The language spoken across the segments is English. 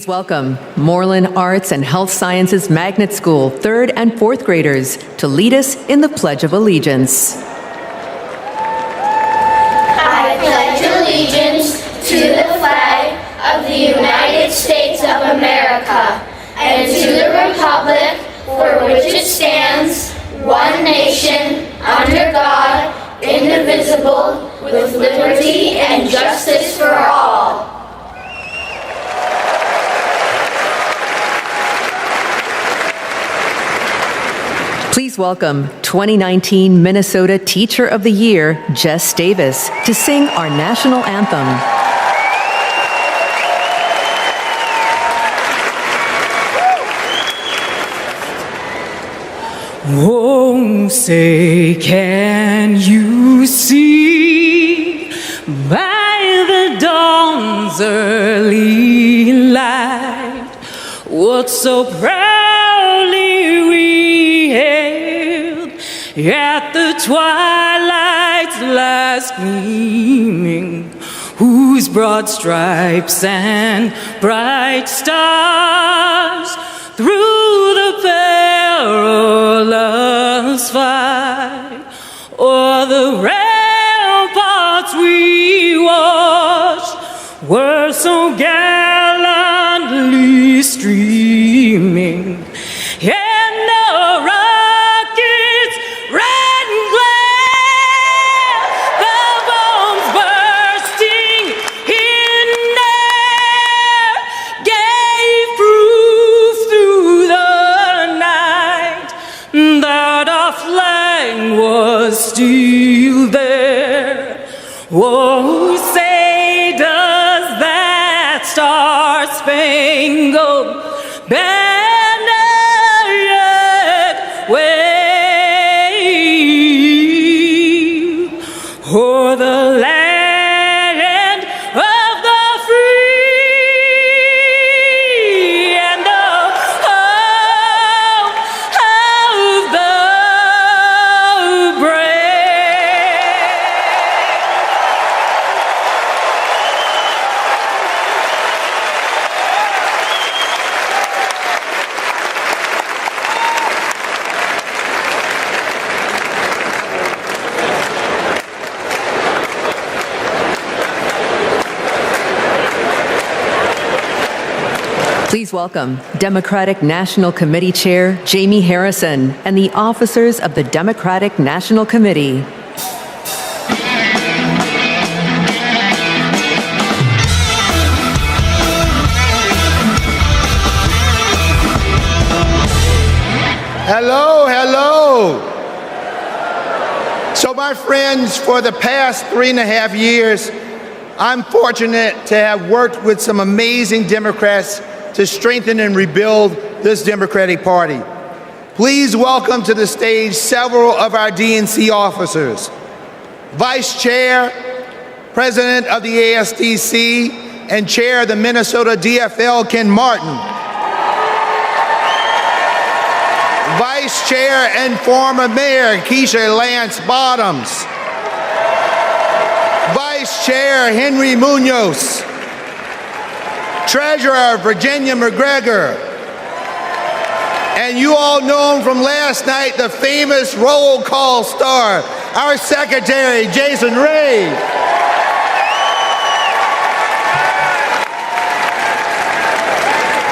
Please welcome Moreland Arts and Health Sciences Magnet School 3rd and 4th graders to lead us in the Pledge of Allegiance. I pledge allegiance to the flag of the United States of America and to the republic for which it stands, one nation, under God, indivisible, with liberty and justice for all. Please welcome 2019 Minnesota Teacher of the Year, Jess Davis, to sing our national anthem. Oh, say, can you see by the dawn's early light what so proudly we hailed at the twilight's last gleaming, whose broad stripes and bright stars through the perilous fight o'er the ramparts we watched were so gallantly streaming, and the rockets red and glare, the bombs bursting in air, gave proof through the night that our flag was still there. Oh, say does that star-spangled banner yet wave o'er the land of the free and the home of the brave? Please welcome Democratic National Committee Chair Jamie Harrison and the officers of the Democratic National Committee. Hello, hello. So my friends, for the past 3.5 years, I'm fortunate to have worked with some amazing Democrats to strengthen and rebuild this Democratic Party. Please welcome to the stage several of our DNC officers. Vice Chair, President of the ASDC, and Chair of the Minnesota DFL, Ken Martin. Vice Chair and former Mayor Keisha Lance Bottoms. Vice Chair Henry Munoz. Treasurer Virginia McGregor. And you all know him from last night, the famous roll call star, our Secretary Jason Ray.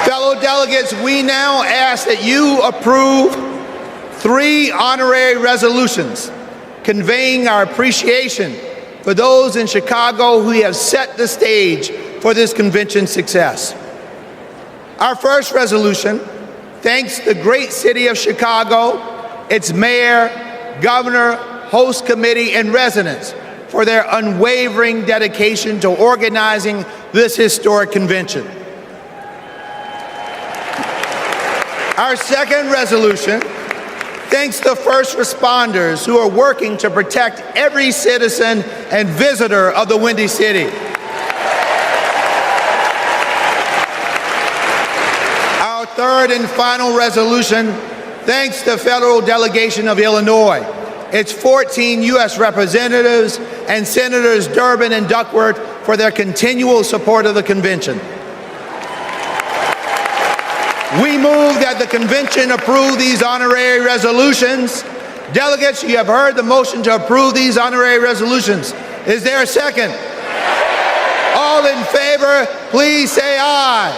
Fellow delegates, we now ask that you approve 3 honorary resolutions conveying our appreciation for those in Chicago who have set the stage for this convention's success. Our first resolution thanks the great city of Chicago, its mayor, governor, host committee, and residents for their unwavering dedication to organizing this historic convention. Our second resolution thanks the first responders who are working to protect every citizen and visitor of the Windy City. Our third and final resolution thanks the federal delegation of Illinois, its 14 U.S. representatives, and Senators Durbin and Duckworth for their continual support of the convention. We move that the convention approve these honorary resolutions. Delegates, you have heard the motion to approve these honorary resolutions. Is there a second? All in favor, please say aye.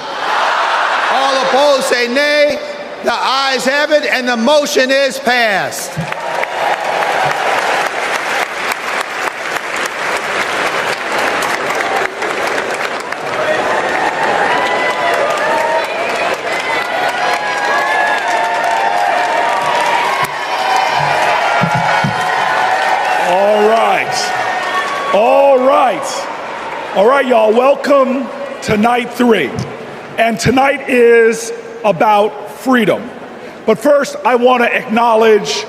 All opposed, say nay. The ayes have it, and the motion is passed. All right, y'all, welcome to night 3. And tonight is about freedom. But first, I want to acknowledge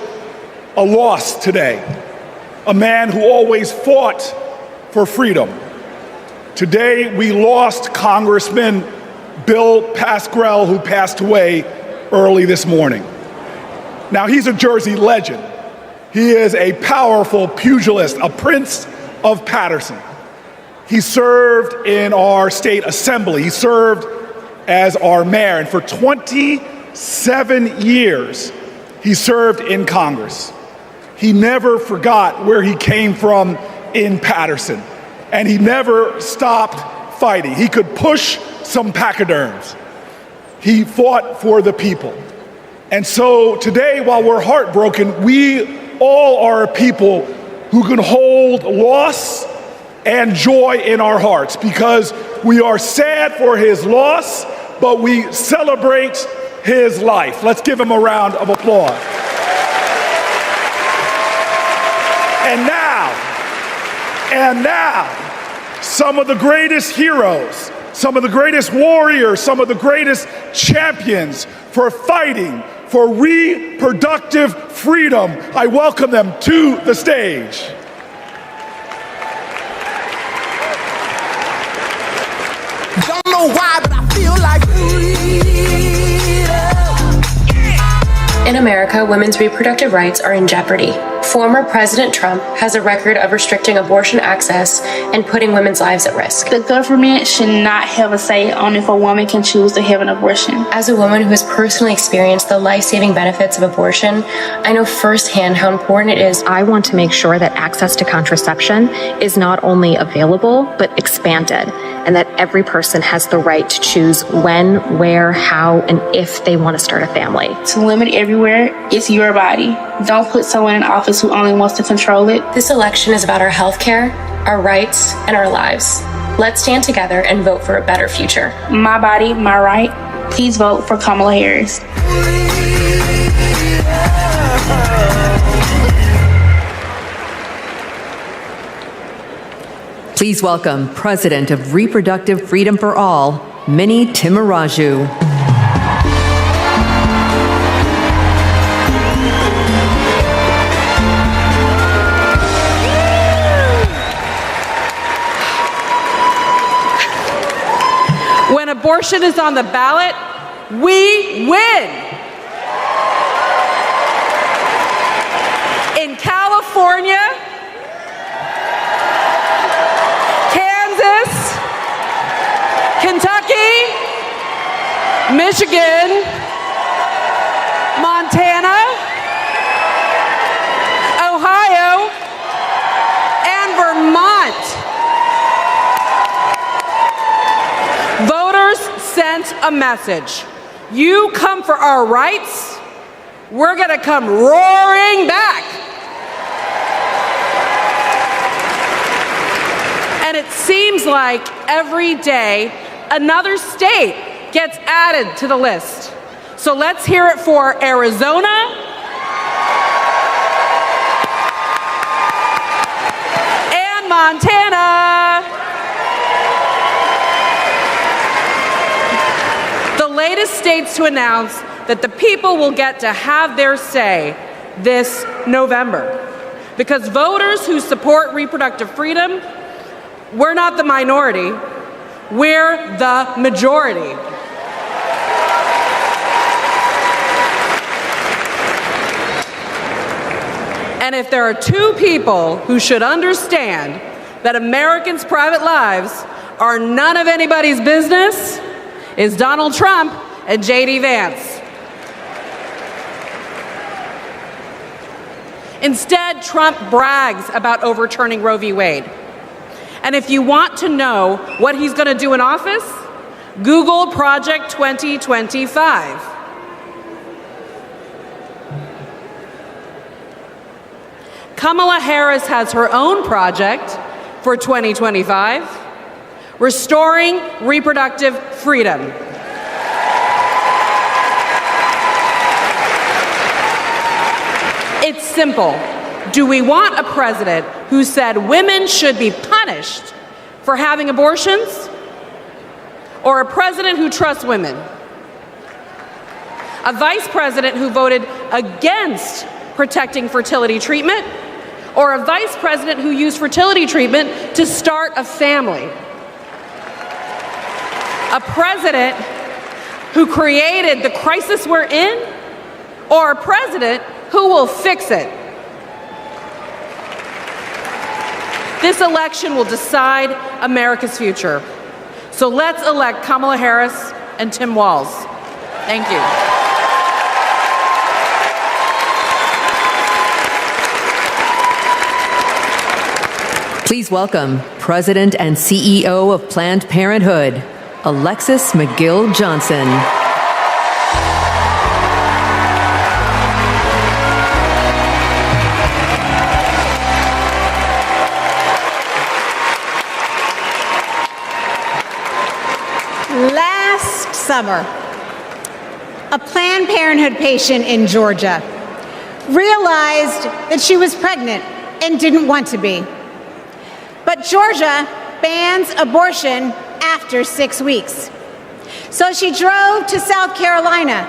a loss today. A man who always fought for freedom. Today, we lost Congressman Bill Pascrell, who passed away early this morning. Now, he's a Jersey legend. He is a powerful pugilist, a prince of Paterson. He served in our state assembly. He served as our mayor. And for 27 years, he served in Congress. He never forgot where he came from in Paterson. And he never stopped fighting. He could push some pachyderms. He fought for the people. And so today, while we're heartbroken, we all are a people who can hold loss and joy in our hearts, because we are sad for his loss, but we celebrate his life. Let's give him a round of applause. And now, some of the greatest heroes, some of the greatest warriors, some of the greatest champions for fighting for reproductive freedom, I welcome them to the stage. Don't know why, but I feel like In America, women's reproductive rights are in jeopardy. Former President Trump has a record of restricting abortion access and putting women's lives at risk. The government should not have a say on if a woman can choose to have an abortion. As a woman who has personally experienced the life-saving benefits of abortion, I know firsthand how important it is. I want to make sure that access to contraception is not only available, but expanded, and that every person has the right to choose when, where, how, and if they want to start a family. To limit everywhere, it's your body. Don't put someone in office who only wants to control it. This election is about our health care, our rights, and our lives. Let's stand together and vote for a better future. My body, my right. Please vote for Kamala Harris. Please welcome President of Reproductive Freedom for All, Minnie Timaraju. When abortion is on the ballot, we win. In California, Kansas, Kentucky, Michigan, Montana, Ohio, and Vermont. Voters sent a message. You come for our rights, we're going to come roaring back. And it seems like every day another state gets added to the list. So let's hear it for Arizona, and Montana. The latest states to announce that the people will get to have their say this November. Because voters who support reproductive freedom, we're not the minority, we're the majority. And if there are two people who should understand that Americans' private lives are none of anybody's business, is Donald Trump and J.D. Vance. Instead, Trump brags about overturning Roe v. Wade. And if you want to know what he's going to do in office, Google Project 2025. Kamala Harris has her own project for 2025, restoring reproductive freedom. It's simple. Do we want a president who said women should be punished for having abortions, or a president who trusts women? A vice president who voted against protecting fertility treatment, or a vice president who used fertility treatment to start a family? A president who created the crisis we're in, or a president who will fix it? This election will decide America's future. So let's elect Kamala Harris and Tim Walz. Thank you. Please welcome President and CEO of Planned Parenthood, Alexis McGill Johnson. Last summer, a Planned Parenthood patient in Georgia realized that she was pregnant and didn't want to be. But Georgia bans abortion after 6 weeks. So she drove to South Carolina,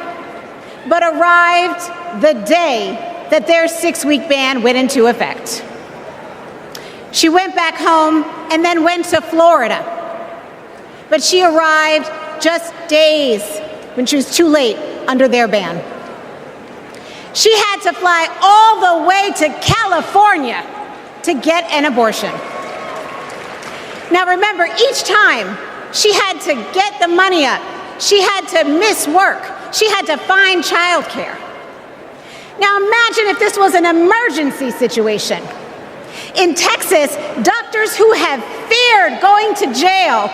but arrived the day that their 6-week ban went into effect. She went back home and then went to Florida. But she arrived just days when she was too late under their ban. She had to fly all the way to California to get an abortion. Now remember, each time she had to get the money up, she had to miss work, she had to find childcare. Now imagine if this was an emergency situation. In Texas, doctors who have feared going to jail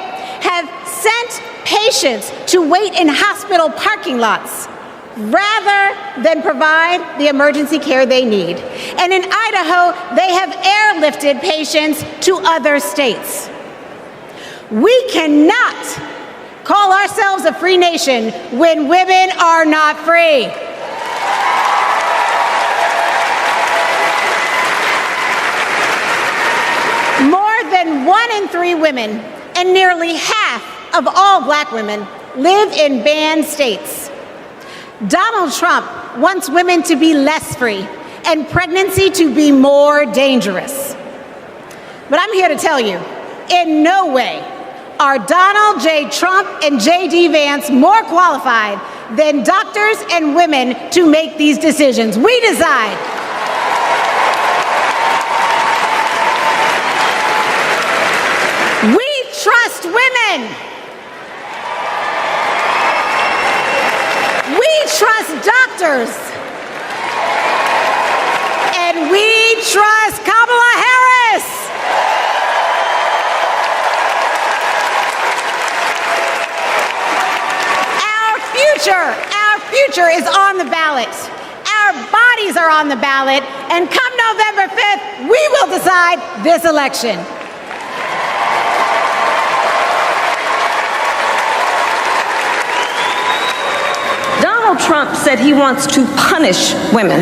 have sent patients to wait in hospital parking lots rather than provide the emergency care they need. And in Idaho, they have airlifted patients to other states. We cannot call ourselves a free nation when women are not free. More than 1 in 3 women and nearly half of all Black women live in banned states. Donald Trump wants women to be less free and pregnancy to be more dangerous. But I'm here to tell you, in no way are Donald J. Trump and J.D. Vance more qualified than doctors and women to make these decisions. We decide. We trust women. We trust doctors. And we trust Kamala Harris. Our future is on the ballot. Our bodies are on the ballot. And come November 5th, we will decide this election. Donald Trump said he wants to punish women.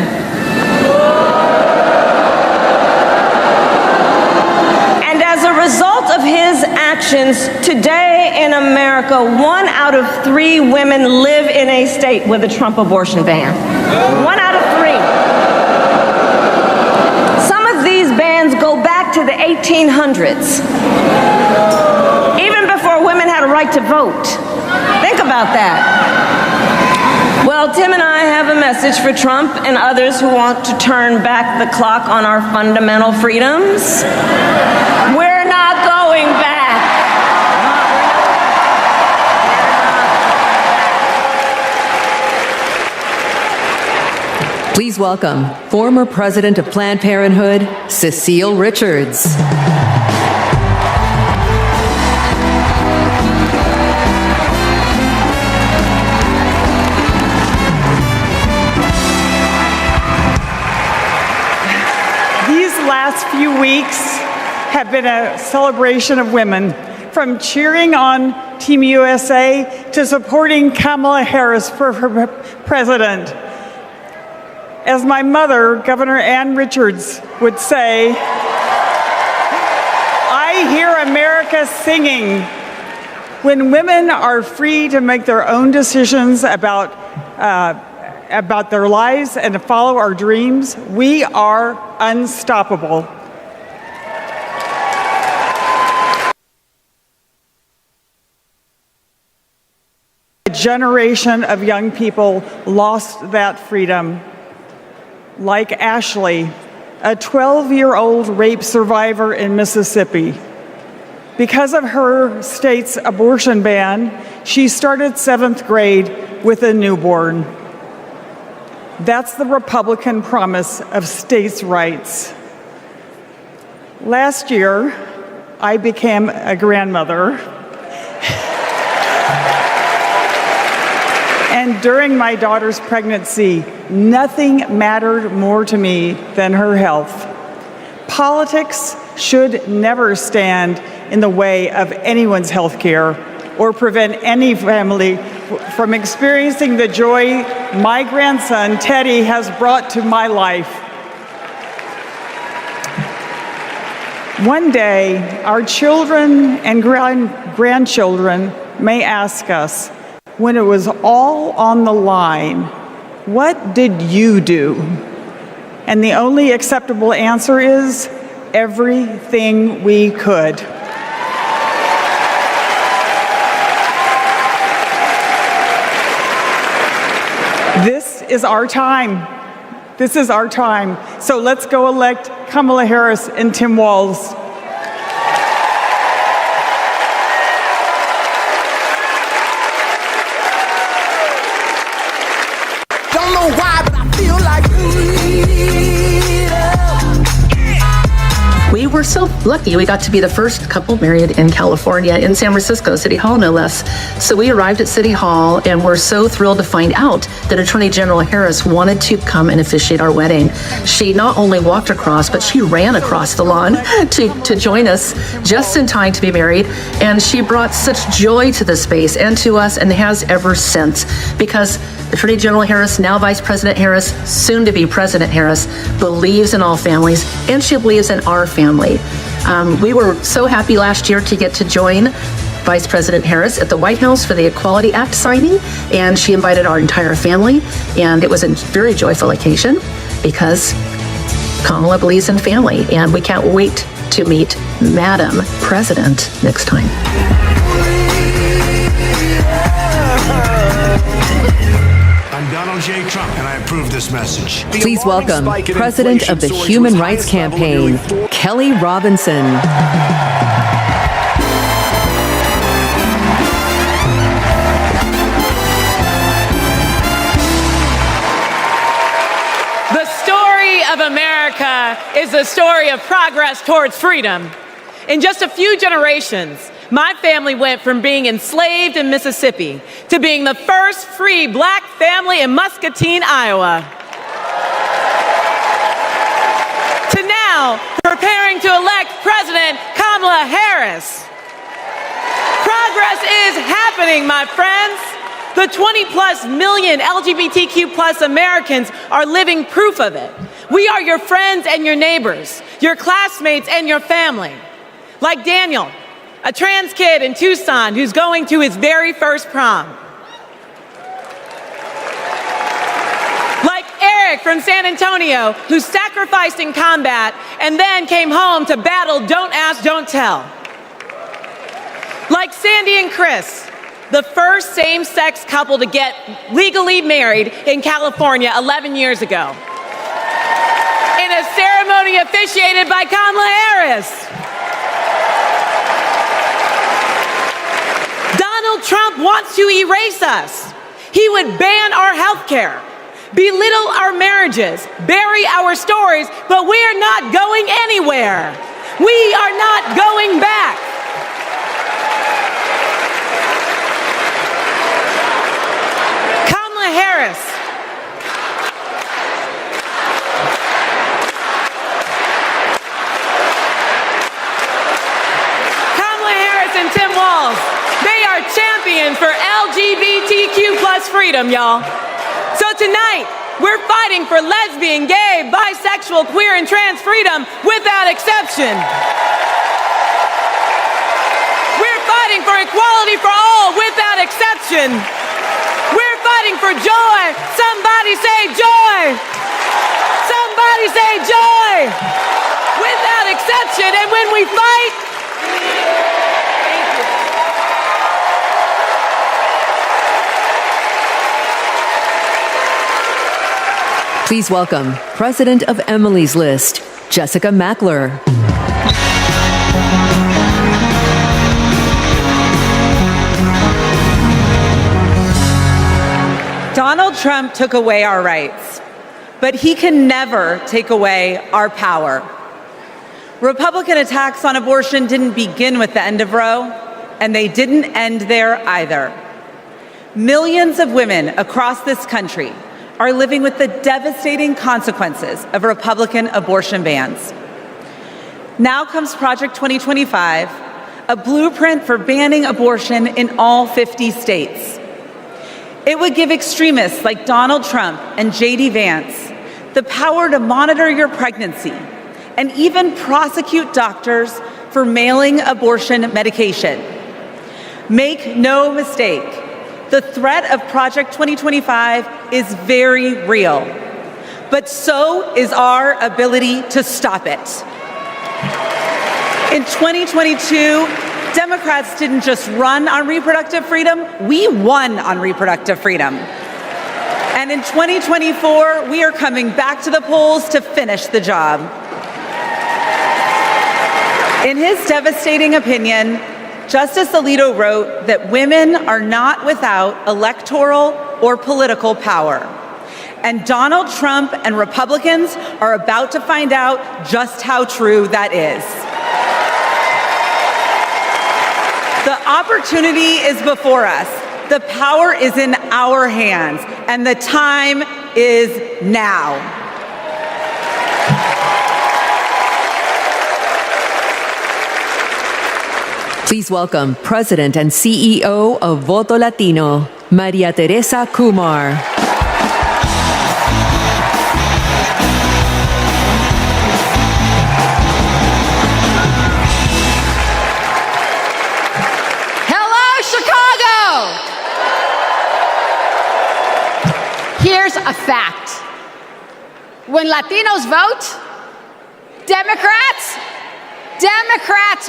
And as a result of his actions, today in America, 1 out of 3 women live in a state with a Trump abortion ban. 1 out of 3. Some of these bans go back to the 1800s, even before women had a right to vote. Think about that. Well, Tim and I have a message for Trump and others who want to turn back the clock on our fundamental freedoms. We're not going back. Please welcome former President of Planned Parenthood, Cecile Richards. These last few weeks have been a celebration of women, from cheering on Team USA to supporting Kamala Harris for her president. As my mother, Governor Ann Richards, would say, I hear America singing. When women are free to make their own decisions about their lives and to follow our dreams, we are unstoppable. A generation of young people lost that freedom. Like Ashley, a 12-year-old rape survivor in Mississippi. Because of her state's abortion ban, she started 7th grade with a newborn. That's the Republican promise of states' rights. Last year, I became a grandmother. And during my daughter's pregnancy, nothing mattered more to me than her health. Politics should never stand in the way of anyone's health care or prevent any family from experiencing the joy my grandson, Teddy, has brought to my life. One day, our children and grandchildren may ask us, when it was all on the line, what did you do? And the only acceptable answer is everything we could. This is our time. This is our time. So let's go elect Kamala Harris and Tim Walz. We were so lucky. We got to be the first couple married in California, in San Francisco, City Hall, no less. So we arrived at City Hall and were so thrilled to find out that Attorney General Harris wanted to come and officiate our wedding. She not only walked across, but she ran across the lawn to join us just in time to be married. And she brought such joy to the space and to us, and has ever since, because Attorney General Harris, now Vice President Harris, soon to be President Harris, believes in all families, and she believes in our family. We were so happy last year to get to join Vice President Harris at the White House for the Equality Act signing, and she invited our entire family, and it was a very joyful occasion because Kamala believes in family, and we can't wait to meet Madam President next time. Donald J. Trump, and I approve this message. Please welcome President of the Human Rights Campaign, Kelly Robinson. The story of America is the story of progress towards freedom. In just a few generations, my family went from being enslaved in Mississippi to being the first free black family in Muscatine, Iowa. To now, preparing to elect President Kamala Harris. Progress is happening, my friends. The 20+ million LGBTQ+ Americans are living proof of it. We are your friends and your neighbors, your classmates and your family. Like Daniel, a trans kid in Tucson who's going to his very first prom. Like Eric from San Antonio, who sacrificed in combat and then came home to battle Don't Ask, Don't Tell. Like Sandy and Chris, the first same-sex couple to get legally married in California 11 years ago, in a ceremony officiated by Kamala Harris. Donald Trump wants to erase us. He would ban our health care, belittle our marriages, bury our stories, but we are not going anywhere. We are not going back. Kamala Harris. Kamala Harris and Tim Walz, they are champions for LGBTQ plus freedom, y'all. So tonight, we're fighting for lesbian, gay, bisexual, queer, and trans freedom without exception. We're fighting for equality for all without exception. We're fighting for joy. Somebody say joy. Somebody say joy. Without exception. And when we fight, Please welcome President of Emily's List, Jessica Mackler. Donald Trump took away our rights, but he can never take away our power. Republican attacks on abortion didn't begin with the end of Roe, and they didn't end there either. Millions of women across this country are living with the devastating consequences of Republican abortion bans. Now comes Project 2025, a blueprint for banning abortion in all 50 states. It would give extremists like Donald Trump and J.D. Vance the power to monitor your pregnancy and even prosecute doctors for mailing abortion medication. Make no mistake, the threat of Project 2025 is very real, but so is our ability to stop it. In 2022, Democrats didn't just run on reproductive freedom, we won on reproductive freedom. And in 2024, we are coming back to the polls to finish the job. In his devastating opinion, Justice Alito wrote that women are not without electoral or political power. And Donald Trump and Republicans are about to find out just how true that is. The opportunity is before us. The power is in our hands, and the time is now. Please welcome President and CEO of Voto Latino, Maria Teresa Kumar. Hello, Chicago! Here's a fact. When Latinos vote, Democrats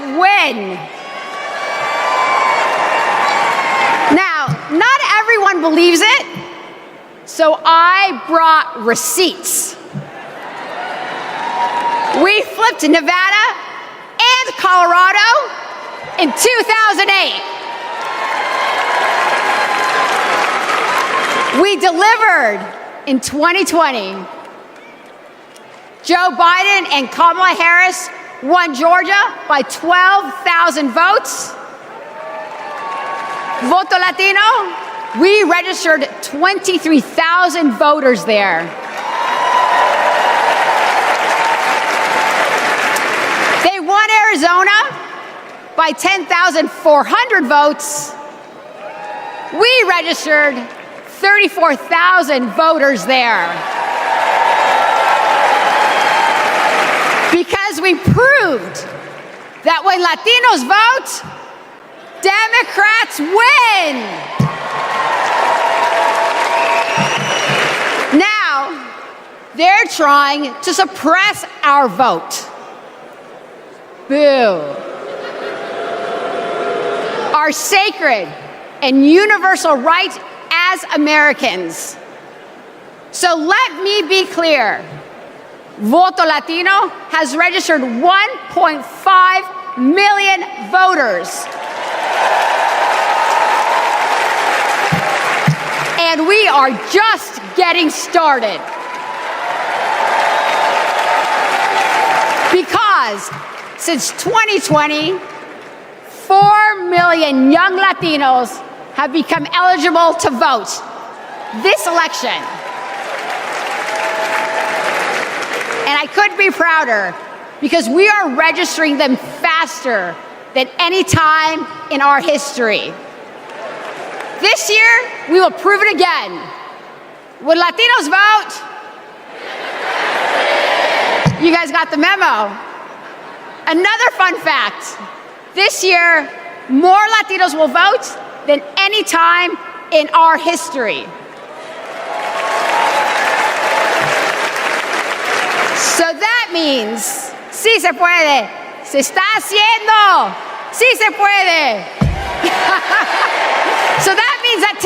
win. Now, not everyone believes it, so I brought receipts. We flipped Nevada and Colorado in 2008. We delivered in 2020. Joe Biden and Kamala Harris won Georgia by 12,000 votes. Voto Latino, we registered 23,000 voters there. They won Arizona by 10,400 votes. We registered 34,000 voters there. Because we proved that when Latinos vote, Democrats win. Now, they're trying to suppress our vote. Boo. Our sacred and universal right as Americans. So let me be clear. Voto Latino has registered 1.5 million voters. And we are just getting started. Because since 2020, 4 million young Latinos have become eligible to vote this election. And I couldn't be prouder because we are registering them faster than any time in our history. This year, we will prove it again. Would Latinos vote? You guys got the memo. Another fun fact, this year, more Latinos will vote than any time in our history. So that means, sí se puede, se está haciendo, sí se puede. So that means that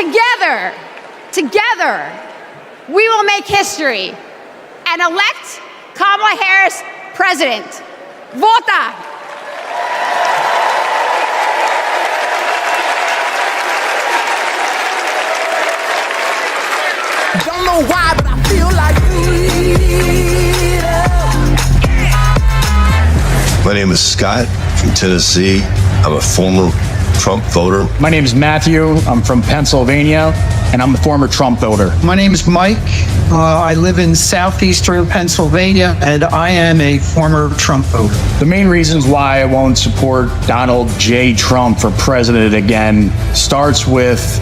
together, we will make history and elect Kamala Harris president. Vota! Don't know why, but I feel like My name is Scott from Tennessee. I'm a former Trump voter. My name is Matthew. I'm from Pennsylvania, and I'm a former Trump voter. My name is Mike. I live in southeastern Pennsylvania, and I am a former Trump voter. The main reasons why I won't support Donald J. Trump for president again starts with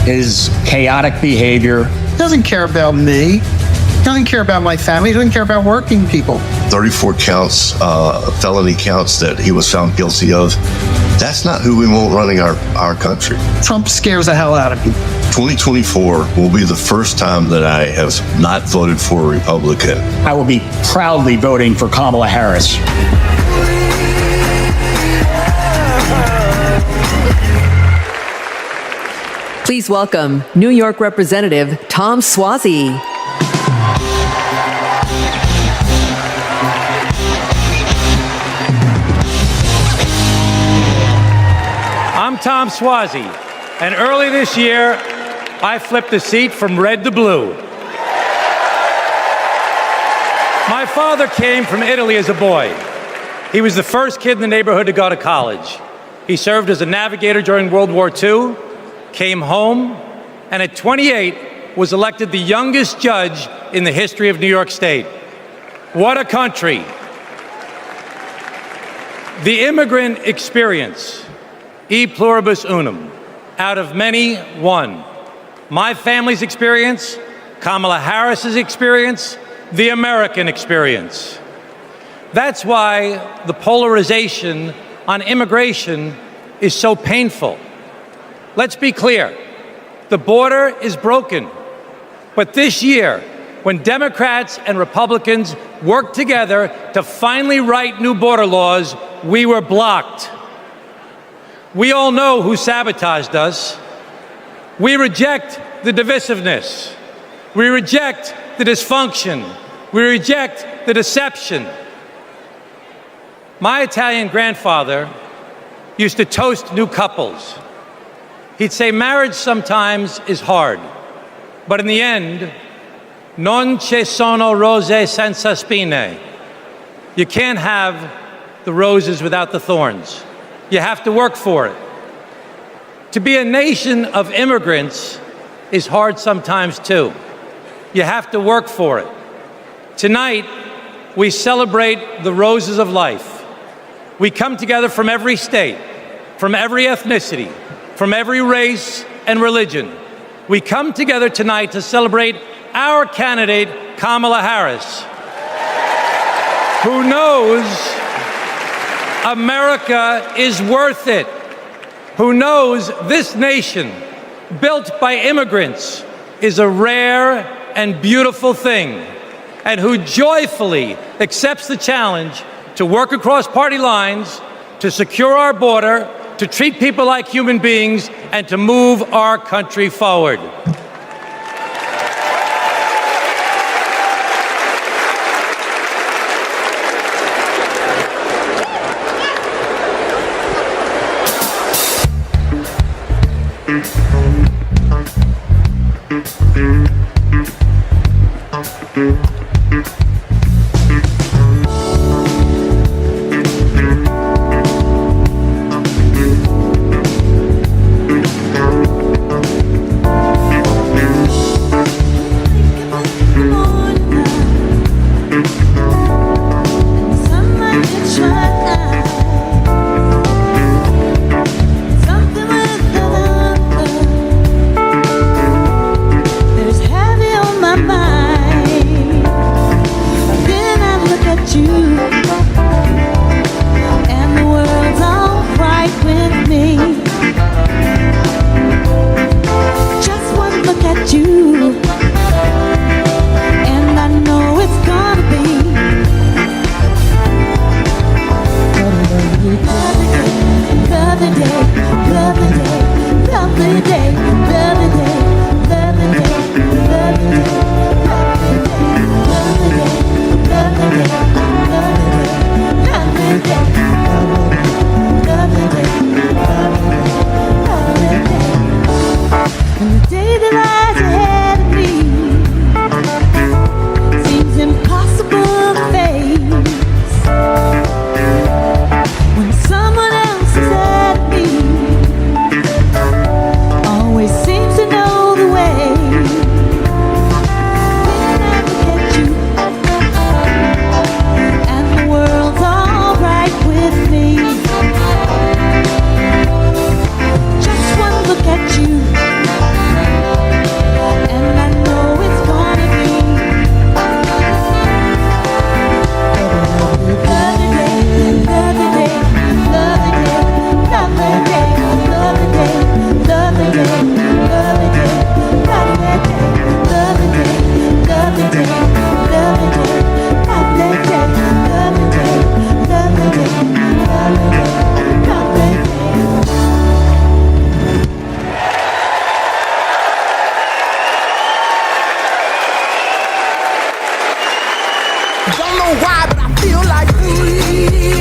his chaotic behavior. He doesn't care about me. He doesn't care about my family. He doesn't care about working people. 34 counts, felony counts that he was found guilty of. That's not who we want running our country. Trump scares the hell out of people. 2024 will be the first time that I have not voted for a Republican. I will be proudly voting for Kamala Harris. Please welcome New York Representative Tom Suozzi. I'm Tom Suozzi, and early this year, I flipped the seat from red to blue. My father came from Italy as a boy. He was the first kid in the neighborhood to go to college. He served as a navigator during World War II, came home, and at 28 was elected the youngest judge in the history of New York State. What a country. The immigrant experience, e pluribus unum, out of many, one. My family's experience, Kamala Harris's experience, the American experience. That's why the polarization on immigration is so painful. Let's be clear, the border is broken. But this year, when Democrats and Republicans worked together to finally write new border laws, we were blocked. We all know who sabotaged us. We reject the divisiveness. We reject the dysfunction. We reject the deception. My Italian grandfather used to toast new couples. He'd say marriage sometimes is hard, but in the end, non ci sono rose senza spine. You can't have the roses without the thorns. You have to work for it. To be a nation of immigrants is hard sometimes too. You have to work for it. Tonight, we celebrate the roses of life. We come together from every state, from every ethnicity, from every race and religion. We come together tonight to celebrate our candidate, Kamala Harris, who knows America is worth it, who knows this nation, built by immigrants, is a rare and beautiful thing, and who joyfully accepts the challenge to work across party lines, to secure our border, to treat people like human beings, and to move our country forward. Don't know why, but I feel like freedom.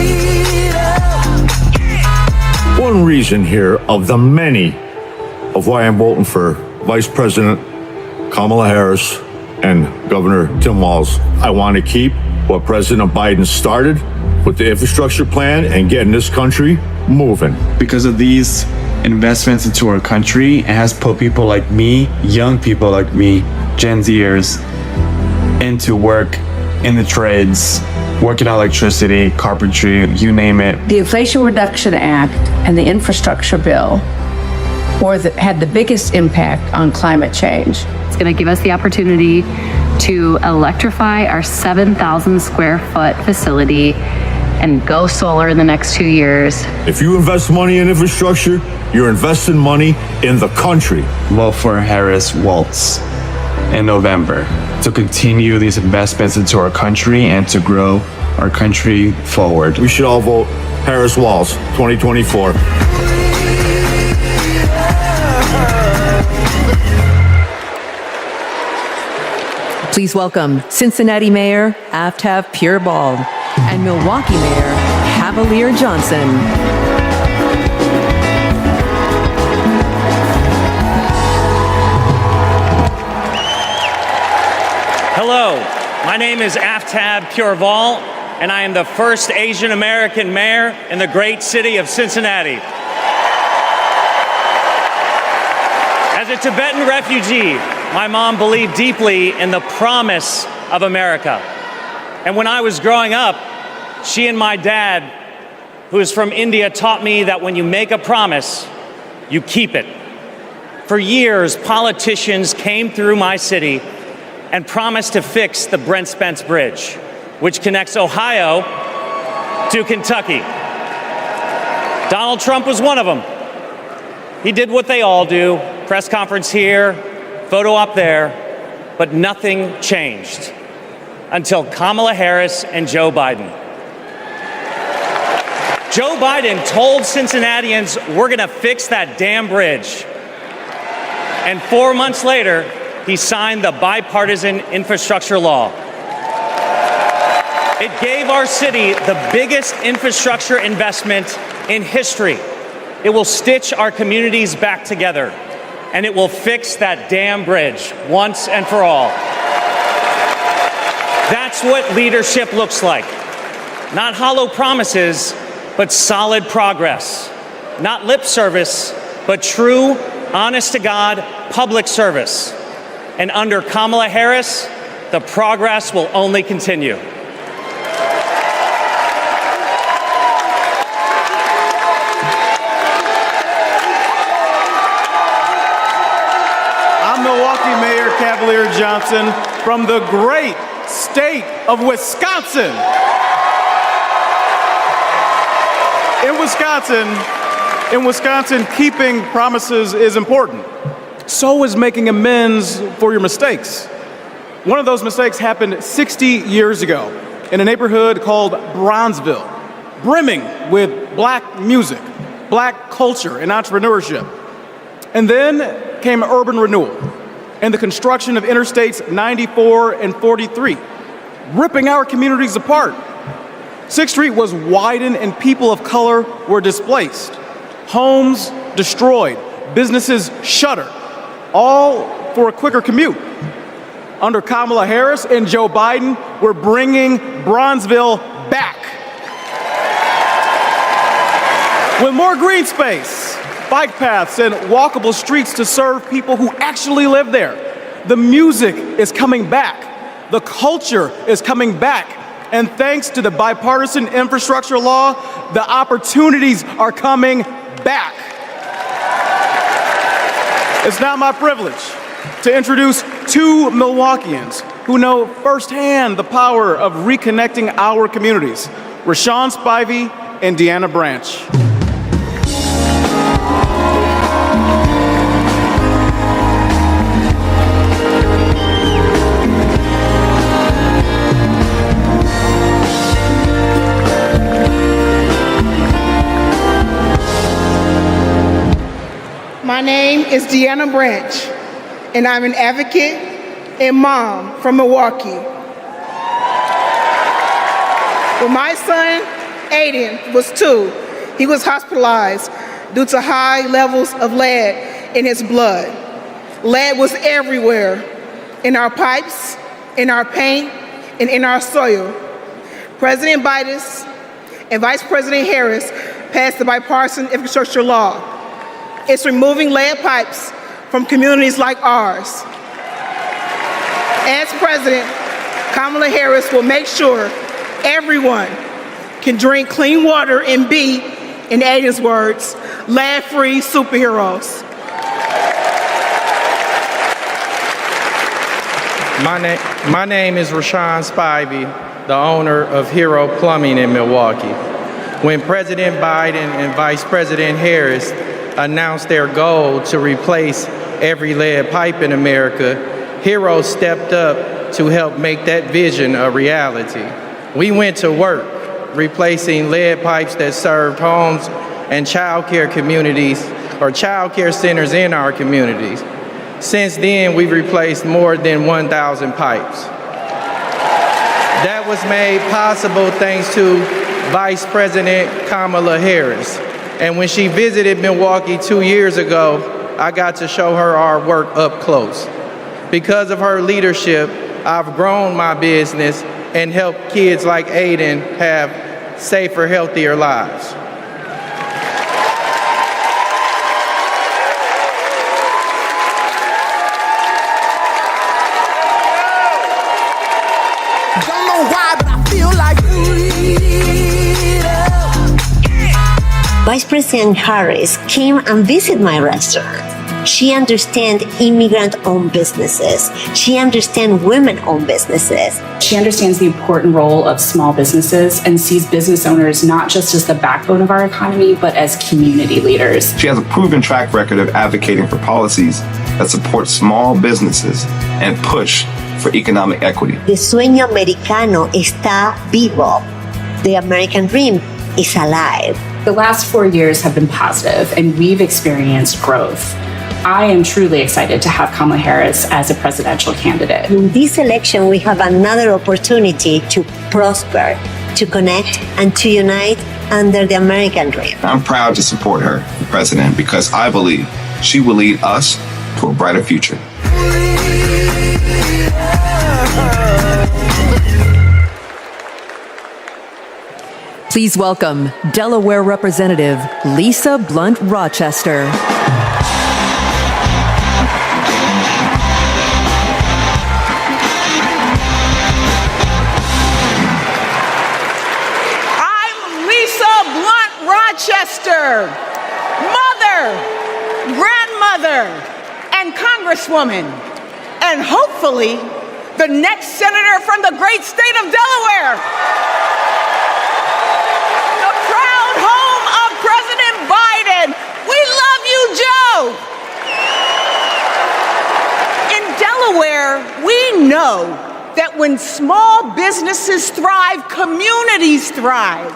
One reason here of the many of why I'm voting for Vice President Kamala Harris and Governor Tim Walz. I want to keep what President Biden started with the infrastructure plan and getting this country moving. Because of these investments into our country, it has put people like me, young people like me, Gen Zers, into work in the trades, working on electricity, carpentry, you name it. The Inflation Reduction Act and the infrastructure bill had the biggest impact on climate change. It's going to give us the opportunity to electrify our 7,000 square foot facility and go solar in the next 2 years. If you invest money in infrastructure, you're investing money in the country. Vote for Harris Walz in November to continue these investments into our country and to grow our country forward. We should all vote Harris Walz 2024. Please welcome Cincinnati Mayor Aftab Pureball and Milwaukee Mayor Cavalier Johnson. Hello, my name is Aftab Pureball, and I am the first Asian American mayor in the great city of Cincinnati. As a Tibetan refugee, my mom believed deeply in the promise of America. And when I was growing up, she and my dad, who is from India, taught me that when you make a promise, you keep it. For years, politicians came through my city and promised to fix the Brent Spence Bridge, which connects Ohio to Kentucky. Donald Trump was one of them. He did what they all do, press conference here, photo op there, but nothing changed until Kamala Harris and Joe Biden. Joe Biden told Cincinnatians, we're gonna fix that damn bridge. And 4 months later, he signed the bipartisan infrastructure law. It gave our city the biggest infrastructure investment in history. It will stitch our communities back together, and it will fix that damn bridge once and for all. That's what leadership looks like. Not hollow promises, but solid progress. Not lip service, but true, honest-to-God public service. And under Kamala Harris, the progress will only continue. I'm Milwaukee Mayor Cavalier Johnson from the great state of Wisconsin. In Wisconsin, keeping promises is important. So is making amends for your mistakes. One of those mistakes happened 60 years ago in a neighborhood called Bronzeville, brimming with black music, black culture, and entrepreneurship. And then came urban renewal and the construction of Interstates 94 and 43, ripping our communities apart. 6th Street was widened and people of color were displaced. Homes destroyed, businesses shuttered, all for a quicker commute. Under Kamala Harris and Joe Biden, we're bringing Bronzeville back. With more green space, bike paths, and walkable streets to serve people who actually live there. The music is coming back. The culture is coming back. And thanks to the bipartisan infrastructure law, the opportunities are coming back. It's now my privilege to introduce two Milwaukeeans who know firsthand the power of reconnecting our communities, Rashawn Spivey and Deanna Branch. My name is Deanna Branch, and I'm an advocate and mom from Milwaukee. When my son, Aiden, was 2, he was hospitalized due to high levels of lead in his blood. Lead was everywhere, in our pipes, in our paint, and in our soil. President Biden and Vice President Harris passed the bipartisan infrastructure law. It's removing lead pipes from communities like ours. As president, Kamala Harris will make sure everyone can drink clean water and be, in Aiden's words, lead-free superheroes. My name is Rashawn Spivey, the owner of Hero Plumbing in Milwaukee. When President Biden and Vice President Harris announced their goal to replace every lead pipe in America, Hero stepped up to help make that vision a reality. We went to work replacing lead pipes that served homes and childcare communities or childcare centers in our communities. Since then, we've replaced more than 1,000 pipes. That was made possible thanks to Vice President Kamala Harris. And when she visited Milwaukee 2 years ago, I got to show her our work up close. Because of her leadership, I've grown my business and helped kids like Aiden have safer, healthier lives. Don't know why, but I feel like Vice President Harris came and visited my restaurant. She understands immigrant-owned businesses. She understands women-owned businesses. She understands the important role of small businesses and sees business owners not just as the backbone of our economy, but as community leaders. She has a proven track record of advocating for policies that support small businesses and push for economic equity. The sueño americano está vivo. The American dream is alive. The last 4 years have been positive, and we've experienced growth. I am truly excited to have Kamala Harris as a presidential candidate. In this election, we have another opportunity to prosper, to connect, and to unite under the American dream. I'm proud to support her for president because I believe she will lead us to a brighter future. Please welcome Delaware Representative Lisa Blunt Rochester. Rochester, mother, grandmother, and congresswoman, and hopefully the next senator from the great state of Delaware. The proud home of President Biden. We love you, Joe. In Delaware, we know that when small businesses thrive, communities thrive.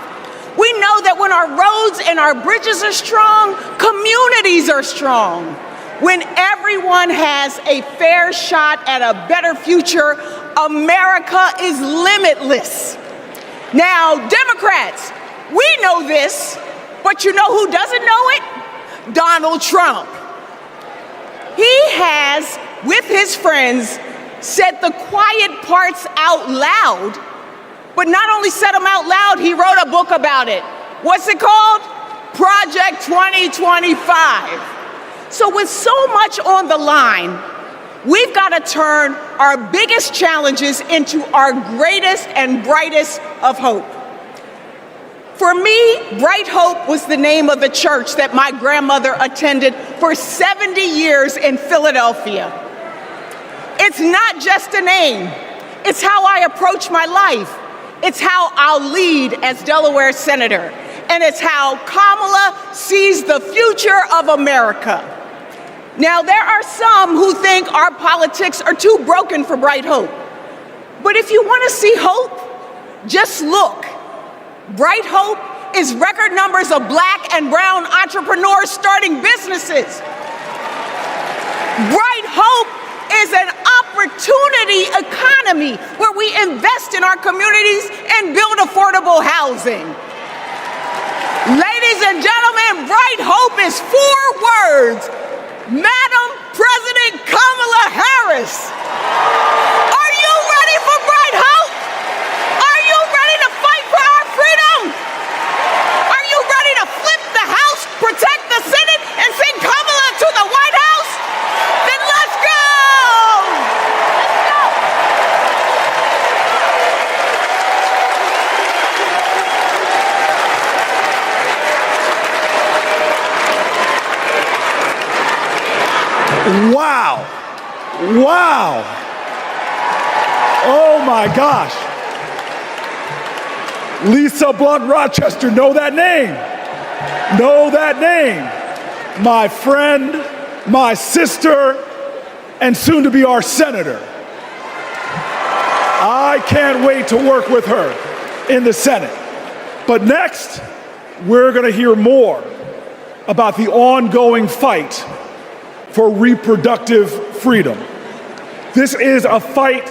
We know that when our roads and our bridges are strong, communities are strong. When everyone has a fair shot at a better future, America is limitless. Now, Democrats, we know this, but you know who doesn't know it? Donald Trump. He has, with his friends, said the quiet parts out loud. But not only said them out loud, he wrote a book about it. What's it called? Project 2025. So with so much on the line, we've got to turn our biggest challenges into our greatest and brightest of hope. For me, Bright Hope was the name of the church that my grandmother attended for 70 years in Philadelphia. It's not just a name. It's how I approach my life. It's how I'll lead as Delaware Senator. And it's how Kamala sees the future of America. Now, there are some who think our politics are too broken for Bright Hope. But if you want to see hope, just look. Bright Hope is record numbers of Black and brown entrepreneurs starting businesses. Bright Hope is an opportunity economy where we invest in our communities and build affordable housing. Ladies and gentlemen, Bright Hope is 4 words. Madam President Kamala Harris. Are you ready for Bright Hope? Are you ready to fight for our freedom? Are you ready to flip the House, protect the Senate, and send Kamala to the White House? Then let's go! Wow. Wow. Oh my gosh. Lisa Blunt Rochester, know that name. Know that name. My friend, my sister, and soon to be our senator. I can't wait to work with her in the Senate. But next, we're going to hear more about the ongoing fight for reproductive freedom. This is a fight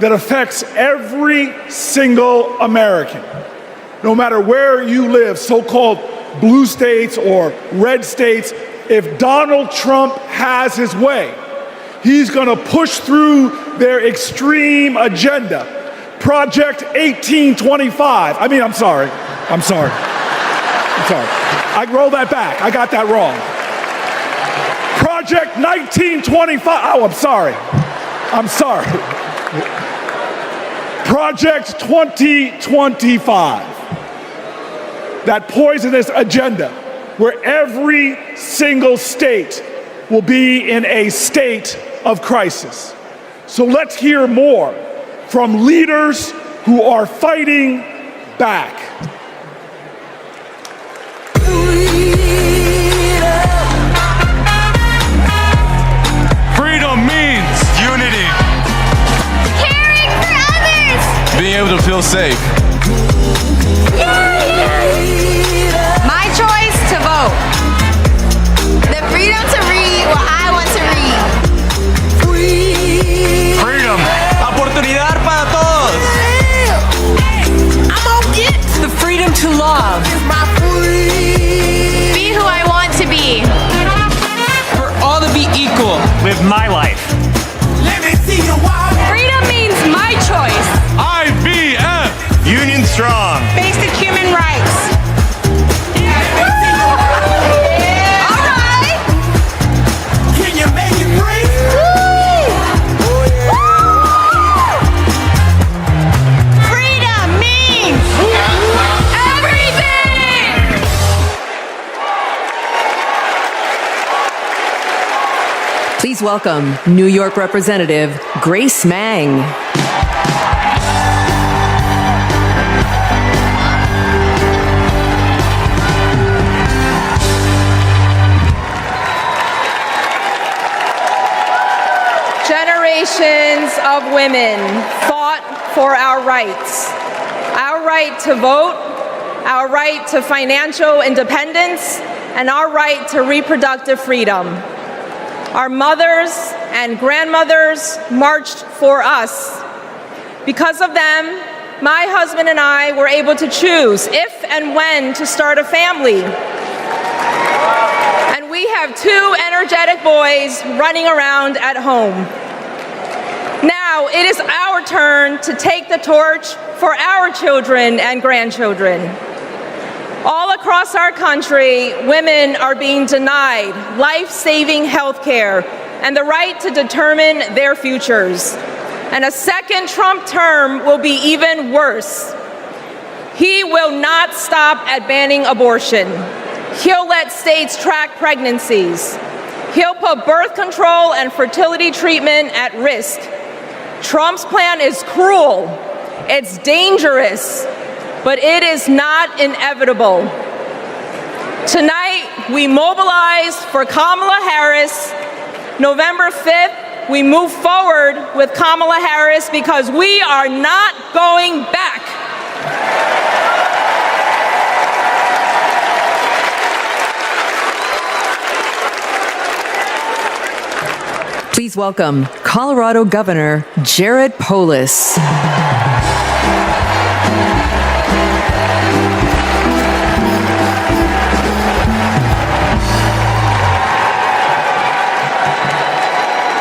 that affects every single American, no matter where you live, so-called blue states or red states. If Donald Trump has his way, he's gonna push through their extreme agenda. Project 1825. I'm sorry. I roll that back. I got that wrong. Project 1925. Oh, I'm sorry. Project 2025. That poisonous agenda where every single state will be in a state of crisis. So let's hear more from leaders who are fighting back. Being able to feel safe. My choice to vote. The freedom to read what I want to read. Freedom. Oportunidad para todos. I'm gonna get the freedom to love. Be who I want to be. For all to be equal. Live my life. Let me see you walk. Freedom means my choice. IVF. Union strong. Basic human rights. Please welcome New York Representative Grace Mang. Generations of women fought for our rights, our right to vote, our right to financial independence, and our right to reproductive freedom. Our mothers and grandmothers marched for us. Because of them, my husband and I were able to choose if and when to start a family. And we have two energetic boys running around at home. Now it is our turn to take the torch for our children and grandchildren. All across our country, women are being denied life-saving health care and the right to determine their futures. And a second Trump term will be even worse. He will not stop at banning abortion. He'll let states track pregnancies. He'll put birth control and fertility treatment at risk. Trump's plan is cruel, it's dangerous, but it is not inevitable. Tonight, we mobilize for Kamala Harris. November 5th, we move forward with Kamala Harris because we are not going back. Please welcome Colorado Governor Jared Polis.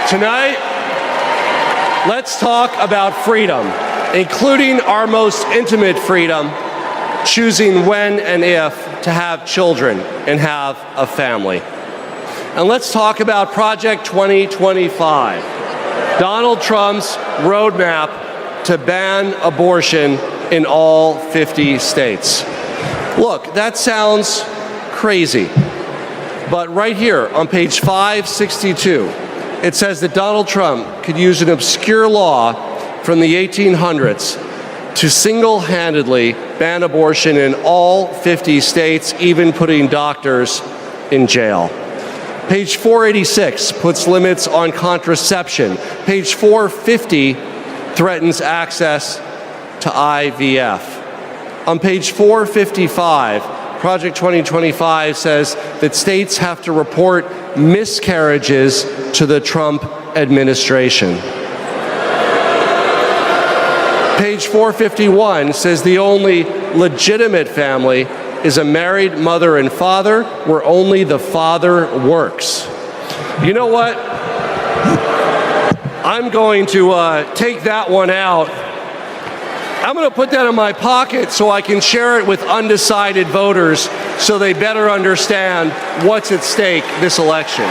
Tonight, let's talk about freedom, including our most intimate freedom, choosing when and if to have children and have a family. And let's talk about Project 2025, Donald Trump's roadmap to ban abortion in all 50 states. Look, that sounds crazy, but right here on page 562, it says that Donald Trump could use an obscure law from the 1800s to single-handedly ban abortion in all 50 states, even putting doctors in jail. Page 486 puts limits on contraception. Page 450 threatens access to IVF. On page 455, Project 2025 says that states have to report miscarriages to the Trump administration. Page 451 says the only legitimate family is a married mother and father where only the father works. You know what? I'm going to take that one out. I'm going to put that in my pocket so I can share it with undecided voters so they better understand what's at stake this election.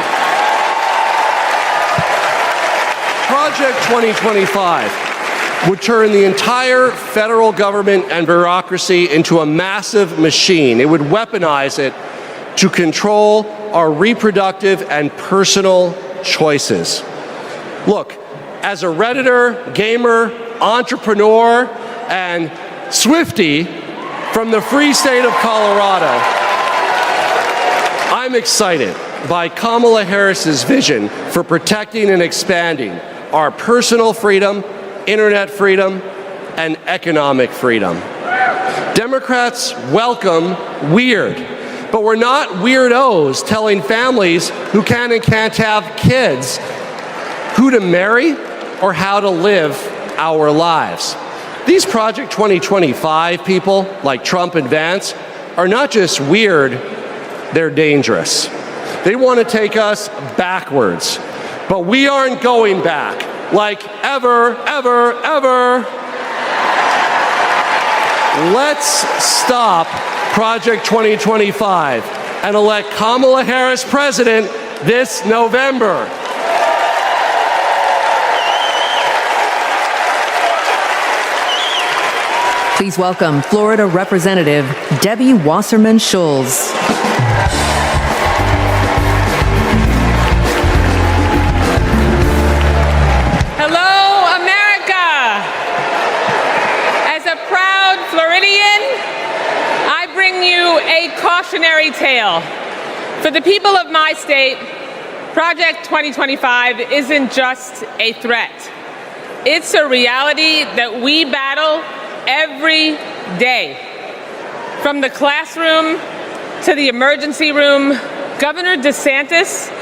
Project 2025 would turn the entire federal government and bureaucracy into a massive machine. It would weaponize it to control our reproductive and personal choices. Look, as a Redditor, gamer, entrepreneur, and Swiftie from the free state of Colorado, I'm excited by Kamala Harris's vision for protecting and expanding our personal freedom, internet freedom, and economic freedom. Democrats welcome weird, but we're not weirdos telling families who can and can't have kids who to marry or how to live our lives. These Project 2025 people, like Trump and Vance, are not just weird, they're dangerous. They want to take us backwards, but we aren't going back. Like ever, ever, ever. Let's stop Project 2025 and elect Kamala Harris president this November. Please welcome Florida Representative Debbie Wasserman Schultz. cautionary tale. For the people of my state, Project 2025 isn't just a threat. It's a reality that we battle every day. From the classroom to the emergency room, Governor DeSantis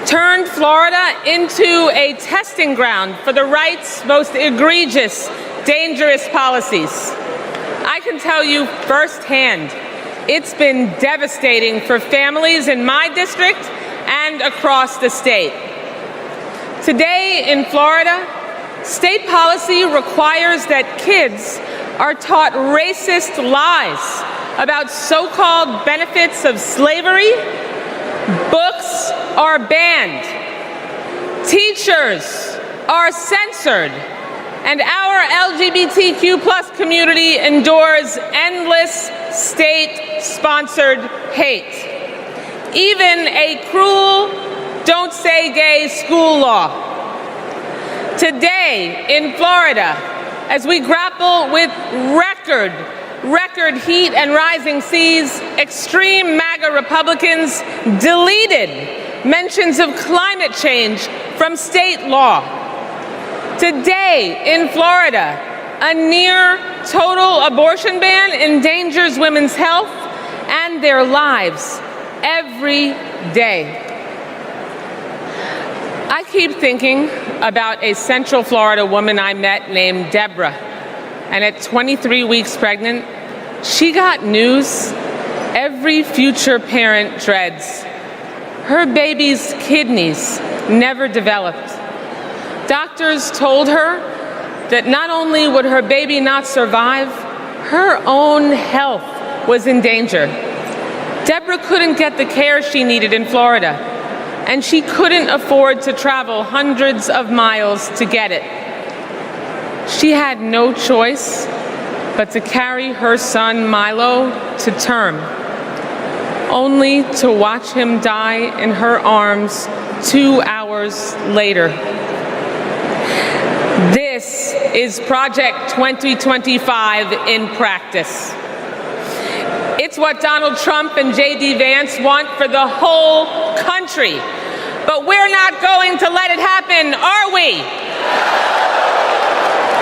turned Florida into a testing ground for the right's most egregious, dangerous policies. I can tell you firsthand, it's been devastating for families in my district and across the state. Today in Florida, state policy requires that kids are taught racist lies about so-called benefits of slavery. Books are banned. Teachers are censored. And our LGBTQ plus community endures endless state-sponsored hate. Even a cruel "don't say gay" school law. Today in Florida, as we grapple with record heat and rising seas, extreme MAGA Republicans deleted mentions of climate change from state law. Today in Florida, a near total abortion ban endangers women's health and their lives every day. I keep thinking about a Central Florida woman I met named Deborah, and at 23 weeks pregnant, she got news every future parent dreads. Her baby's kidneys never developed. Doctors told her that not only would her baby not survive, her own health was in danger. Deborah couldn't get the care she needed in Florida, and she couldn't afford to travel hundreds of miles to get it. She had no choice but to carry her son Milo to term, only to watch him die in her arms 2 hours later. This is Project 2025 in practice. It's what Donald Trump and J.D. Vance want for the whole country. But we're not going to let it happen, are we?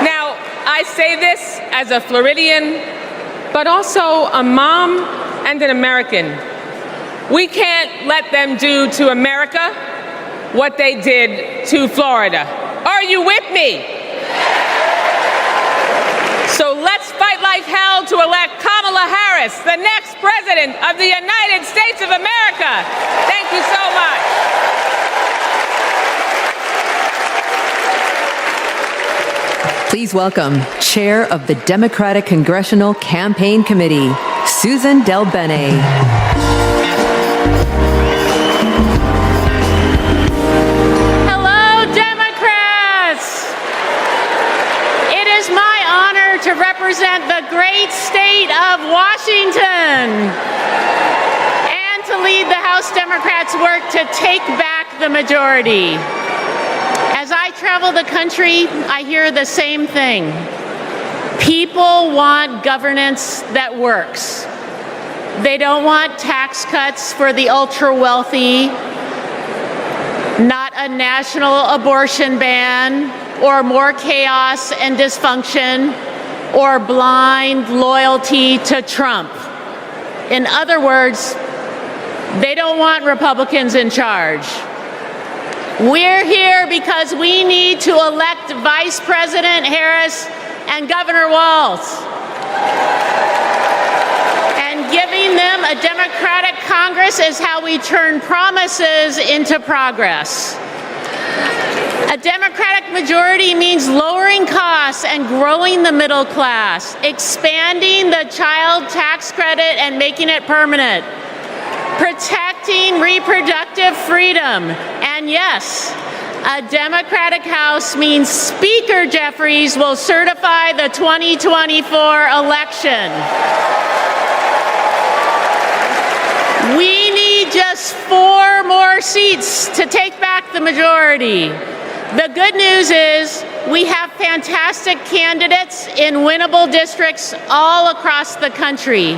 Now, I say this as a Floridian, but also a mom and an American. We can't let them do to America what they did to Florida. Are you with me? So let's fight like hell to elect Kamala Harris, the next President of the United States of America. Thank you so much. Please welcome Chair of the Democratic Congressional Campaign Committee, Susan DelBene. To represent the great state of Washington and to lead the House Democrats' work to take back the majority. As I travel the country, I hear the same thing. People want governance that works. They don't want tax cuts for the ultra-wealthy, not a national abortion ban, or more chaos and dysfunction, or blind loyalty to Trump. In other words, they don't want Republicans in charge. We're here because we need to elect Vice President Harris and Governor Walz. And giving them a Democratic Congress is how we turn promises into progress. A Democratic majority means lowering costs and growing the middle class, expanding the child tax credit and making it permanent, protecting reproductive freedom, and yes, a Democratic House means Speaker Jeffries will certify the 2024 election. We need just 4 more seats to take back the majority. The good news is we have fantastic candidates in winnable districts all across the country.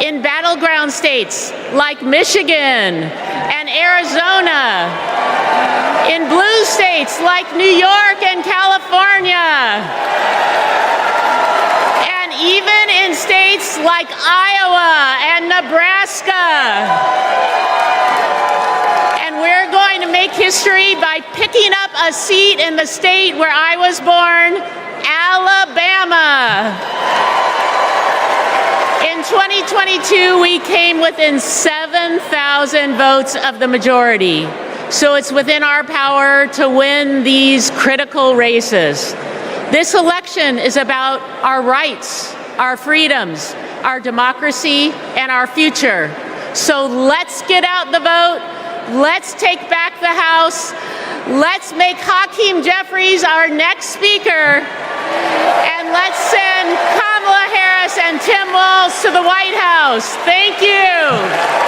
in battleground states like Michigan and Arizona, in blue states like New York and California, and even in states like Iowa and Nebraska. And we're going to make history by picking up a seat in the state where I was born, Alabama. In 2022, we came within 7,000 votes of the majority. So it's within our power to win these critical races. This election is about our rights, our freedoms, our democracy, and our future. So let's get out the vote. Let's take back the House. Let's make Hakeem Jeffries our next speaker. And let's send Kamala Harris and Tim Walz to the White House. Thank you.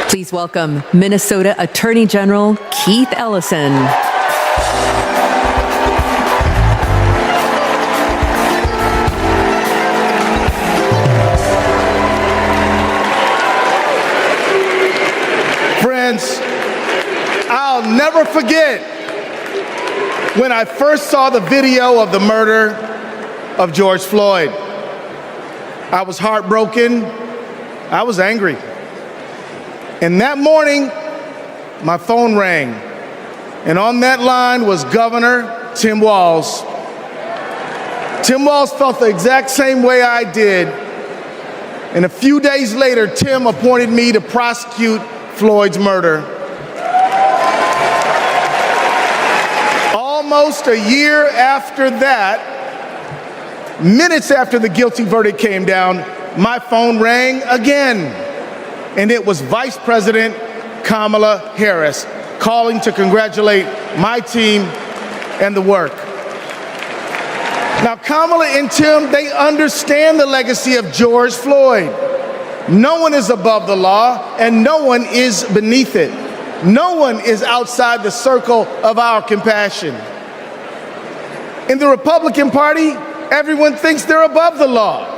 Please welcome Minnesota Attorney General Keith Ellison. Friends, I'll never forget when I first saw the video of the murder of George Floyd. I was heartbroken. I was angry. And that morning, my phone rang. And on that line was Governor Tim Walz. Tim Walz felt the exact same way I did. And a few days later, Tim appointed me to prosecute Floyd's murder. Almost a year after that, minutes after the guilty verdict came down, my phone rang again. And it was Vice President Kamala Harris calling to congratulate my team and the work. Now, Kamala and Tim, they understand the legacy of George Floyd. No one is above the law, and no one is beneath it. No one is outside the circle of our compassion. In the Republican Party, everyone thinks they're above the law.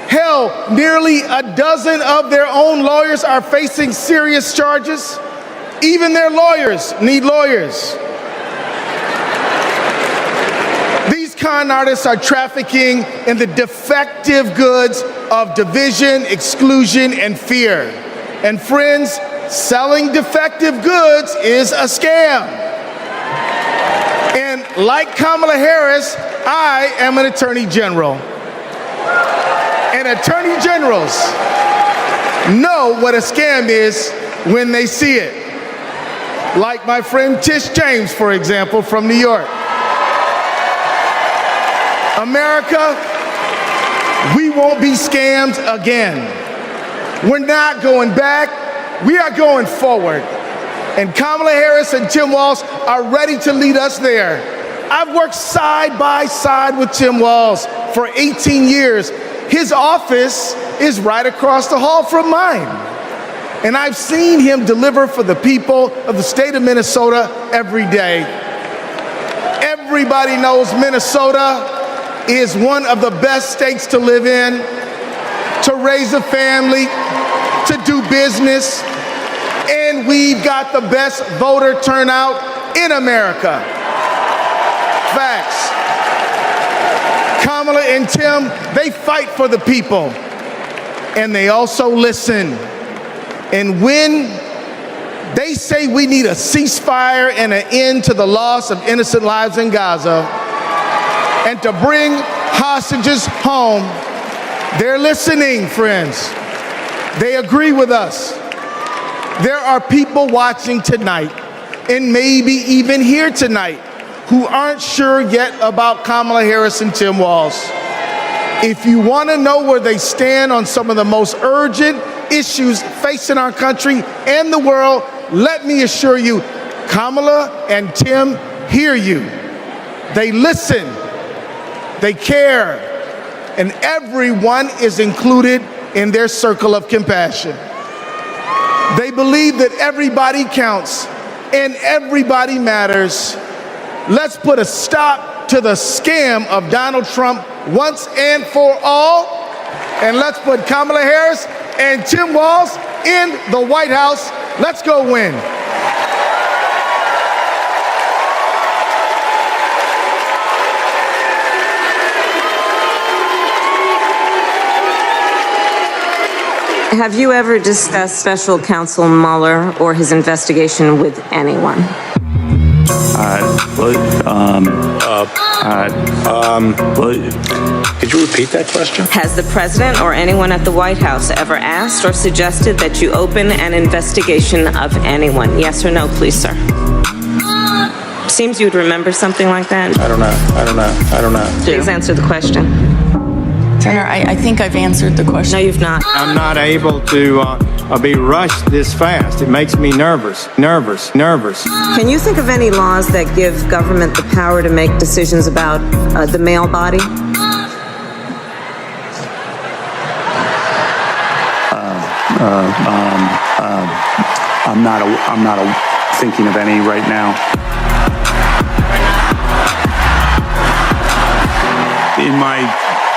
Hell, nearly a dozen of their own lawyers are facing serious charges. Even their lawyers need lawyers. These con artists are trafficking in the defective goods of division, exclusion, and fear. And friends, selling defective goods is a scam. And like Kamala Harris, I am an attorney general. And attorney generals know what a scam is when they see it. Like my friend Tish James, for example, from New York. America, we won't be scammed again. We're not going back, we are going forward. And Kamala Harris and Tim Walz are ready to lead us there. I've worked side by side with Tim Walz for 18 years. His office is right across the hall from mine. And I've seen him deliver for the people of the state of Minnesota every day. Everybody knows Minnesota is one of the best states to live in, to raise a family, to do business, and we've got the best voter turnout in America. Facts. Kamala and Tim, they fight for the people, and they also listen. And when they say we need a ceasefire and an end to the loss of innocent lives in Gaza, and to bring hostages home, they're listening, friends. They agree with us. There are people watching tonight, and maybe even here tonight, who aren't sure yet about Kamala Harris and Tim Walz. If you want to know where they stand on some of the most urgent issues facing our country and the world, let me assure you, Kamala and Tim hear you. They listen, they care, and everyone is included in their circle of compassion. They believe that everybody counts and everybody matters. Let's put a stop to the scam of Donald Trump once and for all. And let's put Kamala Harris and Tim Walz in the White House. Let's go win. Have you ever discussed Special Counsel Mueller or his investigation with anyone? Could you repeat that question? Has the president or anyone at the White House ever asked or suggested that you open an investigation of anyone? Yes or no, please, sir? Seems you'd remember something like that. I don't know. Please answer the question. Senator, I think I've answered the question. No, you've not. I'm not able to be rushed this fast. It makes me nervous. Can you think of any laws that give government the power to make decisions about the male body? I'm not thinking of any right now.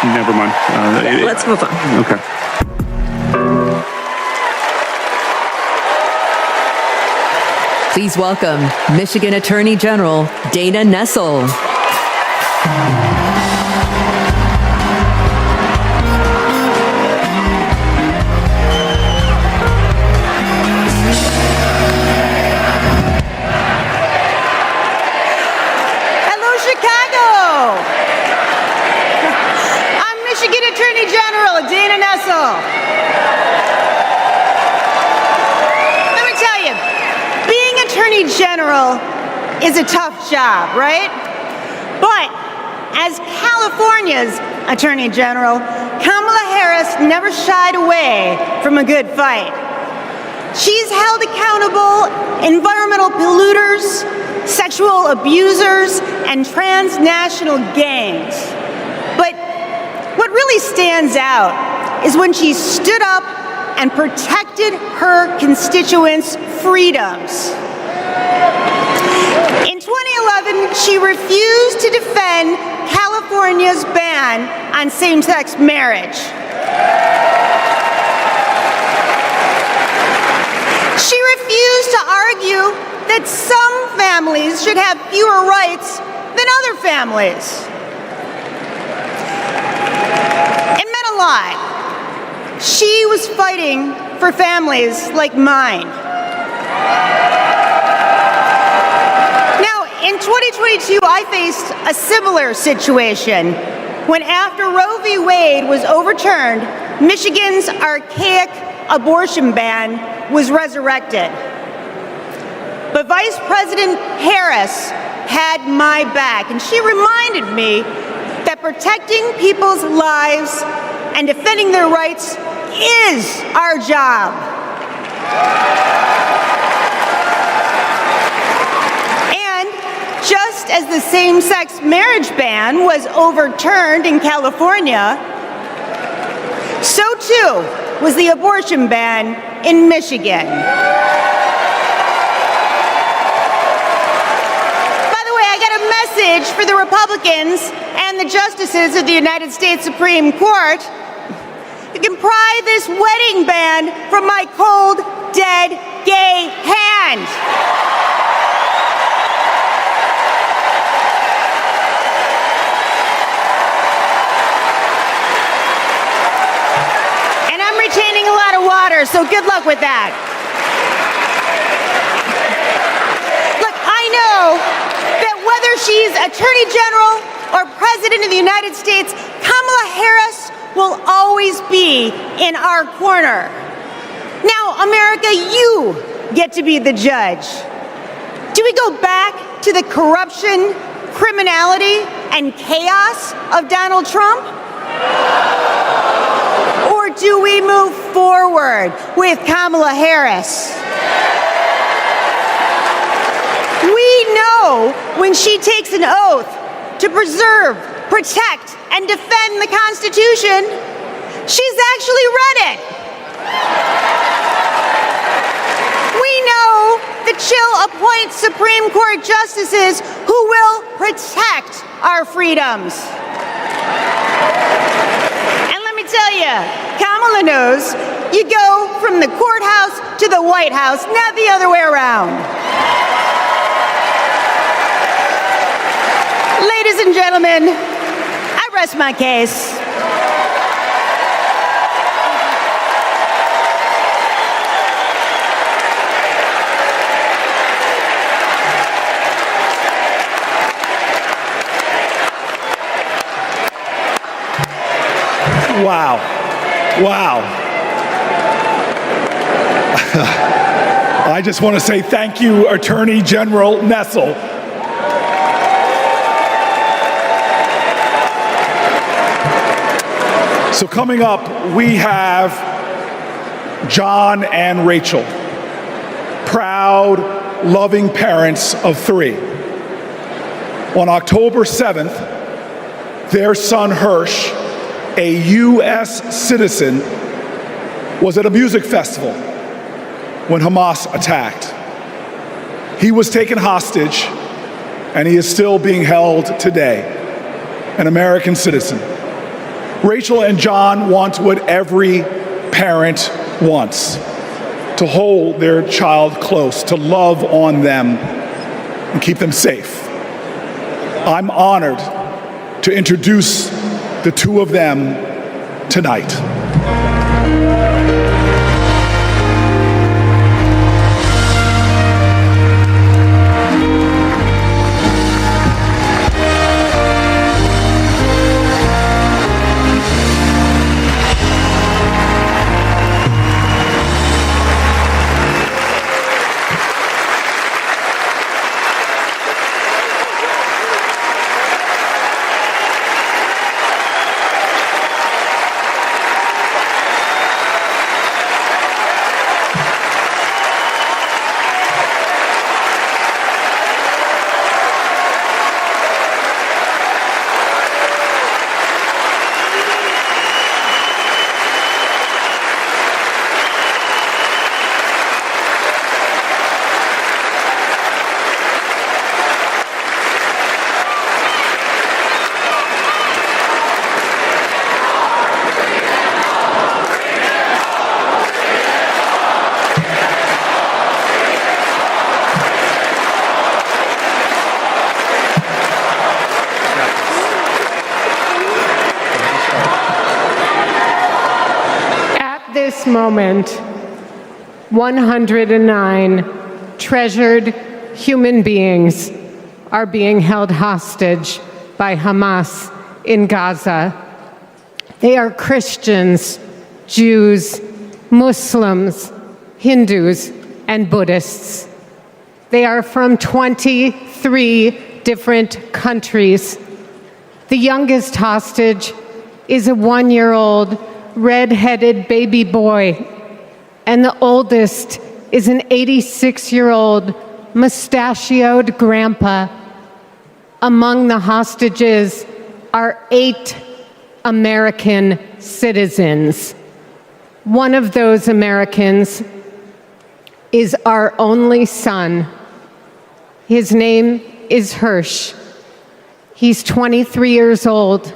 Never mind. Let's move on. Okay. Please welcome Michigan Attorney General Dana Nessel. Hello, Chicago. I'm Michigan Attorney General Dana Nessel. Let me tell you, being Attorney General is a tough job, right? But as California's Attorney General, Kamala Harris never shied away from a good fight. She's held accountable environmental polluters, sexual abusers, and transnational gangs. But what really stands out is when she stood up and protected her constituents' freedoms. In 2011, she refused to defend California's ban on same-sex marriage. She refused to argue that some families should have fewer rights than other families. It meant a lot. She was fighting for families like mine. Now, in 2022, I faced a similar situation when, after Roe v. Wade was overturned, Michigan's archaic abortion ban was resurrected. But Vice President Harris had my back, and she reminded me that protecting people's lives and defending their rights is our job. And just as the same-sex marriage ban was overturned in California, so too was the abortion ban in Michigan. By the way, I got a message for the Republicans and the justices of the United States Supreme Court. You can pry this wedding band from my cold, dead, gay hand. And I'm retaining a lot of water, so good luck with that. Look, I know that whether she's Attorney General or President of the United States, Kamala Harris will always be in our corner. Now, America, you get to be the judge. Do we go back to the corruption, criminality, and chaos of Donald Trump? Or do we move forward with Kamala Harris? We know when she takes an oath to preserve, protect, and defend the Constitution, she's actually read it. We know that she'll appoint Supreme Court justices who will protect our freedoms. And let me tell you, Kamala knows you go from the courthouse to the White House, not the other way around. Ladies and gentlemen, I rest my case. Wow. Wow. I just want to say thank you, Attorney General Nessel. So coming up, we have John and Rachel, proud, loving parents of 3. On October 7th, their son Hirsch, a U.S. citizen, was at a music festival when Hamas attacked. He was taken hostage, and he is still being held today, an American citizen. Rachel and John want what every parent wants: to hold their child close, to love on them, and keep them safe. I'm honored to introduce the 2 of them tonight. This moment, 109 treasured human beings are being held hostage by Hamas in Gaza. They are Christians, Jews, Muslims, Hindus, and Buddhists. They are from 23 different countries. The youngest hostage is a 1-year-old red-headed baby boy, and the oldest is an 86-year-old mustachioed grandpa. Among the hostages are 8 American citizens. One of those Americans is our only son. His name is Hirsch. He's 23 years old.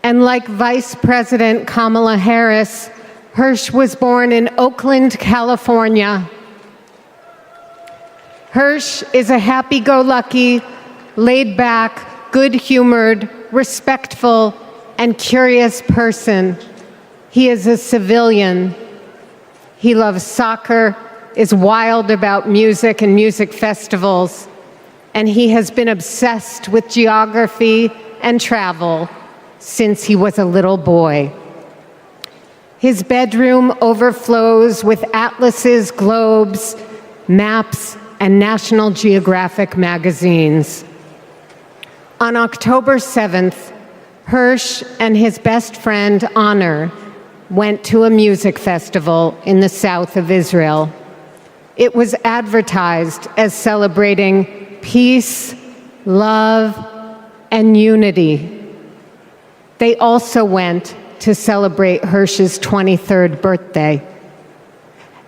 And like Vice President Kamala Harris, Hirsch was born in Oakland, California. Hirsch is a happy-go-lucky, laid-back, good-humored, respectful, and curious person. He is a civilian. He loves soccer, is wild about music and music festivals, and he has been obsessed with geography and travel since he was a little boy. His bedroom overflows with atlases, globes, maps, and National Geographic magazines. On October 7th, Hirsch and his best friend, Honor, went to a music festival in the south of Israel. It was advertised as celebrating peace, love, and unity. They also went to celebrate Hirsch's 23rd birthday.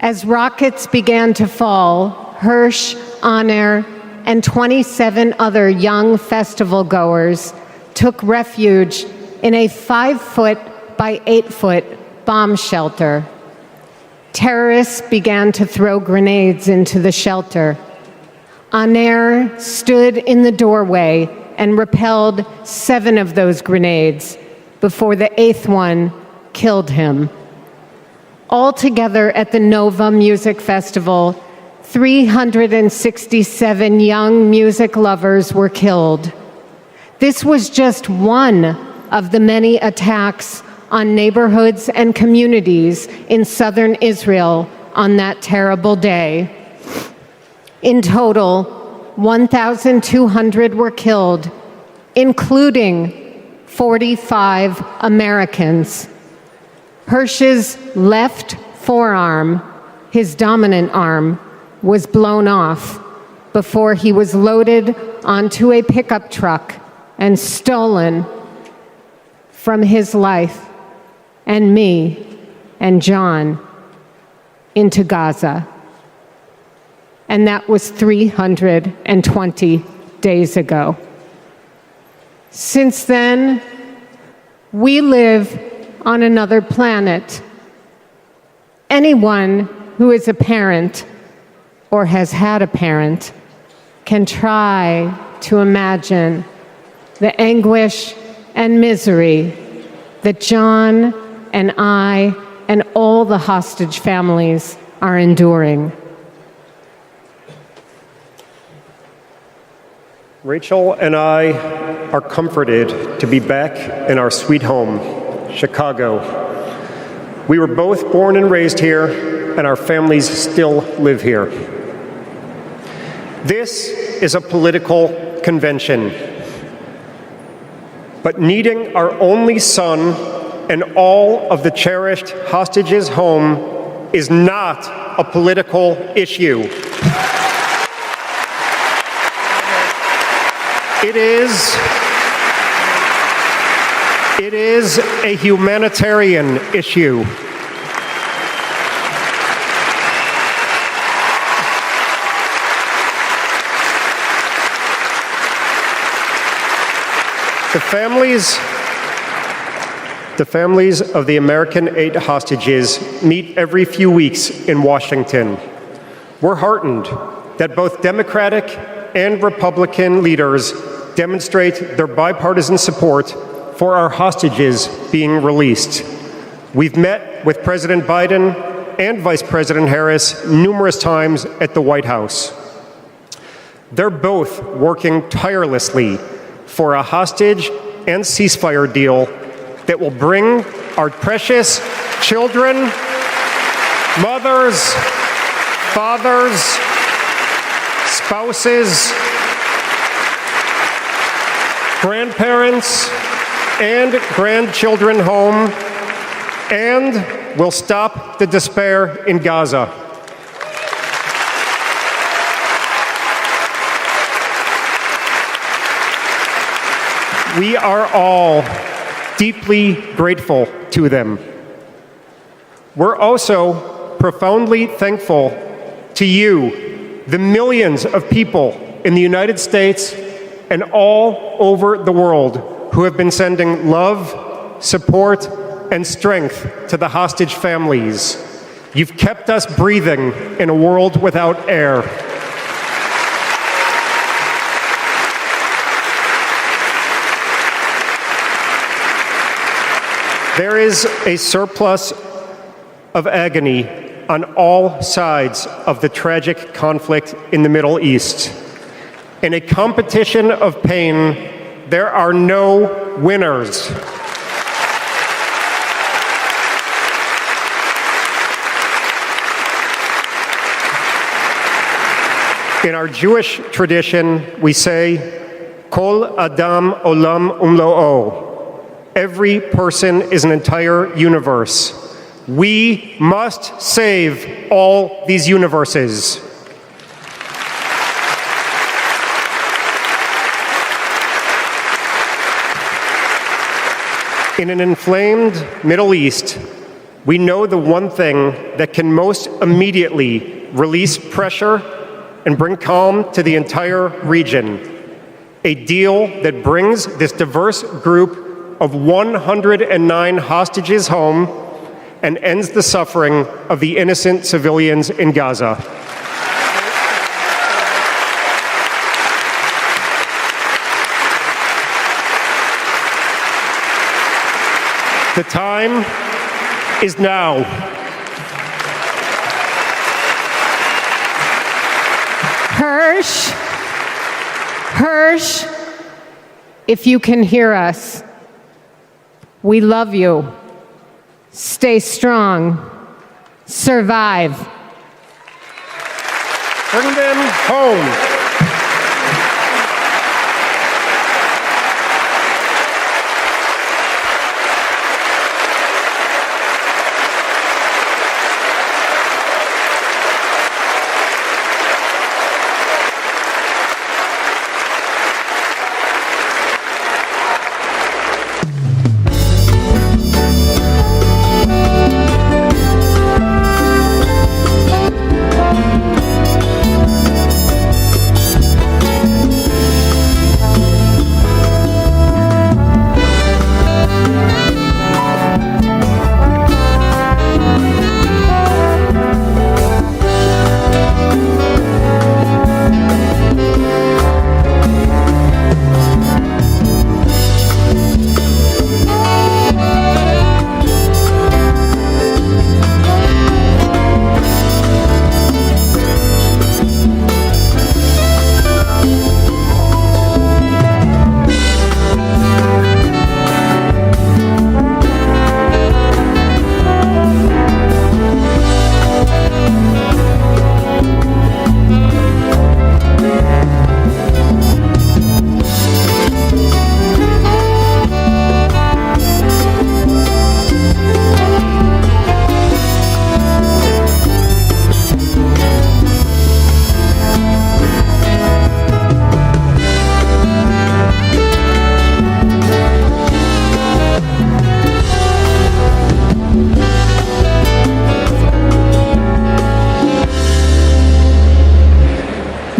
As rockets began to fall, Hirsch, Honor, and 27 other young festival goers took refuge in a 5-foot by 8-foot bomb shelter. Terrorists began to throw grenades into the shelter. Aner stood in the doorway and repelled 7 of those grenades before the 8th one killed him. Altogether at the Nova Music Festival, 367 young music lovers were killed. This was just one of the many attacks on neighborhoods and communities in southern Israel on that terrible day. In total, 1,200 were killed, including 45 Americans. Hirsch's left forearm, his dominant arm, was blown off before he was loaded onto a pickup truck and stolen from his life and me and John into Gaza. And that was 320 days ago. Since then, we live on another planet. Anyone who is a parent or has had a parent can try to imagine the anguish and misery that John and I and all the hostage families are enduring. Rachel and I are comforted to be back in our sweet home, Chicago. We were both born and raised here, and our families still live here. This is a political convention, but needing our only son and all of the cherished hostages home is not a political issue. It is a humanitarian issue. The families of the American 8 hostages meet every few weeks in Washington. We're heartened that both Democratic and Republican leaders demonstrate their bipartisan support for our hostages being released. We've met with President Biden and Vice President Harris numerous times at the White House. They're both working tirelessly for a hostage and ceasefire deal that will bring our precious children, mothers, fathers, spouses, grandparents, and grandchildren home, and will stop the despair in Gaza. We are all deeply grateful to them. We're also profoundly thankful to you, the millions of people in the United States and all over the world who have been sending love, support, and strength to the hostage families. You've kept us breathing in a world without air. There is a surplus of agony on all sides of the tragic conflict in the Middle East. In a competition of pain, there are no winners. In our Jewish tradition, we say, Kol Adam Olam Umlo'o. Every person is an entire universe. We must save all these universes. In an inflamed Middle East, we know the one thing that can most immediately release pressure and bring calm to the entire region. A deal that brings this diverse group of 109 hostages home and ends the suffering of the innocent civilians in Gaza. The time is now. Hirsch, if you can hear us, we love you. Stay strong. Survive. Bring them home.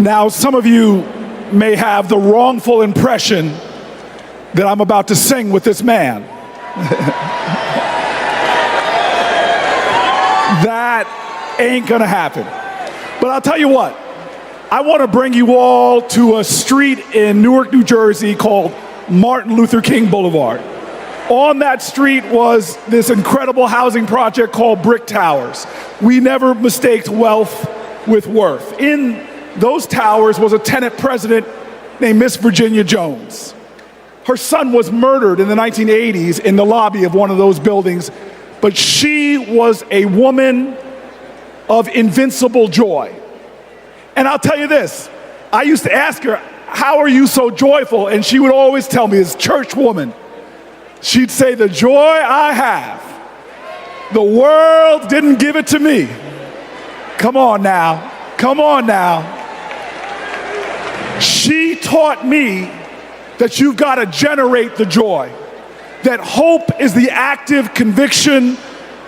Now, some of you may have the wrongful impression that I'm about to sing with this man. That ain't gonna happen. But I'll tell you what, I want to bring you all to a street in Newark, New Jersey called Martin Luther King Boulevard. On that street was this incredible housing project called Brick Towers. We never mistaked wealth with worth. In those towers was a tenant president named Miss Virginia Jones. Her son was murdered in the 1980s in the lobby of one of those buildings, but she was a woman of invincible joy. And I'll tell you this, I used to ask her, how are you so joyful? And she would always tell me, as church woman, she'd say, the joy I have, the world didn't give it to me. Come on now, come on now. She taught me that you've got to generate the joy, that hope is the active conviction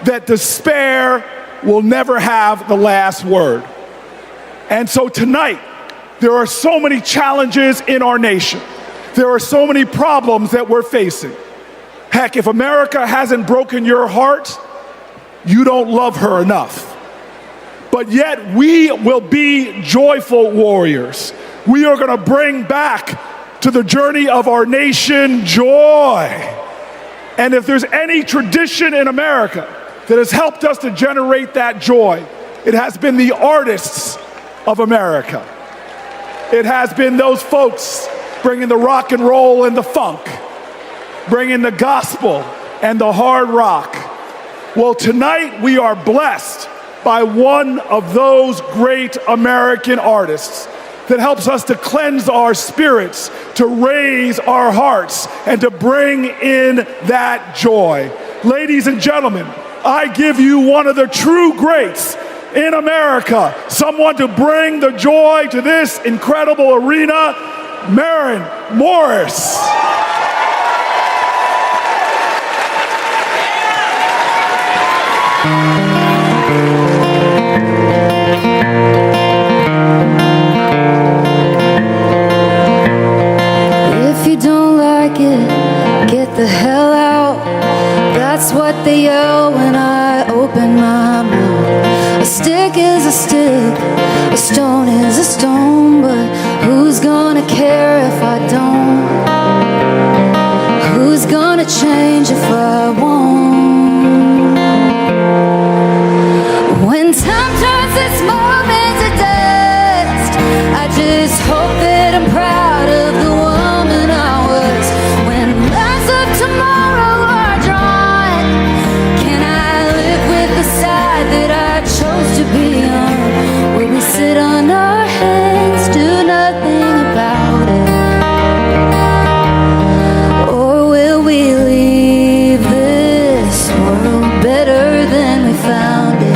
that despair will never have the last word. And so tonight, there are so many challenges in our nation. There are so many problems that we're facing. Heck, if America hasn't broken your heart, you don't love her enough. But yet we will be joyful warriors. We are going to bring back to the journey of our nation joy. And if there's any tradition in America that has helped us to generate that joy, it has been the artists of America. It has been those folks bringing the rock and roll and the funk, bringing the gospel and the hard rock. Well, tonight we are blessed by one of those great American artists that helps us to cleanse our spirits, to raise our hearts, and to bring in that joy. Ladies and gentlemen, I give you one of the true greats in America, someone to bring the joy to this incredible arena, Maren Morris. the hell out. That's what they yell when I open my mouth. A stick is a stick, a stone is a stone, but who's gonna care if I don't? Who's gonna change if I won't? When time turns this moment to dust, I just hope that I'm proud of the woman I was. When lines of tomorrow are drawn, can I live with the side that I chose to be on? Will we sit on our hands, do nothing about it? Or will we leave this world better than we found it?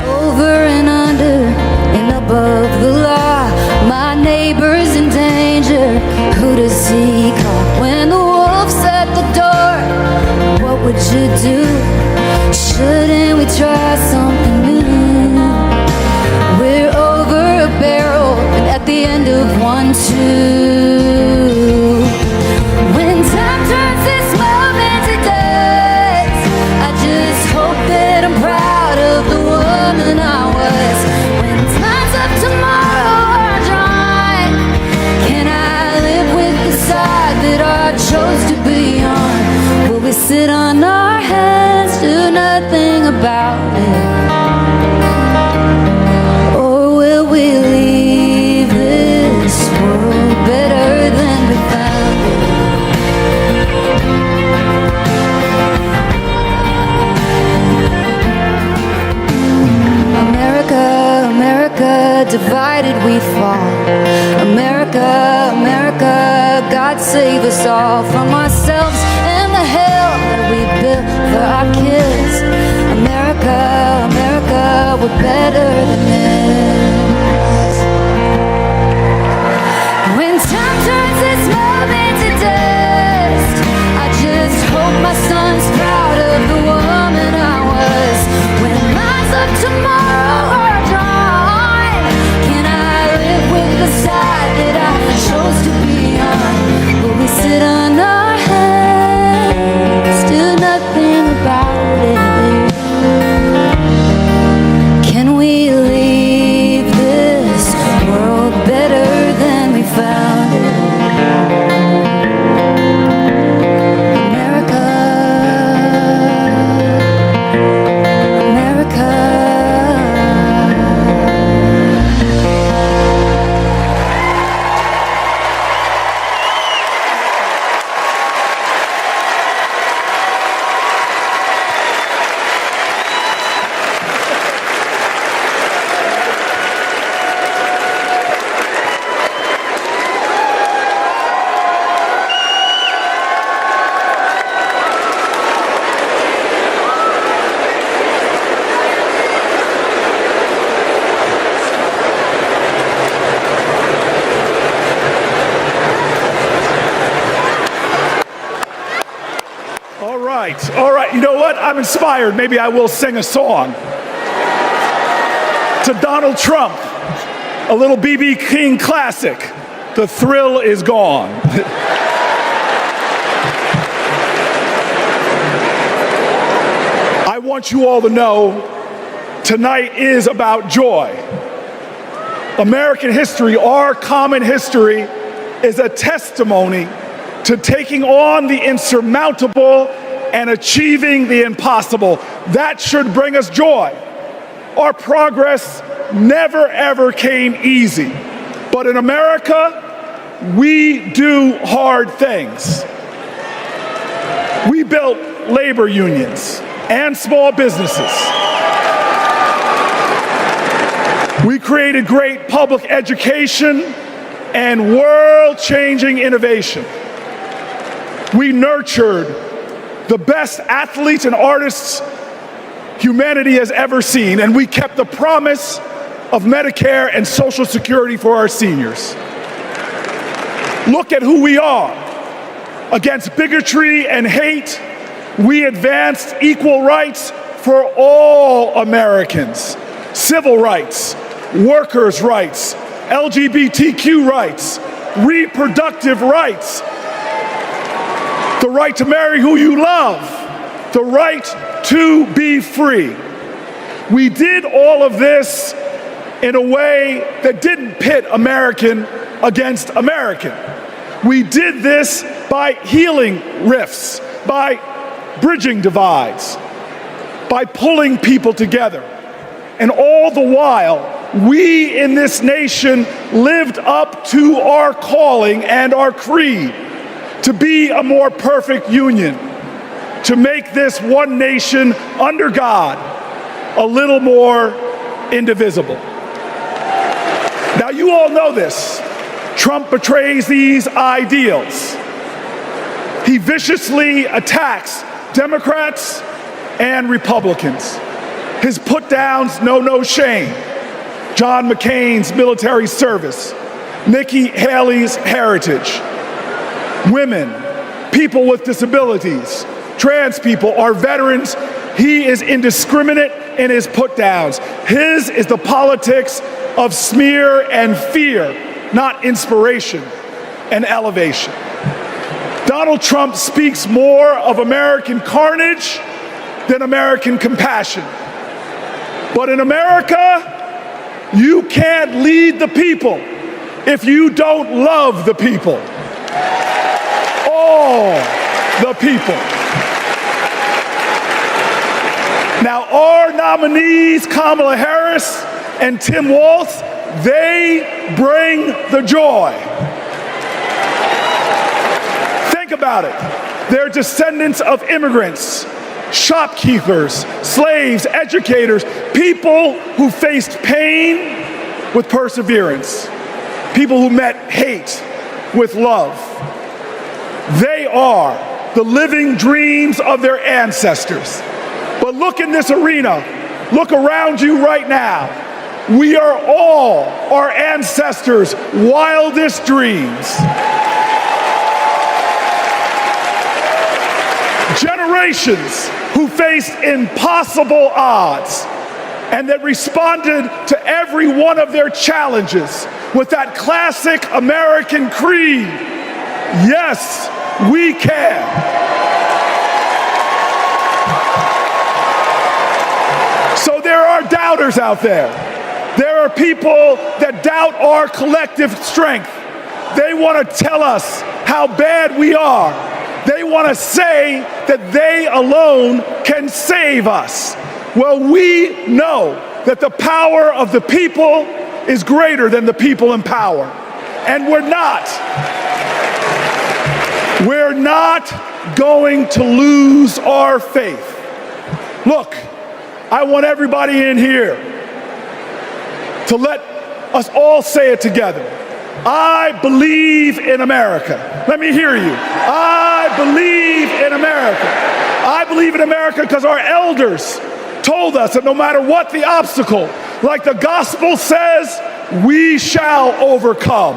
Over and under and above the law, my neighbor's in danger. Who does he call when the wolf's at the door? What would you do? Shouldn't we try something new? We're over a barrel and at the end of 1, 2. When time turns this moment to dust, I just hope that I'm proud of the woman I was. When times of tomorrow are drawn, can I live with the side that I chose to be on? Will we sit on our hands, do nothing about it? Or will we leave this world better than we found it? America, America, divided we fall. America, America, God save us all from ourselves and the hell that we built for our kids. America, America, we're better than this. When time turns this moment to dust, I just hope my son's proud of the woman I was. When lines of tomorrow are drawn, can I live with the side that I chose to be on? Will we sit on our hands, do nothing about it? Can we leave this world better than we found it? America, America. All right, you know what? I'm inspired. Maybe I will sing a song. To Donald Trump, a little B.B. King classic, The Thrill Is Gone. I want you all to know tonight is about joy. American history, our common history, is a testimony to taking on the insurmountable and achieving the impossible. That should bring us joy. Our progress never ever came easy. But in America, we do hard things. We built labor unions and small businesses. We created great public education and world-changing innovation. We nurtured the best athletes and artists humanity has ever seen, and we kept the promise of Medicare and Social Security for our seniors. Look at who we are. Against bigotry and hate, we advanced equal rights for all Americans, civil rights, workers' rights, LGBTQ rights, reproductive rights, the right to marry who you love, the right to be free. We did all of this in a way that didn't pit American against American. We did this by healing rifts, by bridging divides, by pulling people together. And all the while, we in this nation lived up to our calling and our creed to be a more perfect union, to make this one nation under God a little more indivisible. Now, you all know this. Trump betrays these ideals. He viciously attacks Democrats and Republicans. His put-downs know no shame. John McCain's military service, Nikki Haley's heritage, women, people with disabilities, trans people, our veterans. He is indiscriminate in his put-downs. His is the politics of smear and fear, not inspiration and elevation. Donald Trump speaks more of American carnage than American compassion. But in America, you can't lead the people if you don't love the people. All the people. Now, our nominees, Kamala Harris and Tim Walz, they bring the joy. Think about it. They're descendants of immigrants, shopkeepers, slaves, educators, people who faced pain with perseverance, people who met hate with love. They are the living dreams of their ancestors. But look in this arena, look around you right now. We are all our ancestors' wildest dreams. Generations who faced impossible odds and that responded to every one of their challenges with that classic American creed. Yes, we can. So there are doubters out there. There are people that doubt our collective strength. They want to tell us how bad we are. They want to say that they alone can save us. Well, we know that the power of the people is greater than the people in power. And we're not going to lose our faith. Look, I want everybody in here to let us all say it together. I believe in America. Let me hear you. I believe in America. I believe in America because our elders told us that no matter what the obstacle, like the gospel says, we shall overcome.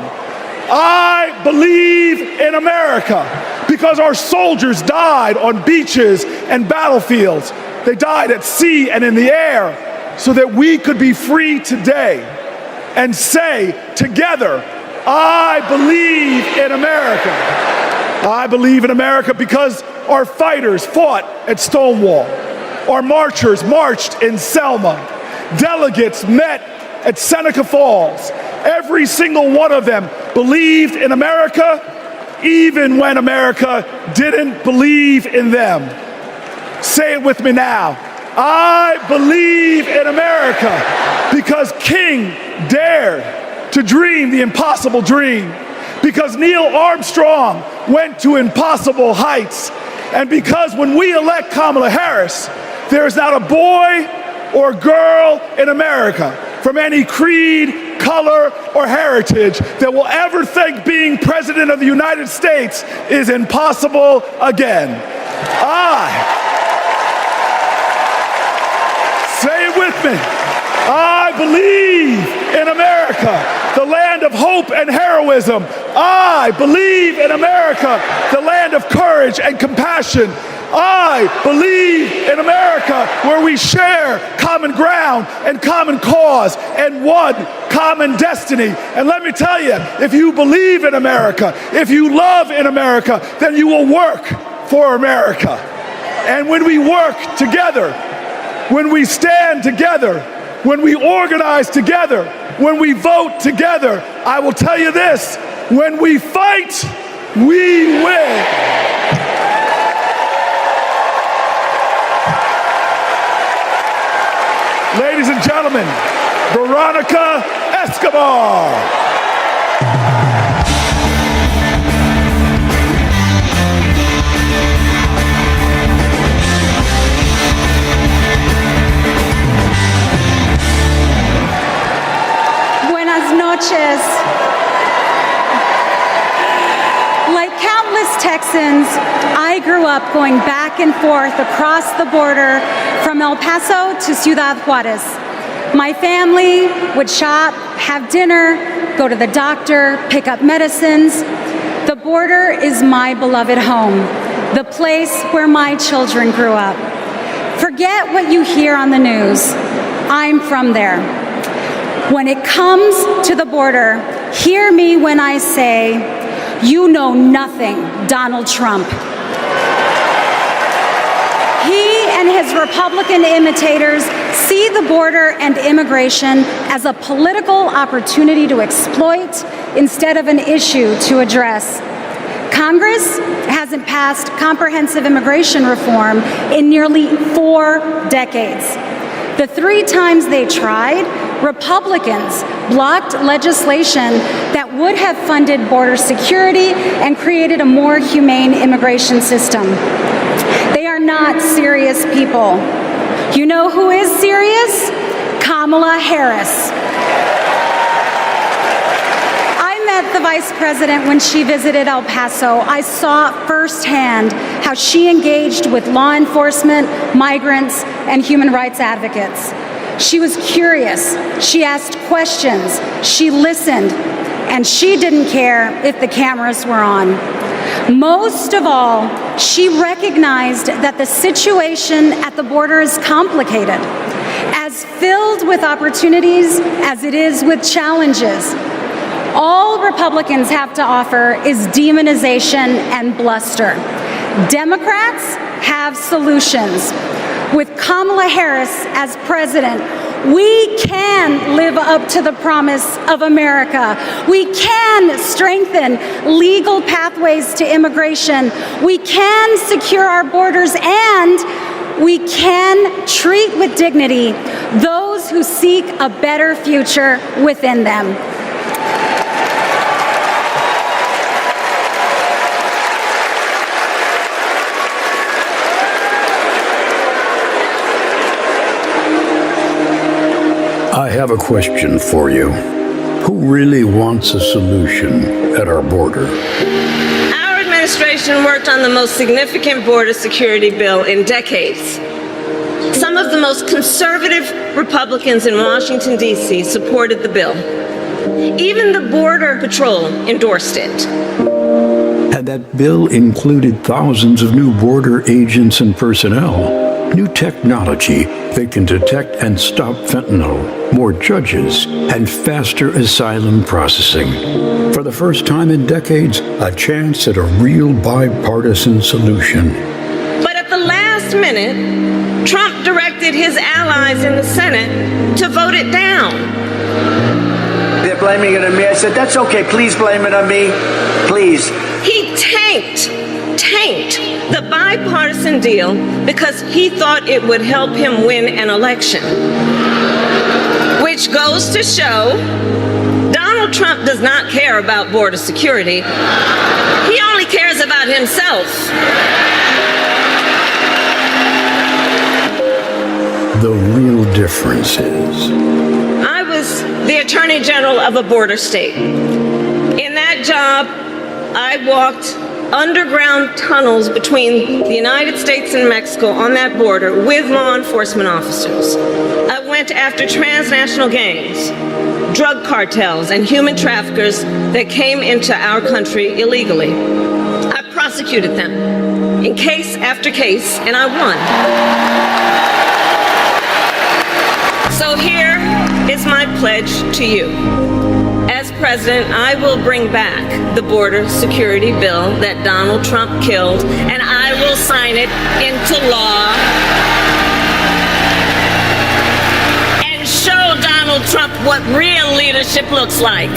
I believe in America because our soldiers died on beaches and battlefields. They died at sea and in the air so that we could be free today and say together, I believe in America. I believe in America because our fighters fought at Stonewall. Our marchers marched in Selma. Delegates met at Seneca Falls. Every single one of them believed in America, even when America didn't believe in them. Say it with me now. I believe in America because King dared to dream the impossible dream, because Neil Armstrong went to impossible heights, and because when we elect Kamala Harris, there is not a boy or girl in America from any creed, color, or heritage that will ever think being President of the United States is impossible again. Say it with me. I believe in America, the land of hope and heroism. I believe in America, the land of courage and compassion. I believe in America where we share common ground and common cause and one common destiny. And let me tell you, if you believe in America, if you love in America, then you will work for America. And when we work together, when we stand together, when we organize together, when we vote together, I will tell you this, when we fight, we win. Ladies and gentlemen, Veronica Escobar. Buenas noches. Like countless Texans, I grew up going back and forth across the border from El Paso to Ciudad Juarez. My family would shop, have dinner, go to the doctor, pick up medicines. The border is my beloved home, the place where my children grew up. Forget what you hear on the news. I'm from there. When it comes to the border, hear me when I say, you know nothing, Donald Trump. He and his Republican imitators see the border and immigration as a political opportunity to exploit instead of an issue to address. Congress hasn't passed comprehensive immigration reform in nearly 4 decades. The 3 times they tried, Republicans blocked legislation that would have funded border security and created a more humane immigration system. They are not serious people. You know who is serious? Kamala Harris. I met the vice president when she visited El Paso. I saw firsthand how she engaged with law enforcement, migrants, and human rights advocates. She was curious, she asked questions, she listened, and she didn't care if the cameras were on. Most of all, she recognized that the situation at the border is complicated, as filled with opportunities as it is with challenges. All Republicans have to offer is demonization and bluster. Democrats have solutions. With Kamala Harris as president, we can live up to the promise of America. We can strengthen legal pathways to immigration. We can secure our borders, and we can treat with dignity those who seek a better future within them. I have a question for you. Who really wants a solution at our border? Our administration worked on the most significant border security bill in decades. Some of the most conservative Republicans in Washington, D.C. supported the bill. Even the Border Patrol endorsed it. And that bill included thousands of new border agents and personnel, new technology that can detect and stop fentanyl, more judges, and faster asylum processing. For the first time in decades, a chance at a real bipartisan solution. But at the last minute, Trump directed his allies in the Senate to vote it down. They're blaming it on me. I said, that's okay. Please blame it on me. Please. He tanked the bipartisan deal because he thought it would help him win an election. Which goes to show Donald Trump does not care about border security. He only cares about himself. The real difference is, I was the Attorney General of a border state. In that job, I walked underground tunnels between the United States and Mexico on that border with law enforcement officers. I went after transnational gangs, drug cartels, and human traffickers that came into our country illegally. I prosecuted them. in case after case, and I won. So here is my pledge to you. As president, I will bring back the border security bill that Donald Trump killed, and I will sign it into law and show Donald Trump what real leadership looks like.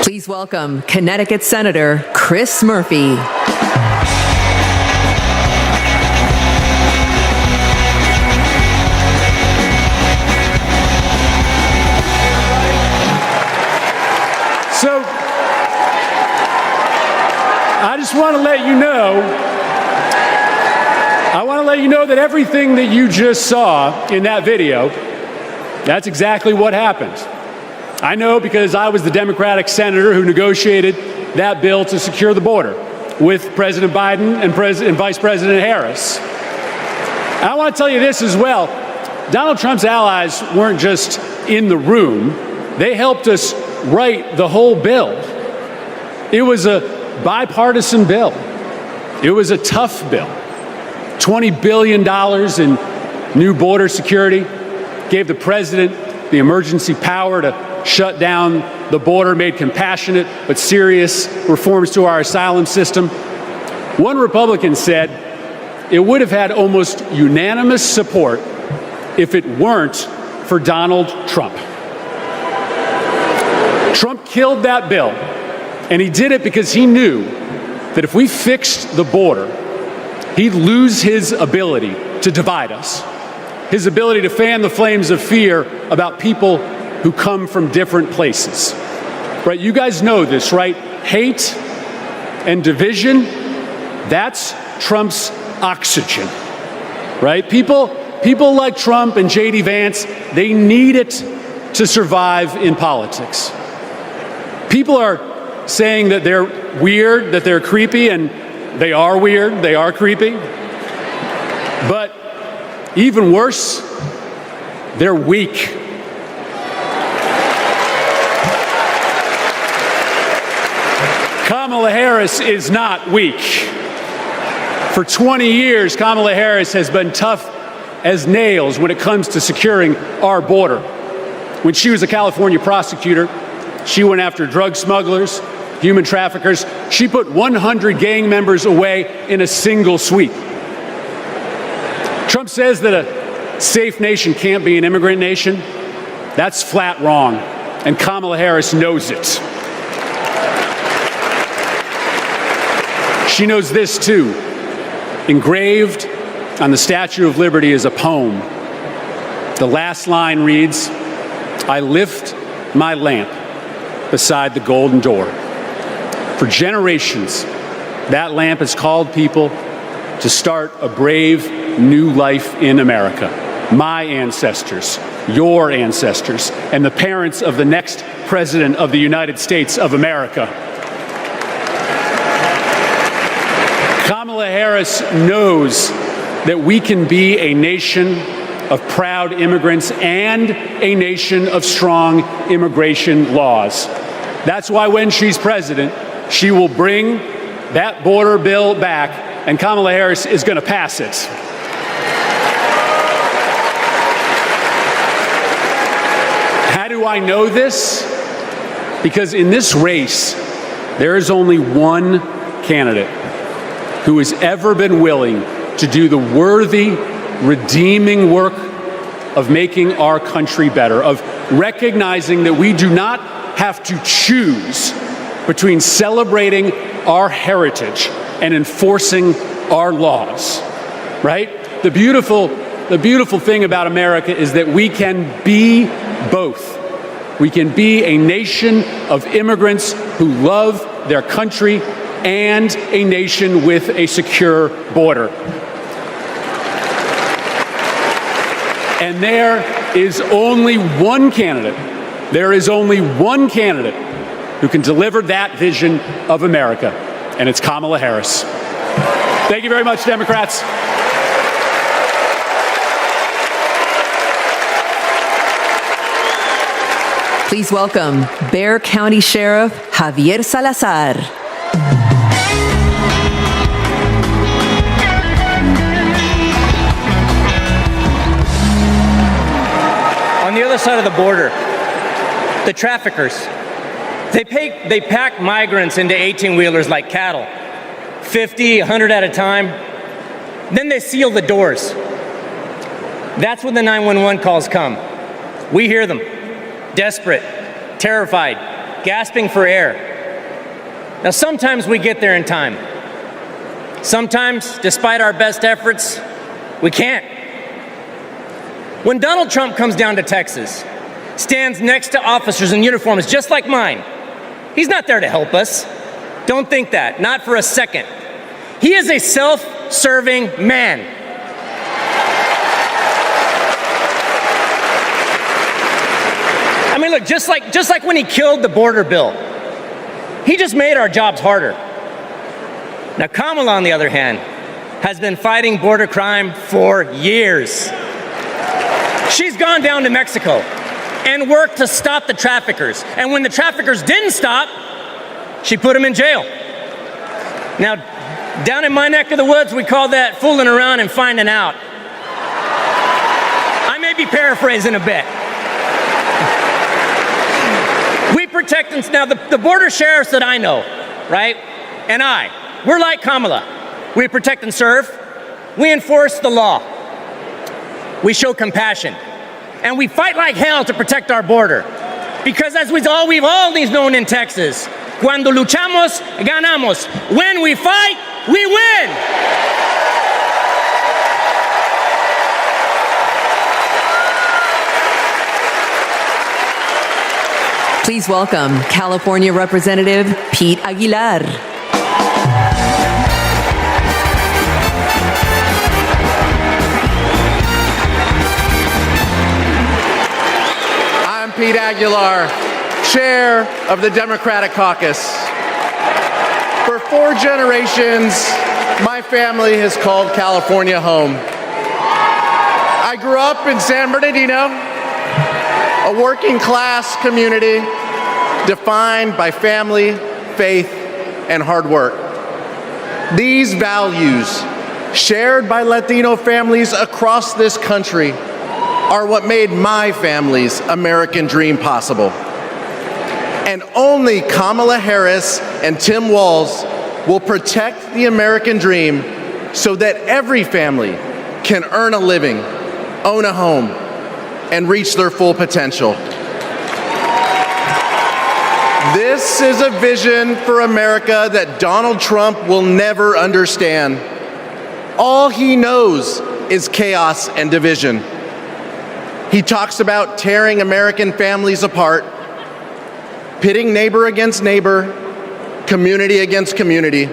Please welcome Connecticut Senator Chris Murphy. So, I just want to let you know, that everything that you just saw in that video, that's exactly what happened. I know because I was the Democratic senator who negotiated that bill to secure the border with President Biden and Vice President Harris. And I want to tell you this as well. Donald Trump's allies weren't just in the room. They helped us write the whole bill. It was a bipartisan bill. It was a tough bill. $20 billion in new border security gave the president the emergency power to shut down the border, made compassionate but serious reforms to our asylum system. One Republican said it would have had almost unanimous support if it weren't for Donald Trump. Trump killed that bill, and he did it because he knew that if we fixed the border, he'd lose his ability to divide us, his ability to fan the flames of fear about people who come from different places. Right? You guys know this, right? Hate and division, that's Trump's oxygen. Right? People like Trump and J.D. Vance, they need it to survive in politics. People are saying that they're weird, that they're creepy, and they are weird, they are creepy. But even worse, they're weak. Kamala Harris is not weak. For 20 years, Kamala Harris has been tough as nails when it comes to securing our border. When she was a California prosecutor, she went after drug smugglers, human traffickers. She put 100 gang members away in a single sweep. Trump says that a safe nation can't be an immigrant nation. That's flat wrong, and Kamala Harris knows it. She knows this too. Engraved on the Statue of Liberty is a poem. The last line reads, "I lift my lamp beside the golden door." For generations, that lamp has called people to start a brave new life in America. My ancestors, your ancestors, and the parents of the next president of the United States of America. Kamala Harris knows that we can be a nation of proud immigrants and a nation of strong immigration laws. That's why when she's president, she will bring that border bill back, and Kamala Harris is going to pass it. How do I know this? Because in this race, there is only one candidate who has ever been willing to do the worthy, redeeming work of making our country better, of recognizing that we do not have to choose between celebrating our heritage and enforcing our laws, right? The beautiful thing about America is that we can be both. We can be a nation of immigrants who love their country and a nation with a secure border. And there is only one candidate. There is only one candidate who can deliver that vision of America, and it's Kamala Harris. Thank you very much, Democrats. Please welcome Bexar County Sheriff Javier Salazar. On the other side of the border, the traffickers, they pack migrants into 18-wheelers like cattle, 50, 100 at a time. Then they seal the doors. That's when the 911 calls come. We hear them, desperate, terrified, gasping for air. Now, sometimes we get there in time. Sometimes, despite our best efforts, we can't. When Donald Trump comes down to Texas, stands next to officers in uniforms just like mine, he's not there to help us. Don't think that, not for a second. He is a self-serving man. I mean, look, just like when he killed the border bill, he just made our jobs harder. Now, Kamala, on the other hand, has been fighting border crime for years. She's gone down to Mexico and worked to stop the traffickers. And when the traffickers didn't stop, she put them in jail. Now, down in my neck of the woods, we call that fooling around and finding out. I may be paraphrasing a bit. We protect them. Now, the border sheriffs that I know, right, and we're like Kamala. We protect and serve. We enforce the law. We show compassion. And we fight like hell to protect our border. Because as we've always known in Texas, cuando luchamos, ganamos. When we fight, we win. Please welcome California Representative Pete Aguilar. I'm Pete Aguilar, chair of the Democratic Caucus. For 4 generations, my family has called California home. I grew up in San Bernardino, a working class community defined by family, faith, and hard work. These values, shared by Latino families across this country, are what made my family's American dream possible. And only Kamala Harris and Tim Walz will protect the American dream so that every family can earn a living, own a home, and reach their full potential. This is a vision for America that Donald Trump will never understand. All he knows is chaos and division. He talks about tearing American families apart, pitting neighbor against neighbor, community against community.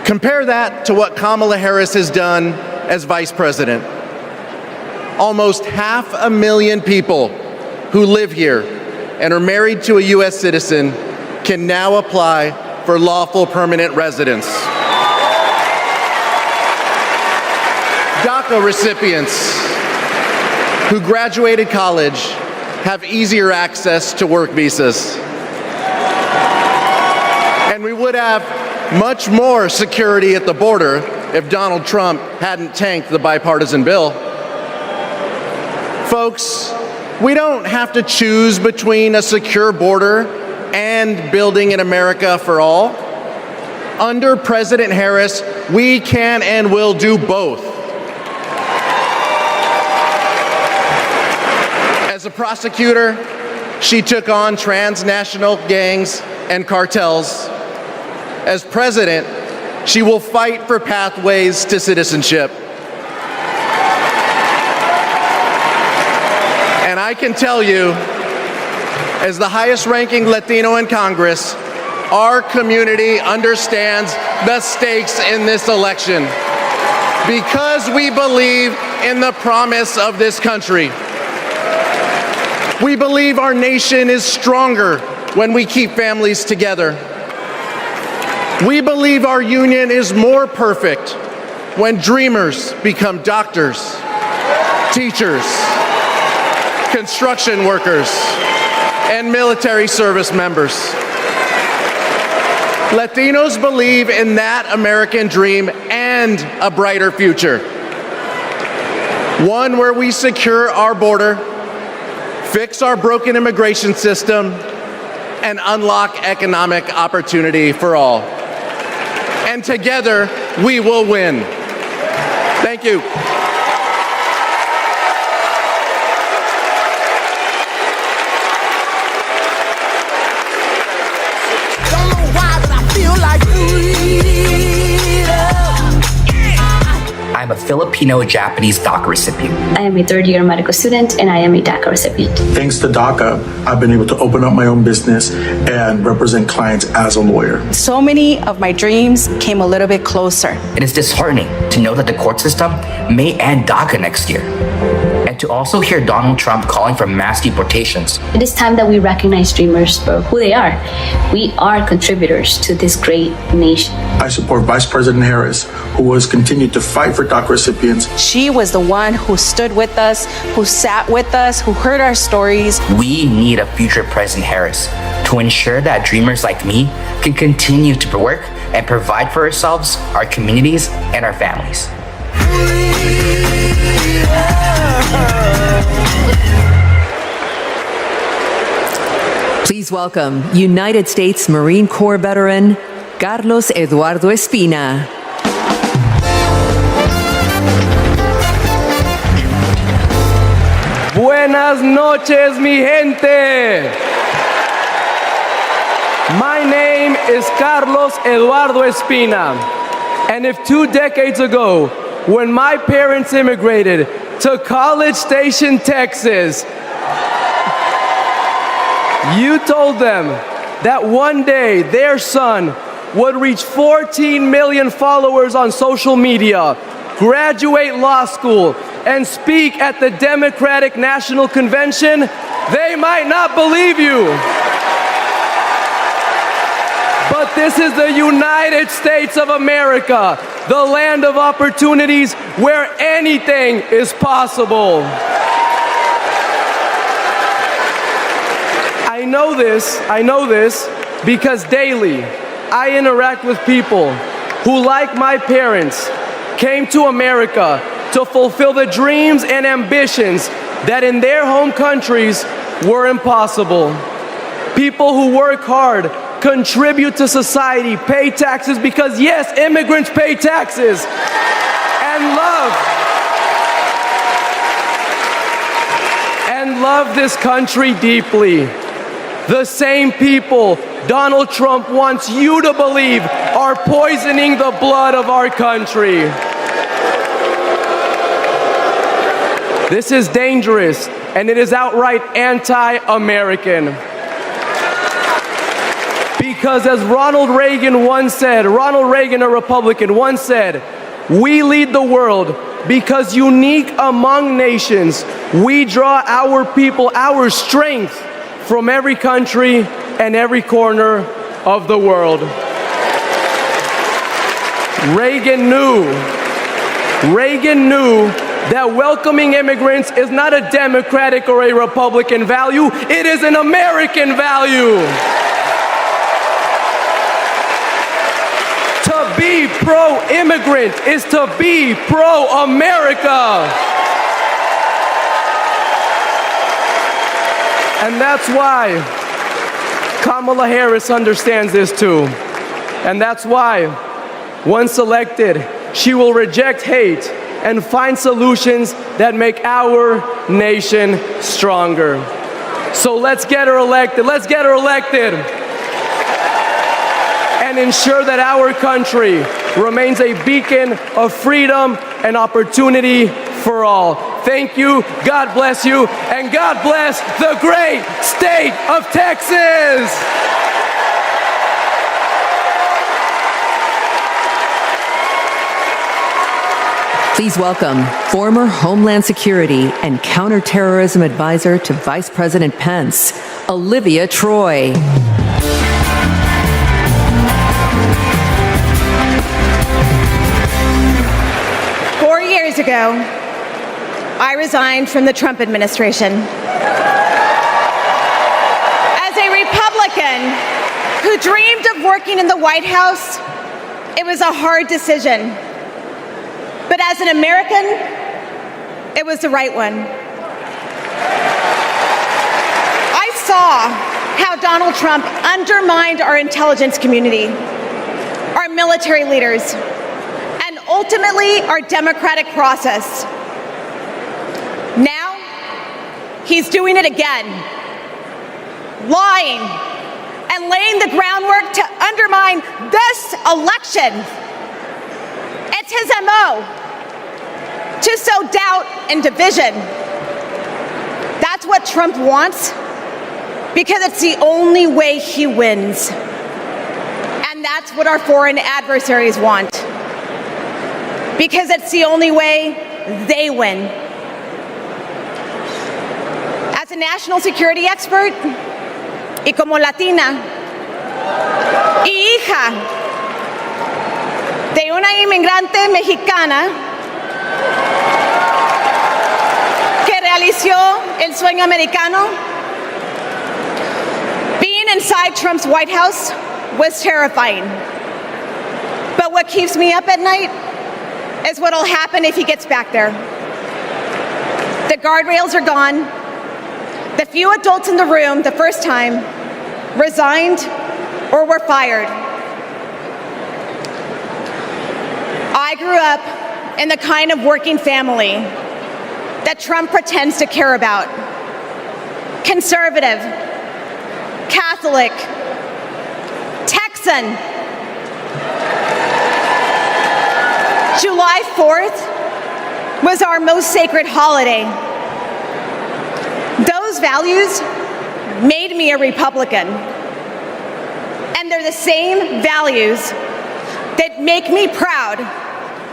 Compare that to what Kamala Harris has done as vice president. Almost 500,000 people who live here and are married to a U.S. citizen can now apply for lawful permanent residence. DACA recipients who graduated college have easier access to work visas. And we would have much more security at the border if Donald Trump hadn't tanked the bipartisan bill. Folks, we don't have to choose between a secure border and building an America for all. Under President Harris, we can and will do both. As a prosecutor, she took on transnational gangs and cartels. As president, she will fight for pathways to citizenship. And I can tell you, as the highest-ranking Latino in Congress, our community understands the stakes in this election because we believe in the promise of this country. We believe our nation is stronger when we keep families together. We believe our union is more perfect when dreamers become doctors, teachers, construction workers, and military service members. Latinos believe in that American dream and a brighter future. One where we secure our border, fix our broken immigration system, and unlock economic opportunity for all. And together, we will win. Thank you. I'm a Filipino-Japanese DACA recipient. I am a third-year medical student, and I am a DACA recipient. Thanks to DACA, I've been able to open up my own business and represent clients as a lawyer. So many of my dreams came a little bit closer. It is disheartening to know that the court system may end DACA next year. And to also hear Donald Trump calling for mass deportations. It is time that we recognize dreamers for who they are. We are contributors to this great nation. I support Vice President Harris, who has continued to fight for DACA recipients. She was the one who stood with us, who sat with us, who heard our stories. We need a future President Harris to ensure that dreamers like me can continue to work and provide for ourselves, our communities, and our families. Please welcome United States Marine Corps veteran Carlos Eduardo Espina. Buenas noches, mi gente. My name is Carlos Eduardo Espina, and if 2 decades ago, when my parents immigrated to College Station, Texas, you told them that one day their son would reach 14 million followers on social media, graduate law school, and speak at the Democratic National Convention, they might not believe you. But this is the United States of America, the land of opportunities where anything is possible. I know this because daily I interact with people who, like my parents, came to America to fulfill the dreams and ambitions that in their home countries were impossible. People who work hard, contribute to society, pay taxes because, yes, immigrants pay taxes, and love this country deeply. The same people Donald Trump wants you to believe are poisoning the blood of our country. This is dangerous, and it is outright anti-American. Because as Ronald Reagan, a Republican, once said, we lead the world because unique among nations, we draw our people, our strength from every country and every corner of the world. Reagan knew that welcoming immigrants is not a Democratic or a Republican value, it is an American value. To be pro-immigrant is to be pro-America. And that's why Kamala Harris understands this too. And that's why, once elected, she will reject hate and find solutions that make our nation stronger. So let's get her elected. Let's get her elected. And ensure that our country remains a beacon of freedom and opportunity for all. Thank you, God bless you, and God bless the great state of Texas. Please welcome former Homeland Security and Counterterrorism Advisor to Vice President Pence, Olivia Troy. ago, I resigned from the Trump administration. As a Republican who dreamed of working in the White House, it was a hard decision. But as an American, it was the right one. I saw how Donald Trump undermined our intelligence community, our military leaders, and ultimately our democratic process. Now, he's doing it again, lying and laying the groundwork to undermine this election. It's his MO to sow doubt and division. That's what Trump wants because it's the only way he wins. And that's what our foreign adversaries want because it's the only way they win. As a national security expert y como latina y hija de una inmigrante mexicana que realizó el sueño americano, being inside Trump's White House was terrifying. But what keeps me up at night is what will happen if he gets back there. The guardrails are gone. The few adults in the room the first time resigned or were fired. I grew up in the kind of working family that Trump pretends to care about. Conservative, Catholic, Texan. July 4th was our most sacred holiday. Those values made me a Republican. And they're the same values that make me proud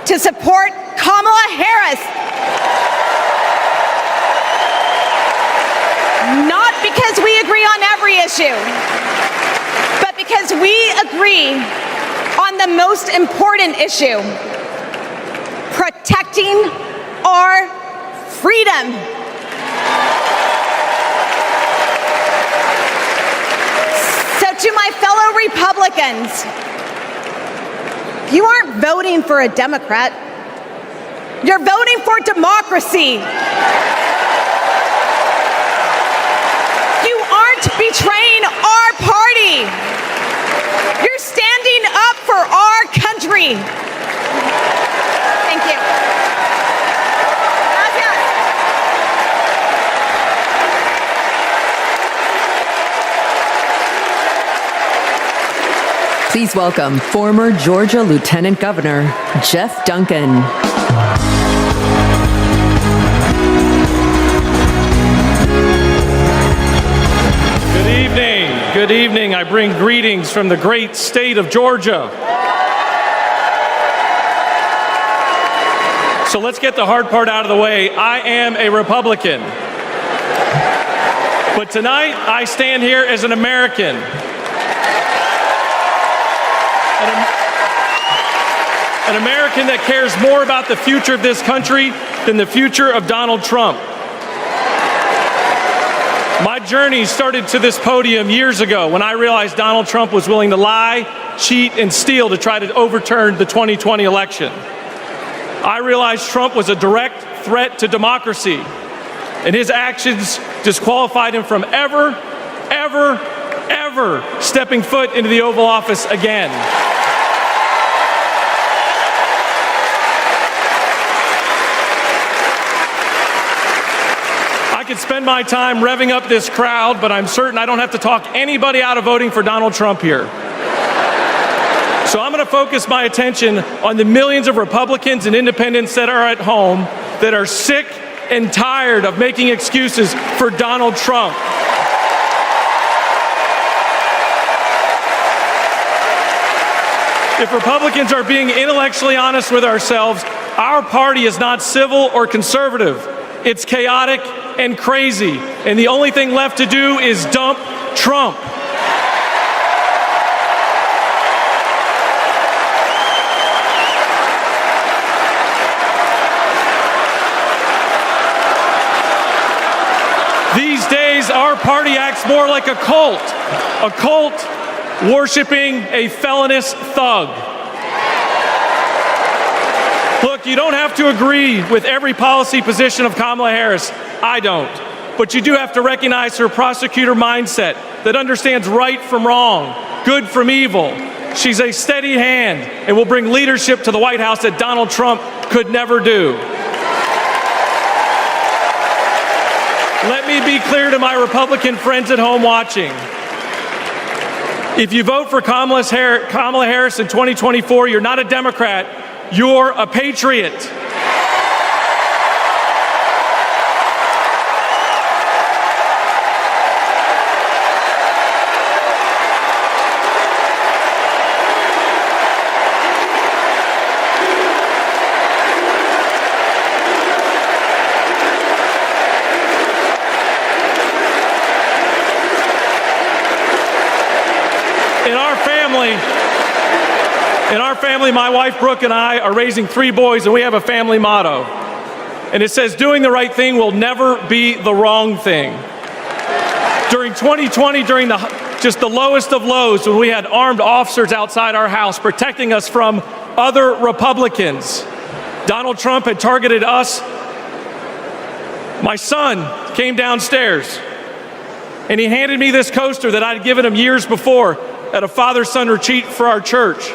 to support Kamala Harris. Not because we agree on every issue, but because we agree on the most important issue: protecting our freedom. So to my fellow Republicans, you aren't voting for a Democrat. You're voting for democracy. You aren't betraying our party. You're standing up for our country. Thank you. Please welcome former Georgia Lieutenant Governor Jeff Duncan. Good evening. Good evening. I bring greetings from the great state of Georgia. So let's get the hard part out of the way. I am a Republican. But tonight, I stand here as an American. An American that cares more about the future of this country than the future of Donald Trump. My journey started to this podium years ago when I realized Donald Trump was willing to lie, cheat, and steal to try to overturn the 2020 election. I realized Trump was a direct threat to democracy, and his actions disqualified him from ever stepping foot into the Oval Office again. I could spend my time revving up this crowd, but I'm certain I don't have to talk anybody out of voting for Donald Trump here. So I'm going to focus my attention on the millions of Republicans and independents that are at home that are sick and tired of making excuses for Donald Trump. If Republicans are being intellectually honest with ourselves, our party is not civil or conservative. It's chaotic and crazy, and the only thing left to do is dump Trump. because our party acts more like a cult worshiping a felonious thug. Look, you don't have to agree with every policy position of Kamala Harris. I don't. But you do have to recognize her prosecutor mindset that understands right from wrong, good from evil. She's a steady hand and will bring leadership to the White House that Donald Trump could never do. Let me be clear to my Republican friends at home watching. If you vote for Kamala Harris in 2024, you're not a Democrat, you're a patriot. In our family, my wife Brooke and I are raising 3 boys, and we have a family motto. And it says, doing the right thing will never be the wrong thing. During 2020, during just the lowest of lows, when we had armed officers outside our house protecting us from other Republicans, Donald Trump had targeted us. My son came downstairs, and he handed me this coaster that I'd given him years before at a father-son retreat for our church.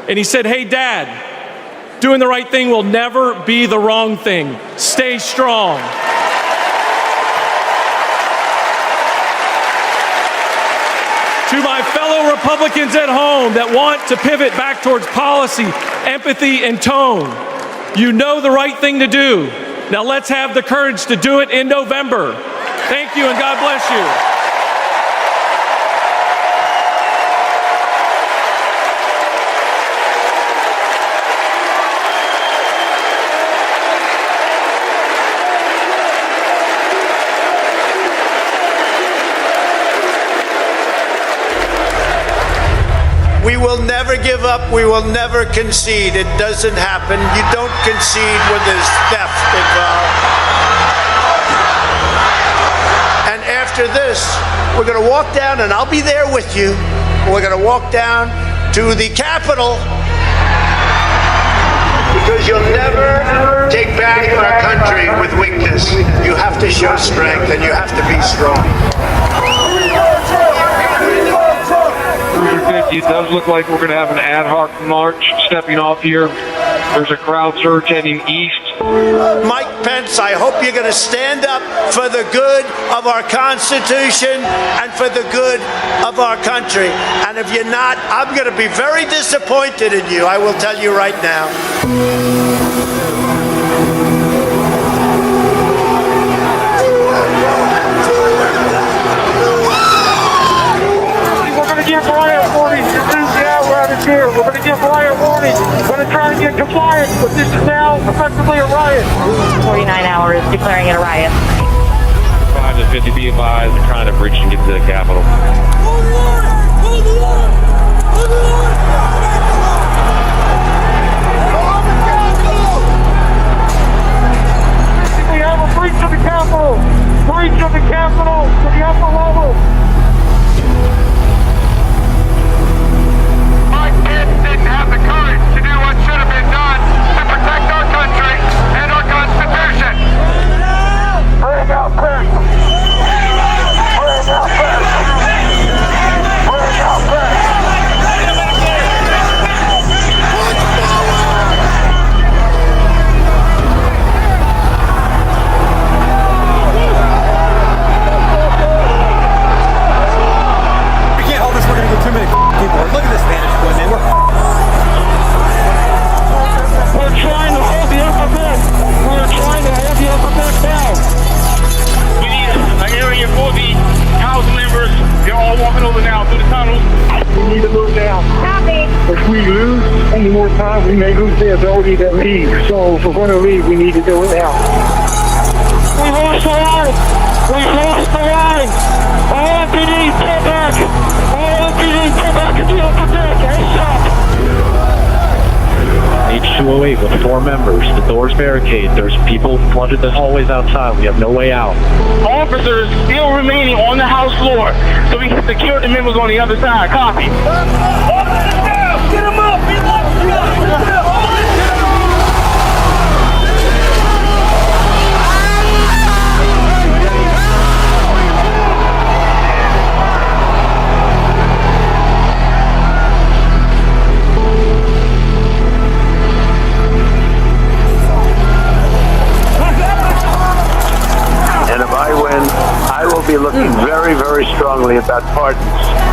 And he said, hey, Dad, doing the right thing will never be the wrong thing. Stay strong. To my fellow Republicans at home that want to pivot back towards policy, empathy, and tone, you know the right thing to do. Now let's have the courage to do it in November. Thank you, and God bless you. We will never give up. We will never concede. It doesn't happen. You don't concede when there's theft involved. And after this, we're going to walk down, and I'll be there with you. We're going to walk down to the Capitol, because you'll never take back our country with weakness. You have to show strength, and you have to be strong. It does look like we're going to have an ad hoc march stepping off here. There's a crowd surge heading east. Mike Pence, I hope you're going to stand up for the good of our Constitution and for the good of our country. And if you're not, I'm going to be very disappointed in you. I will tell you right now. Give riot warnings. Yeah, we're out of here. We're going to give riot warnings. We're going to try and get compliance, but this is now effectively a riot. 49 hours declaring it a riot. 5 to 50 be advised. They're trying to breach and get to the Capitol. Hold the line! Hold the line! Hold the line! We have a breach of the Capitol. Breach of the Capitol to the upper level. Didn't have the courage to do what should have been done to protect our country and our Constitution. Bring out Pence. Bring out Pence. Bring out Pence. We can't hold this. We're going to get too many people. Look at this Spanish boy, man. We're trying to hold the alphabet. We're trying to hold the alphabet down. We need an area for the council members. They're all walking over now through the tunnels. We need to move now. Copy. If we lose any more time, we may lose the ability to leave. So if we're going to leave, we need to do it now. We lost the line. We lost the line. All MPD, pull back. All MPD, pull back to the alphabet. Hey, stop. H208 with 4 members. The door's barricaded. There's people flooded the hallways outside. We have no way out. Officers still remaining on the House floor, so we can secure the members on the other side. Copy. Officers down! Get them up! Get them up! And if I win, I will be looking very, very strongly about pardons.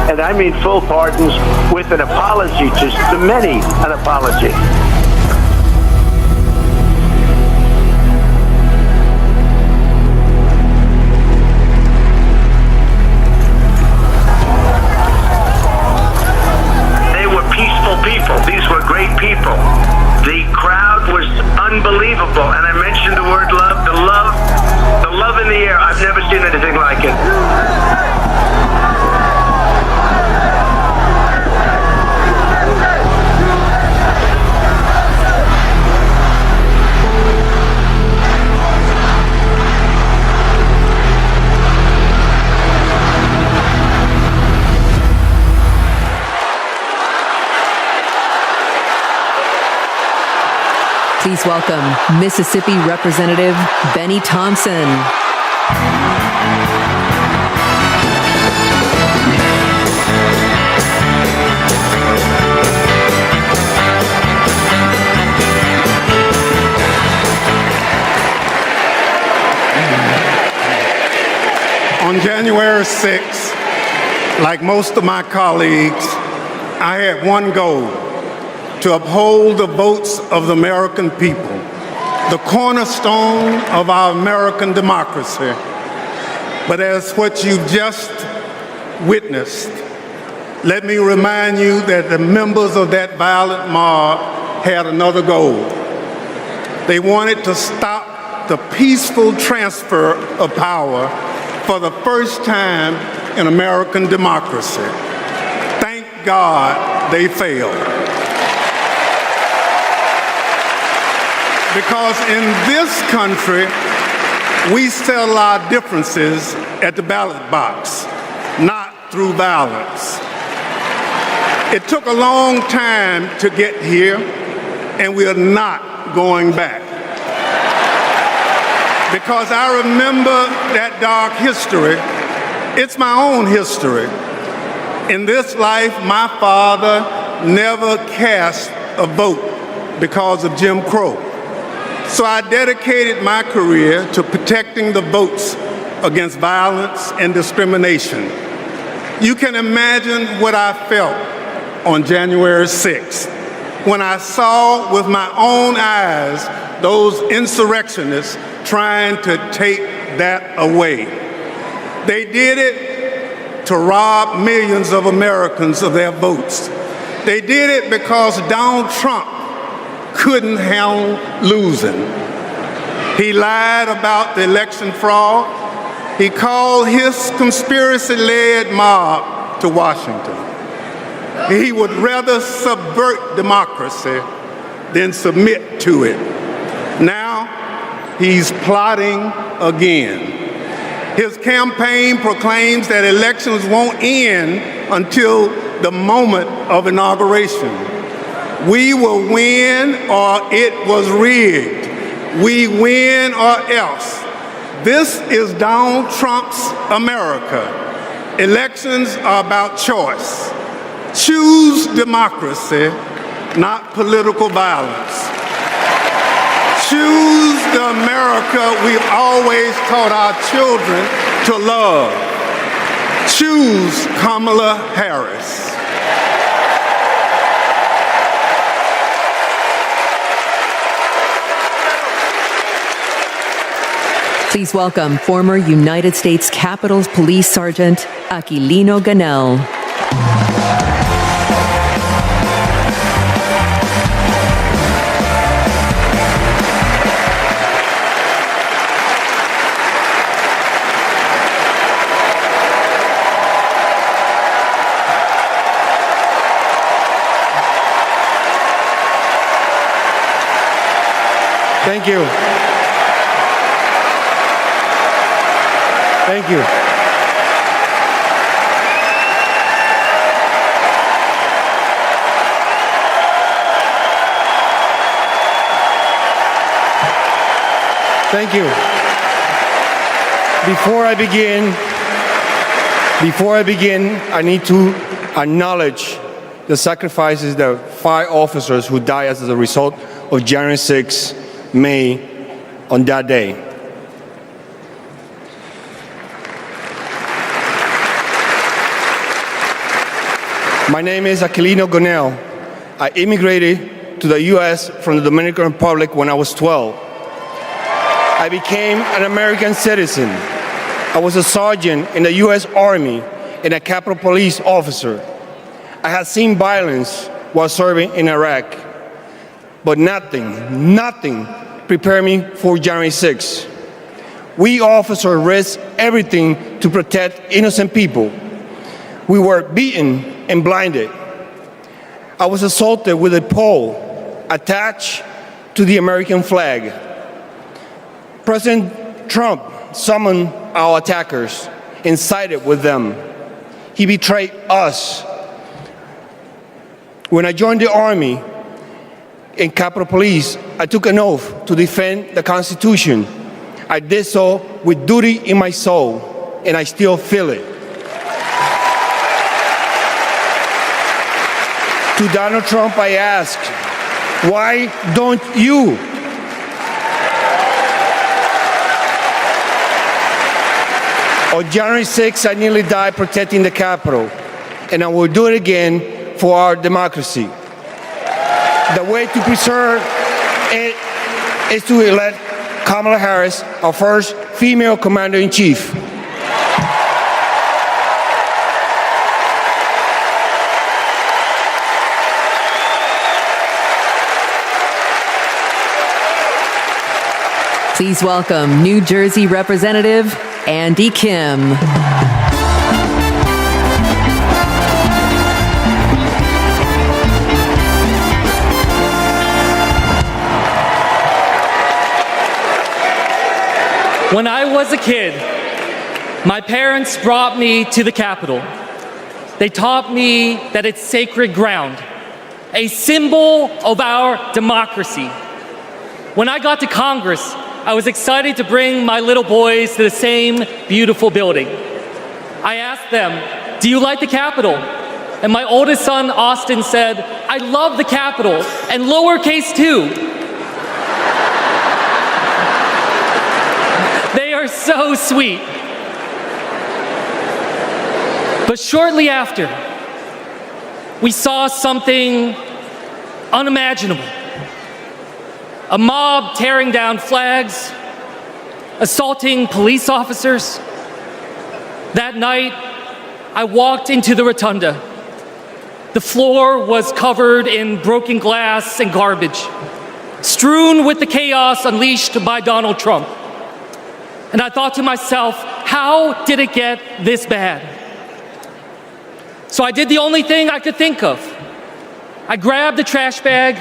And I mean full pardons with an apology to many, an apology. They were peaceful people. These were great people. The crowd was unbelievable. And I mentioned the word love, the love in the air. I've never seen anything like it. Please welcome Mississippi Representative Benny Thompson. On January 6th, like most of my colleagues, I had one goal: to uphold the votes of the American people, the cornerstone of our American democracy. But as what you've just witnessed, let me remind you that the members of that violent mob had another goal. They wanted to stop the peaceful transfer of power for the first time in American democracy. Thank God they failed. Because in this country, we settle our differences at the ballot box, not through violence. It took a long time to get here, and we are not going back. Because I remember that dark history. It's my own history. In this life, my father never cast a vote because of Jim Crow. So I dedicated my career to protecting the votes against violence and discrimination. You can imagine what I felt on January 6th when I saw with my own eyes those insurrectionists trying to take that away. They did it to rob millions of Americans of their votes. They did it because Donald Trump couldn't handle losing. He lied about the election fraud. He called his conspiracy-led mob to Washington. He would rather subvert democracy than submit to it. Now, he's plotting again. His campaign proclaims that elections won't end until the moment of inauguration. We will win or it was rigged. We win or else. This is Donald Trump's America. Elections are about choice. Choose democracy, not political violence. Choose the America we've always taught our children to love. Choose Kamala Harris. Please welcome former United States Capitol Police Sergeant Aquilino Ganell. Thank you. Thank you. Thank you. Before I begin, I need to acknowledge the sacrifices that 5 officers who died as a result of January 6 made on that day. My name is Aquilino Gonell. I immigrated to the U.S. from the Dominican Republic when I was 12. I became an American citizen. I was a sergeant in the U.S. Army and a Capitol Police officer. I had seen violence while serving in Iraq, but nothing prepared me for January 6. We officers risked everything to protect innocent people. We were beaten and blinded. I was assaulted with a pole attached to the American flag. President Trump summoned our attackers and sided with them. He betrayed us. When I joined the Army and Capitol Police, I took an oath to defend the Constitution. I did so with duty in my soul, and I still feel it. To Donald Trump, I ask, why don't you? On January 6th, I nearly died protecting the Capitol, and I will do it again for our democracy. The way to preserve it is to elect Kamala Harris, our first female commander-in-chief. Please welcome New Jersey Representative Andy Kim. When I was a kid, my parents brought me to the Capitol. They taught me that it's sacred ground, a symbol of our democracy. When I got to Congress, I was excited to bring my little boys to the same beautiful building. I asked them, "Do you like the Capitol?" And my oldest son, Austin, said, "I love the Capitol, and lowercase too." They are so sweet. But shortly after, we saw something unimaginable. A mob tearing down flags, assaulting police officers. That night, I walked into the rotunda. The floor was covered in broken glass and garbage, strewn with the chaos unleashed by Donald Trump. And I thought to myself, how did it get this bad? So I did the only thing I could think of. I grabbed the trash bag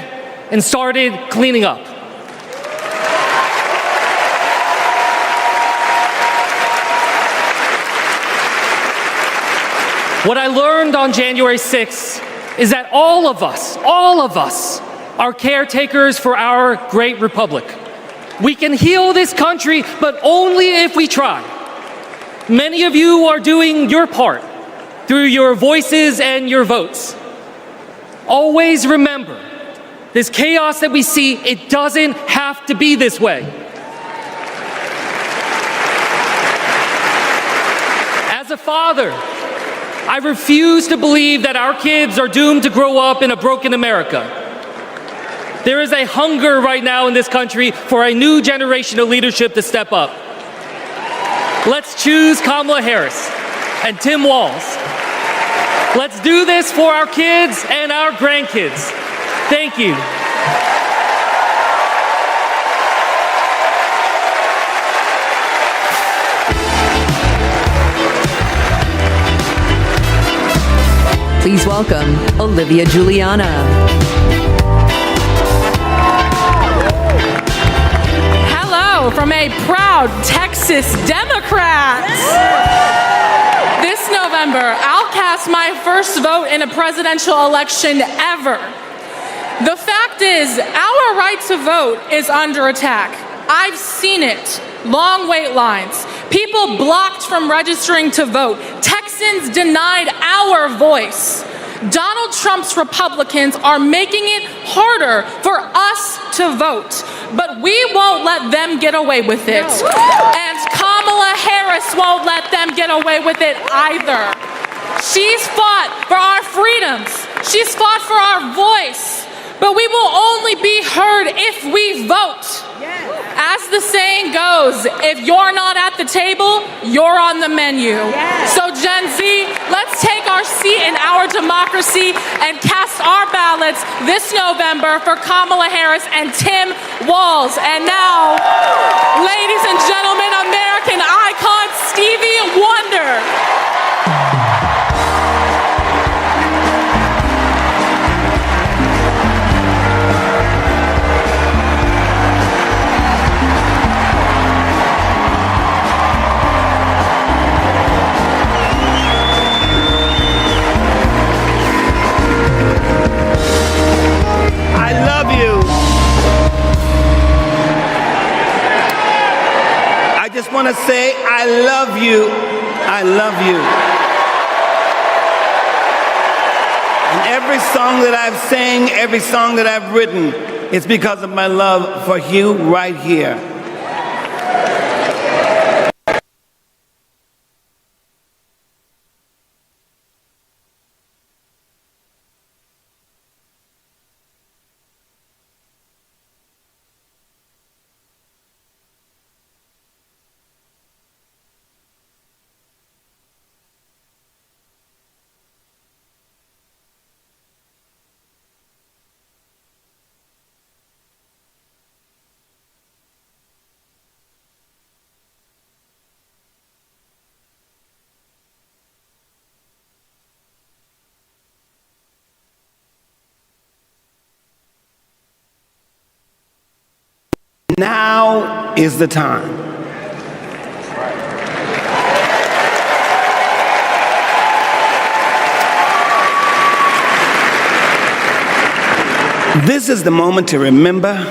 and started cleaning up. What I learned on January 6th is that all of us are caretakers for our great republic. We can heal this country, but only if we try. Many of you are doing your part through your voices and your votes. Always remember, this chaos that we see, it doesn't have to be this way. As a father, I refuse to believe that our kids are doomed to grow up in a broken America. There is a hunger right now in this country for a new generation of leadership to step up. Let's choose Kamala Harris and Tim Walz. Let's do this for our kids and our grandkids. Thank you. Please welcome Olivia Juliana. also from a proud Texas Democrat. This November, I'll cast my first vote in a presidential election ever. The fact is, our right to vote is under attack. I've seen it. Long wait lines. People blocked from registering to vote. Texans denied our voice. Donald Trump's Republicans are making it harder for us to vote, but we won't let them get away with it. And Kamala Harris won't let them get away with it either. She's fought for our freedoms. She's fought for our voice, but we will only be heard if we vote. As the saying goes, if you're not at the table, you're on the menu. So Gen Z, let's take our seat in our democracy and cast our ballots this November for Kamala Harris and Tim Walz. And now, ladies and gentlemen, American icon Stevie Wonder. I just want to say, I love you. I love you. And every song that I've sang, every song that I've written, it's because of my love for you right here. Now is the time. This is the moment to remember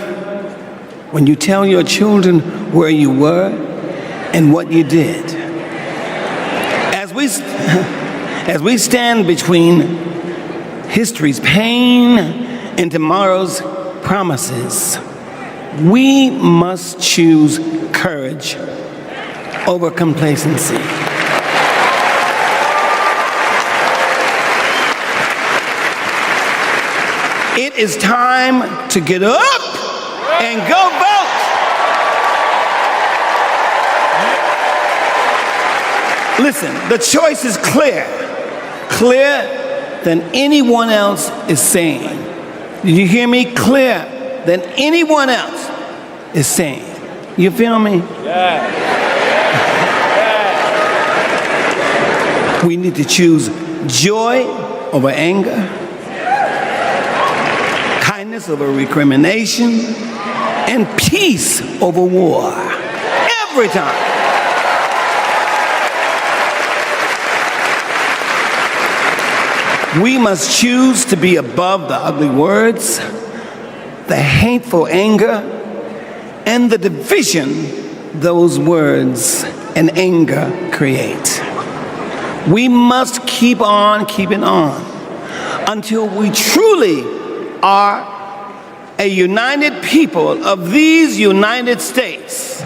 when you tell your children where you were and what you did. As we stand between history's pain and tomorrow's promises, we must choose courage over complacency. It is time to get up and go vote. Listen, the choice is clear than anyone else is saying. Did you hear me? Clear than anyone else is saying. You feel me? Yeah. We need to choose joy over anger, kindness over recrimination, and peace over war. Every time. We must choose to be above the ugly words, the hateful anger, and the division those words and anger create. We must keep on keeping on until we truly are a united people of these United States.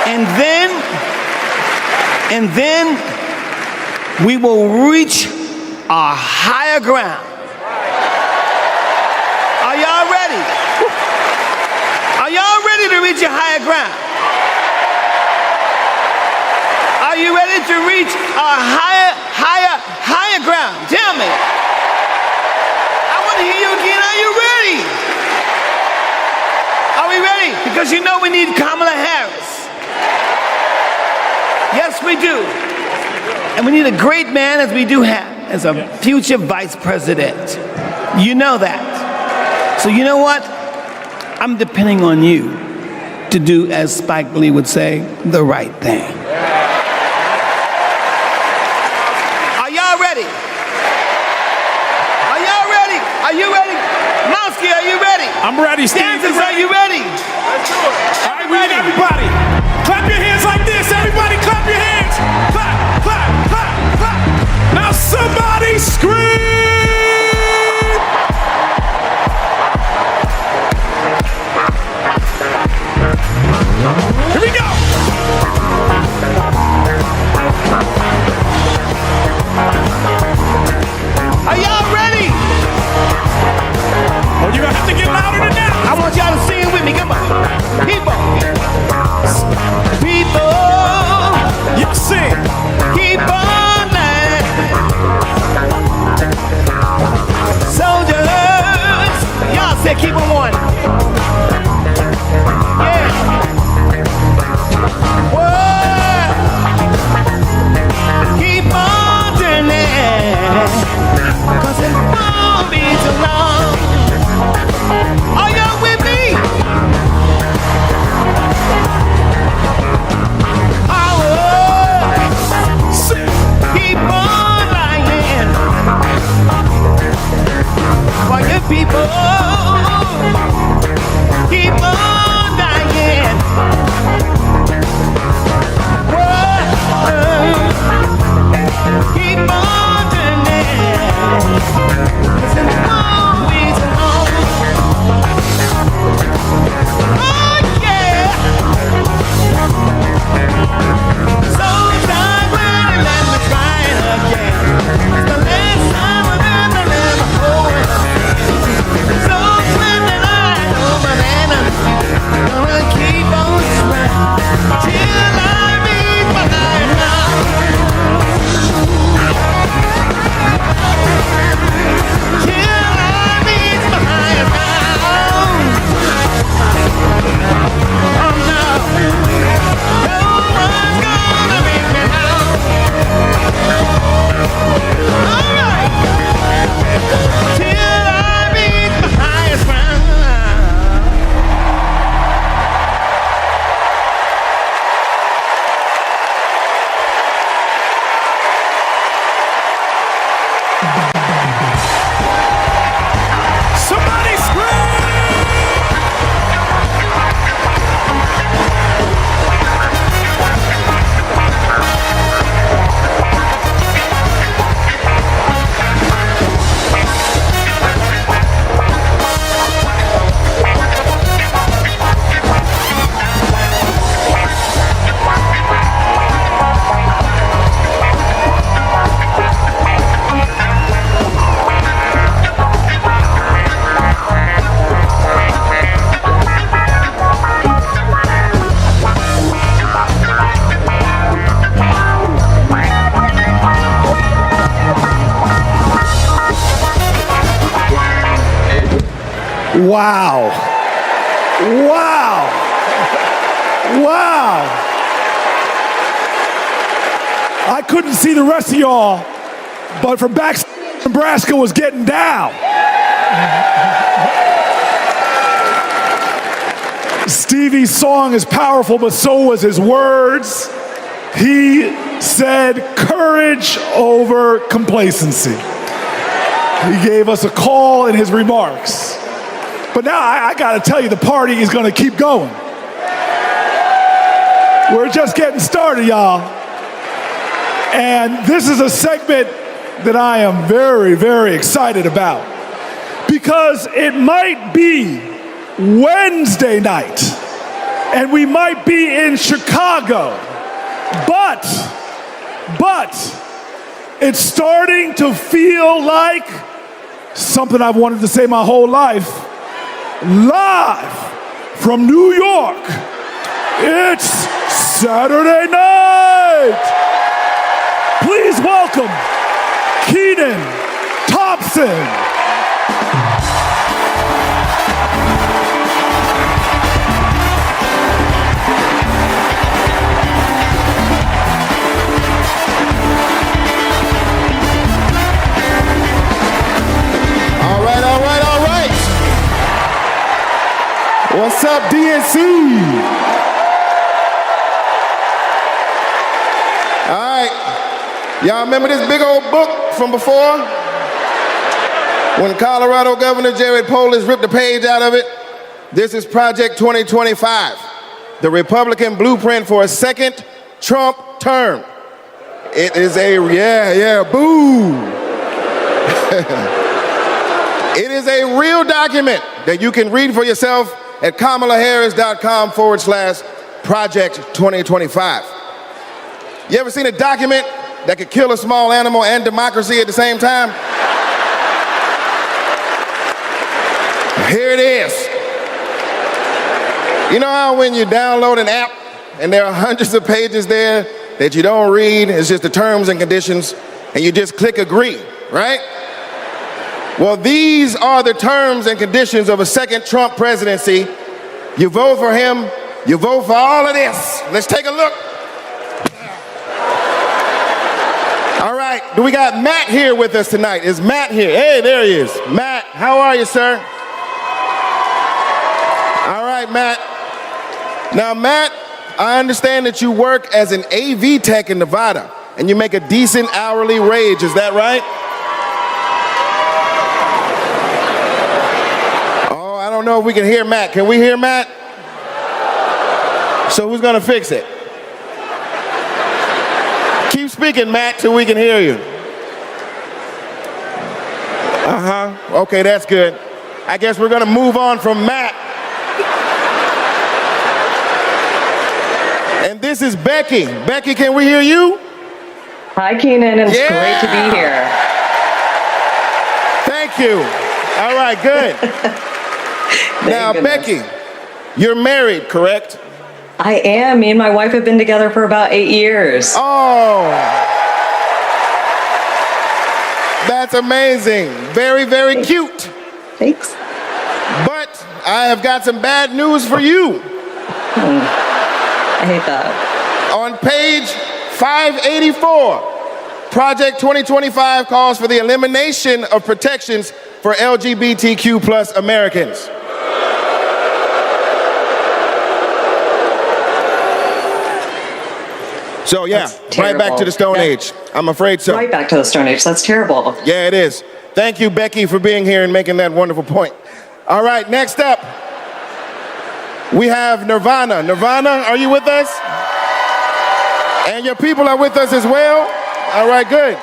And then we will reach our higher ground. Are y'all ready? Are y'all ready to reach a higher ground? Are you ready to reach a higher ground? Tell me. I want to hear you again. Are you ready? Are we ready? Because you know we need Kamala Harris. Yes, we do. And we need a great man, as we do have, as a future vice president. You know that. So you know what? I'm depending on you to do, as Spike Lee would say, the right thing. Are y'all ready? Are y'all ready? Are you ready? Monsky, are you ready? I'm ready, Steve. Kansas, are you ready? Let's do it. All right, we need everybody. Clap your hands like this. Everybody clap your hands. Clap, clap, clap, clap. Now somebody scream. Here we go. Are y'all ready? Oh, you're gonna have to get louder than that. I want y'all to sing with me. Come on. People. People. You sing. Keep on lying. Soldiers. Y'all said keep on one. Yeah. Whoa. Keep on turning. 'Cause it won't be too long. Are y'all with me? Keep on lying. For your people. Keep on dying. Whoa. Keep on turning. 'Cause it won't be too long. Oh yeah. So time when you let me try it again. It's the last time I'm ever let me hold it. So when I know my man, I'm gonna keep on trying till I meet my life. Till I meet my life. Oh no, no one's gonna make me now. All right, till I meet my highest ground. Somebody scream. Wow. Wow. Wow. I couldn't see the rest of y'all, but from back, Nebraska was getting down. Stevie's song is powerful, but so was his words. He said courage over complacency. He gave us a call in his remarks. But now I gotta tell you, the party is gonna keep going. We're just getting started, y'all. And this is a segment that I am very, very excited about, because it might be Wednesday night and we might be in Chicago, but it's starting to feel like something I've wanted to say my whole life. Live from New York, it's Saturday night. Please welcome Kenan Thompson. What's up, DNC? Y'all remember this big old book from before? When Colorado Governor Jared Polis ripped a page out of it? This is Project 2025, the Republican blueprint for a second Trump term. It is boo. It is a real document that you can read for yourself at kamalaharris.com/Project 2025. You ever seen a document that could kill a small animal and democracy at the same time? Here it is. You know how when you download an app and there are hundreds of pages there that you don't read, it's just the terms and conditions, and you just click agree, right? Well, these are the terms and conditions of a second Trump presidency. You vote for him, you vote for all of this. Let's take a look. All right, do we got Matt here with us tonight? Is Matt here? Hey, there he is. Matt, how are you, sir? All right, Matt. Now, Matt, I understand that you work as an AV tech in Nevada, and you make a decent hourly wage, is that right? Oh, I don't know if we can hear Matt. Can we hear Matt? So who's gonna fix it? Keep speaking, Matt, till we can hear you. Okay, that's good. I guess we're gonna move on from Matt. And this is Becky. Becky, can we hear you? Hi, Keenan. It's great to be here. Thank you. All right, good. Now, Becky, you're married, correct? I am. Me and my wife have been together for about 8 years. Oh, that's amazing. Very, very cute. Thanks. But I have got some bad news for you. I hate that. On page 584, Project 2025 calls for the elimination of protections for LGBTQ plus Americans. So yeah, right back to the Stone Age. I'm afraid so. Right back to the Stone Age. That's terrible. Yeah, it is. Thank you, Becky, for being here and making that wonderful point. All right, next up, we have Nirvana. Nirvana, are you with us? And your people are with us as well? All right, good.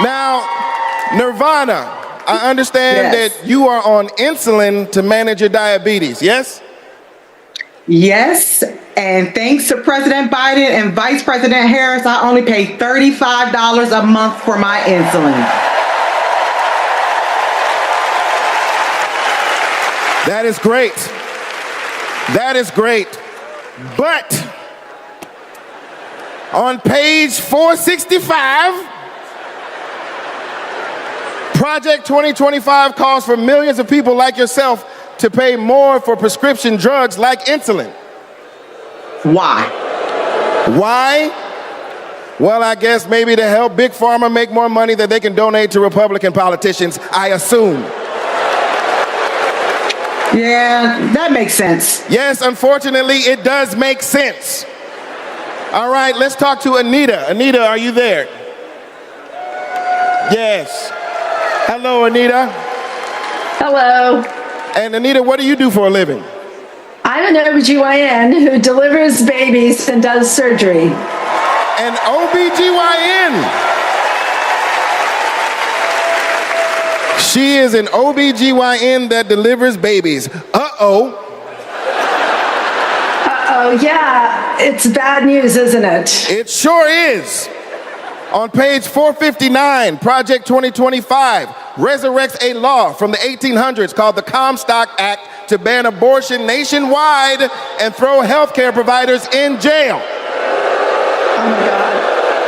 Now, Nirvana, I understand that you are on insulin to manage your diabetes, yes? Yes, and thanks to President Biden and Vice President Harris, I only pay $35 a month for my insulin. That is great. That is great. But on page 465, Project 2025 calls for millions of people like yourself to pay more for prescription drugs like insulin. Why? Why? Well, I guess maybe to help Big Pharma make more money that they can donate to Republican politicians, I assume. Yeah, that makes sense. Yes, unfortunately, it does make sense. All right, let's talk to Anita. Anita, are you there? Yes. Hello, Anita. Hello. And Anita, what do you do for a living? I'm an OBGYN who delivers babies and does surgery. An OBGYN? She is an OBGYN that delivers babies. Uh-oh. Uh-oh, yeah. It's bad news, isn't it? It sure is. On page 459, Project 2025 resurrects a law from the 1800s called the Comstock Act to ban abortion nationwide and throw healthcare providers in jail. Oh my God,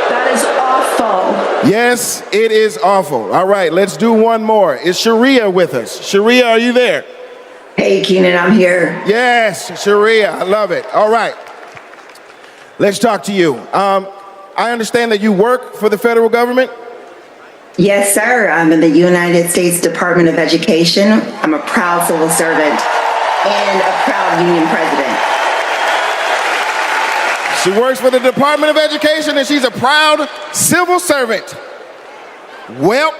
that is awful. Yes, it is awful. All right, let's do one more. Is Sharia with us? Sharia, are you there? Hey, Keenan, I'm here. Yes, Sharia, I love it. All right, let's talk to you. I understand that you work for the federal government? Yes, sir. I'm in the United States Department of Education. I'm a proud civil servant and a proud union president. She works for the Department of Education and she's a proud civil servant. Well,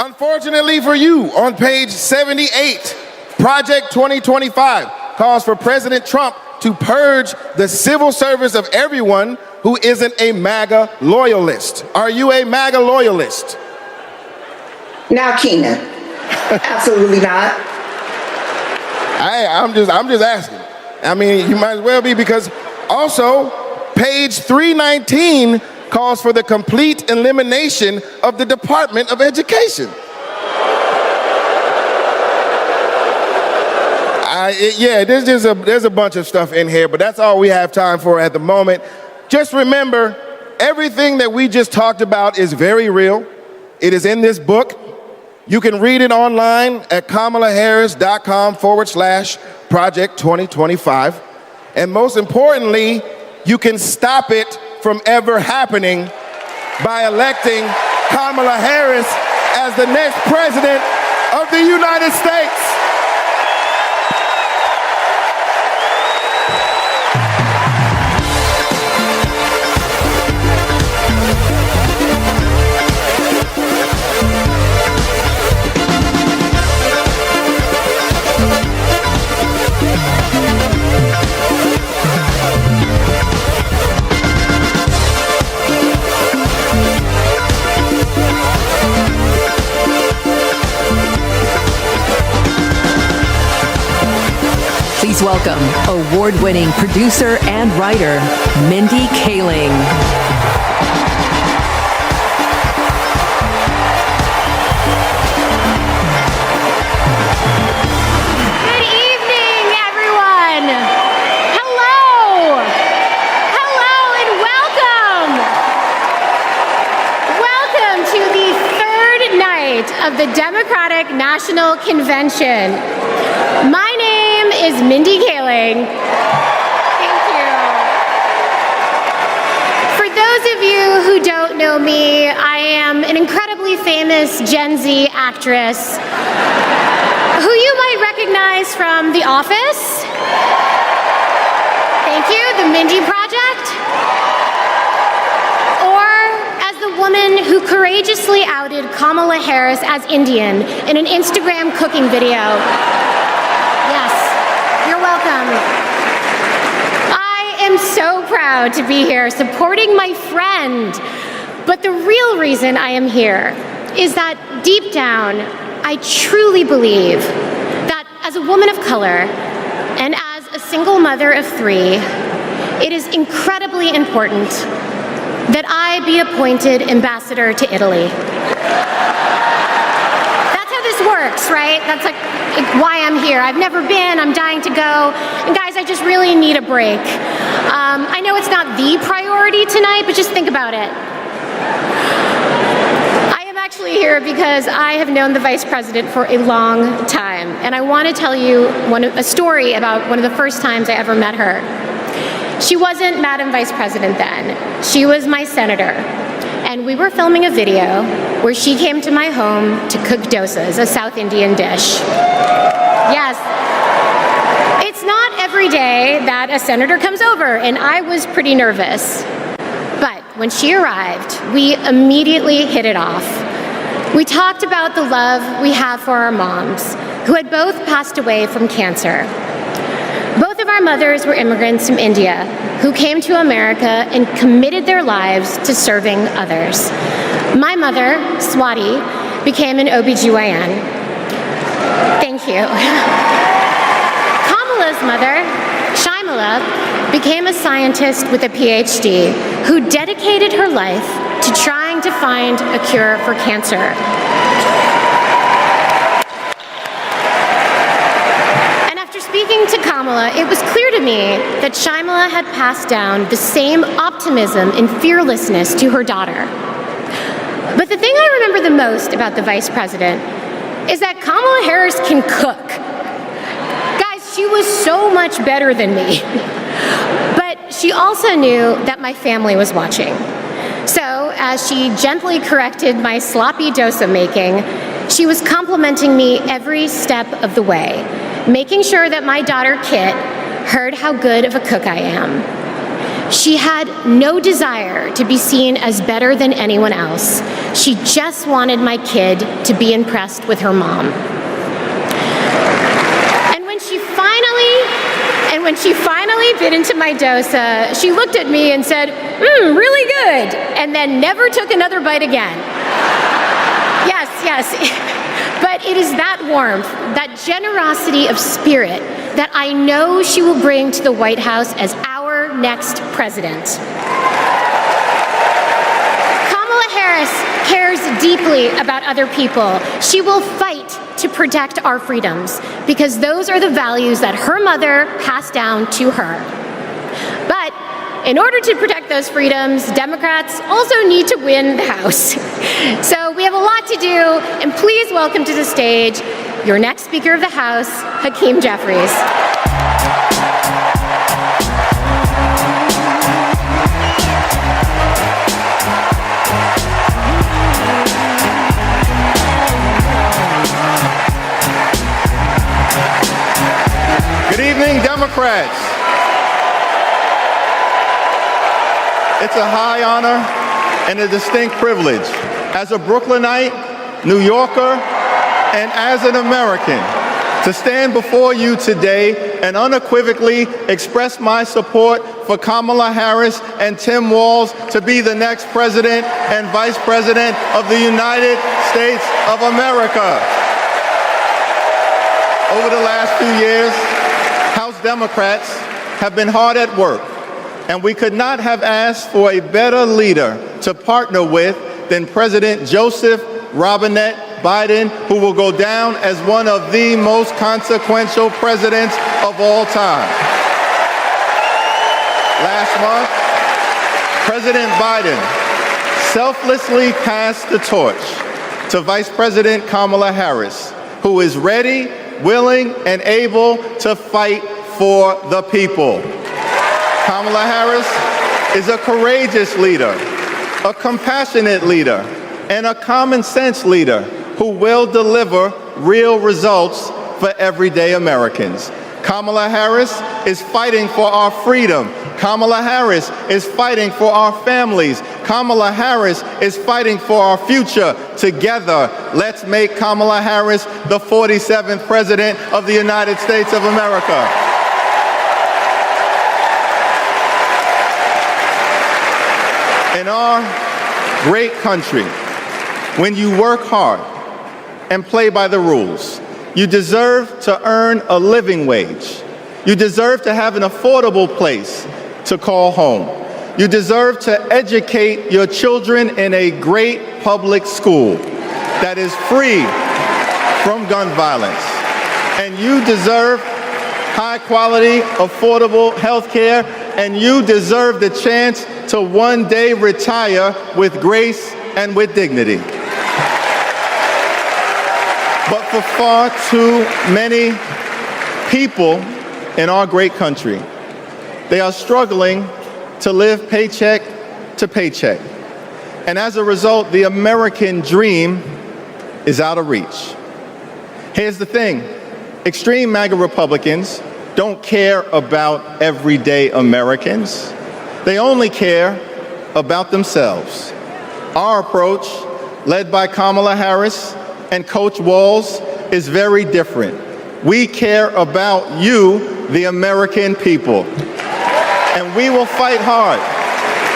unfortunately for you, on page 78, Project 2025 calls for President Trump to purge the civil service of everyone who isn't a MAGA loyalist. Are you a MAGA loyalist? Now, Keenan, absolutely not. I'm just asking. I mean, you might as well be, because also page 319 calls for the complete elimination of the Department of Education. There's a bunch of stuff in here, but that's all we have time for at the moment. Just remember, everything that we just talked about is very real. It is in this book. You can read it online at kamalaharris.com/Project 2025. And most importantly, you can stop it from ever happening by electing Kamala Harris as the next president of the United States. Please welcome award-winning producer and writer, Mindy Kaling. Good evening, everyone. Hello. Hello and welcome. Welcome to the third night of the Democratic National Convention. My name is Mindy Kaling. Thank you. For those of you who don't know me, I am an incredibly famous Gen Z actress who you might recognize from The Office. Thank you, The Mindy Project. Or as the woman who courageously outed Kamala Harris as Indian in an Instagram cooking video. You're welcome. I am so proud to be here supporting my friend. But the real reason I am here is that deep down, I truly believe that as a woman of color and as a single mother of 3, it is incredibly important that I be appointed ambassador to Italy. This works, right? That's like why I'm here. I've never been, I'm dying to go. And guys, I just really need a break. I know it's not the priority tonight, but just think about it. I am actually here because I have known the Vice President for a long time. And I want to tell you a story about one of the first times I ever met her. She wasn't Madam Vice President then. She was my senator. And we were filming a video where she came to my home to cook dosas, a South Indian dish. Yes. It's not every day that a senator comes over, and I was pretty nervous. But when she arrived, we immediately hit it off. We talked about the love we have for our moms, who had both passed away from cancer. Both of our mothers were immigrants from India who came to America and committed their lives to serving others. My mother, Swati, became an OBGYN. Thank you. Kamala's mother, Shaimala, became a scientist with a PhD who dedicated her life to trying to find a cure for cancer. Speaking to Kamala, it was clear to me that Shaimala had passed down the same optimism and fearlessness to her daughter. But the thing I remember the most about the Vice President is that Kamala Harris can cook. Guys, she was so much better than me. But she also knew that my family was watching. So as she gently corrected my sloppy dosa making, she was complimenting me every step of the way, making sure that my daughter Kit, heard how good of a cook I am. She had no desire to be seen as better than anyone else. She just wanted my kid to be impressed with her mom. And when she finally bit into my dosa, she looked at me and said, really good, and then never took another bite again. Yes. But it is that warmth, that generosity of spirit that I know she will bring to the White House as our next president. Kamala Harris cares deeply about other people. She will fight to protect our freedoms because those are the values that her mother passed down to her. But in order to protect those freedoms, Democrats also need to win the House. So we have a lot to do, and please welcome to the stage your next Speaker of the House, Hakeem Jeffries. Good evening, Democrats. It's a high honor and a distinct privilege as a Brooklynite, New Yorker, and as an American to stand before you today and unequivocally express my support for Kamala Harris and Tim Walz to be the next President and Vice President of the United States of America. Over the last few years, House Democrats have been hard at work, and we could not have asked for a better leader to partner with than President Joseph Robinette Biden, who will go down as one of the most consequential presidents of all time. Last month, President Biden selflessly passed the torch to Vice President Kamala Harris, who is ready, willing, and able to fight for the people. Kamala Harris is a courageous leader, a compassionate leader, and a common sense leader who will deliver real results for everyday Americans. Kamala Harris is fighting for our freedom. Kamala Harris is fighting for our families. Kamala Harris is fighting for our future. Together, let's make Kamala Harris the 47th President of the United States of America. In our great country, when you work hard and play by the rules, you deserve to earn a living wage. You deserve to have an affordable place to call home. You deserve to educate your children in a great public school that is free from gun violence. And you deserve high quality, affordable health care, and you deserve the chance to one day retire with grace and with dignity. But for far too many people in our great country, they are struggling to live paycheck to paycheck. And as a result, the American dream is out of reach. Here's the thing. Extreme MAGA Republicans don't care about everyday Americans. They only care about themselves. Our approach, led by Kamala Harris and Coach Walz, is very different. We care about you, the American people. And we will fight hard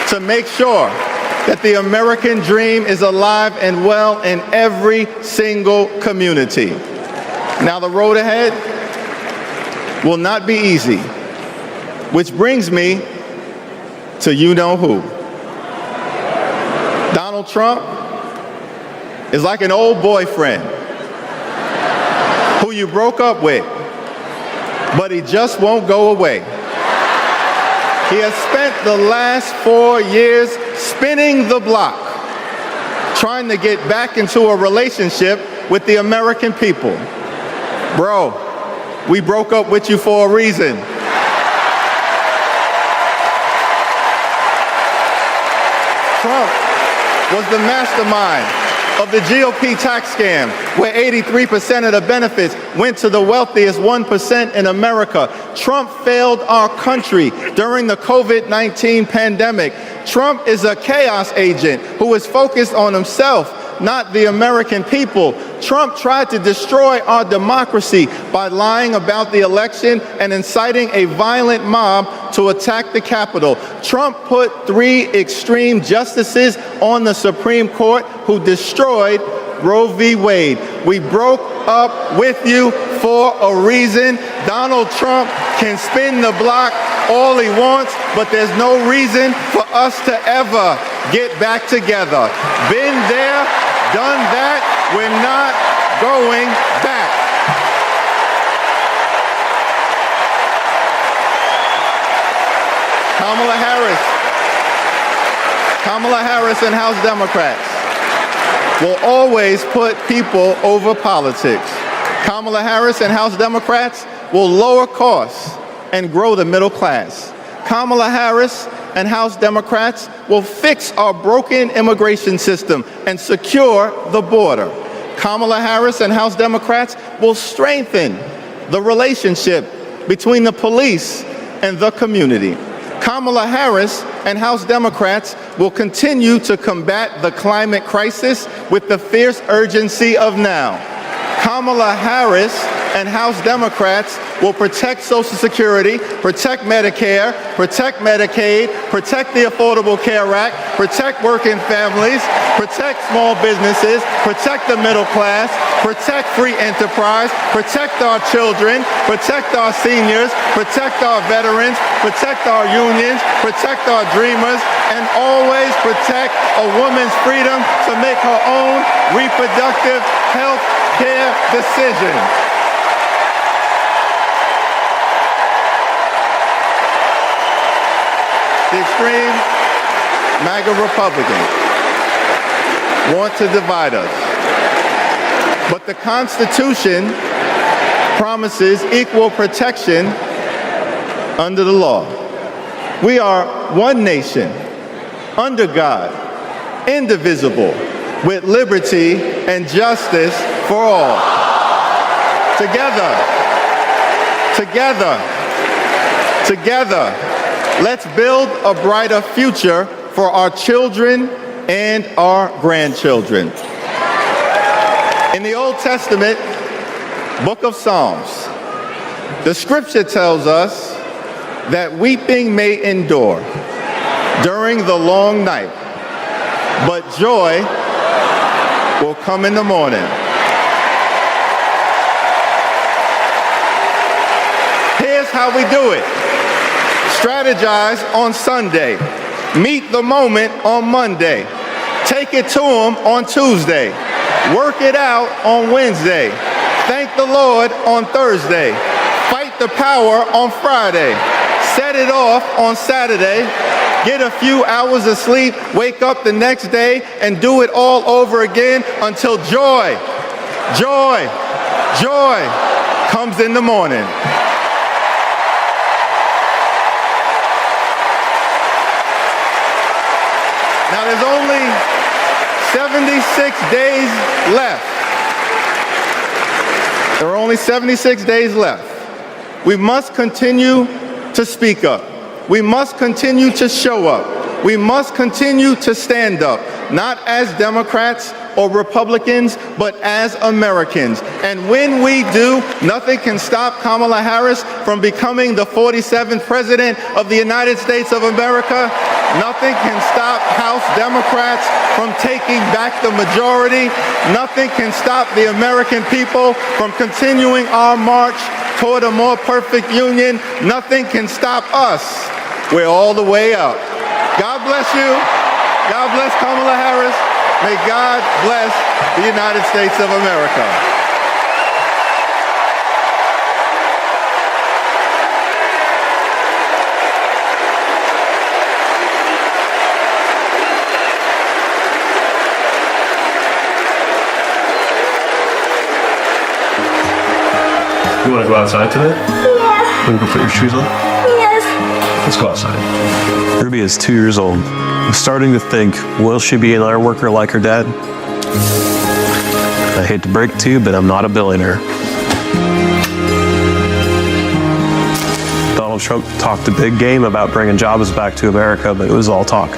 to make sure that the American dream is alive and well in every single community. Now, the road ahead will not be easy, which brings me to you-know-who. Donald Trump is like an old boyfriend who you broke up with, but he just won't go away. He has spent the last 4 years spinning the block, trying to get back into a relationship with the American people. Bro, we broke up with you for a reason. Trump was the mastermind of the GOP tax scam, where 83% of the benefits went to the wealthiest 1% in America. Trump failed our country during the COVID-19 pandemic. Trump is a chaos agent who is focused on himself, not the American people. Trump tried to destroy our democracy by lying about the election and inciting a violent mob to attack the Capitol. Trump put 3 extreme justices on the Supreme Court who destroyed Roe v. Wade. We broke up with you for a reason. Donald Trump can spin the block all he wants, but there's no reason for us to ever get back together. Been there, done that, we're not going back. Kamala Harris and House Democrats will always put people over politics. Kamala Harris and House Democrats will lower costs and grow the middle class. Kamala Harris and House Democrats will fix our broken immigration system and secure the border. Kamala Harris and House Democrats will strengthen the relationship between the police and the community. Kamala Harris and House Democrats will continue to combat the climate crisis with the fierce urgency of now. Kamala Harris and House Democrats will protect Social Security, protect Medicare, protect Medicaid, protect the Affordable Care Act, protect working families, protect small businesses, protect the middle class, protect free enterprise, protect our children, protect our seniors, protect our veterans, protect our unions, protect our dreamers, and always protect a woman's freedom to make her own reproductive health care decisions. The extreme MAGA Republicans want to divide us. But the Constitution promises equal protection under the law. We are one nation, under God, indivisible, with liberty and justice for all. Together, let's build a brighter future for our children and our grandchildren. In the Old Testament, book of Psalms, the scripture tells us that weeping may endure during the long night, but joy will come in the morning. Here's how we do it. Strategize on Sunday. Meet the moment on Monday. Take it to them on Tuesday. Work it out on Wednesday. Thank the Lord on Thursday. Fight the power on Friday. Set it off on Saturday. Get a few hours of sleep. Wake up the next day and do it all over again until joy comes in the morning. Now there's only 76 days left. There are only 76 days left. We must continue to speak up. We must continue to show up. We must continue to stand up, not as Democrats or Republicans, but as Americans. And when we do, nothing can stop Kamala Harris from becoming the 47th President of the United States of America. Nothing can stop House Democrats from taking back the majority. Nothing can stop the American people from continuing our march toward a more perfect union. Nothing can stop us. We're all the way up. God bless you. God bless Kamala Harris. May God bless the United States of America. You want to go outside today? Yeah. Want to go put your shoes on? Yes. Let's go outside. Ruby is 2 years old. I'm starting to think, will she be an iron worker like her dad? Hate to break it to you, but I'm not a billionaire. Donald Trump talked a big game about bringing jobs back to America, but it was all talk,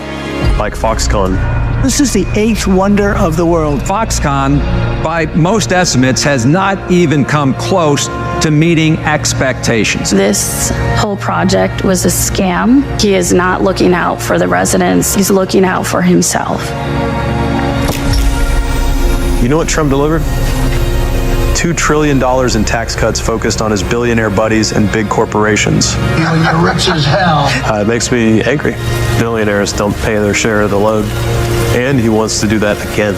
like Foxconn. This is the eighth wonder of the world. Foxconn, by most estimates, has not even come close to meeting expectations. This whole project was a scam. He is not looking out for the residents. He's looking out for himself. You know what Trump delivered? $2 trillion in tax cuts focused on his billionaire buddies and big corporations. You're rich as hell. It makes me angry. Billionaires don't pay their share of the load. And he wants to do that again.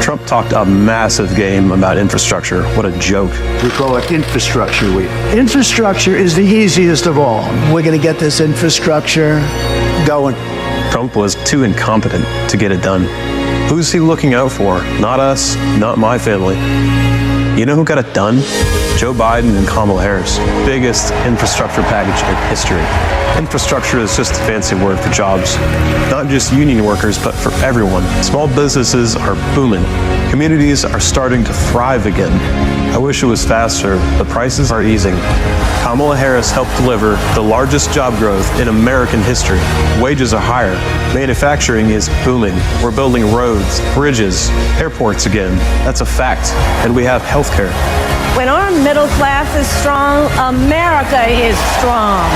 Trump talked a massive game about infrastructure. What a joke. We call it Infrastructure Week. Infrastructure is the easiest of all. We're going to get this infrastructure going. Trump was too incompetent to get it done. Who's he looking out for? Not us, not my family. You know who got it done? Joe Biden and Kamala Harris. Biggest infrastructure package in history. Infrastructure is just a fancy word for jobs. Not just union workers, but for everyone. Small businesses are booming. Communities are starting to thrive again. I wish it was faster, but prices are easing. Kamala Harris helped deliver the largest job growth in American history. Wages are higher. Manufacturing is booming. We're building roads, bridges, airports again. That's a fact. And we have healthcare. When our middle class is strong, America is strong.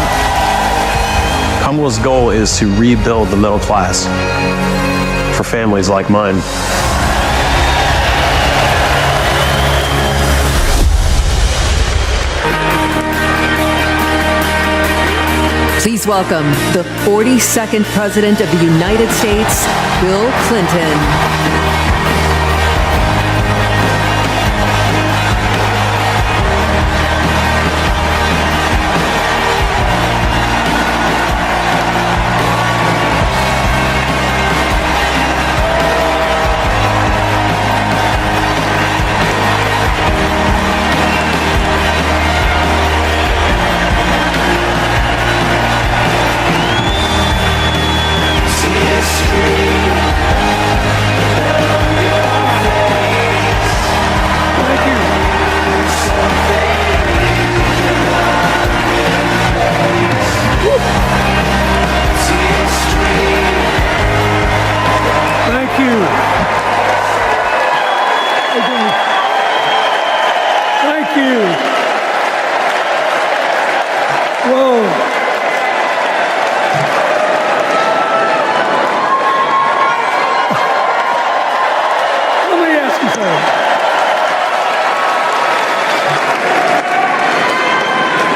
Kamala's goal is to rebuild the middle class for families like mine. Please welcome the 42nd President of the United States, Bill Clinton.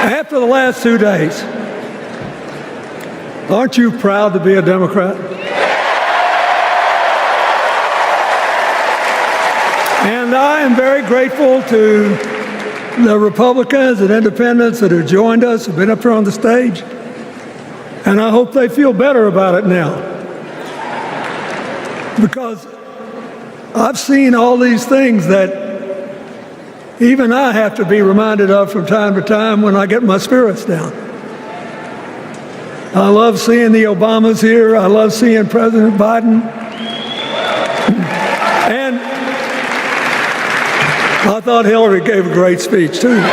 After the last 2 days, aren't you proud to be a Democrat? And I am very grateful to the Republicans and independents that have joined us, have been up here on the stage, and I hope they feel better about it now. Because I've seen all these things that even I have to be reminded of from time to time when I get my spirits down. I love seeing the Obamas here. I love seeing President Biden. And I thought Hillary gave a great speech, too. And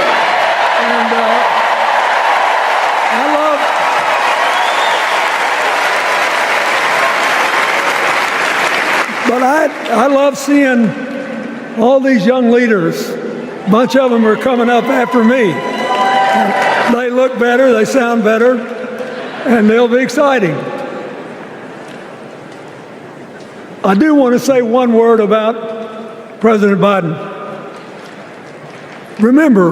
I love seeing all these young leaders. A bunch of them are coming up after me. They look better, they sound better, and they'll be exciting. I do want to say one word about President Biden. Remember,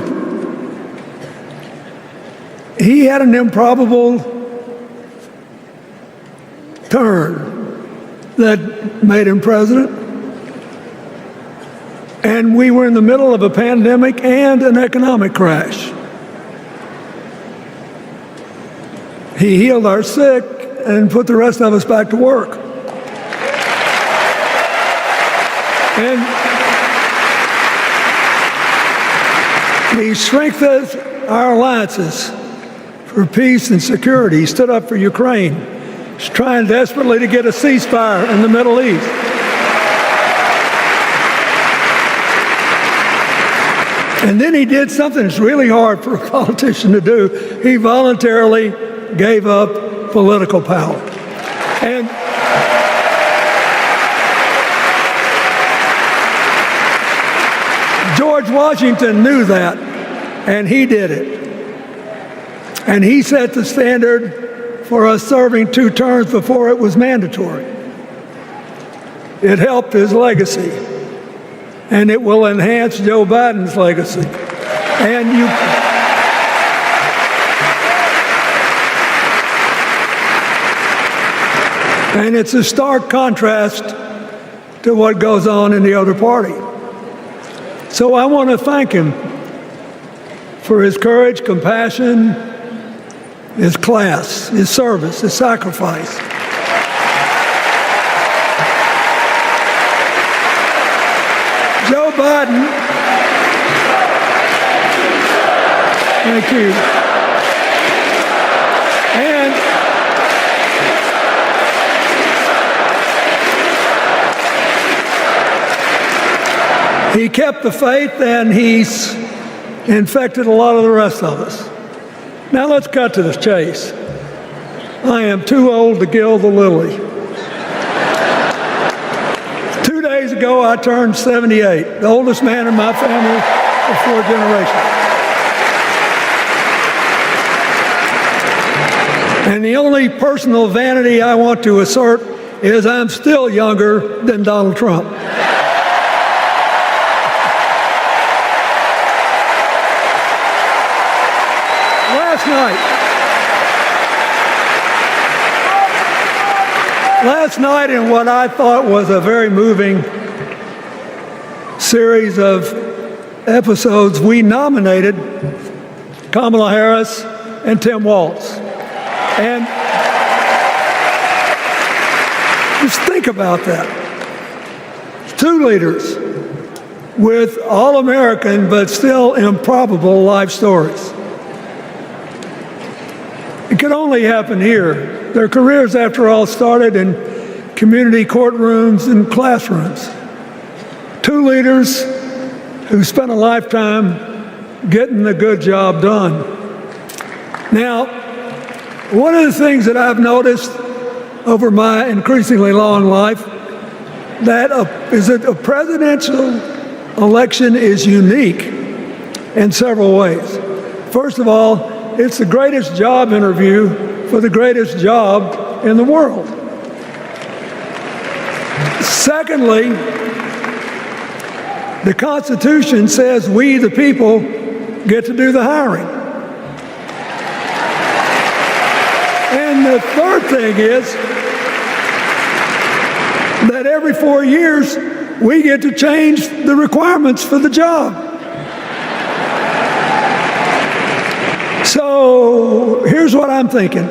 he had an improbable turn that made him president. And we were in the middle of a pandemic and an economic crash. He healed our sick and put the rest of us back to work. And he strengthened our alliances for peace and security. He stood up for Ukraine. He's trying desperately to get a ceasefire in the Middle East. And then he did something that's really hard for a politician to do. He voluntarily gave up political power. And George Washington knew that, and he did it. And he set the standard for us serving 2 terms before it was mandatory. It helped his legacy, and it will enhance Joe Biden's legacy. And it's a stark contrast to what goes on in the other party. So I want to thank him for his courage, compassion, his class, his service, his sacrifice. Joe Biden, thank you. And he kept the faith, and he's infected a lot of the rest of us. Now let's cut to the chase. I am too old to gild the lily. 2 days ago, I turned 78, the oldest man in my family of 4 generations. And the only personal vanity I want to assert is I'm still younger than Donald Trump. Last night, in what I thought was a very moving series of episodes, we nominated Kamala Harris and Tim Walz. And just think about that. 2 leaders with all-American but still improbable life stories. It could only happen here. Their careers, after all, started in community courtrooms and classrooms. 2 leaders who spent a lifetime getting the good job done. Now, one of the things that I've noticed over my increasingly long life is that a presidential election is unique in several ways. First of all, it's the greatest job interview for the greatest job in the world. Secondly, the Constitution says we, the people, get to do the hiring. And the third thing is that every 4 years, we get to change the requirements for the job. So here's what I'm thinking,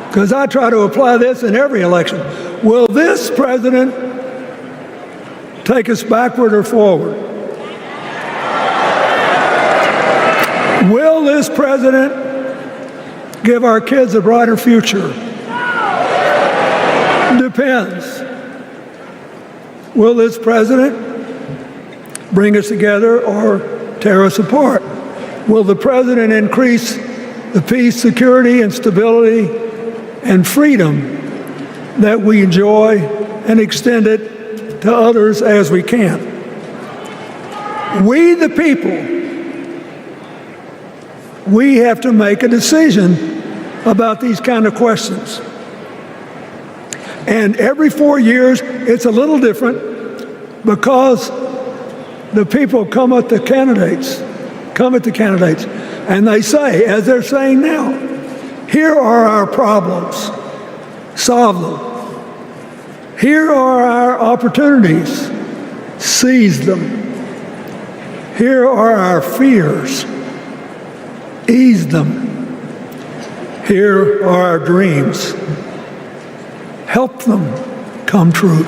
because I try to apply this in every election. Will this president take us backward or forward? Will this president give our kids a brighter future? Depends. Will this president bring us together or tear us apart? Will the president increase the peace, security, and stability and freedom that we enjoy and extend it to others as we can? We, the people, we have to make a decision about these kind of questions. And every 4 years, it's a little different because the people come at the candidates, and they say, as they're saying now, here are our problems, solve them. Here are our opportunities, seize them. Here are our fears, ease them. Here are our dreams, help them come true.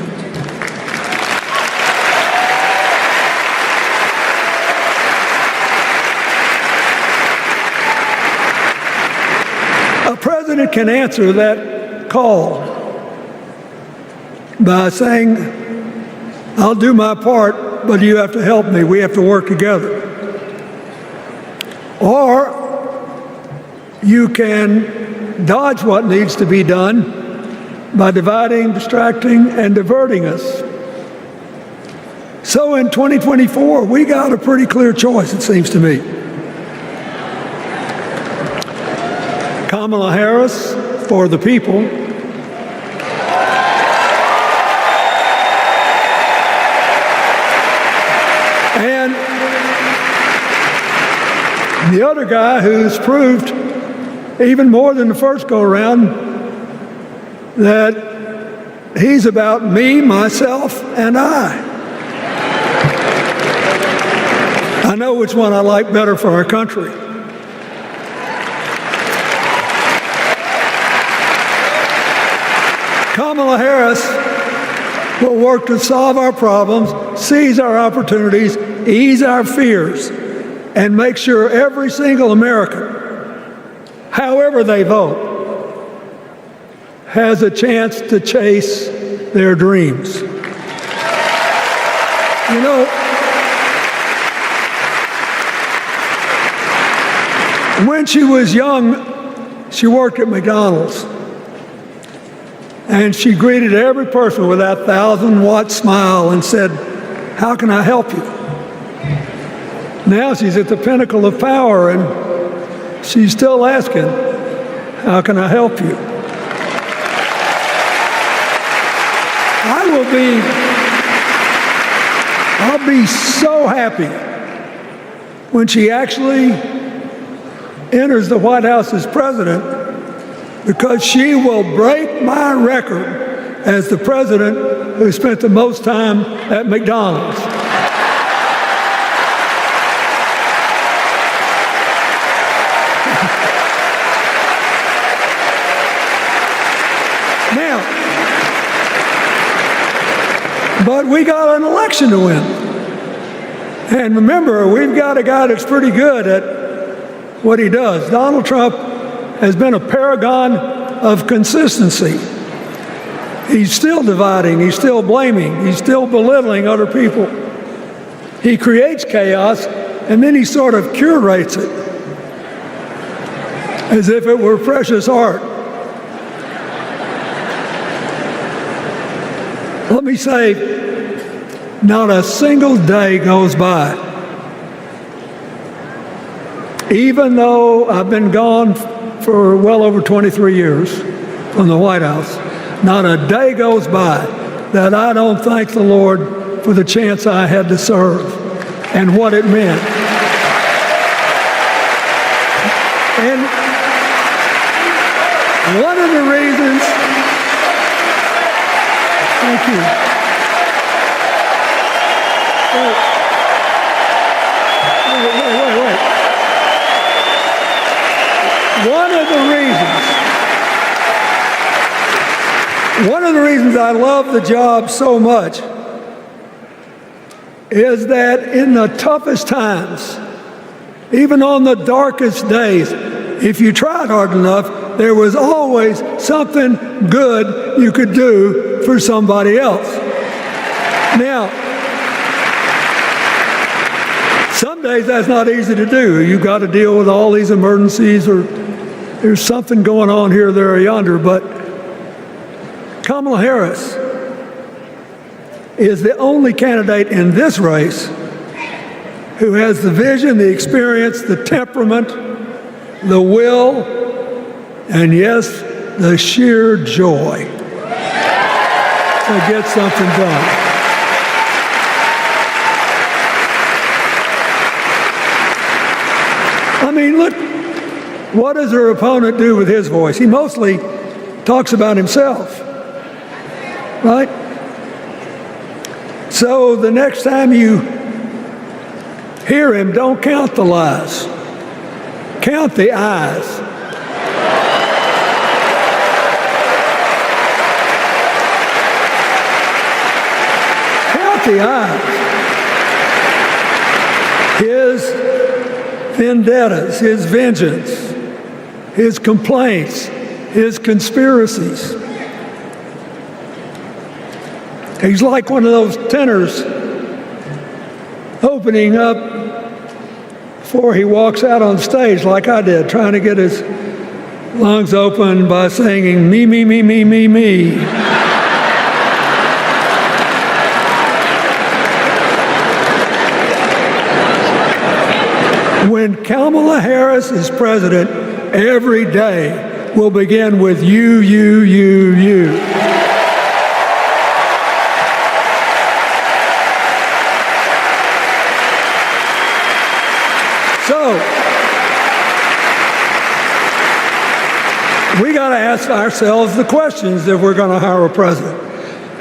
A president can answer that call by saying, I'll do my part but you have to help me. We have to work together. Or you can dodge what needs to be done by dividing, distracting, and diverting us. So in 2024, we got a pretty clear choice, it seems to me. Kamala Harris for the people, and the other guy who's proved even more than the first go-around that he's about me, myself, and I. I know which one I like better for our country. Kamala Harris will work to solve our problems, seize our opportunities, ease our fears, and make sure every single American, however they vote, has a chance to chase their dreams. You know, when she was young, she worked at McDonald's. And she greeted every person with that 1,000-watt smile and said, "How can I help you?" Now she's at the pinnacle of power and she's still asking, "How can I help you?" I'll be so happy when she actually enters the White House as president, because she will break my record as the president who spent the most time at McDonald's. Now, but we got an election to win. And remember, we've got a guy that's pretty good at what he does. Donald Trump has been a paragon of consistency. He's still dividing, he's still blaming, he's still belittling other people. He creates chaos and then he sort of curates it as if it were precious art. Let me say, not a single day goes by, even though I've been gone for well over 23 years from the White House, not a day goes by that I don't thank the Lord for the chance I had to serve and what it meant. And one of the reasons, thank you. Wait. One of the reasons I love the job so much is that in the toughest times, even on the darkest days, if you tried hard enough, there was always something good you could do for somebody else. Now, some days that's not easy to do. You've got to deal with all these emergencies, or there's something going on here, there, or yonder. But Kamala Harris is the only candidate in this race who has the vision, the experience, the temperament, the will, and yes, the sheer joy to get something done. I mean, look, what does her opponent do with his voice? He mostly talks about himself, right? So the next time you hear him, don't count the lies. Count the eyes. Count the eyes. His vendettas, his vengeance, his complaints, his conspiracies. He's like one of those tenors opening up before he walks out on stage like I did, trying to get his lungs open by singing me, me, me, me, me, me. When Kamala Harris is president, every day will begin with you, you, you, you. So, we got to ask ourselves the questions if we're going to hire a president.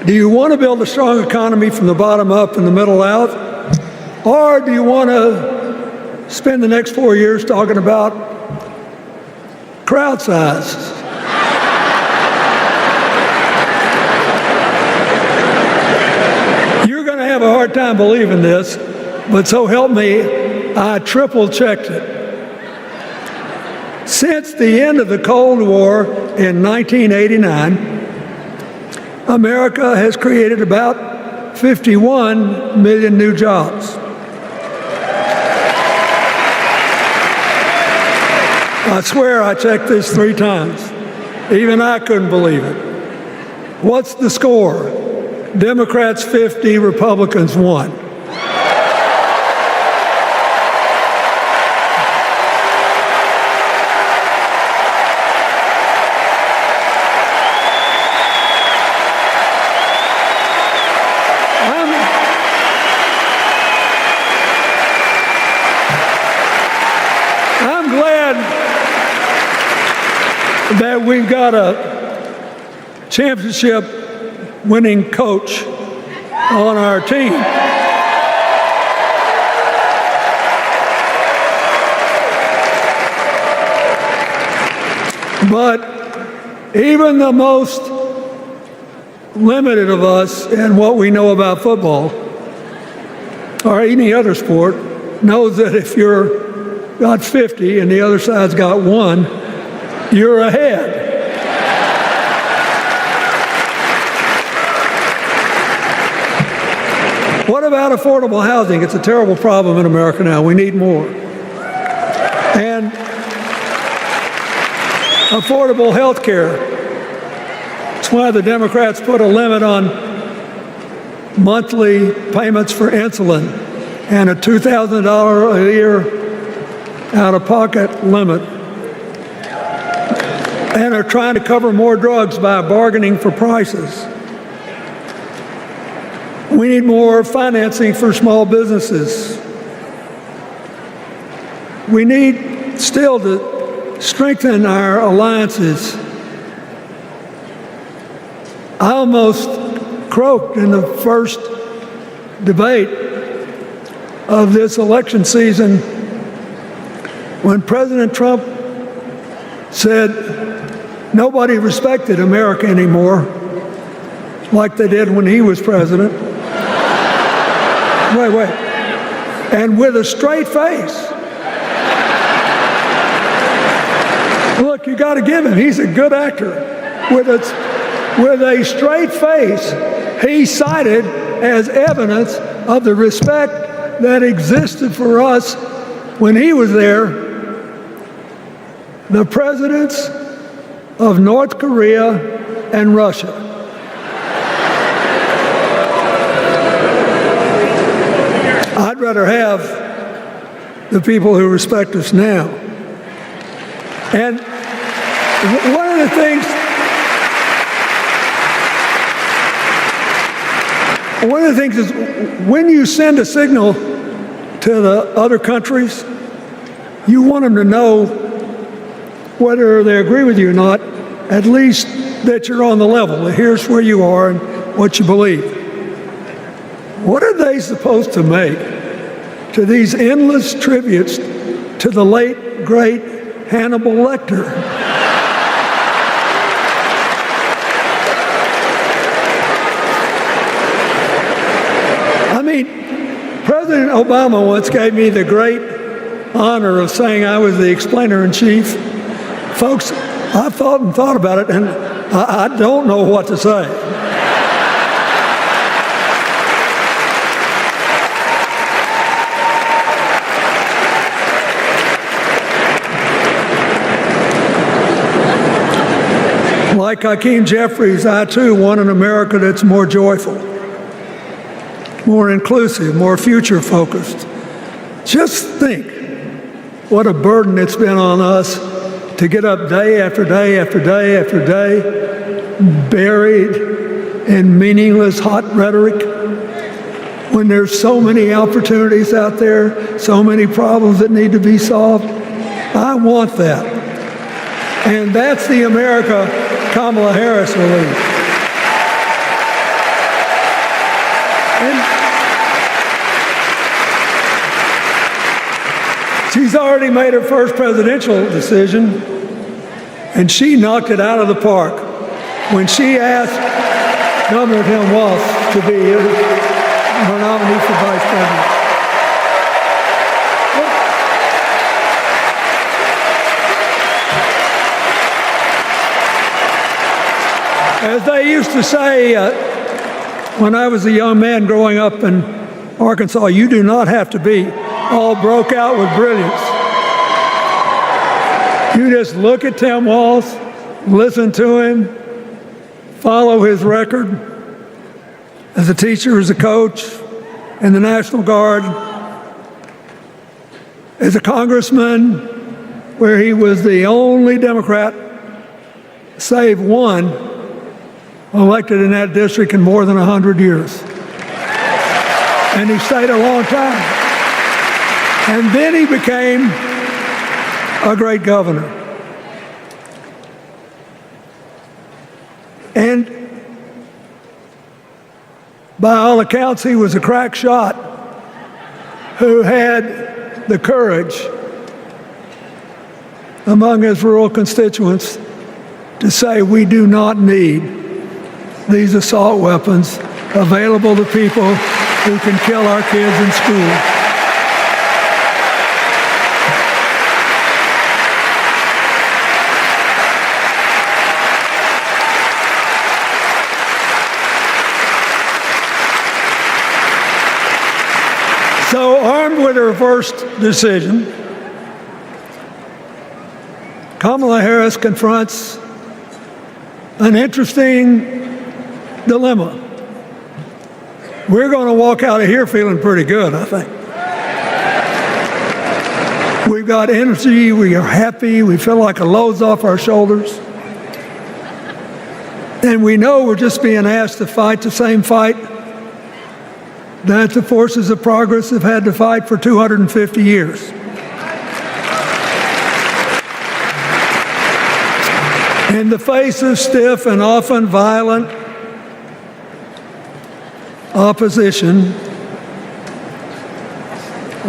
Do you want to build a strong economy from the bottom up and the middle out? Or do you want to spend the next 4 years talking about crowd size? You're going to have a hard time believing this, but so help me, I triple-checked it. Since the end of the Cold War in 1989, America has created about 51 million new jobs. I swear I checked this 3 times. Even I couldn't believe it. What's the score? Democrats 50, Republicans 1. I'm glad that we've got a championship winning coach on our team. But even the most limited of us in what we know about football or any other sport knows that if you're got 50 and the other side's got 1, you're ahead. What about affordable housing? It's a terrible problem in America now. We need more. And affordable health care. That's why the Democrats put a limit on monthly payments for insulin and a $2,000 a year out-of-pocket limit, and are trying to cover more drugs by bargaining for prices. We need more financing for small businesses. We need still to strengthen our alliances. I almost croaked in the first debate of this election season when President Trump said nobody respected America anymore like they did when he was president. Wait. And with a straight face. Look, you got to give him. He's a good actor. With a straight face, he cited as evidence of the respect that existed for us when he was there the presidents of North Korea and Russia. I'd rather have the people who respect us now. And one of the things is when you send a signal to the other countries, you want them to know whether they agree with you or not, at least that you're on the level. Here's where you are and what you believe. What are they supposed to make to these endless tributes to the late, great Hannibal Lecter? I mean, President Obama once gave me the great honor of saying I was the explainer-in-chief. Folks, I've thought about it, and I don't know what to say. like Hakeem Jeffries, I too want an America that's more joyful, more inclusive, more future-focused. Just think what a burden it's been on us to get up day after day after day after day, buried in meaningless hot rhetoric, when there's so many opportunities out there, so many problems that need to be solved. I want that. And that's the America Kamala Harris will lead. And she's already made her first presidential decision, and she knocked it out of the park when she asked Governor Tim Walz to be her nominee for vice president. As they used to say when I was a young man growing up in Arkansas, you do not have to be all broke out with brilliance. You just look at Tim Walz, listen to him, follow his record as a teacher, as a coach in the National Guard, as a congressman where he was the only Democrat, save one, elected in that district in more than 100 years. And he stayed a long time. And then he became a great governor. And by all accounts, he was a crack shot who had the courage among his rural constituents to say, we do not need these assault weapons available to people who can kill our kids in school. So, armed with her first decision, Kamala Harris confronts an interesting dilemma. We're going to walk out of here feeling pretty good, I think. We've got energy, we are happy, we feel like a load's off our shoulders. And we know we're just being asked to fight the same fight that the forces of progress have had to fight for 250 years. In the face of stiff and often violent opposition,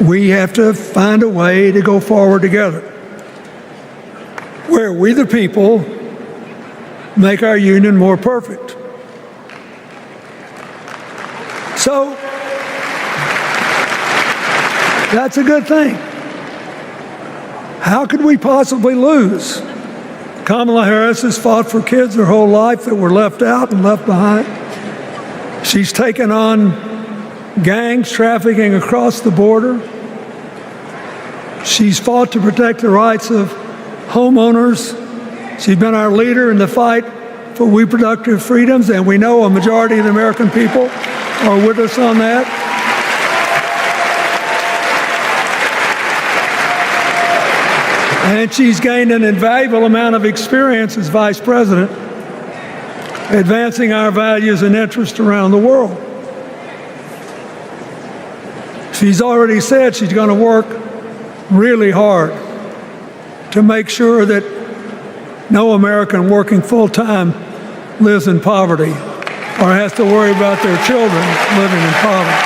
we have to find a way to go forward together, where we the people make our union more perfect. So, that's a good thing. How could we possibly lose? Kamala Harris has fought for kids her whole life that were left out and left behind. She's taken on gangs trafficking across the border. She's fought to protect the rights of homeowners. She's been our leader in the fight for reproductive freedoms, and we know a majority of the American people are with us on that. And she's gained an invaluable amount of experience as vice president, advancing our values and interests around the world. She's already said she's going to work really hard to make sure that no American working full-time lives in poverty or has to worry about their children living in poverty.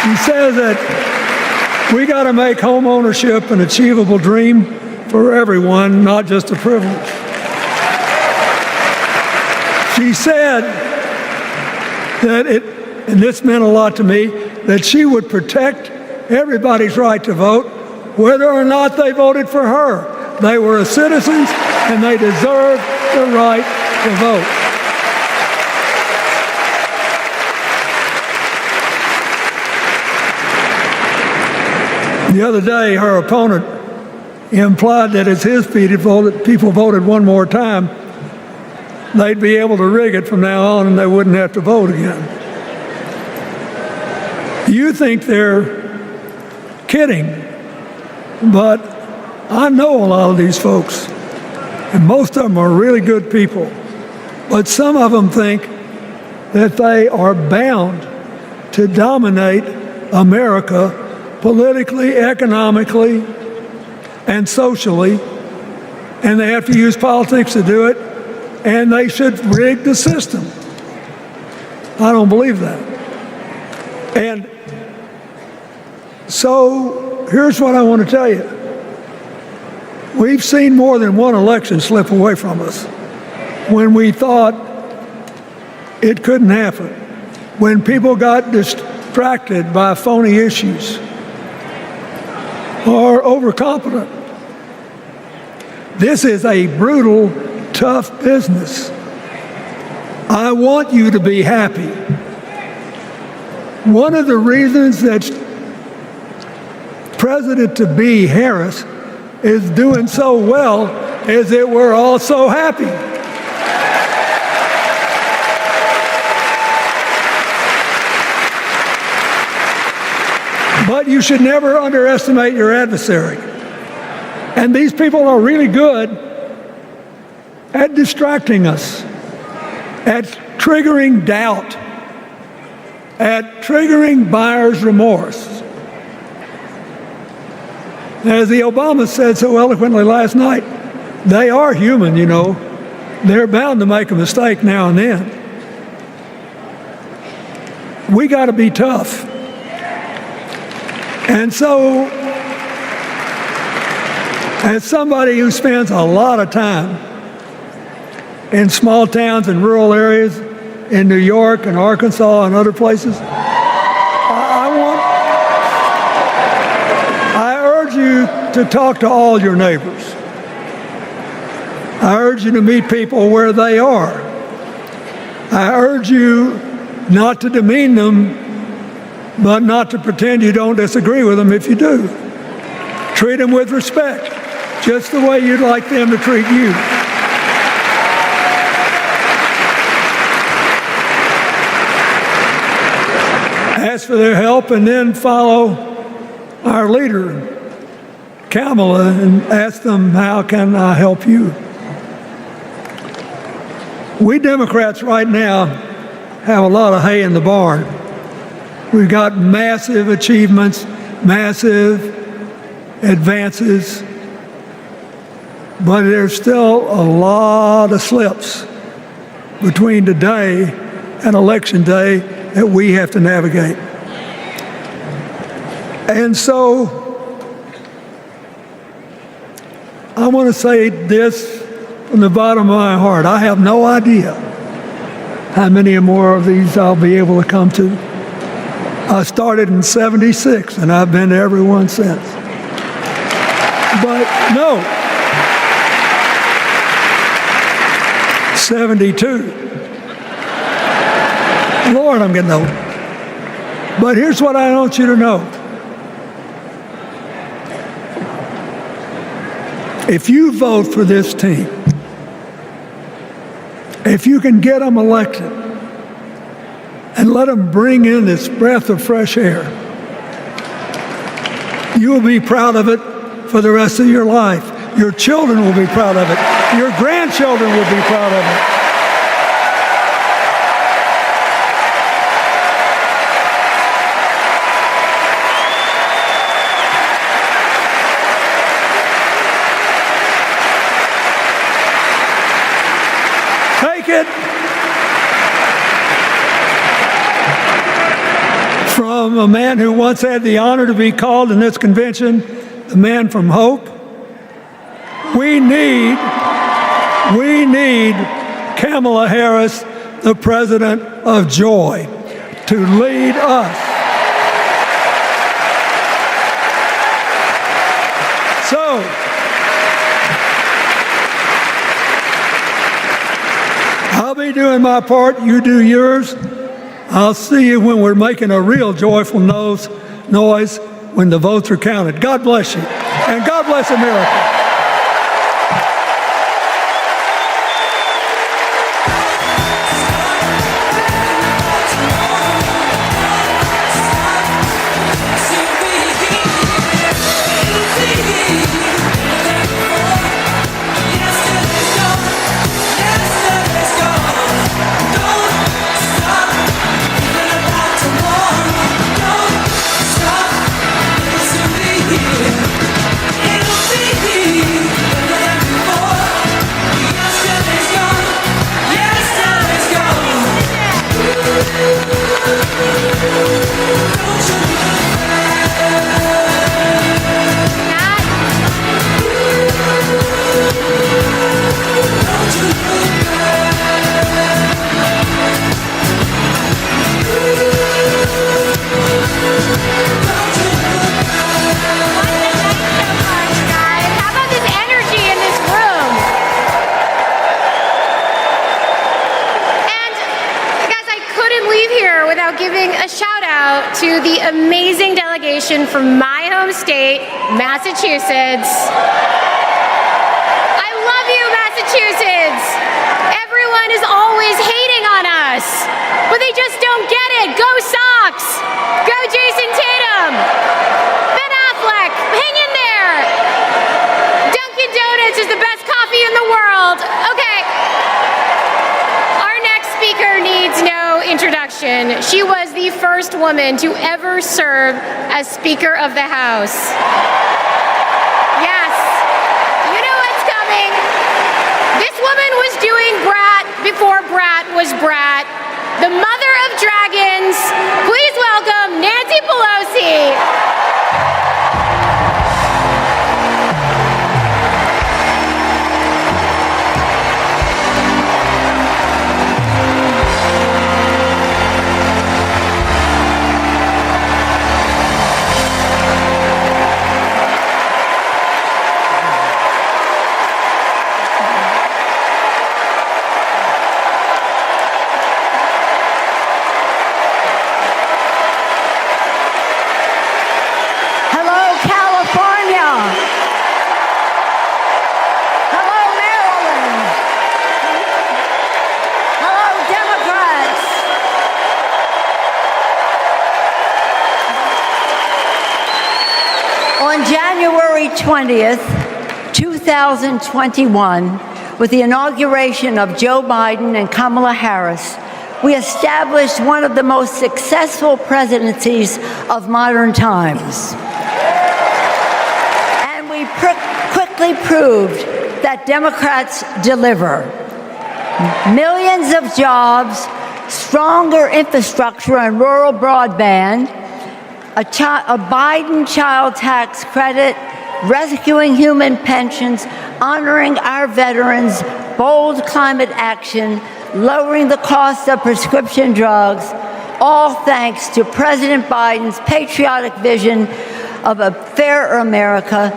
He says that we got to make home ownership an achievable dream for everyone, not just a privilege. She said that and this meant a lot to me, that she would protect everybody's right to vote, whether or not they voted for her. They were citizens and they deserved the right to vote. The other day, her opponent, implied that as his people voted one more time, they'd be able to rig it from now on and they wouldn't have to vote again. You think they're kidding, but I know a lot of these folks, and most of them are really good people, but some of them think that they are bound to dominate America politically, economically, and socially, and they have to use politics to do it, and they should rig the system. I don't believe that. And so here's what I want to tell you. We've seen more than one election slip away from us when we thought it couldn't happen, when people got distracted by phony issues or overconfident. This is a brutal, tough business. I want you to be happy. One of the reasons that President-to-be Harris is doing so well is that we're all so happy. But you should never underestimate your adversary. And these people are really good at distracting us, at triggering doubt, at triggering buyer's remorse. As the Obama said so eloquently last night, they are human, you know. They're bound to make a mistake now and then. We got to be tough. And so, as somebody who spends a lot of time in small towns and rural areas in New York and Arkansas and other places, I urge you to talk to all your neighbors. I urge you to meet people where they are. I urge you not to demean them, but not to pretend you don't disagree with them if you do. Treat them with respect, just the way you'd like them to treat you. Ask for their help and then follow our leader, Kamala, and ask them, how can I help you? We Democrats right now have a lot of hay in the barn. We've got massive achievements, massive advances, but there's still a lot of slips between today and Election Day that we have to navigate. And so I want to say this from the bottom of my heart. I have no idea how many more of these I'll be able to come to. I started in '76, and I've been to every one since. But no, 72. Lord, I'm getting old. But here's what I want you to know. If you vote for this team, if you can get them elected, and let them bring in this breath of fresh air, you will be proud of it for the rest of your life. Your children will be proud of it. Your grandchildren will be proud of it. Take it from a man who once had the honor to be called in this convention the man from hope. We need Kamala Harris, the president of joy, to lead us. So, I'll be doing my part, you do yours. I'll see you when we're making a real joyful noise when the votes are counted. God bless you. And God bless America. To the amazing delegation from my home state, Massachusetts. I love you, Massachusetts. Everyone is always hating on us, but they just don't get it. Go Sox! Go Jason Tatum! Ben Affleck, hang in there! Dunkin' Donuts is the best coffee in the world. Okay. Our next speaker needs no introduction. She was the first woman to ever serve as Speaker of the House. Yes, you know what's coming. This woman was doing Brat before Brat was Brat. The mother of dragons. Please welcome Nancy Pelosi. On January 20th, 2021, with the inauguration of Joe Biden and Kamala Harris, we established one of the most successful presidencies of modern times. And we quickly proved that Democrats deliver. Millions of jobs, stronger infrastructure and rural broadband, a Biden child tax credit, rescuing human pensions, honoring our veterans, bold climate action, lowering the cost of prescription drugs, all thanks to President Biden's patriotic vision of a fairer America,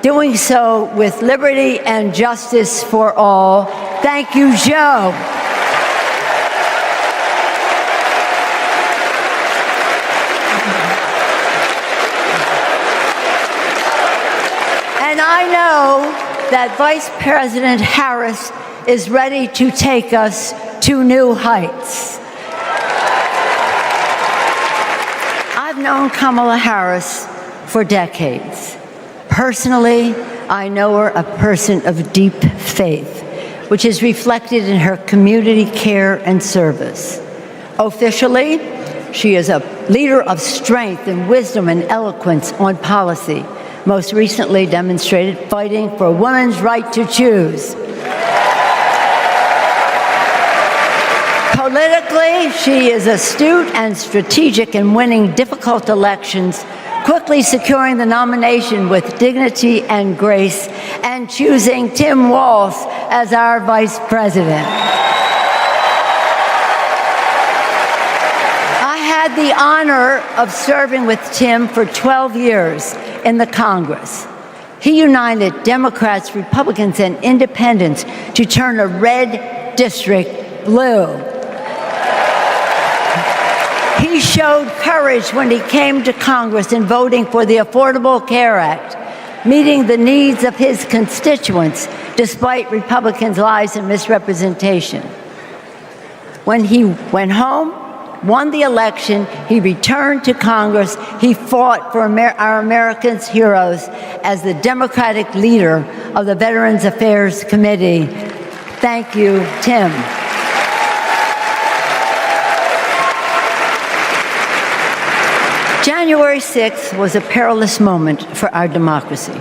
doing so with liberty and justice for all. Thank you, Joe. And I know that Vice President Harris is ready to take us to new heights. I've known Kamala Harris for decades. Personally, I know her a person of deep faith, which is reflected in her community care and service. Officially, she is a leader of strength and wisdom and eloquence on policy, most recently demonstrated fighting for women's right to choose. Politically, she is astute and strategic in winning difficult elections, quickly securing the nomination with dignity and grace, and choosing Tim Walz as our vice president. I had the honor of serving with Tim for 12 years in the Congress. He united Democrats, Republicans, and independents to turn a red district blue. He showed courage when he came to Congress in voting for the Affordable Care Act, meeting the needs of his constituents despite Republicans' lies and misrepresentation. When he went home, won the election, he returned to Congress, he fought for our Americans' heroes as the Democratic leader of the Veterans Affairs Committee. Thank you, Tim. January 6th was a perilous moment for our democracy.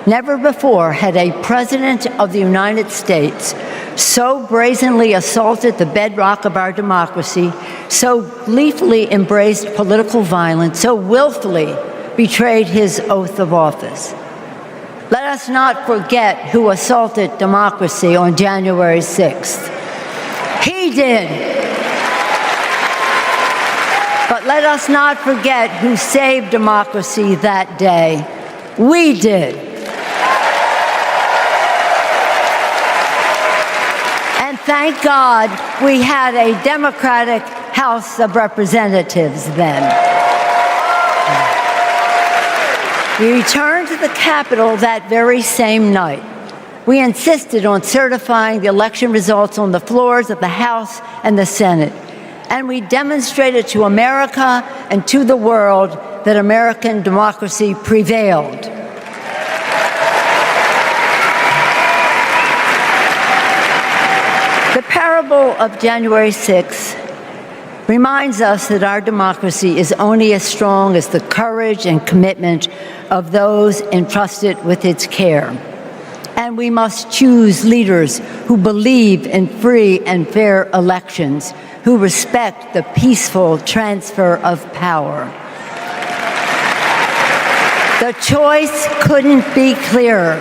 Never before had a president of the United States so brazenly assaulted the bedrock of our democracy, so gleefully embraced political violence, so willfully betrayed his oath of office. Let us not forget who assaulted democracy on January 6th. He did. But let us not forget who saved democracy that day. We did. And thank God we had a Democratic House of Representatives then. We returned to the Capitol that very same night. We insisted on certifying the election results on the floors of the House and the Senate. And we demonstrated to America and to the world that American democracy prevailed. The parable of January 6th reminds us that our democracy is only as strong as the courage and commitment of those entrusted with its care. And we must choose leaders who believe in free and fair elections, who respect the peaceful transfer of power. The choice couldn't be clearer.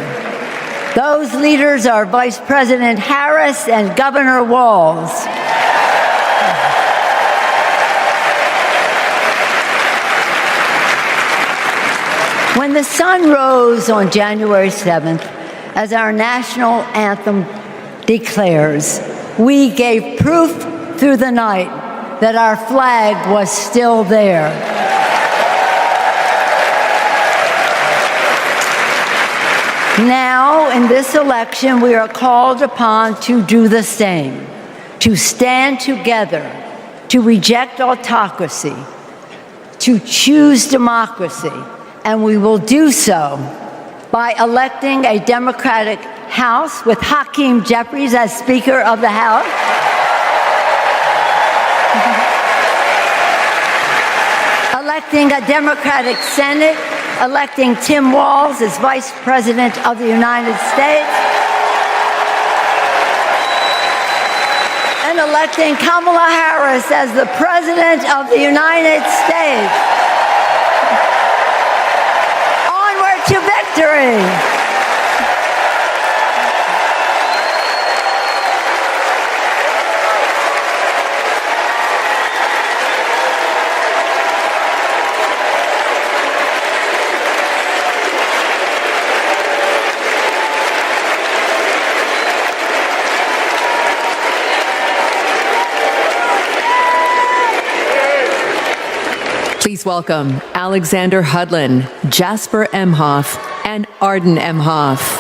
Those leaders are Vice President Harris and Governor Walz. When the sun rose on January 7th, as our national anthem declares, we gave proof through the night that our flag was still there. Now, in this election, we are called upon to do the same, to stand together, to reject autocracy, to choose democracy, and we will do so by electing a Democratic House with Hakeem Jeffries as Speaker of the House, electing a Democratic Senate, electing Tim Walz as Vice President of the United States, and electing Kamala Harris as the President of the United States. Onward to victory! Please welcome Alexander Hudlin, Jasper Emhoff, and Arden Emhoff.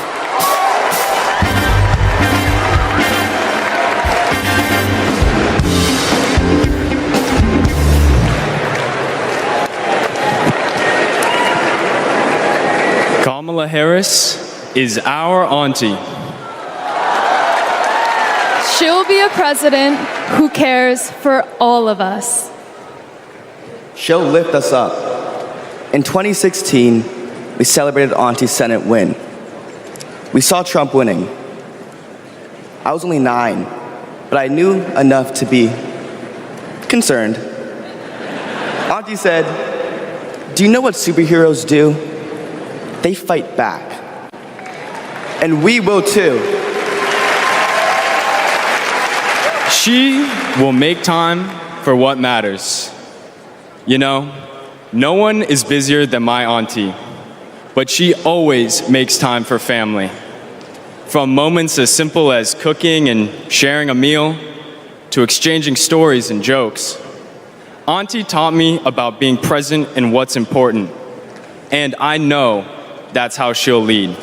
Kamala Harris is our auntie. She'll be a president who cares for all of us. She'll lift us up. In 2016, we celebrated Auntie's Senate win. We saw Trump winning. I was only 9, but I knew enough to be concerned. Auntie said, "Do you know what superheroes do? They fight back. And we will too." She will make time for what matters. You know, no one is busier than my auntie, but she always makes time for family. From moments as simple as cooking and sharing a meal, to exchanging stories and jokes. Auntie taught me about being present in what's important, and I know that's how she'll lead.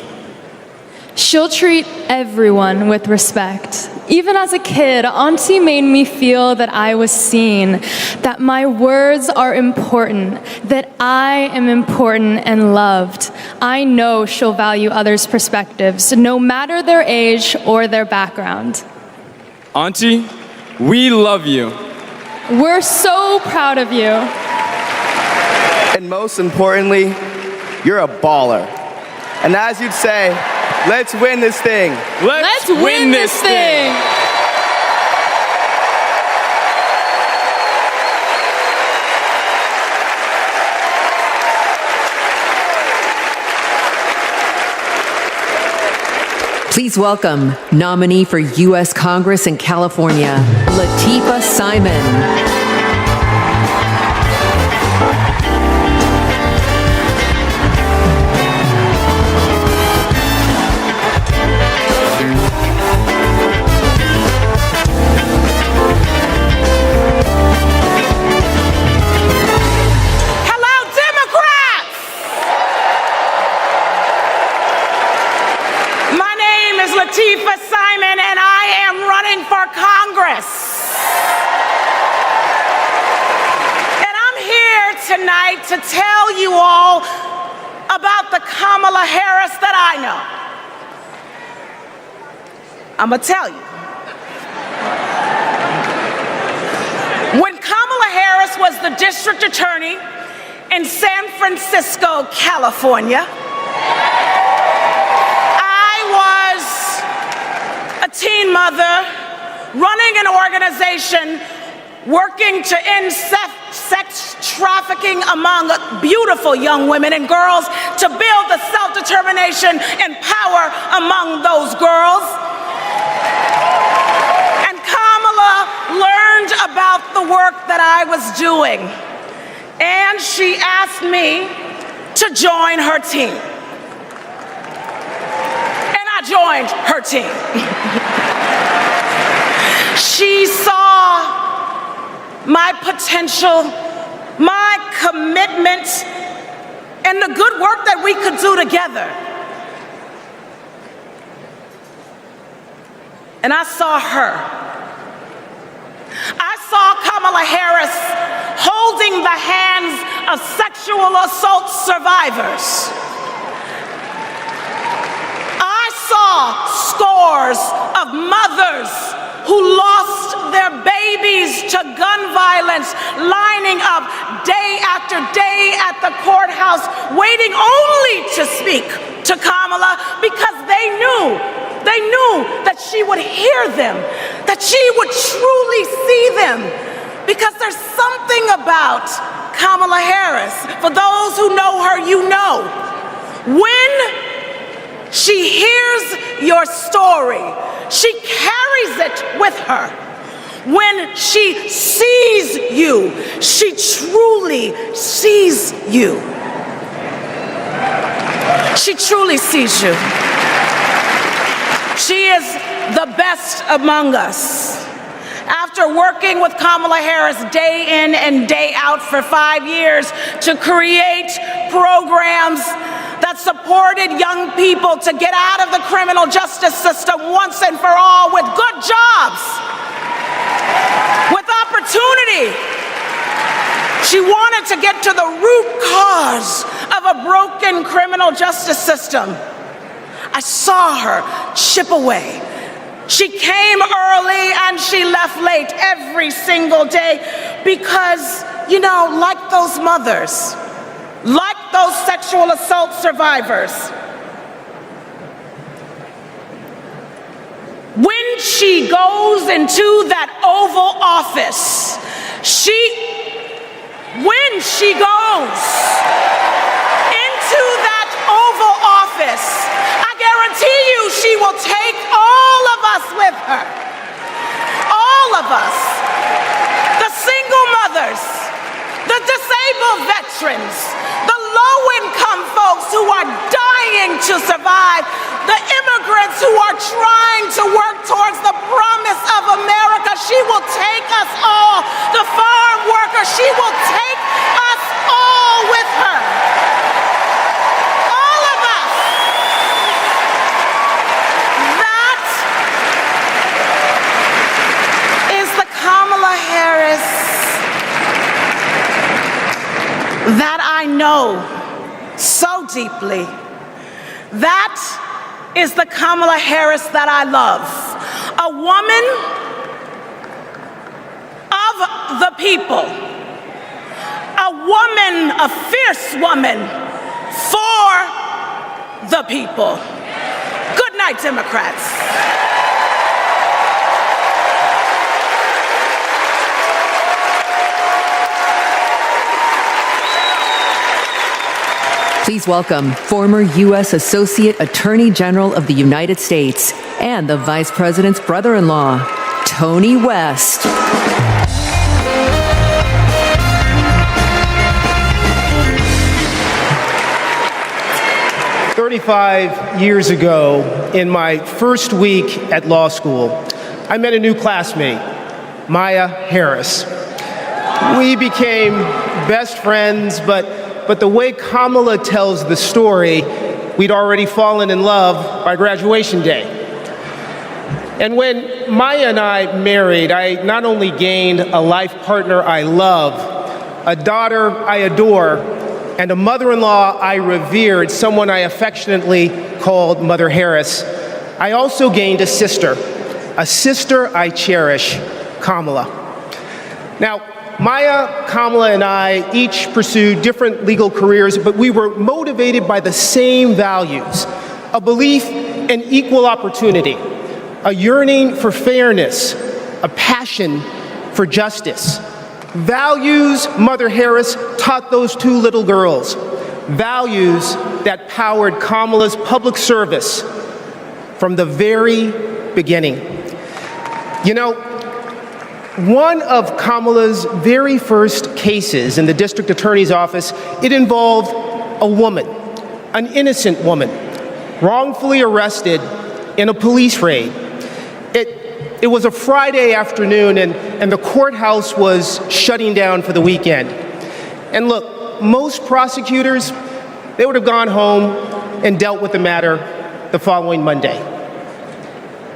She'll treat everyone with respect. Even as a kid, Auntie made me feel that I was seen, that my words are important, that I am important and loved. I know she'll value others' perspectives, no matter their age or their background. Auntie, we love you. We're so proud of you. And most importantly, you're a baller. And as you'd say, let's win this thing. Let's win this thing. Please welcome nominee for U.S. Congress in California, Latifah Simon. Latifah Simon, and I am running for Congress. And I'm here tonight to tell you all about the Kamala Harris that I know. I'm gonna tell you. When Kamala Harris was the district attorney in San Francisco, California, teen mother running an organization working to end sex trafficking among beautiful young women and girls, to build the self-determination and power among those girls. And Kamala learned about the work that I was doing, and she asked me to join her team. Joined her team. She saw my potential, my commitment, and the good work that we could do together. And I saw her. I saw Kamala Harris holding the hands of sexual assault survivors. Saw scores of mothers who lost their babies to gun violence, lining up day after day at the courthouse, waiting only to speak to Kamala because they knew that she would hear them, that she would truly see them. Because there's something about Kamala Harris. For those who know her, you know. When she hears your story, she carries it with her. When she sees you, she truly sees you. She truly sees you. She is the best among us. After working with Kamala Harris day in and day out for 5 years to create programs that supported young people to get out of the criminal justice system once and for all with good jobs, with opportunity. She wanted to get to the root cause of a broken criminal justice system. I saw her chip away. She came early and she left late every single day because, you know, like those mothers, like those sexual assault survivors, when she goes into that Oval Office, when she goes into that Oval Office, I guarantee you she will take all of us with her. All of us. The single mothers, the disabled veterans, the low-income folks who are dying to survive, the immigrants who are trying to work towards the promise of America. She will take us all. The farm workers, she will take us all with her. All of us. know so deeply. That is the Kamala Harris that I love. A woman of the people. A woman, a fierce woman for the people. Good night, Democrats. 'Please welcome former U.S. Associate Attorney General of the United States and the Vice President's brother-in-law, Tony West. 35 years ago, in my first week at law school, I met a new classmate, Maya Harris. We became best friends, but the way Kamala tells the story, we'd already fallen in love by graduation day. And when Maya and I married, I not only gained a life partner I love, a daughter I adore, and a mother-in-law I revered, someone I affectionately called Mother Harris, I also gained a sister I cherish, Kamala. Now, Maya, Kamala, and I each pursued different legal careers, but we were motivated by the same values: a belief in equal opportunity, a yearning for fairness, a passion for justice. Values Mother Harris taught those two little girls, values that powered Kamala's public service from the very beginning. You know, one of Kamala's very first cases in the district attorney's office, it involved a woman, an innocent woman, wrongfully arrested in a police raid. It was a Friday afternoon, and the courthouse was shutting down for the weekend. And look, most prosecutors, they would have gone home and dealt with the matter the following Monday.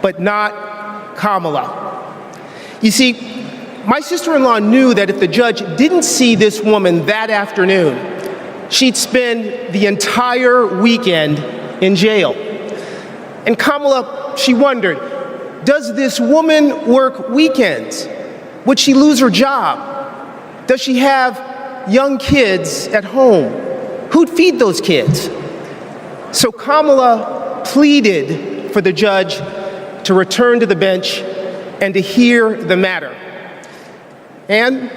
But not Kamala. You see, my sister-in-law knew that if the judge didn't see this woman that afternoon, she'd spend the entire weekend in jail. And Kamala, she wondered, does this woman work weekends? Would she lose her job? Does she have young kids at home? Who'd feed those kids? So Kamala pleaded for the judge to return to the bench and to hear the matter. And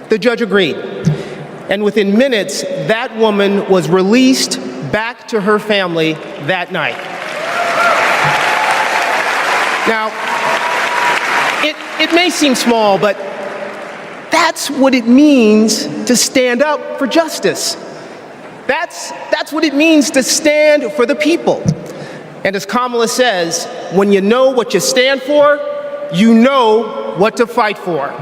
the judge agreed. And within minutes, that woman was released back to her family that night. Now, it may seem small, but that's what it means to stand up for justice. That's what it means to stand for the people. And as Kamala says, when you know what you stand for, you know what to fight for.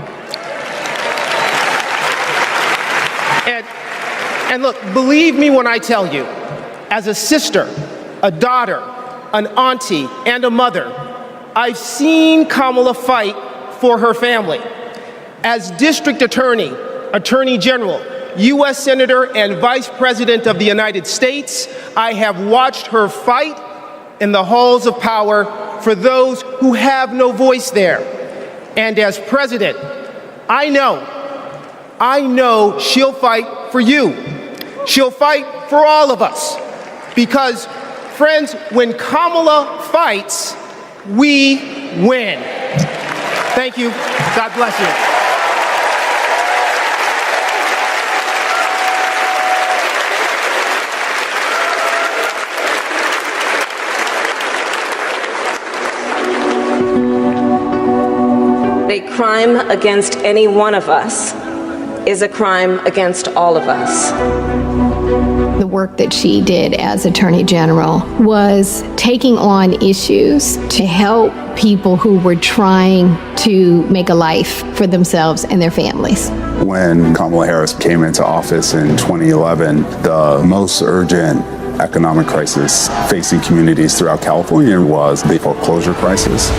And look, believe me when I tell you, as a sister, a daughter, an auntie, and a mother, I've seen Kamala fight for her family. As district attorney, attorney general, U.S. Senator, and Vice President of the United States, I have watched her fight in the halls of power for those who have no voice there. And as president, I know she'll fight for you. She'll fight for all of us. Because, friends, when Kamala fights, we win. Thank you. God bless you. A crime against any one of us is a crime against all of us. The work that she did as Attorney General was taking on issues to help people who were trying to make a life for themselves and their families. When Kamala Harris came into office in 2011, the most urgent economic crisis facing communities throughout California was the foreclosure crisis.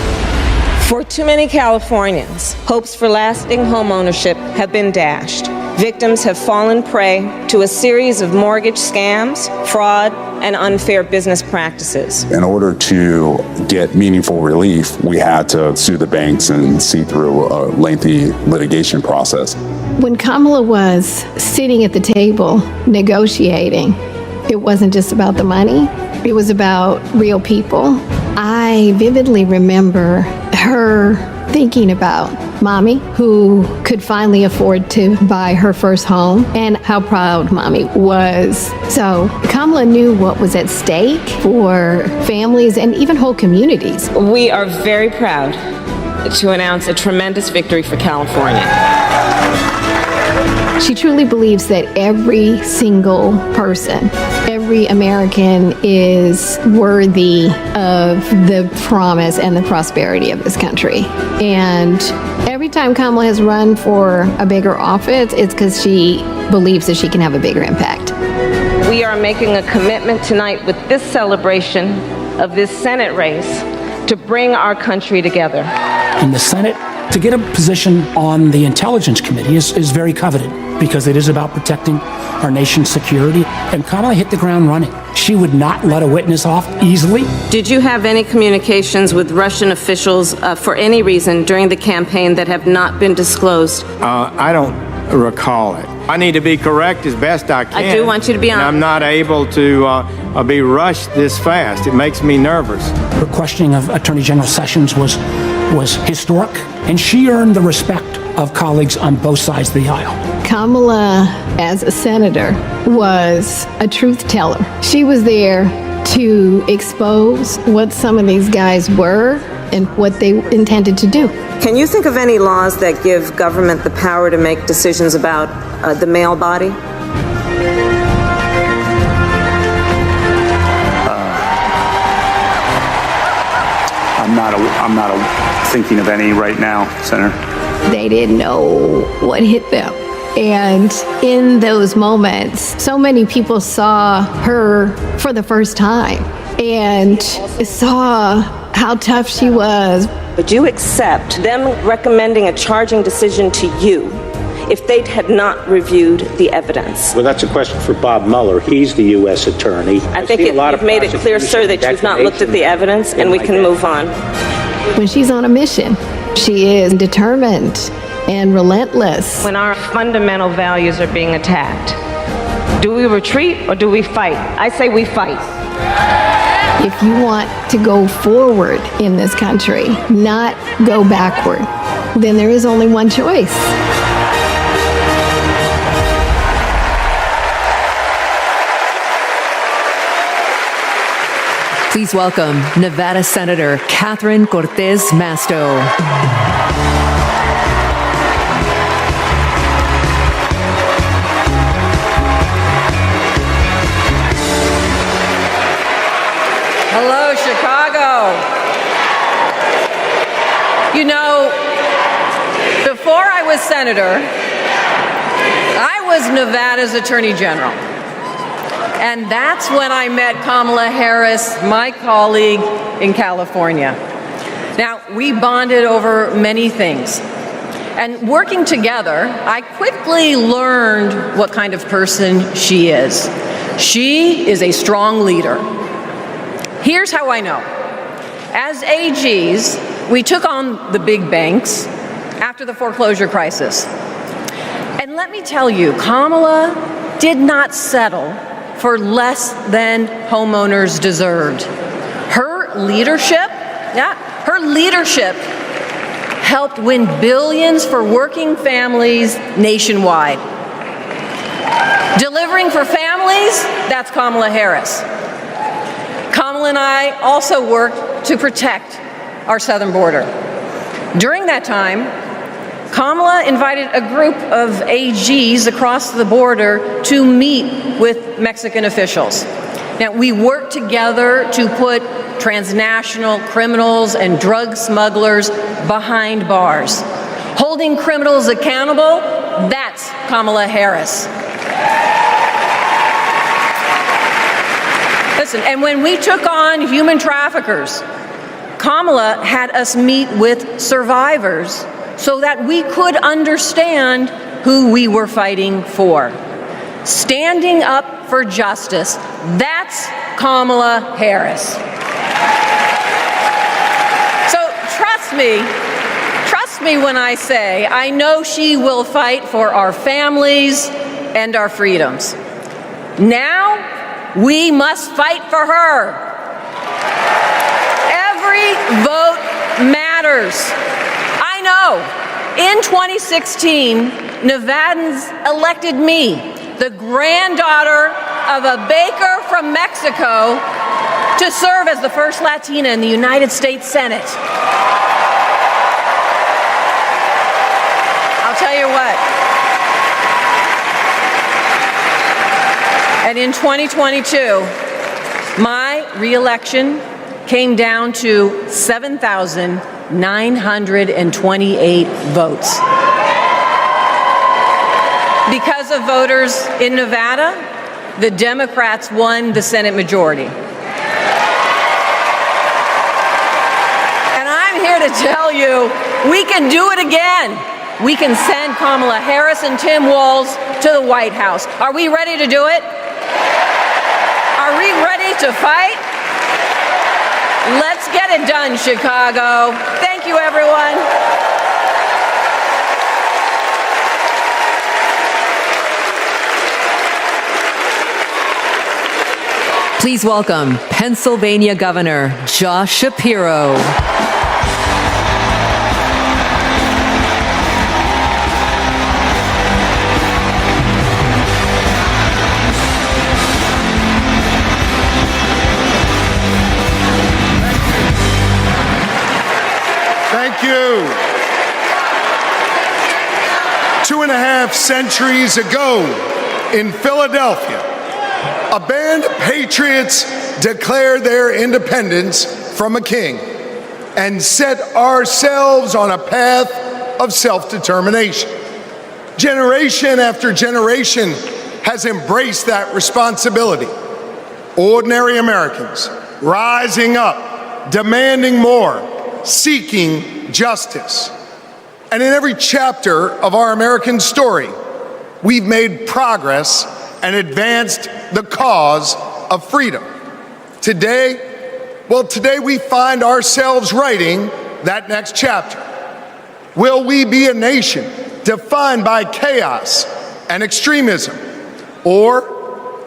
For too many Californians, hopes for lasting home ownership have been dashed. victims have fallen prey to a series of mortgage scams, fraud, and unfair business practices. In order to get meaningful relief, we had to sue the banks and see through a lengthy litigation process. When Kamala was sitting at the table negotiating, it wasn't just about the money, it was about real people. I vividly remember her thinking about Mommy, who could finally afford to buy her first home, and how proud Mommy was. So Kamala knew what was at stake for families and even whole communities. We are very proud to announce a tremendous victory for California. She truly believes that every single person, every American is worthy of the promise and the prosperity of this country. And every time Kamala has run for a bigger office, it's because she believes that she can have a bigger impact. We are making a commitment tonight with this celebration of this Senate race to bring our country together. In the Senate, to get a position on the Intelligence Committee is very coveted because it is about protecting our nation's security. And Kamala hit the ground running. She would not let a witness off easily. Did you have any communications with Russian officials for any reason during the campaign that have not been disclosed? I don't recall it. I need to be correct as best I can. I do want you to be honest. I'm not able to be rushed this fast. It makes me nervous. Her questioning of Attorney General Sessions was historic, and she earned the respect of colleagues on both sides of the aisle. Kamala, as a senator, was a truth teller. She was there to expose what some of these guys were and what they intended to do. Can you think of any laws that give government the power to make decisions about the male body? I'm not thinking of any right now, Senator. They didn't know what hit them. And in those moments, so many people saw her for the first time and saw how tough she was. Would you accept them recommending a charging decision to you if they had not reviewed the evidence? Well, that's a question for Bob Mueller. He's the U.S. attorney. I think you've made it clear, sir, that you've not looked at the evidence, and we can move on. When she's on a mission, she is determined and relentless. When our fundamental values are being attacked, do we retreat or do we fight? I say we fight. If you want to go forward in this country, not go backward, then there is only one choice. Please welcome Nevada Senator Catherine Cortez Masto. Hello, Chicago. You know, before I was senator, I was Nevada's Attorney General. And that's when I met Kamala Harris, my colleague in California. Now, we bonded over many things. And working together, I quickly learned what kind of person she is. She is a strong leader. Here's how I know. As AGs, we took on the big banks after the foreclosure crisis. And let me tell you, Kamala did not settle for less than homeowners deserved. Her leadership helped win billions for working families nationwide. Delivering for families, that's Kamala Harris. Kamala and I also worked to protect our southern border. During that time, Kamala invited a group of AGs across the border to meet with Mexican officials. Now, we worked together to put transnational criminals and drug smugglers behind bars. Holding criminals accountable, that's Kamala Harris. Listen, and when we took on human traffickers, Kamala had us meet with survivors so that we could understand who we were fighting for. Standing up for justice. That's Kamala Harris. So trust me when I say I know she will fight for our families and our freedoms. Now we must fight for her. Every vote matters. I know. In 2016, Nevadans elected me, the granddaughter of a baker from Mexico, to serve as the first Latina in the United States Senate. I'll tell you what. And in 2022, my re-election came down to 7,928 votes. Because of voters in Nevada, the Democrats won the Senate majority. And I'm here to tell you, we can do it again. We can send Kamala Harris and Tim Walz to the White House. Are we ready to do it? Are we ready to fight? Let's get it done, Chicago. Thank you, everyone. Please welcome Pennsylvania Governor Josh Shapiro. Thank you. 2.5 centuries ago in Philadelphia, a band of patriots declared their independence from a king and set ourselves on a path of self-determination. Generation after generation has embraced that responsibility. Ordinary Americans rising up, demanding more, seeking justice. And in every chapter of our American story, we've made progress and advanced the cause of freedom. Today we find ourselves writing that next chapter. Will we be a nation defined by chaos and extremism? Or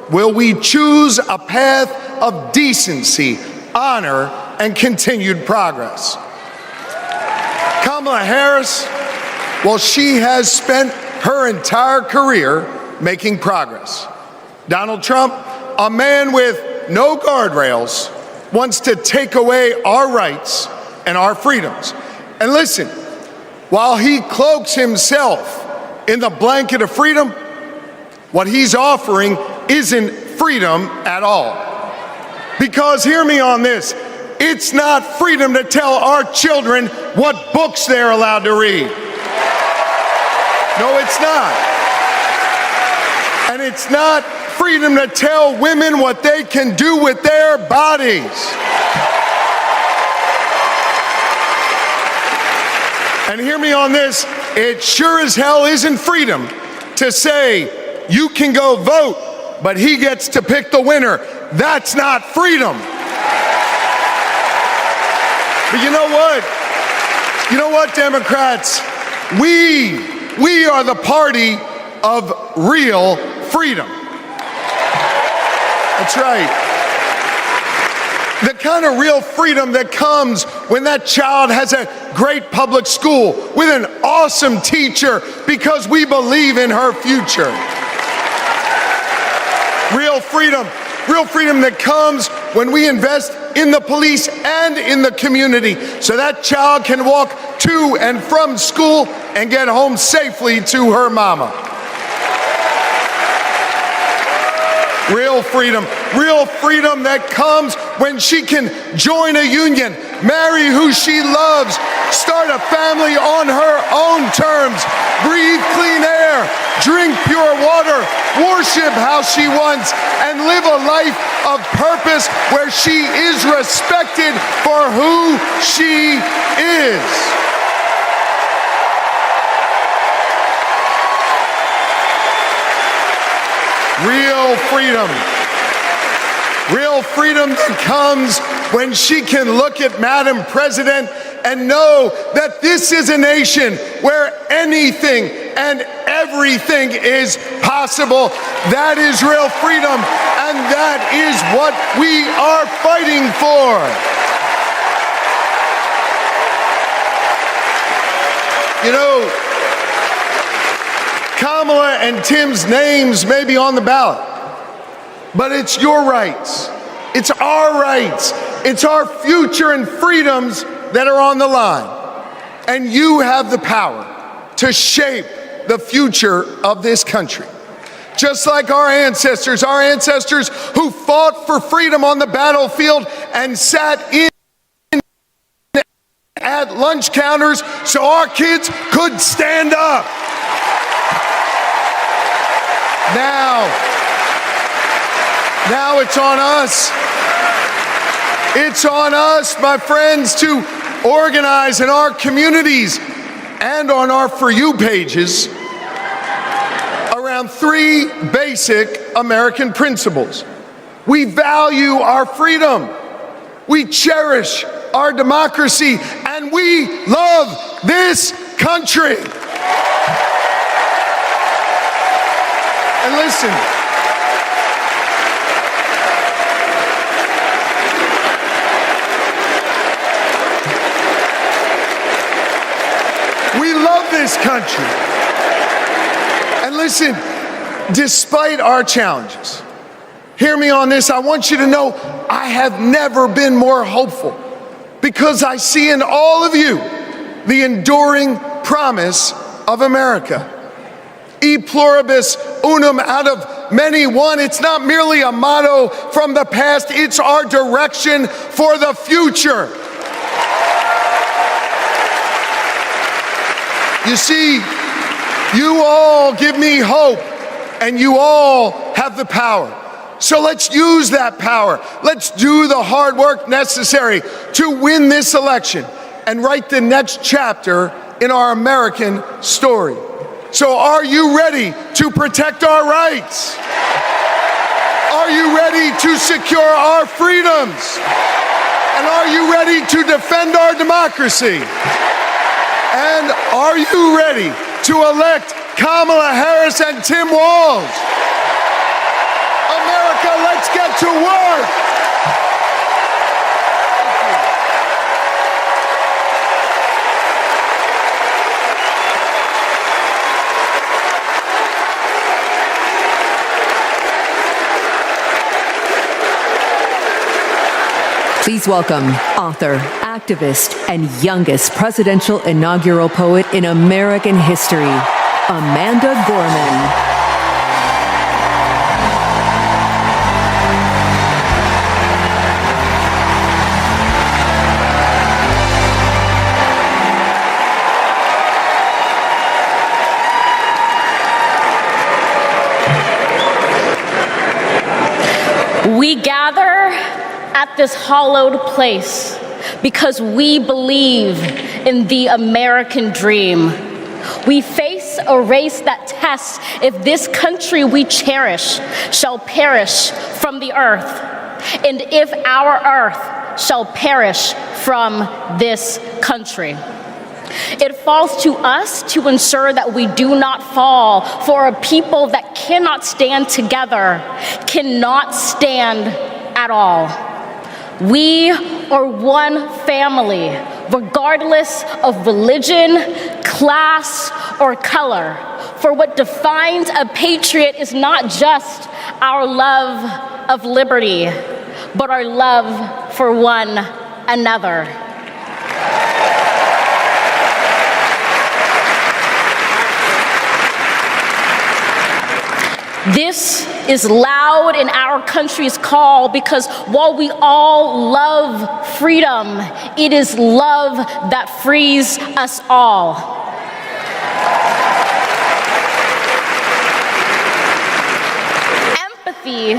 will we choose a path of decency, honor, and continued progress? Kamala Harris, well, she has spent her entire career making progress. Donald Trump, a man with no guardrails, wants to take away our rights and our freedoms. And listen, while he cloaks himself in the blanket of freedom, what he's offering isn't freedom at all. Because hear me on this, it's not freedom to tell our children what books they're allowed to read. No, it's not. And it's not freedom to tell women what they can do with their bodies. And hear me on this, it sure as hell isn't freedom to say you can go vote, but he gets to pick the winner. That's not freedom. But you know what? You know what, Democrats? We are the party of real freedom. That's right. The kind of real freedom that comes when that child has a great public school with an awesome teacher because we believe in her future. Real freedom that comes when we invest in the police and in the community so that child can walk to and from school and get home safely to her mama. Real freedom that comes when she can join a union, marry who she loves, start a family on her own terms, breathe clean air, drink pure water, worship how she wants, and live a life of purpose where she is respected for who she is. freedom. Real freedom that comes when she can look at Madam President and know that this is a nation where anything and everything is possible. That is real freedom, and that is what we are fighting for. You know, Kamala and Tim's names may be on the ballot, but it's your rights. It's our rights. It's our future and freedoms that are on the line. And you have the power to shape the future of this country. Just like our ancestors who fought for freedom on the battlefield and sat in at lunch counters so our kids could stand up. Now it's on us. It's on us, my friends, to organize in our communities and on our For You pages around three basic American principles. We value our freedom, we cherish our democracy, and we love this country. And listen, we love this country. And listen, despite our challenges, hear me on this, I want you to know I have never been more hopeful because I see in all of you the enduring promise of America. E pluribus unum, out of many one. It's not merely a motto from the past, it's our direction for the future. You see, you all give me hope, and you all have the power. So let's use that power. Let's do the hard work necessary to win this election and write the next chapter in our American story. So are you ready to protect our rights? Are you ready to secure our freedoms? And are you ready to defend our democracy? And are you ready to elect Kamala Harris and Tim Walz? America, let's get to work. Please welcome author, activist, and youngest presidential inaugural poet in American history, Amanda Gorman. We gather at this hallowed place because we believe in the American dream. We face a race that tests if this country we cherish shall perish from the earth, and if our earth shall perish from this country. It falls to us to ensure that we do not fall, for a people that cannot stand together cannot stand at all. We are one family, regardless of religion, class, or color. For what defines a patriot is not just our love of liberty, but our love for one another. This is loud in our country's call because while we all love freedom, it is love that frees us all. Empathy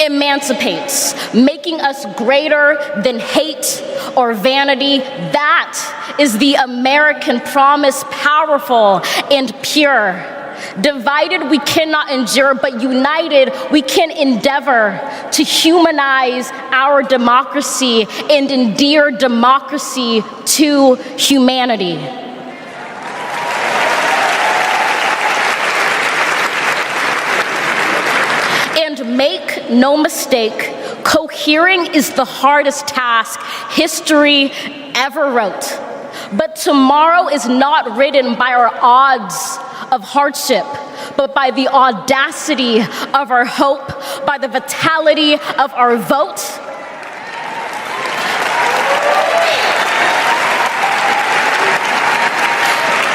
emancipates, making us greater than hate or vanity. That is the American promise, powerful and pure. Divided, we cannot endure, but united, we can endeavor to humanize our democracy and endear democracy to humanity. And make no mistake, cohering is the hardest task history ever wrote. But tomorrow is not written by our odds of hardship, but by the audacity of our hope, by the vitality of our vote.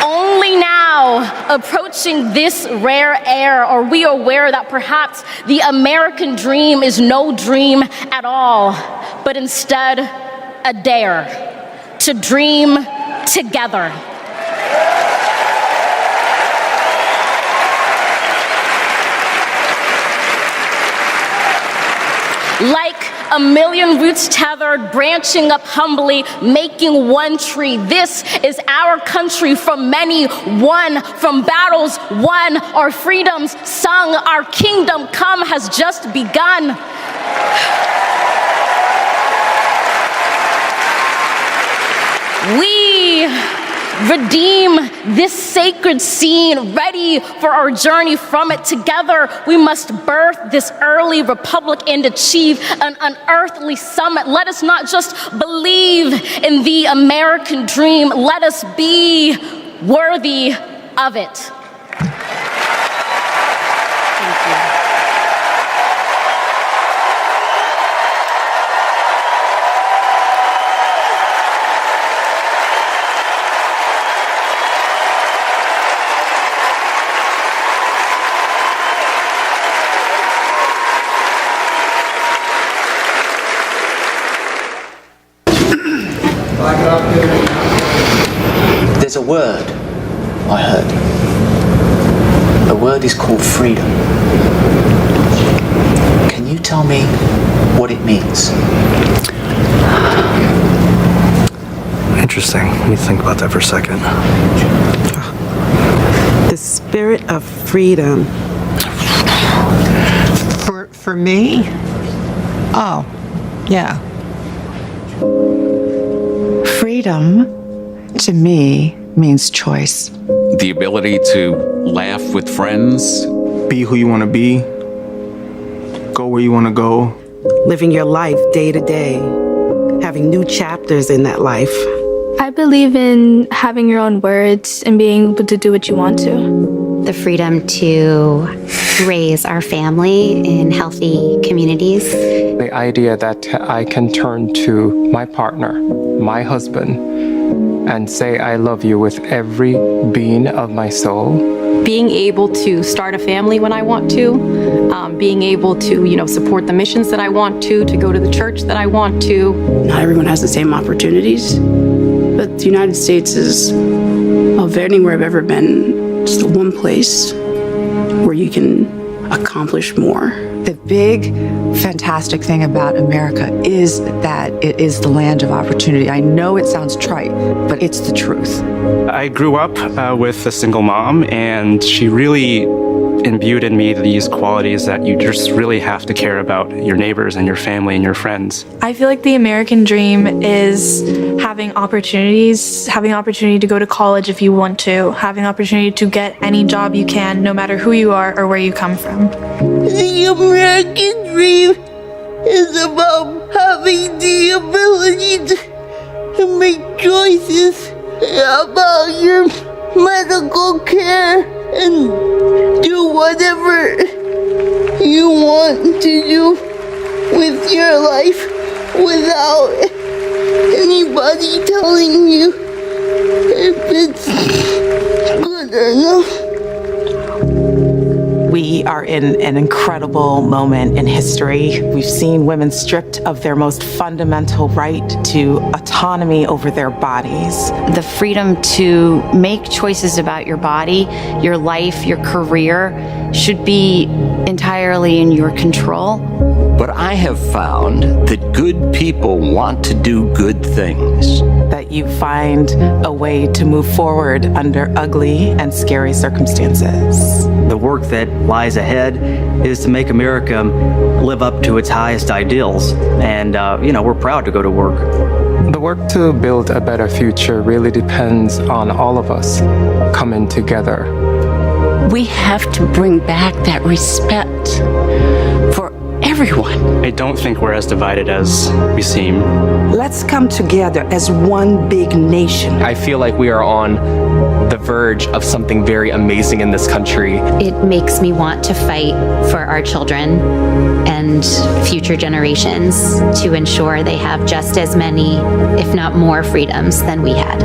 Only now, approaching this rare air, are we aware that perhaps the American dream is no dream at all, but instead a dare to dream together. Like a million roots tethered, branching up humbly, making one tree. This is our country, from many won, from battles won, our freedoms sung, our kingdom come has just begun. We redeem this sacred scene, ready for our journey from it. Together, we must birth this early republic and achieve an unearthly summit. Let us not just believe in the American dream, let us be worthy of it. Thank you. There's a word I heard. The word is called freedom. Can you tell me what it means? Interesting. Let me think about that for a second. The spirit of freedom. For me? Oh, yeah. Freedom, to me, means choice. The ability to laugh with friends. Be who you want to be. Go where you want to go. Living your life day to day. Having new chapters in that life. I believe in having your own words and being able to do what you want to. The freedom to raise our family in healthy communities. The idea that I can turn to my partner, my husband, and say I love you with every being of my soul. Being able to start a family when I want to, being able to, support the missions that I want to go to the church that I want to. Not everyone has the same opportunities, but the United States is, of anywhere I've ever been, just the one place where you can accomplish more. The big, fantastic thing about America is that it is the land of opportunity. I know it sounds trite, but it's the truth. I grew up with a single mom, and she really imbued in me these qualities that you just really have to care about your neighbors and your family and your friends. I feel like the American dream is having opportunities, having opportunity to go to college if you want to, having opportunity to get any job you can, no matter who you are or where you come from. The American dream is about having the ability to make choices about your medical care and do whatever you want to do with your life without anybody telling you if it's good or not. We are in an incredible moment in history. We've seen women stripped of their most fundamental right to autonomy over their bodies. The freedom to make choices about your body, your life, your career should be entirely in your control. But I have found that good people want to do good things. That you find a way to move forward under ugly and scary circumstances. The work that lies ahead is to make America live up to its highest ideals. And, we're proud to go to work. The work to build a better future really depends on all of us coming together. We have to bring back that respect for everyone. I don't think we're as divided as we seem. Let's come together as one big nation. I feel like we are on the verge of something very amazing in this country. It makes me want to fight for our children and future generations to ensure they have just as many, if not more, freedoms than we had.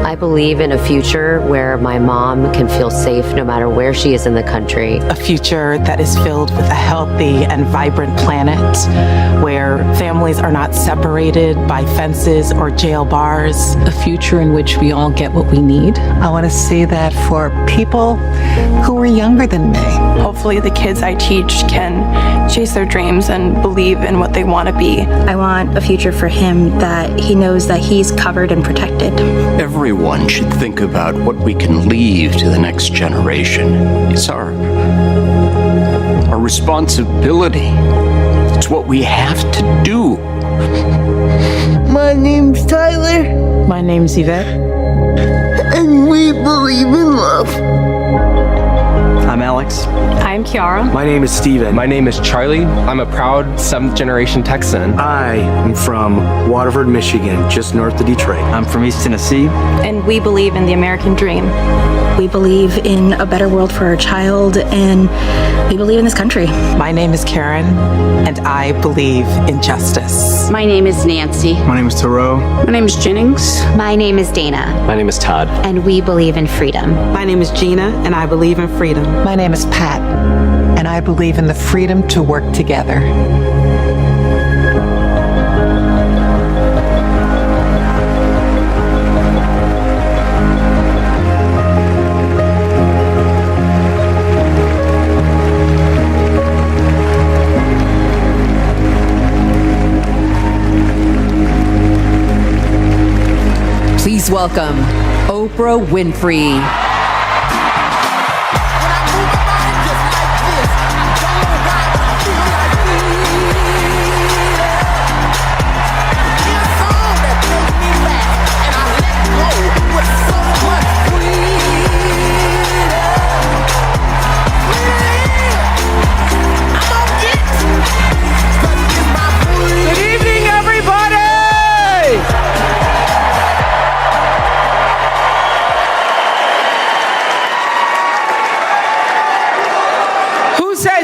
I believe in a future where my mom can feel safe no matter where she is in the country. A future that is filled with a healthy and vibrant planet where families are not separated by fences or jail bars. A future in which we all get what we need. I want to see that for people who are younger than me. Hopefully the kids I teach can chase their dreams and believe in what they want to be. I want a future for him that he knows that he's covered and protected. Everyone should think about what we can leave to the next generation. It's our responsibility. It's what we have to do. My name's Tyler. My name's Yvette. And we believe in love. I'm Alex. I'm Kiara. My name is Steven. My name is Charlie. I'm a proud 7th generation Texan. I am from Waterford, Michigan, just north of Detroit. I'm from East Tennessee. And we believe in the American dream. We believe in a better world for our child, and we believe in this country. My name is Karen, and I believe in justice. My name is Nancy. My name is Thoreau. My name is Jennings. My name is Dana. My name is Todd. And we believe in freedom. My name is Gina, and I believe in freedom. My name is Pat, and I believe in the freedom to work together. Please welcome Oprah Winfrey.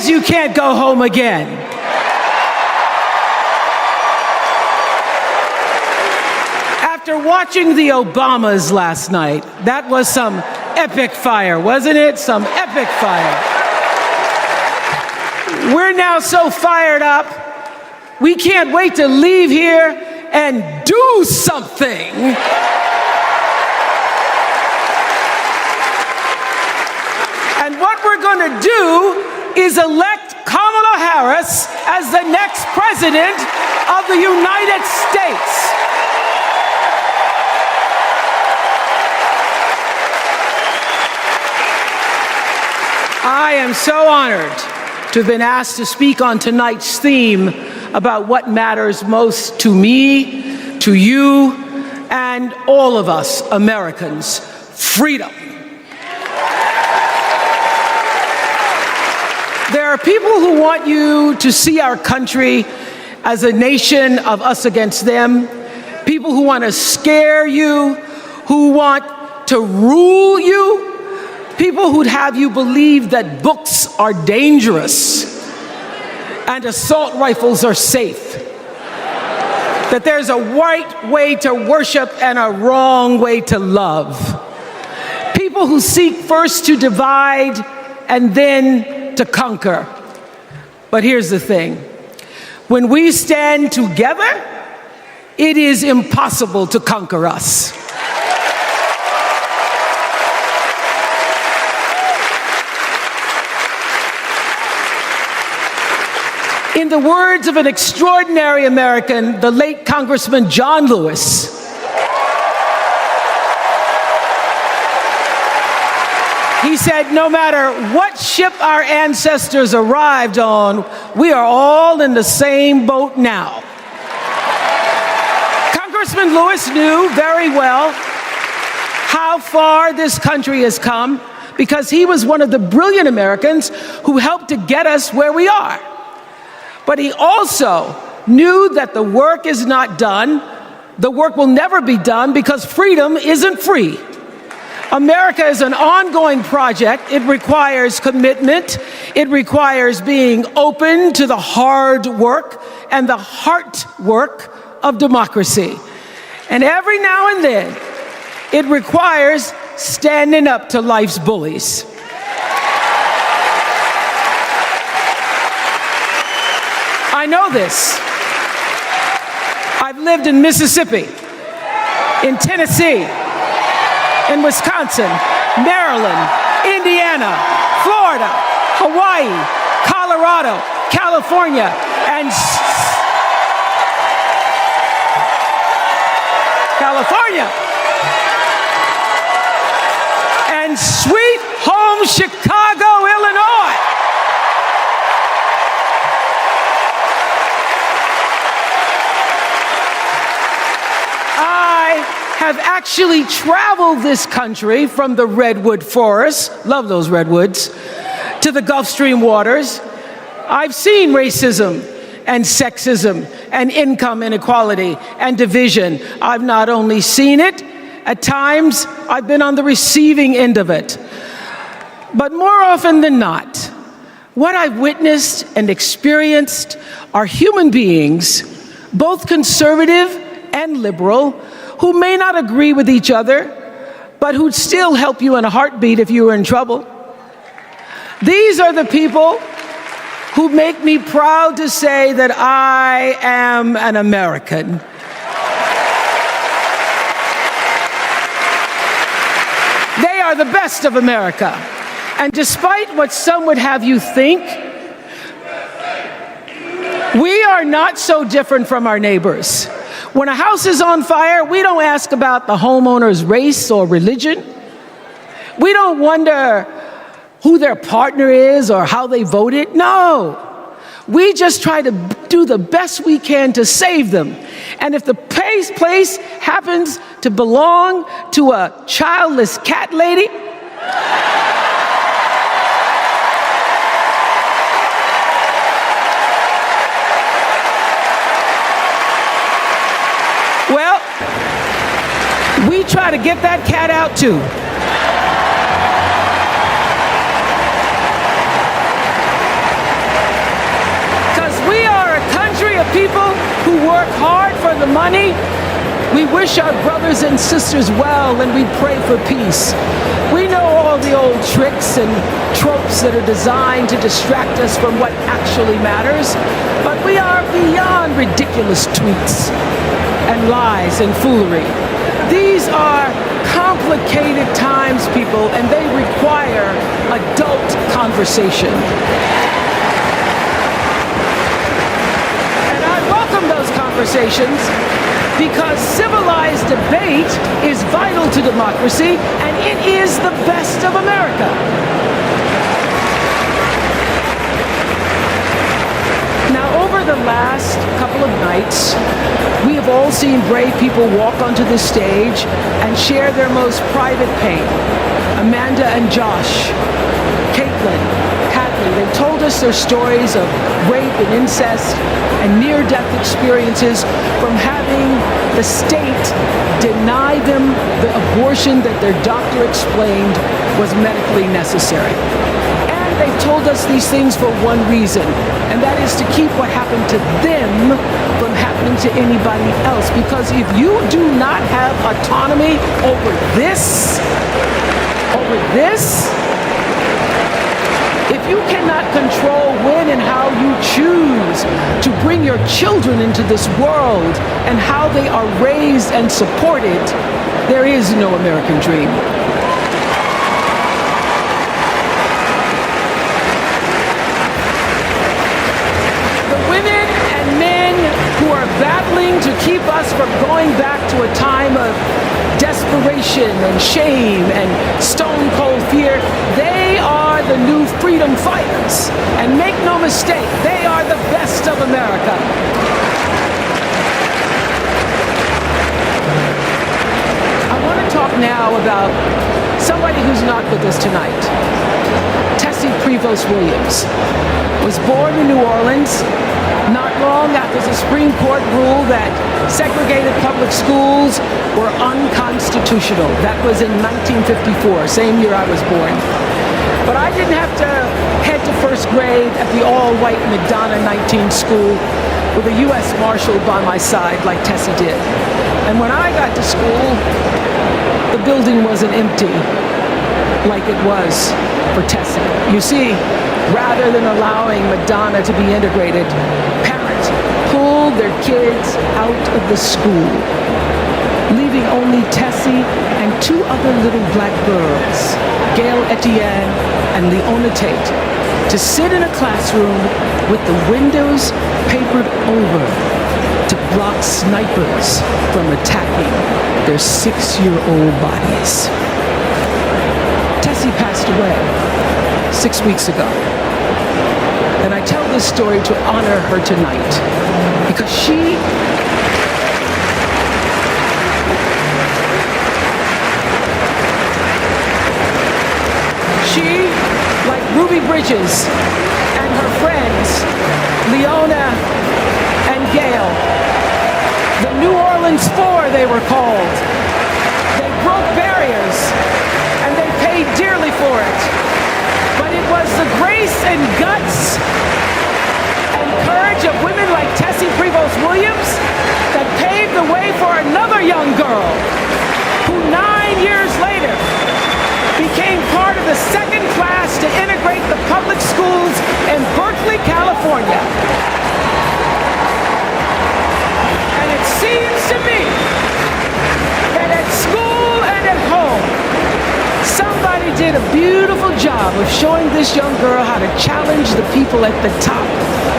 You can't go home again. After watching the Obamas last night, that was some epic fire, wasn't it? Some epic fire. We're now so fired up, we can't wait to leave here and do something. And what we're going to do is elect Kamala Harris as the next president of the United States. I am so honored to have been asked to speak on tonight's theme about what matters most to me, to you, and all of us Americans: freedom. There are people who want you to see our country as a nation of us against them, people who want to scare you, who want to rule you, people who'd have you believe that books are dangerous and assault rifles are safe, that there's a right way to worship and a wrong way to love, people who seek first to divide and then to conquer. But here's the thing. When we stand together, it is impossible to conquer us. In the words of an extraordinary American, the late Congressman John Lewis, He said, no matter what ship our ancestors arrived on, we are all in the same boat now. Congressman Lewis knew very well how far this country has come because he was one of the brilliant Americans who helped to get us where we are. But he also knew that the work is not done. The work will never be done because freedom isn't free. America is an ongoing project. It requires commitment. It requires being open to the hard work and the heart work of democracy. And every now and then, it requires standing up to life's bullies. I know this. I've lived in Mississippi, in Tennessee, in Wisconsin, Maryland, Indiana, Florida, Hawaii, Colorado, California, and sweet home Chicago, Illinois. Have actually traveled this country from the redwood forests, love those redwoods, to the Gulf Stream waters. I've seen racism and sexism and income inequality and division. I've not only seen it, at times I've been on the receiving end of it. But more often than not, what I've witnessed and experienced are human beings, both conservative and liberal, who may not agree with each other, but who'd still help you in a heartbeat if you were in trouble. These are the people who make me proud to say that I am an American. They are the best of America. And despite what some would have you think, we are not so different from our neighbors. When a house is on fire, we don't ask about the homeowner's race or religion. We don't wonder who their partner is or how they voted. No. We just try to do the best we can to save them. And if the place happens to belong to a childless cat lady, well, we try to get that cat out too. Because we are a country of people who work hard for the money. We wish our brothers and sisters well and we pray for peace. We know all the old tricks and tropes that are designed to distract us from what actually matters, but we are beyond ridiculous tweets and lies and foolery. These are complicated times, people, and they require adult conversation. And I welcome those conversations because civilized debate is vital to democracy, and it is the best of America. Now, over the last couple of nights, we have all seen brave people walk onto the stage and share their most private pain. Amanda and Josh, Caitlin, Hadley, they've told us their stories of rape and incest and near-death experiences from having the state deny them the abortion that their doctor explained was medically necessary. They've told us these things for one reason, and that is to keep what happened to them from happening to anybody else. Because if you do not have autonomy over this, if you cannot control when and how you choose to bring your children into this world and how they are raised and supported, there is no American dream. Battling to keep us from going back to a time of desperation and shame and stone cold fear, freedom fighters. And make no mistake, they are the best of America. I want to talk now about somebody who's not with us tonight. Tessie Prevost Williams was born in New Orleans not long after the Supreme Court ruled that segregated public schools were unconstitutional. That was in 1954, same year I was born. But I didn't have to head to first grade at the all-white McDonough 19 school with a U.S. Marshal by my side like Tessie did. And when I got to school, the building wasn't empty like it was for Tessie. You see, rather than allowing McDonough to be integrated, parents pulled their kids out of the school, leaving only Tessie and two other little black girls, Gail Etienne and Leona Tate, to sit in a classroom with the windows papered over to block snipers from attacking their 6-year-old bodies. Tessie passed away 6 weeks ago. And I tell this story to honor her tonight because she like Ruby Bridges and her friends, Leona and Gail, the New Orleans Four they were called. They broke barriers and they paid dearly for it. But it was the grace and guts and courage of women like Tessie Prevost Williams that paved the way for another young girl who 9 years later became part of the second class to integrate the public schools in Berkeley, California. And it seems to me that at school and at home, somebody did a beautiful job of showing this young girl how to challenge the people at the top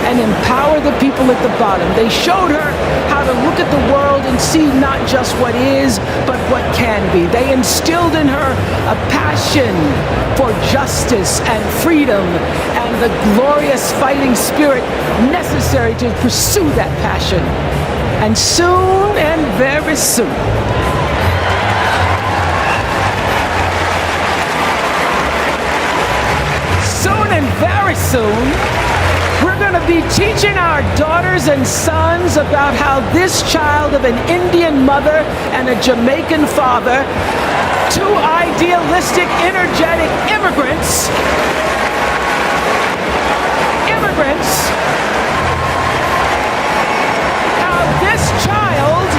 and empower the people at the bottom. They showed her how to look at the world and see not just what is, but what can be. They instilled in her a passion for justice and freedom and the glorious fighting spirit necessary to pursue that passion. And soon, and very soon, and very soon, we're going to be teaching our daughters and sons about how this child of an Indian mother and a Jamaican father, two idealistic, energetic immigrants, how this child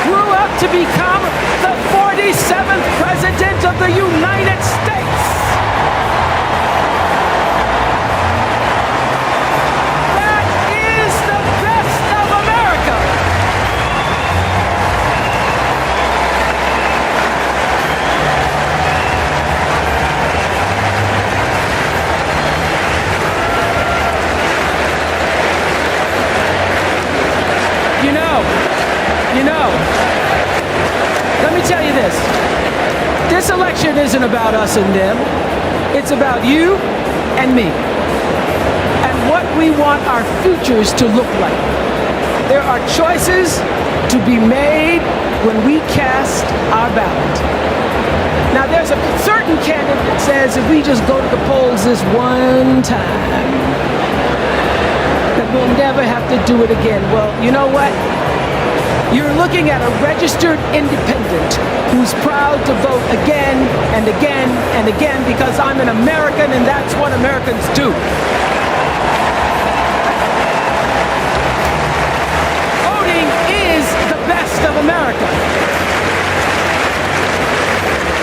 grew up to become the 47th President of the United States. Let me tell you this. This election isn't about us and them. It's about you and me. And what we want our futures to look like. There are choices to be made when we cast our ballot. Now, there's a certain candidate that says if we just go to the polls this one time, that we'll never have to do it again. Well, you know what? You're looking at a registered independent who's proud to vote again and again and again because I'm an American and that's what Americans do. Voting is the best of America.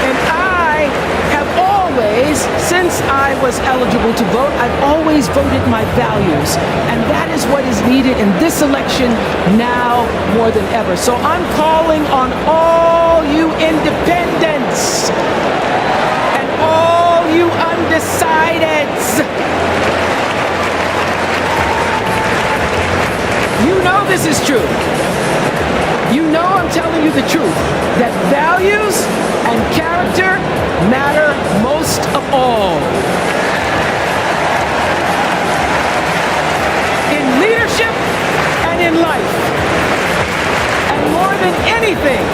And I have always, since I was eligible to vote, I've always voted my values. And that is what is needed in this election now more than ever. So I'm calling on all you independents and all you undecideds. You know this is true. You know I'm telling you the truth, that values and character matter most of all. in life, and more than anything,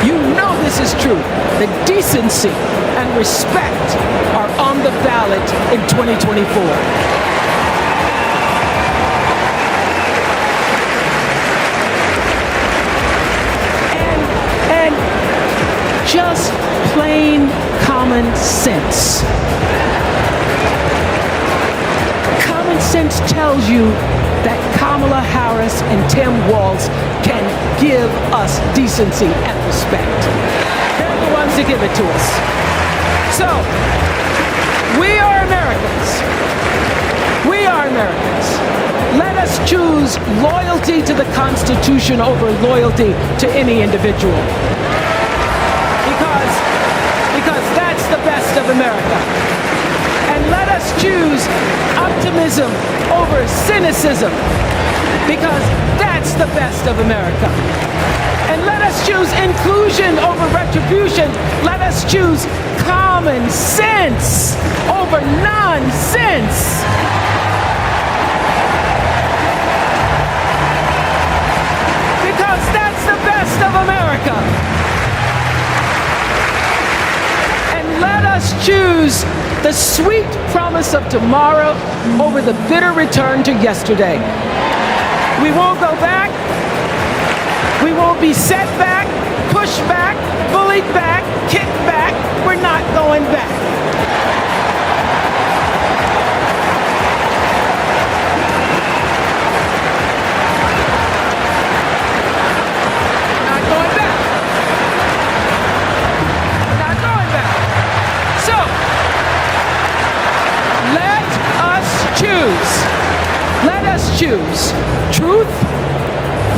you know this is true, that decency and respect are on the ballot in 2024. Just plain common sense. Common sense tells you that Kamala Harris and Tim Walz can give us decency and respect. They're the ones that give it to us. So, we are Americans. We are Americans. Let us choose loyalty to the Constitution over loyalty to any individual. Because that's the best of America. And let us choose optimism over cynicism, because that's the best of America. And let us choose inclusion over retribution. Let us choose common sense over nonsense. Because that's the best of America. Let us choose the sweet promise of tomorrow over the bitter return to yesterday. We won't go back. We won't be set back, pushed back, bullied back, kicked back. We're not going back. Let us choose truth,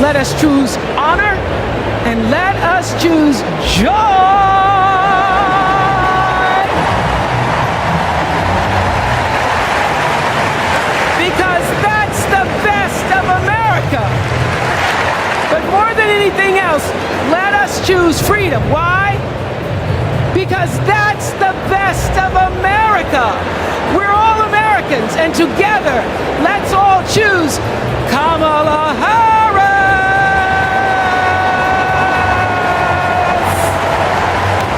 let us choose honor, and let us choose joy. Because that's the best of America. But more than anything else, let us choose freedom. Why? Because that's the best of America. We're all Americans, and together, let's all choose Kamala Harris!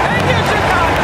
Thank you, Chicago!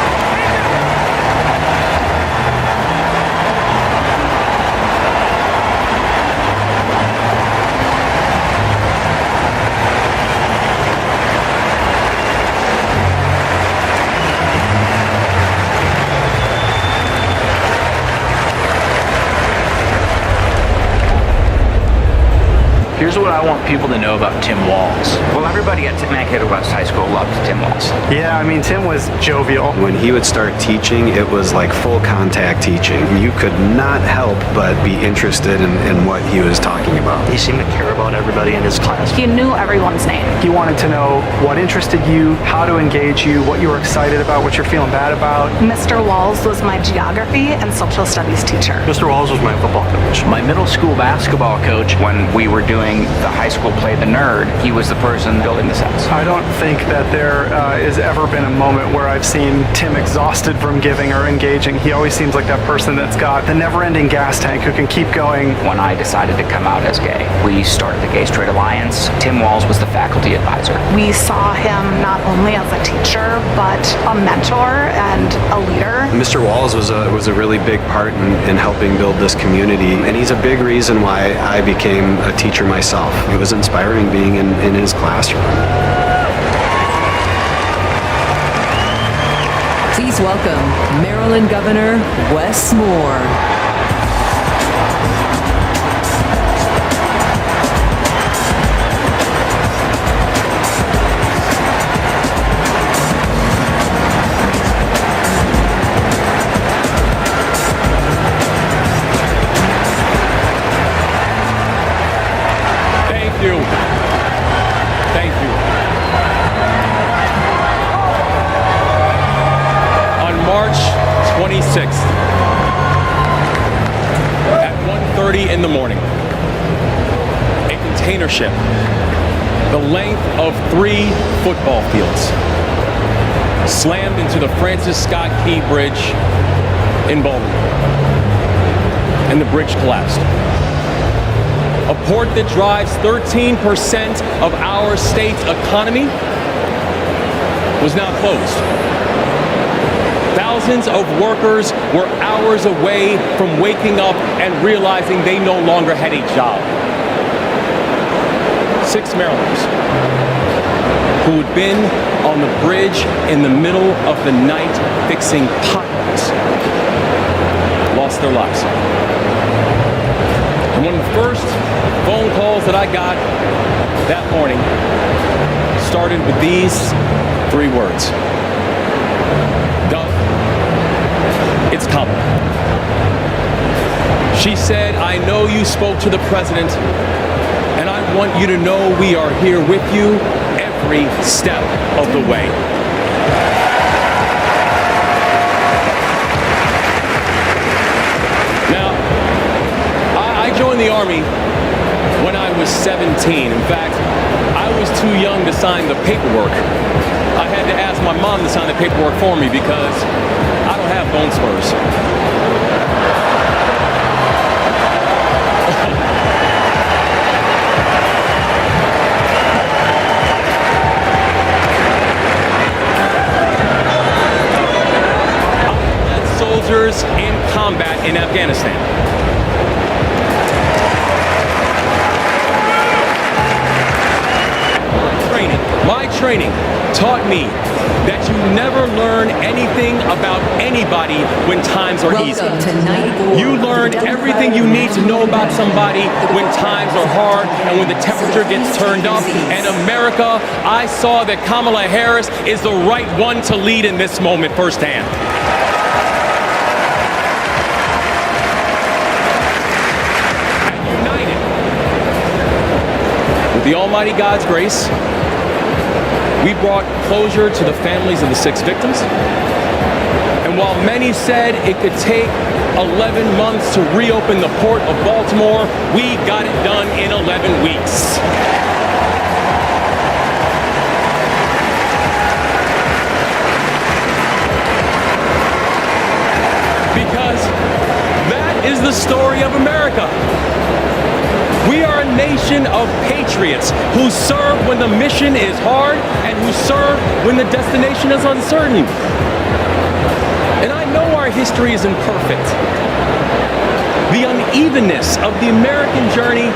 Here's what I want people to know about Tim Walz. Well, everybody at Mankato West High School loved Tim Walz. Yeah, I mean, Tim was jovial. When he would start teaching, it was like full contact teaching. You could not help but be interested in what he was talking about. He seemed to care about everybody in his class. He knew everyone's name. He wanted to know what interested you, how to engage you, what you were excited about, what you're feeling bad about. Mr. Walz was my geography and social studies teacher. Mr. Walz was my football coach. My middle school basketball coach, when we were doing the high school play The Nerd, he was the person building the sets. I don't think that there has ever been a moment where I've seen Tim exhausted from giving or engaging. He always seems like that person that's got the never-ending gas tank who can keep going. When I decided to come out as gay, we started the Gay Straight Alliance. Tim Walz was the faculty advisor. We saw him not only as a teacher, but a mentor and a leader. Mr. Walz was a really big part in helping build this community, and he's a big reason why I became a teacher myself. It was inspiring being in his classroom. Please welcome Maryland Governor Wes Moore. Thank you. On March 26th at 1:30 in the morning, a container ship the length of 3 football fields slammed into the Francis Scott Key Bridge in Baltimore, and the bridge collapsed. a port that drives 13% of our state's economy, was now closed. Thousands of workers were hours away from waking up and realizing they no longer had a job. 6 Marylanders who had been on the bridge in the middle of the night fixing potholes lost their lives. And one of the first phone calls that I got that morning started with these 3 words. Doug, it's Kamala. She said, I know you spoke to the president, and I want you to know we are here with you every step of the way. Now, I joined the Army when I was 17. In fact, I was too young to sign the paperwork. I had to ask my mom to sign the paperwork for me because I don't have bone spurs. Soldiers in combat in Afghanistan. My training taught me that you never learn anything about anybody when times are easy. You learn everything you need to know about somebody when times are hard and when the temperature gets turned up. And America, I saw that Kamala Harris is the right one to lead in this moment firsthand. With the Almighty God's grace, we brought closure to the families of the 6 victims. And while many said it could take 11 months to reopen the port of Baltimore, we got it done in 11 weeks. Because that is the story of America. We are a nation of patriots who serve when the mission is hard and who serve when the destination is uncertain. And I know our history is imperfect. The unevenness of the American journey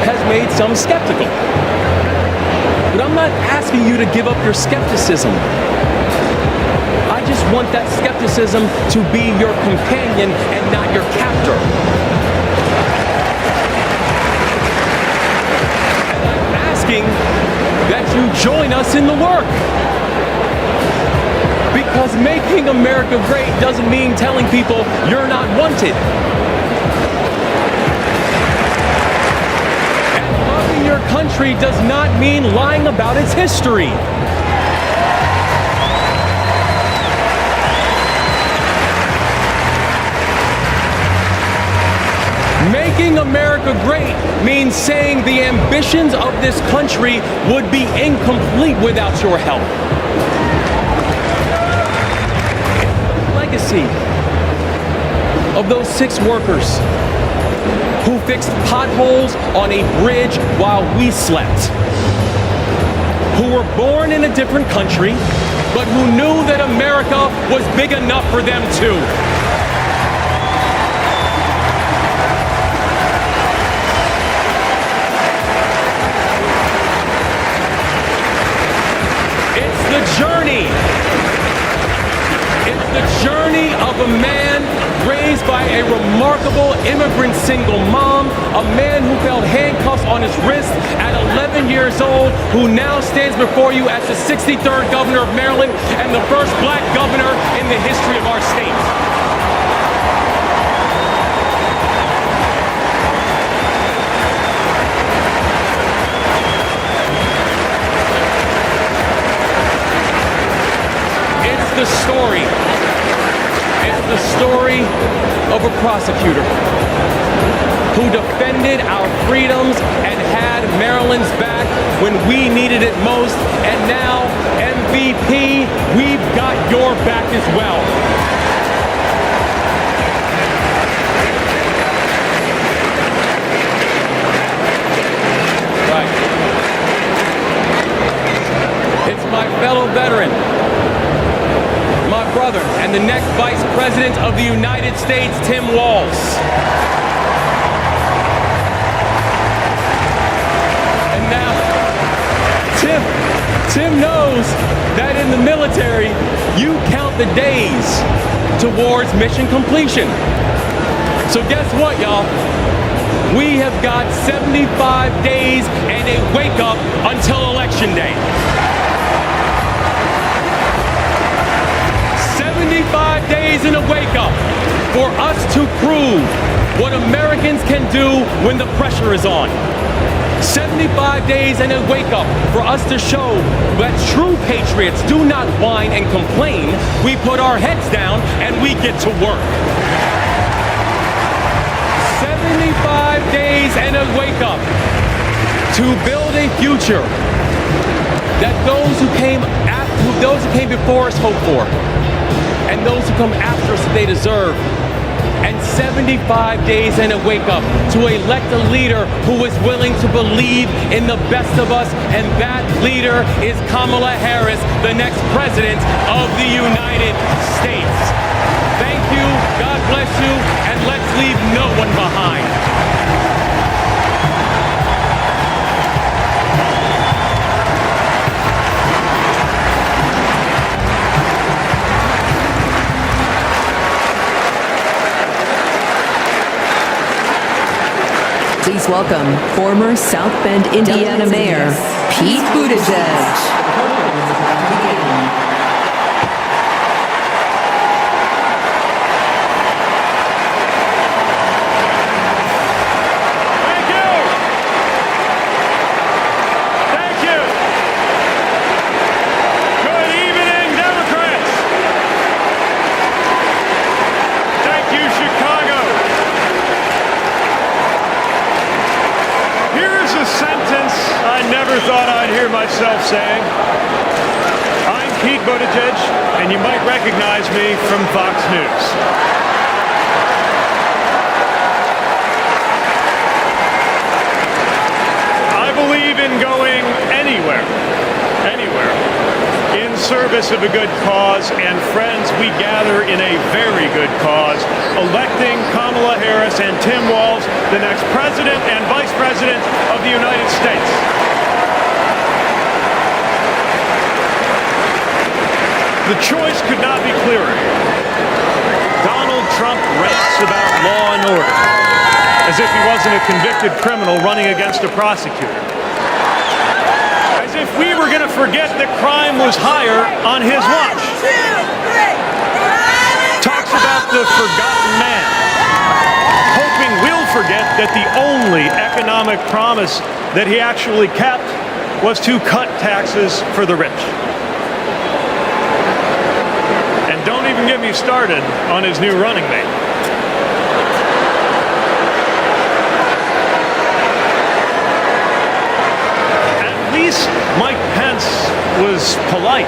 has made some skeptical. But I'm not asking you to give up your skepticism. I just want that skepticism to be your companion and not your captor. That you join us in the work. Because making America great doesn't mean telling people you're not wanted. And loving your country does not mean lying about its history. Making America great means saying the ambitions of this country would be incomplete without your help. The legacy of those 6 workers who fixed potholes on a bridge while we slept, who were born in a different country, but who knew that America was big enough for them too. It's the journey of a man raised by a remarkable immigrant single mom, a man who felt handcuffs on his wrist at 11 years old, who now stands before you as the 63rd governor of Maryland and the first black governor in the history of our state. It's the story of a prosecutor who defended our freedoms and had Maryland's back when we needed it most. And now, MVP, we've got your back as well. brother and the next Vice President of the United States, Tim Walz. And now, Tim knows that in the military, you count the days towards mission completion. So guess what, y'all? We have got 75 days and a wake-up until Election Day. 75 days and a wake-up for us to prove what Americans can do when the pressure is on. 75 days and a wake-up for us to show that true patriots do not whine and complain. We put our heads down and we get to work. 75 days and a wake-up to build a future that those who came before us hope for, and those who come after us they deserve. And 75 days and a wake-up to elect a leader who is willing to believe in the best of us, and that leader is Kamala Harris, the next President of the United States. Thank you, God bless you, and let's leave no one behind. Please welcome former South Bend, Indiana Mayor Pete Buttigieg. Thought I'd hear myself saying. I'm Pete Buttigieg, and you might recognize me from Fox News. I believe in going anywhere, in service of a good cause, and friends, we gather in a very good cause, electing Kamala Harris and Tim Walz, the next President and Vice President of the United States. The choice could not be clearer. Donald Trump rants about law and order, as if he wasn't a convicted criminal running against a prosecutor. As if we were going to forget that crime was higher on his watch. Talks about the forgotten man, hoping we'll forget that the only economic promise that he actually kept was to cut taxes for the rich. Don't even get me started on his new running mate. At least Mike Pence was polite.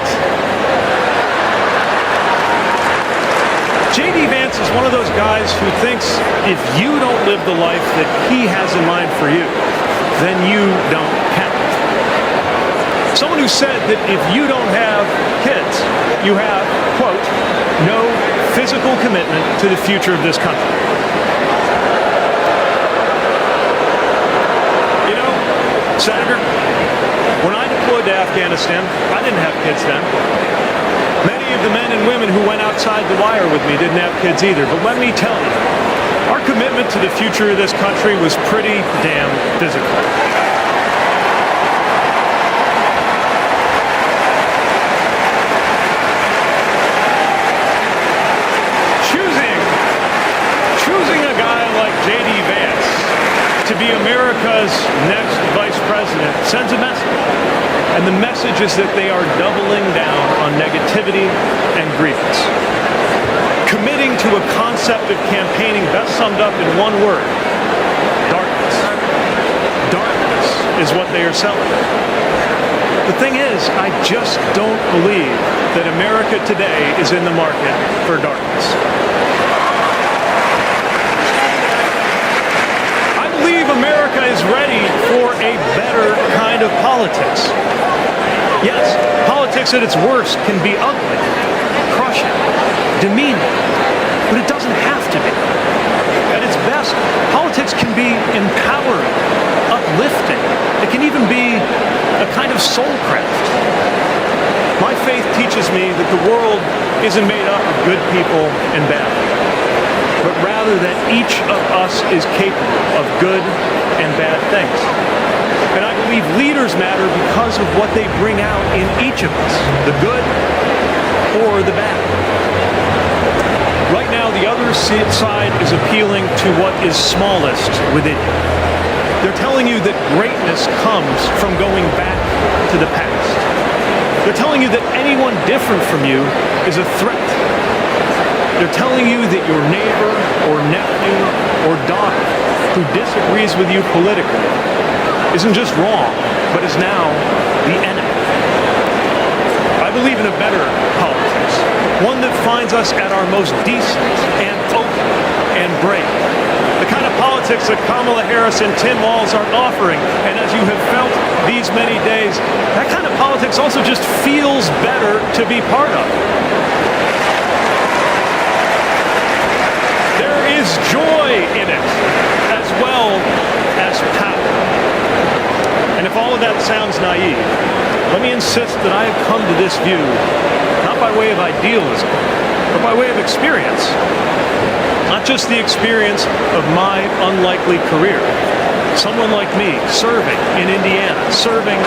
J.D. Vance is one of those guys who thinks if you don't live the life that he has in mind for you, then you don't count. Someone who said that if you don't have kids, you have, quote, no physical commitment to the future of this country. You know, Senator, when I deployed to Afghanistan, I didn't have kids then. Many of the men and women who went outside the wire with me didn't have kids either. But let me tell you, our commitment to the future of this country was pretty damn physical. To be America's next vice president sends a message. And the message is that they are doubling down on negativity and grievance. Committing to a concept of campaigning best summed up in one word: darkness. Darkness is what they are selling. The thing is, I just don't believe that America today is in the market for darkness. America is ready for a better kind of politics. Yes, politics at its worst can be ugly, crushing, demeaning, but it doesn't have to be. At its best, politics can be empowering, uplifting. It can even be a kind of soul craft. My faith teaches me that the world isn't made up of good people and bad people, but rather that each of us is capable of good and bad things. And I believe leaders matter because of what they bring out in each of us, the good or the bad. Right now, the other side is appealing to what is smallest within you. They're telling you that greatness comes from going back to the past. They're telling you that anyone different from you is a threat. They're telling you that your neighbor or nephew or daughter who disagrees with you politically isn't just wrong, but is now the enemy. I believe in a better politics, one that finds us at our most decent and open and brave. The kind of politics that Kamala Harris and Tim Walz are offering, and as you have felt these many days, that kind of politics also just feels better to be part of. There is joy in it, as well as power. And if all of that sounds naive, let me insist that I have come to this view not by way of idealism, but by way of experience. Not just the experience of my unlikely career. Someone like me serving in Indiana, serving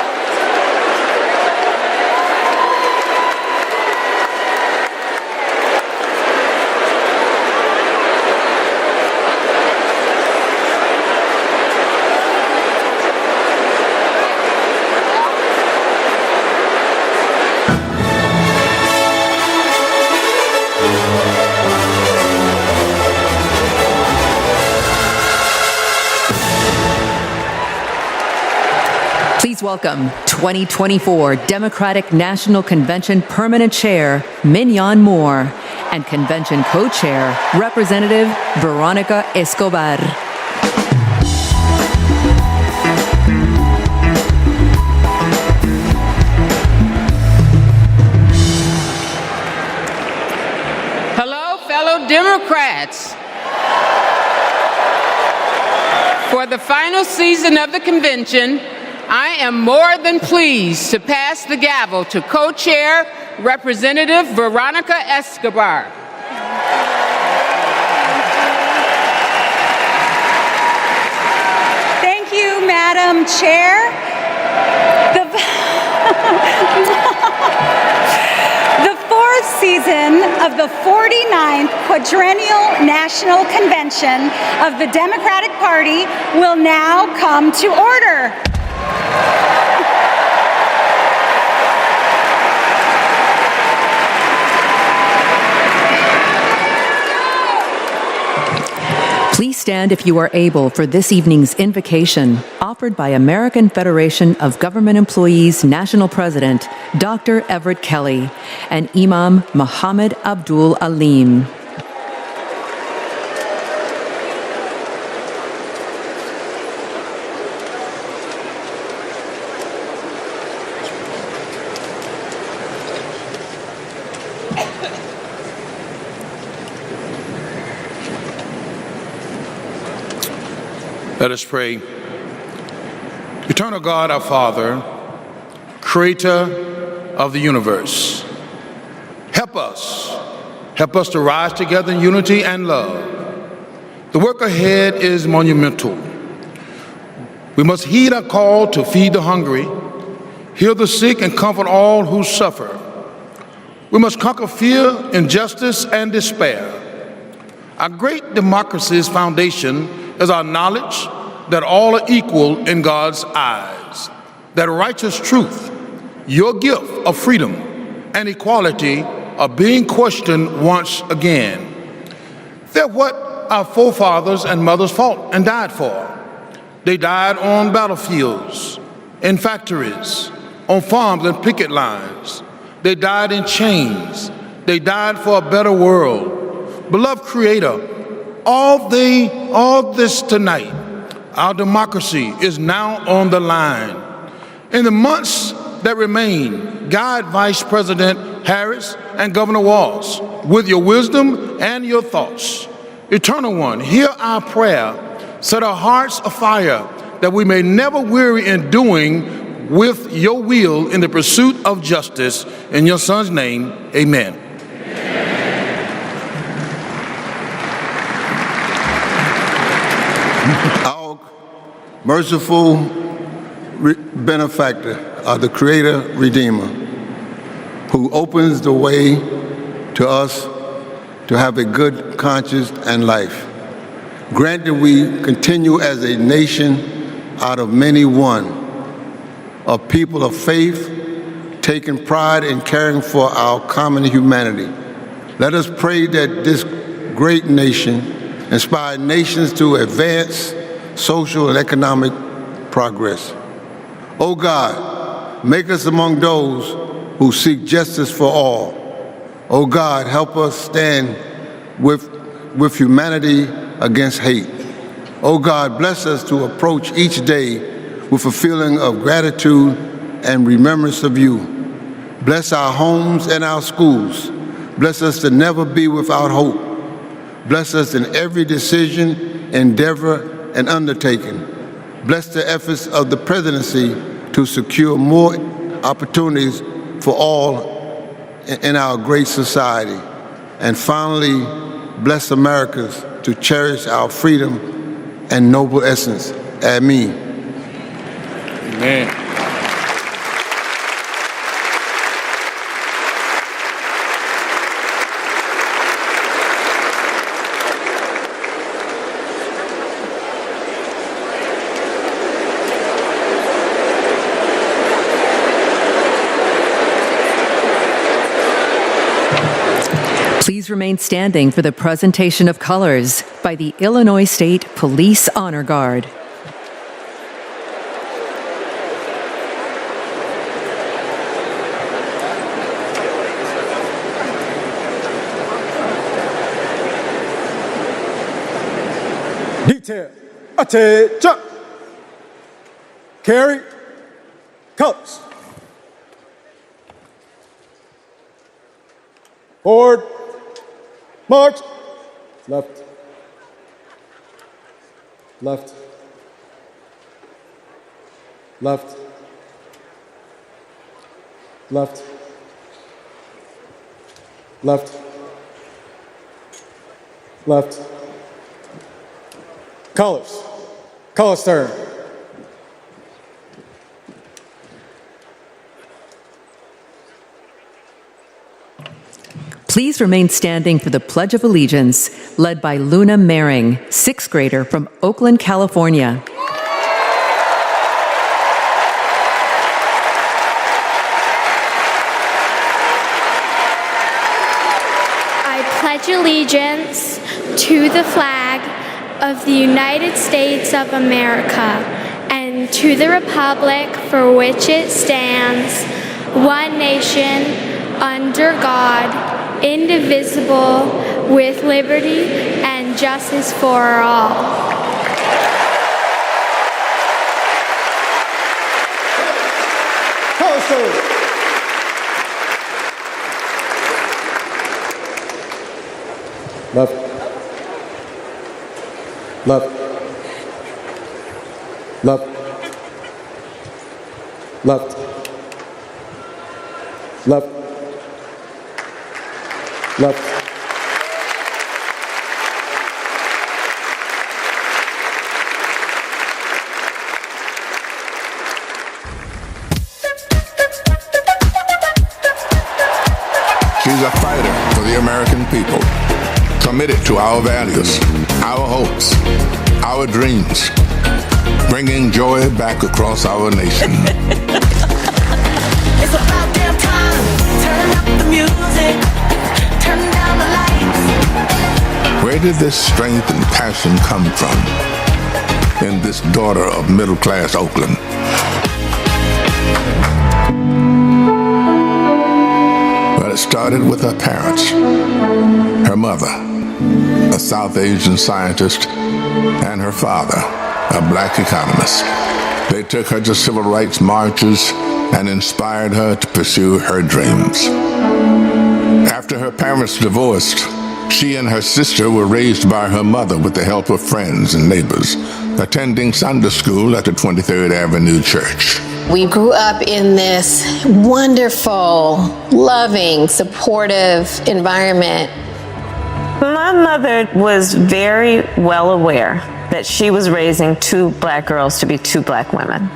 Please welcome 2024 Democratic National Convention Permanent Chair Mignon Moore and Convention Co-Chair Representative Veronica Escobar. Hello, fellow Democrats. For the final season of the convention, I am more than pleased to pass the gavel to Co-Chair Representative Veronica Escobar. Thank you, Madam Chair. The fourth season of the 49th Quadrennial National Convention of the Democratic Party will now come to order. Please stand if you are able for this evening's invocation, offered by American Federation of Government Employees National President, Dr. Everett Kelly, and Imam Muhammad Abdul Alim. Let us pray. Eternal God, our Father, creator of the universe, help us to rise together in unity and love. The work ahead is monumental. We must heed our call to feed the hungry, heal the sick, and comfort all who suffer. We must conquer fear, injustice, and despair. Our great democracy's foundation is our knowledge that all are equal in God's eyes, that righteous truth, your gift of freedom and equality, are being questioned once again. They're what our forefathers and mothers fought and died for. They died on battlefields, in factories, on farms and picket lines. They died in chains. They died for a better world. Beloved Creator, all this tonight, our democracy is now on the line. In the months that remain, guide Vice President Harris and Governor Walz with your wisdom and your thoughts. Eternal One, hear our prayer. Set our hearts afire that we may never weary in doing with your will in the pursuit of justice. In your Son's name, amen. Our merciful benefactor, the Creator Redeemer, who opens the way to us to have a good conscience and life. Grant that we continue as a nation out of many one, a people of faith, taking pride in caring for our common humanity. Let us pray that this great nation inspire nations to advance social and economic progress. Oh God, make us among those who seek justice for all. Oh God, help us stand with humanity against hate. Oh God, bless us to approach each day with a feeling of gratitude and remembrance of you. Bless our homes and our schools. Bless us to never be without hope. Bless us in every decision, endeavor, and undertaking. Bless the efforts of the presidency to secure more opportunities for all in our great society. And finally, bless Americans to cherish our freedom and noble essence. Amen. Amen. Please remain standing for the presentation of colors by the Illinois State Police Honor Guard. Detail, attention. Carry, colors. Forward, march. Left, left, left, left, left, left. Colors, colors turn. Please remain standing for the Pledge of Allegiance, led by Luna Mehring, 6th grader from Oakland, California. I pledge allegiance to the flag of the United States of America and to the republic for which it stands, one nation, under God, indivisible, with liberty and justice for all. Left, left, left, left, left, left. She's a fighter for the American people, committed to our values, our hopes, our dreams, bringing joy back across our nation. It's about damn time. Turn up the music. Turn down the lights. Where did this strength and passion come from in this daughter of middle-class Oakland? Well, it started with her parents. Her mother, a South Asian scientist, and her father, a black economist. They took her to civil rights marches and inspired her to pursue her dreams. After her parents divorced, she and her sister were raised by her mother with the help of friends and neighbors, attending Sunday school at the 23rd Avenue Church. We grew up in this wonderful, loving, supportive environment. My mother was very well aware that she was raising two black girls to be two black women.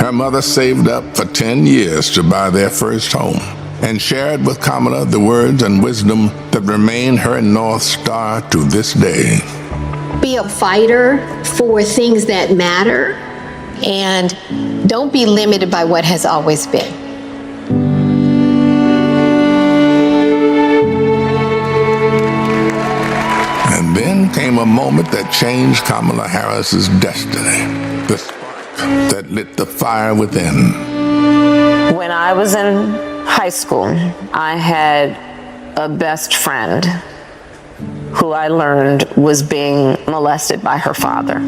Her mother saved up for 10 years to buy their first home and shared with Kamala the words and wisdom that remain her North Star to this day. Be a fighter for things that matter, and don't be limited by what has always been. And then came a moment that changed Kamala Harris's destiny, the spark that lit the fire within. When I was in high school, I had a best friend who I learned was being molested by her father.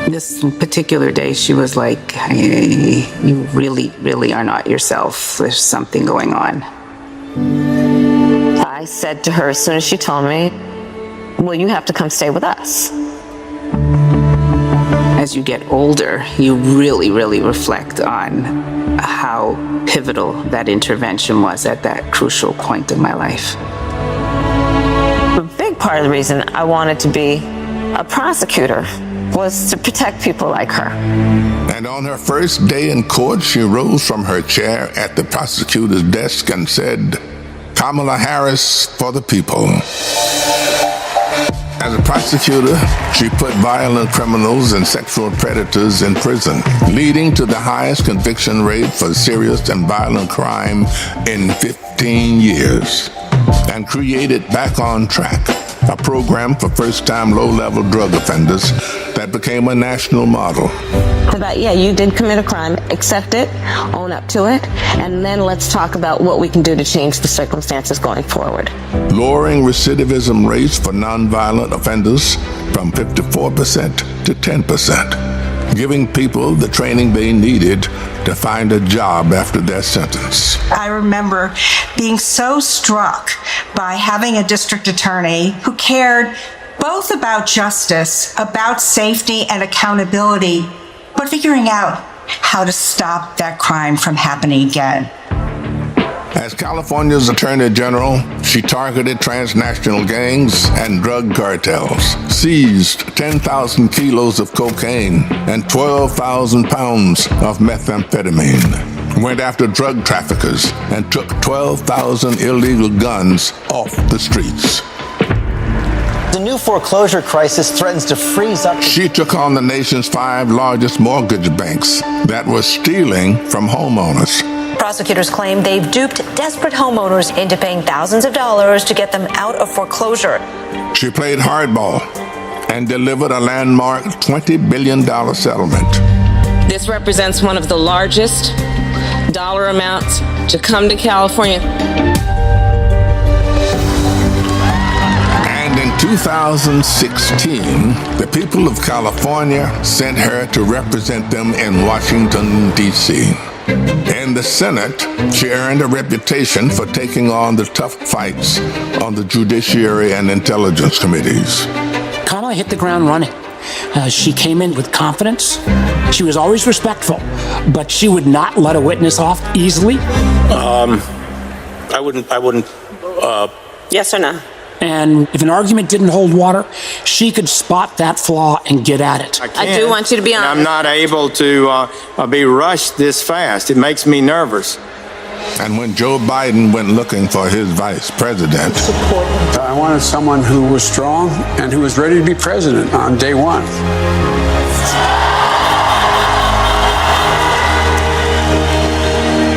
This particular day, she was like, hey, you really are not yourself. There's something going on. I said to her as soon as she told me, well, you have to come stay with us. As you get older, you really reflect on how pivotal that intervention was at that crucial point of my life. A big part of the reason I wanted to be a prosecutor was to protect people like her. And on her first day in court, she rose from her chair at the prosecutor's desk and said, Kamala Harris for the people. As a prosecutor, she put violent criminals and sexual predators in prison, leading to the highest conviction rate for serious and violent crime in 15 years, and created Back on Track, a program for first-time low-level drug offenders that became a national model. About, yeah, you did commit a crime, accept it, own up to it, and then let's talk about what we can do to change the circumstances going forward. Lowering recidivism rates for nonviolent offenders from 54% to 10%, giving people the training they needed to find a job after their sentence. I remember being so struck by having a district attorney who cared both about justice, about safety and accountability, but figuring out how to stop that crime from happening again. As California's Attorney General, she targeted transnational gangs and drug cartels, seized 10,000 kilos of cocaine and 12,000 pounds of methamphetamine, went after drug traffickers, and took 12,000 illegal guns off the streets. The new foreclosure crisis threatens to freeze up. She took on the nation's 5 largest mortgage banks that were stealing from homeowners. Prosecutors claim they've duped desperate homeowners into paying thousands of dollars to get them out of foreclosure. She played hardball and delivered a landmark $20 billion settlement. This represents one of the largest dollar amounts to come to California. And in 2016, the people of California sent her to represent them in Washington, D.C. In the Senate, she earned a reputation for taking on the tough fights on the Judiciary and Intelligence Committees. Kamala hit the ground running. She came in with confidence. She was always respectful, but she would not let a witness off easily. I wouldn't. Yes or no? And if an argument didn't hold water, she could spot that flaw and get at it. I do want you to be honest. I'm not able to be rushed this fast. It makes me nervous. And when Joe Biden went looking for his vice president, I wanted someone who was strong and who was ready to be president on day one.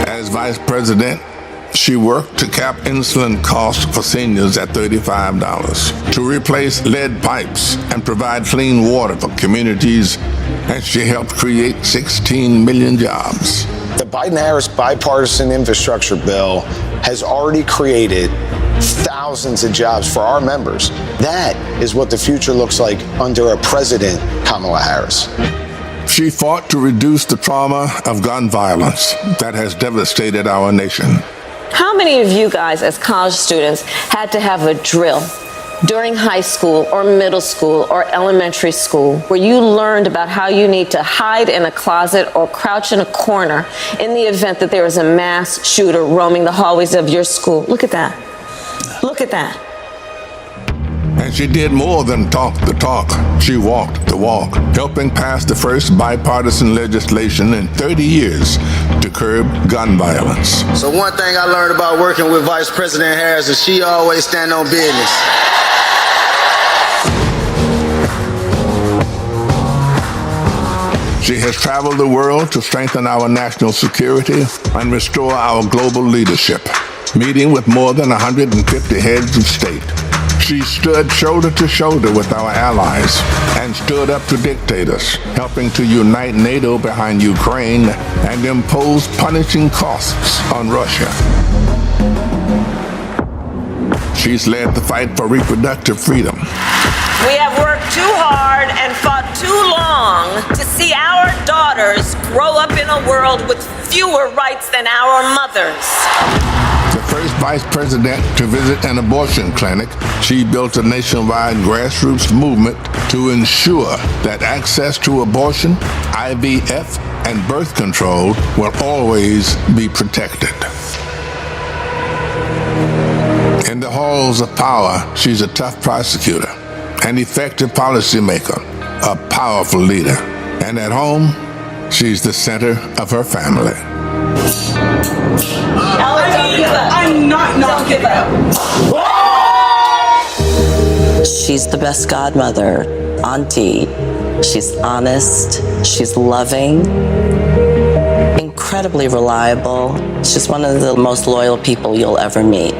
As vice president, she worked to cap insulin costs for seniors at $35, to replace lead pipes and provide clean water for communities, and she helped create 16 million jobs. The Biden-Harris bipartisan infrastructure bill has already created thousands of jobs for our members. That is what the future looks like under a President Kamala Harris. She fought to reduce the trauma of gun violence that has devastated our nation. How many of you guys as college students had to have a drill during high school or middle school or elementary school where you learned about how you need to hide in a closet or crouch in a corner in the event that there is a mass shooter roaming the hallways of your school? Look at that. Look at that. And she did more than talk the talk. She walked the walk, helping pass the first bipartisan legislation in 30 years to curb gun violence. So one thing I learned about working with Vice President Harris is she always stand on business. She has traveled the world to strengthen our national security and restore our global leadership, meeting with more than 150 heads of state. She stood shoulder to shoulder with our allies and stood up to dictators, helping to unite NATO behind Ukraine and impose punishing costs on Russia. She's led the fight for reproductive freedom. We have worked too hard and fought too long to see our daughters grow up in a world with fewer rights than our mothers. The first vice president to visit an abortion clinic, she built a nationwide grassroots movement to ensure that access to abortion, IVF, and birth control will always be protected. In the halls of power, she's a tough prosecutor, an effective policymaker, a powerful leader. And at home, she's the center of her family. I'm not giving up. She's the best godmother, auntie. She's honest, she's loving, incredibly reliable. She's one of the most loyal people you'll ever meet.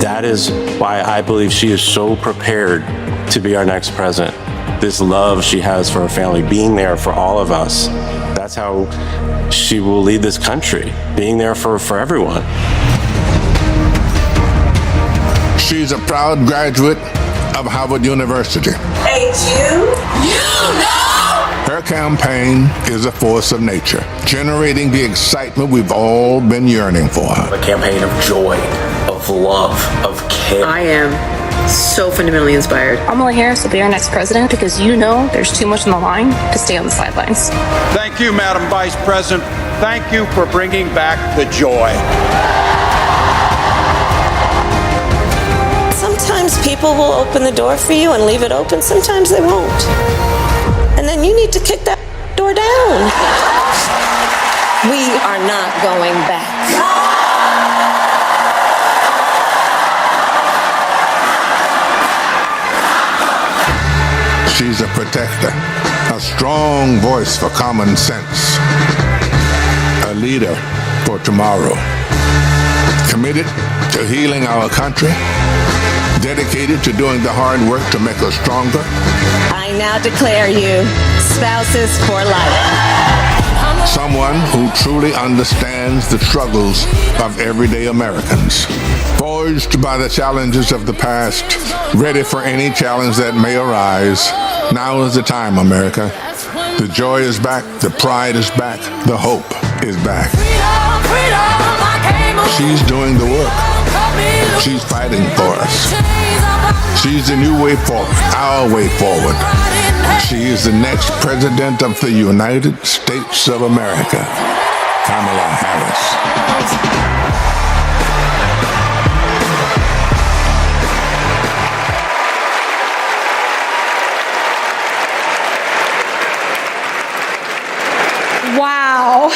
That is why I believe she is so prepared to be our next president. This love she has for her family, being there for all of us. That's how she will lead this country, being there for everyone. She's a proud graduate of Harvard University. Hey, you know! Her campaign is a force of nature, generating the excitement we've all been yearning for. A campaign of joy, of love, of care. I am so fundamentally inspired. Kamala Harris will be our next president because you know there's too much on the line to stay on the sidelines. Thank you, Madam Vice President. Thank you for bringing back the joy. Sometimes people will open the door for you and leave it open. Sometimes they won't. And then you need to kick that door down. We are not going back. She's a protector, a strong voice for common sense, a leader for tomorrow, committed to healing our country, dedicated to doing the hard work to make us stronger. I now declare you spouses for life. Someone who truly understands the struggles of everyday Americans. Forged by the challenges of the past, ready for any challenge that may arise. Now is the time, America. The joy is back, the pride is back, the hope is back. She's doing the work. She's fighting for us. She's the new way forward, our way forward. She is the next president of the United States of America, Kamala Harris. Wow.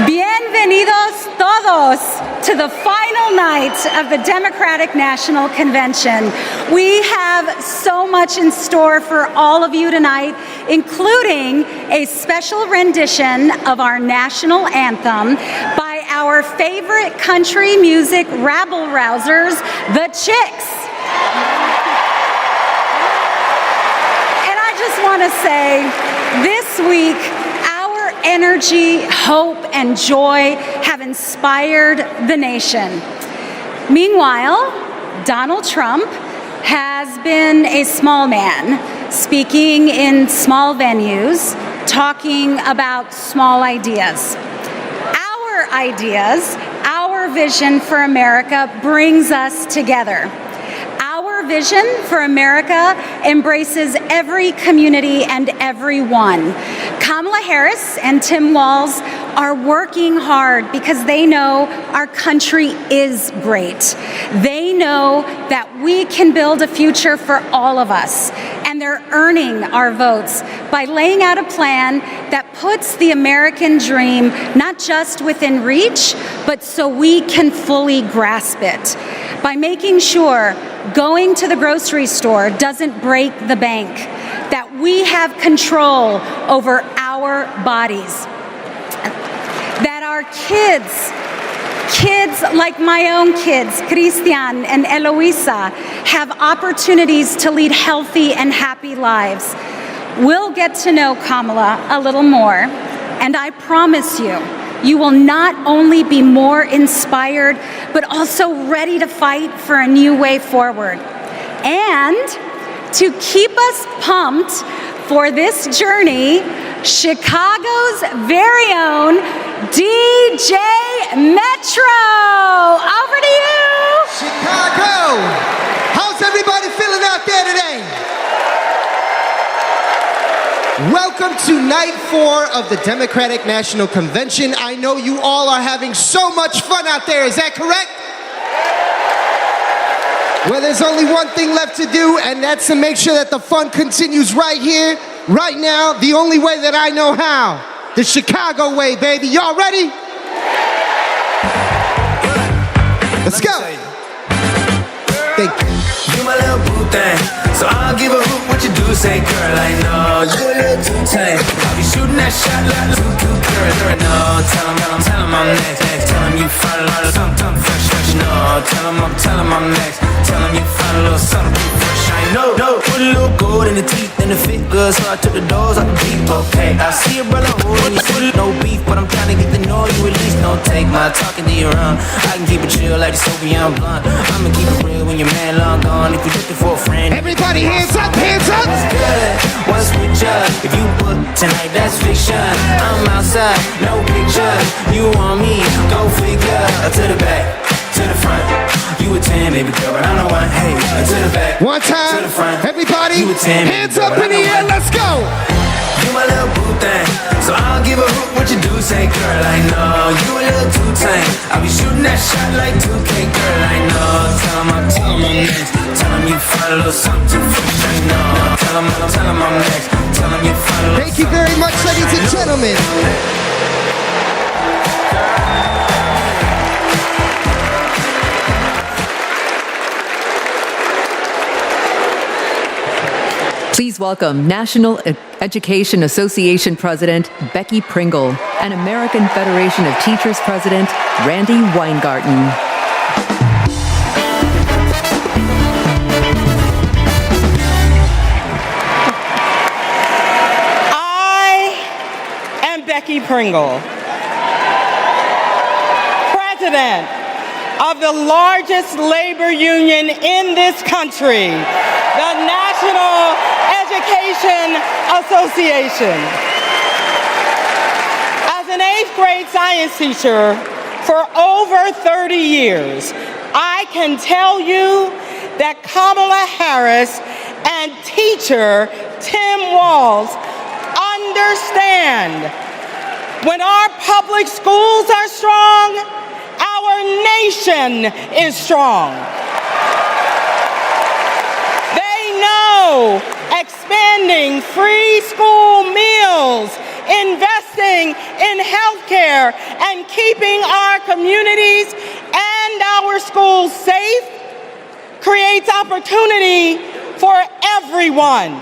Bienvenidos todos to the final night of the Democratic National Convention. We have so much in store for all of you tonight, including a special rendition of our national anthem by our favorite country music rabble-rousers, the Chicks. And I just want to say, this week, our energy, hope, and joy have inspired the nation. Meanwhile, Donald Trump has been a small man, speaking in small venues, talking about small ideas. Our vision for America brings us together. Our vision for America embraces every community and everyone. Kamala Harris and Tim Walz are working hard because they know our country is great. They know that we can build a future for all of us, and they're earning our votes by laying out a plan that puts the American dream not just within reach, but so we can fully grasp it. By making sure going to the grocery store doesn't break the bank, that we have control over our bodies, that our kids like my own kids, Christian and Eloisa, have opportunities to lead healthy and happy lives. We'll get to know Kamala a little more, and I promise you, you will not only be more inspired, but also ready to fight for a new way forward. And to keep us pumped for this journey, Chicago's very own DJ Metro. Over to you. Chicago, how's everybody feeling out there today? Welcome to night 4 of the Democratic National Convention. I know you all are having so much fun out there, is that correct? Well, there's only one thing left to do, and that's to make sure that the fun continues right here, right now, the only way that I know how. The Chicago way, baby. Y'all ready? Let's go. Thank you. You my little boo thing, so I'll give a hoot what you do. Say, girl, I know you a little too tame. I'll be shooting that shot like too girl. No, tell him I'm next. Tell him you find a lot of something fresh. No, tell him I'm next. Tell him you find a little something fresh. I know. Put a little gold in the teeth and the fit good, so I took the doors off the deep. Okay, I see a brother holding you foot, no beef, but I'm trying to get to know you at least. Don't take my talking to your own. I can keep it chill like the Soviet blunt. I'ma keep it real when your man long gone. If you're looking for a friend, everybody hands up, hands up. What's good? What's with ya? If you book tonight, that's fiction. I'm outside, no pictures. You want me? Go figure. To the back, to the front. You a 10, baby girl, but I know why. Hey, to the back, one time, to the front. Everybody, you a 10, hands up in the air, let's go. You my little boo thing, so I'll give a hoot what you do. Say, girl, I know you a little too tame. I'll be shooting that shot like 2K, girl, I know. Tell him I'm next. Tell him you find a little something fresh, I know. Tell him I'm next. Tell him you find a little. Thank you very much, ladies and gentlemen. Please welcome National Education Association President Becky Pringle and American Federation of Teachers President Randy Weingarten. I am Becky Pringle, President of the largest labor union in this country, the National Education Association. As an 8th grade science teacher for over 30 years, I can tell you that Kamala Harris and teacher Tim Walz understand when our public schools are strong, our nation is strong. They know expanding free school meals, investing in healthcare, and keeping our communities and our schools safe creates opportunity for everyone.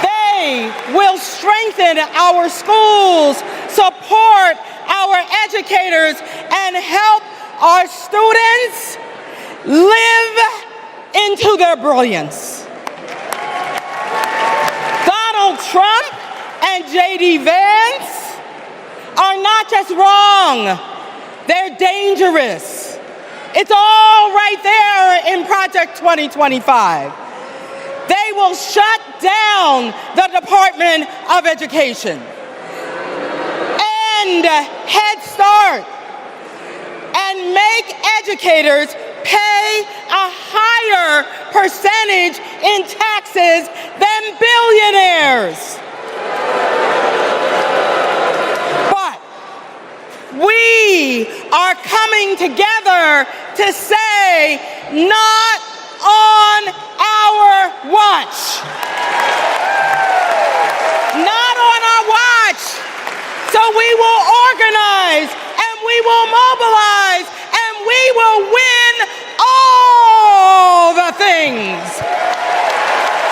They will strengthen our schools, support our educators, and help our students live into their brilliance. Donald Trump and J.D. Vance are not just wrong, they're dangerous. It's all right there in Project 2025. They will shut down the Department of Education. end Head Start and make educators pay a higher percentage in taxes than billionaires. But we are coming together to say, not on our watch. Not on our watch. So we will organize and we will mobilize and we will win all the things.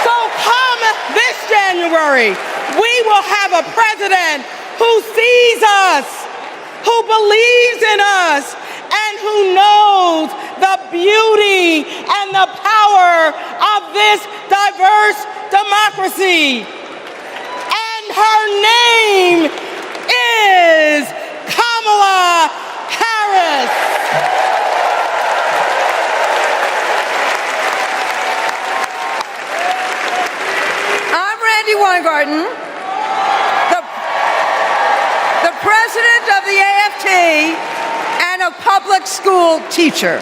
So come this January, we will have a president who sees us, who believes in us, and who knows the beauty and the power of this diverse democracy. And her name is Kamala Harris. I'm Randy Weingarten, the president of the AFT and a public school teacher.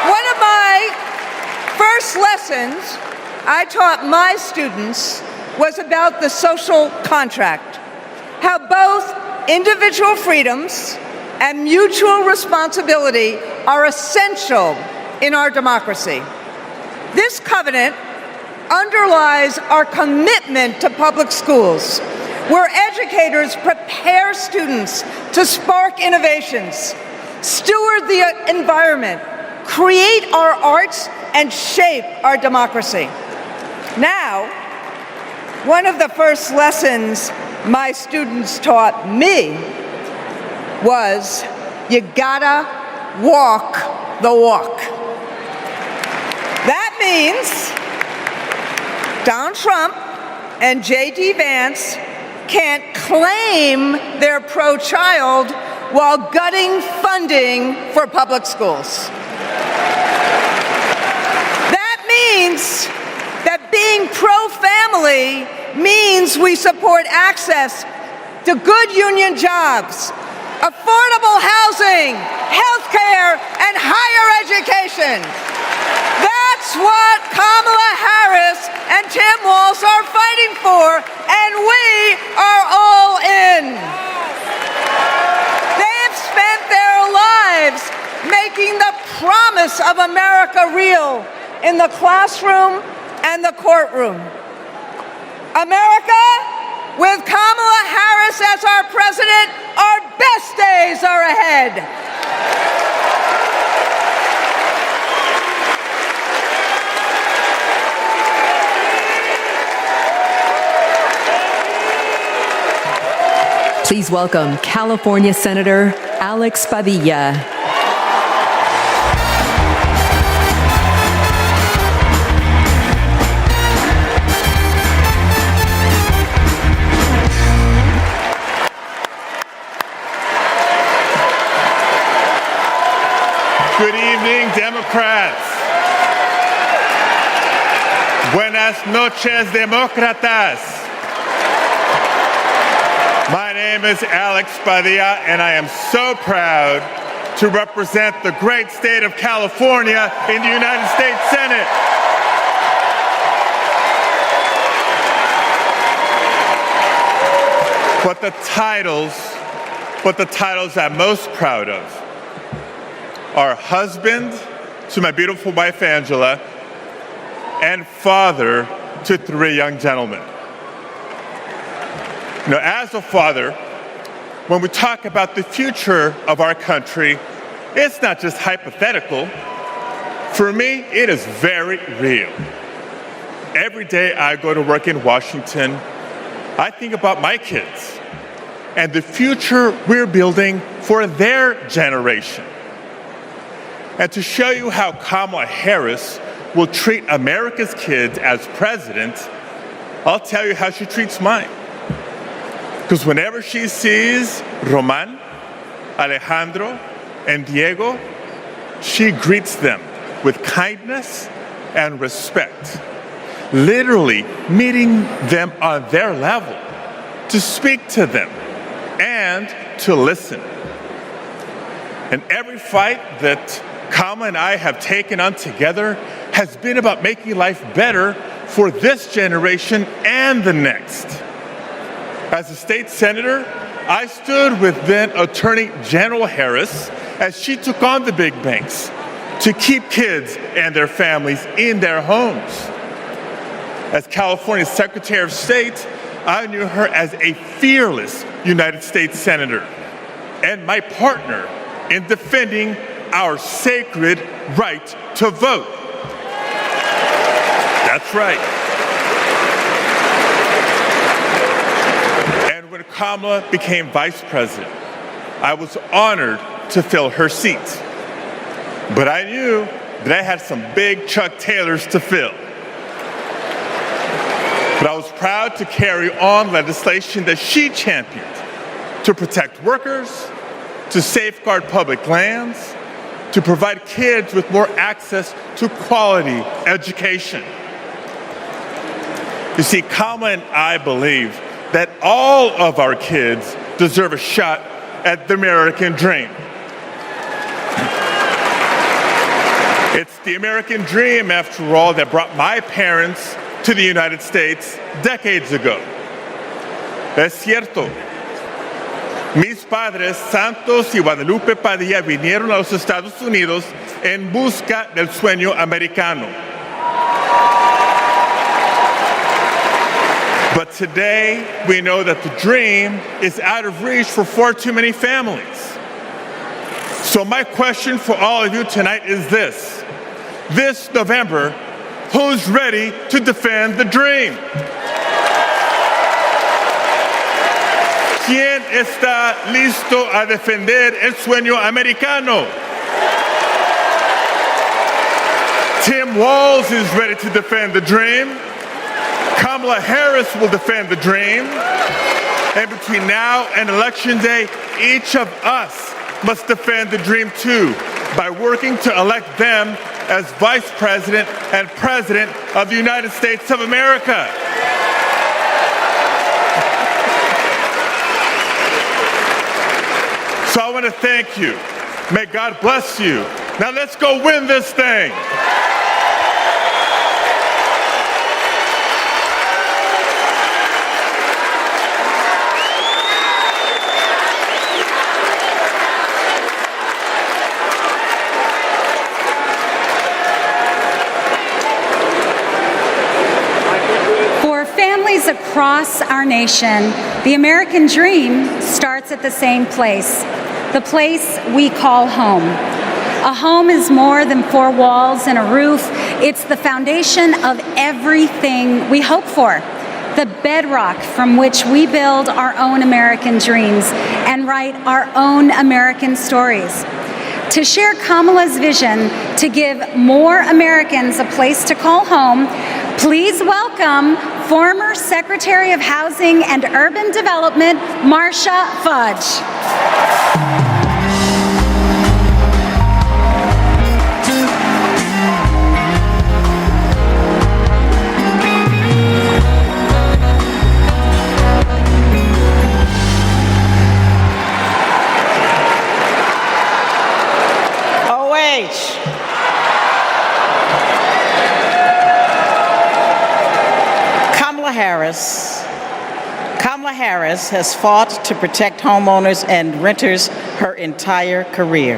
One of my first lessons I taught my students was about the social contract, how both individual freedoms and mutual responsibility are essential in our democracy. This covenant underlies our commitment to public schools, where educators prepare students to spark innovations, steward the environment, create our arts, and shape our democracy. Now, one of the first lessons my students taught me was, you gotta walk the walk. That means Donald Trump and J.D. Vance can't claim they're pro-child while gutting funding for public schools. That means that being pro-family means we support access to good union jobs, affordable housing, healthcare, and higher education. That's what Kamala Harris and Tim Walz are fighting for, and we are all in. They've spent their lives making the promise of America real in the classroom and the courtroom. America, with Kamala Harris as our president, our best days are ahead. Please welcome California Senator Alex Padilla. Good evening, Democrats. Buenas noches, demócratas. My name is Alex Padilla, and I am so proud to represent the great state of California in the United States Senate. But the titles I'm most proud of are husband to my beautiful wife Angela and father to 3 young gentlemen. You know, as a father, when we talk about the future of our country, it's not just hypothetical. For me, it is very real. Every day I go to work in Washington, I think about my kids and the future we're building for their generation. And to show you how Kamala Harris will treat America's kids as president, I'll tell you how she treats mine. Because whenever she sees Roman, Alejandro, and Diego, she greets them with kindness and respect, literally meeting them on their level to speak to them to listen. And every fight that Kamala and I have taken on together has been about making life better for this generation and the next. As a state senator, I stood with then Attorney General Harris as she took on the big banks to keep kids and their families in their homes. As California's Secretary of State, I knew her as a fearless United States Senator and my partner in defending our sacred right to vote. That's right. And when Kamala became vice president, I was honored to fill her seat. But I knew that I had some big Chuck Taylors to fill. But I was proud to carry on legislation that she championed to protect workers, to safeguard public lands, to provide kids with more access to quality education. You see, Kamala and I believe that all of our kids deserve a shot at the American dream. It's the American dream, after all, that brought my parents to the United States decades ago. Es cierto. Mis padres, Santos y Guadalupe Padilla, vinieron a los Estados Unidos en busca del sueño americano. But today, we know that the dream is out of reach for far too many families. So my question for all of you tonight is this. This November, who's ready to defend the dream? ¿Quién está listo a defender el sueño americano? Tim Walz is ready to defend the dream. Kamala Harris will defend the dream. And between now and Election Day, each of us must defend the dream too by working to elect them as Vice President and President of the United States of America. So I want to thank you. May God bless you. Now let's go win this thing. Across our nation, the American dream starts at the same place, the place we call home. A home is more than four walls and a roof. It's the foundation of everything we hope for, the bedrock from which we build our own American dreams and write our own American stories. To share Kamala's vision to give more Americans a place to call home, please welcome former Secretary of Housing and Urban Development, Marcia Fudge. Kamala Harris has fought to protect homeowners and renters her entire career.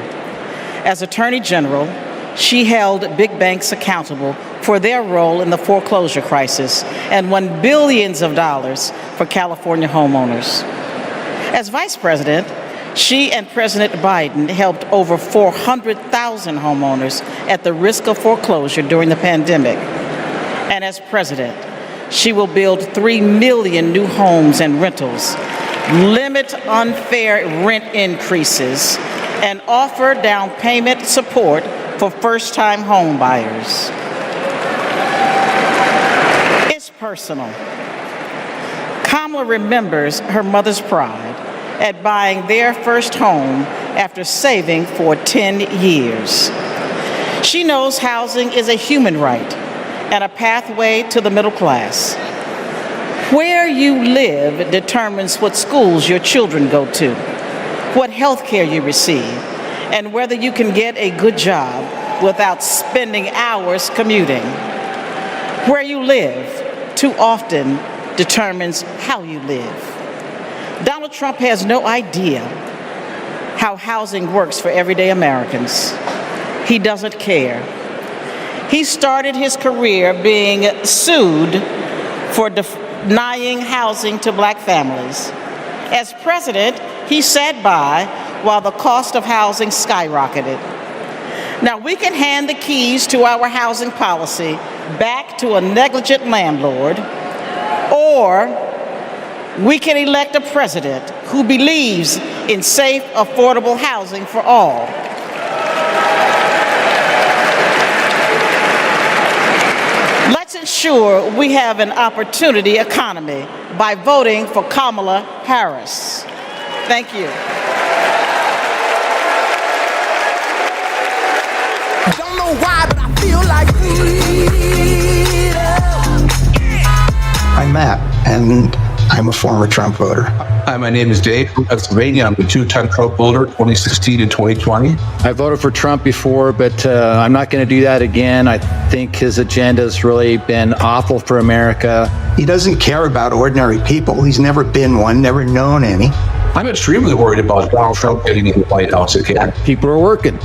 As Attorney General, she held big banks accountable for their role in the foreclosure crisis and won billions of dollars for California homeowners. As Vice President, she and President Biden helped over 400,000 homeowners at the risk of foreclosure during the pandemic. And as President, she will build 3 million new homes and rentals, limit unfair rent increases, and offer down payment support for first-time home buyers. It's personal. Kamala remembers her mother's pride at buying their first home after saving for 10 years. She knows housing is a human right and a pathway to the middle class. Where you live determines what schools your children go to, what health care you receive, and whether you can get a good job without spending hours commuting. Where you live too often determines how you live. Donald Trump has no idea how housing works for everyday Americans. He doesn't care. He started his career being sued for denying housing to black families. As president, he sat by while the cost of housing skyrocketed. Now, we can hand the keys to our housing policy back to a negligent landlord, or we can elect a president who believes in safe, affordable housing for all. Let's ensure we have an opportunity economy by voting for Kamala Harris. Thank you. Don't know why, but I feel like I'm Matt, and I'm a former Trump voter. Hi, my name is Dave from Pennsylvania. I'm a two-time Trump voter, 2016 and 2020. I voted for Trump before, but I'm not going to do that again. I think his agenda has really been awful for America. He doesn't care about ordinary people. He's never been one, never known any. I'm extremely worried about Donald Trump getting into the White House again. People are working.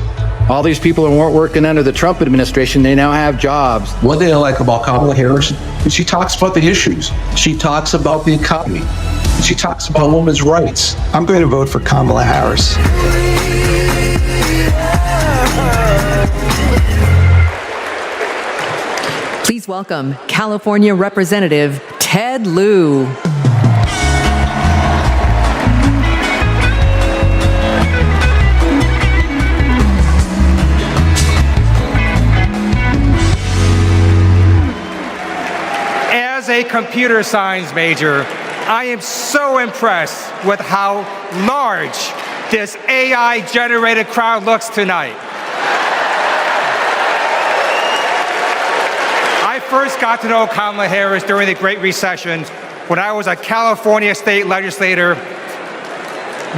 All these people who weren't working under the Trump administration, they now have jobs. One thing I like about Kamala Harris is she talks about the issues. She talks about the economy. She talks about women's rights. I'm going to vote for Kamala Harris. Please welcome California Representative Ted Lieu. As a computer science major, I am so impressed with how large this AI-generated crowd looks tonight. I first got to know Kamala Harris during the Great Recession when I was a California state legislator.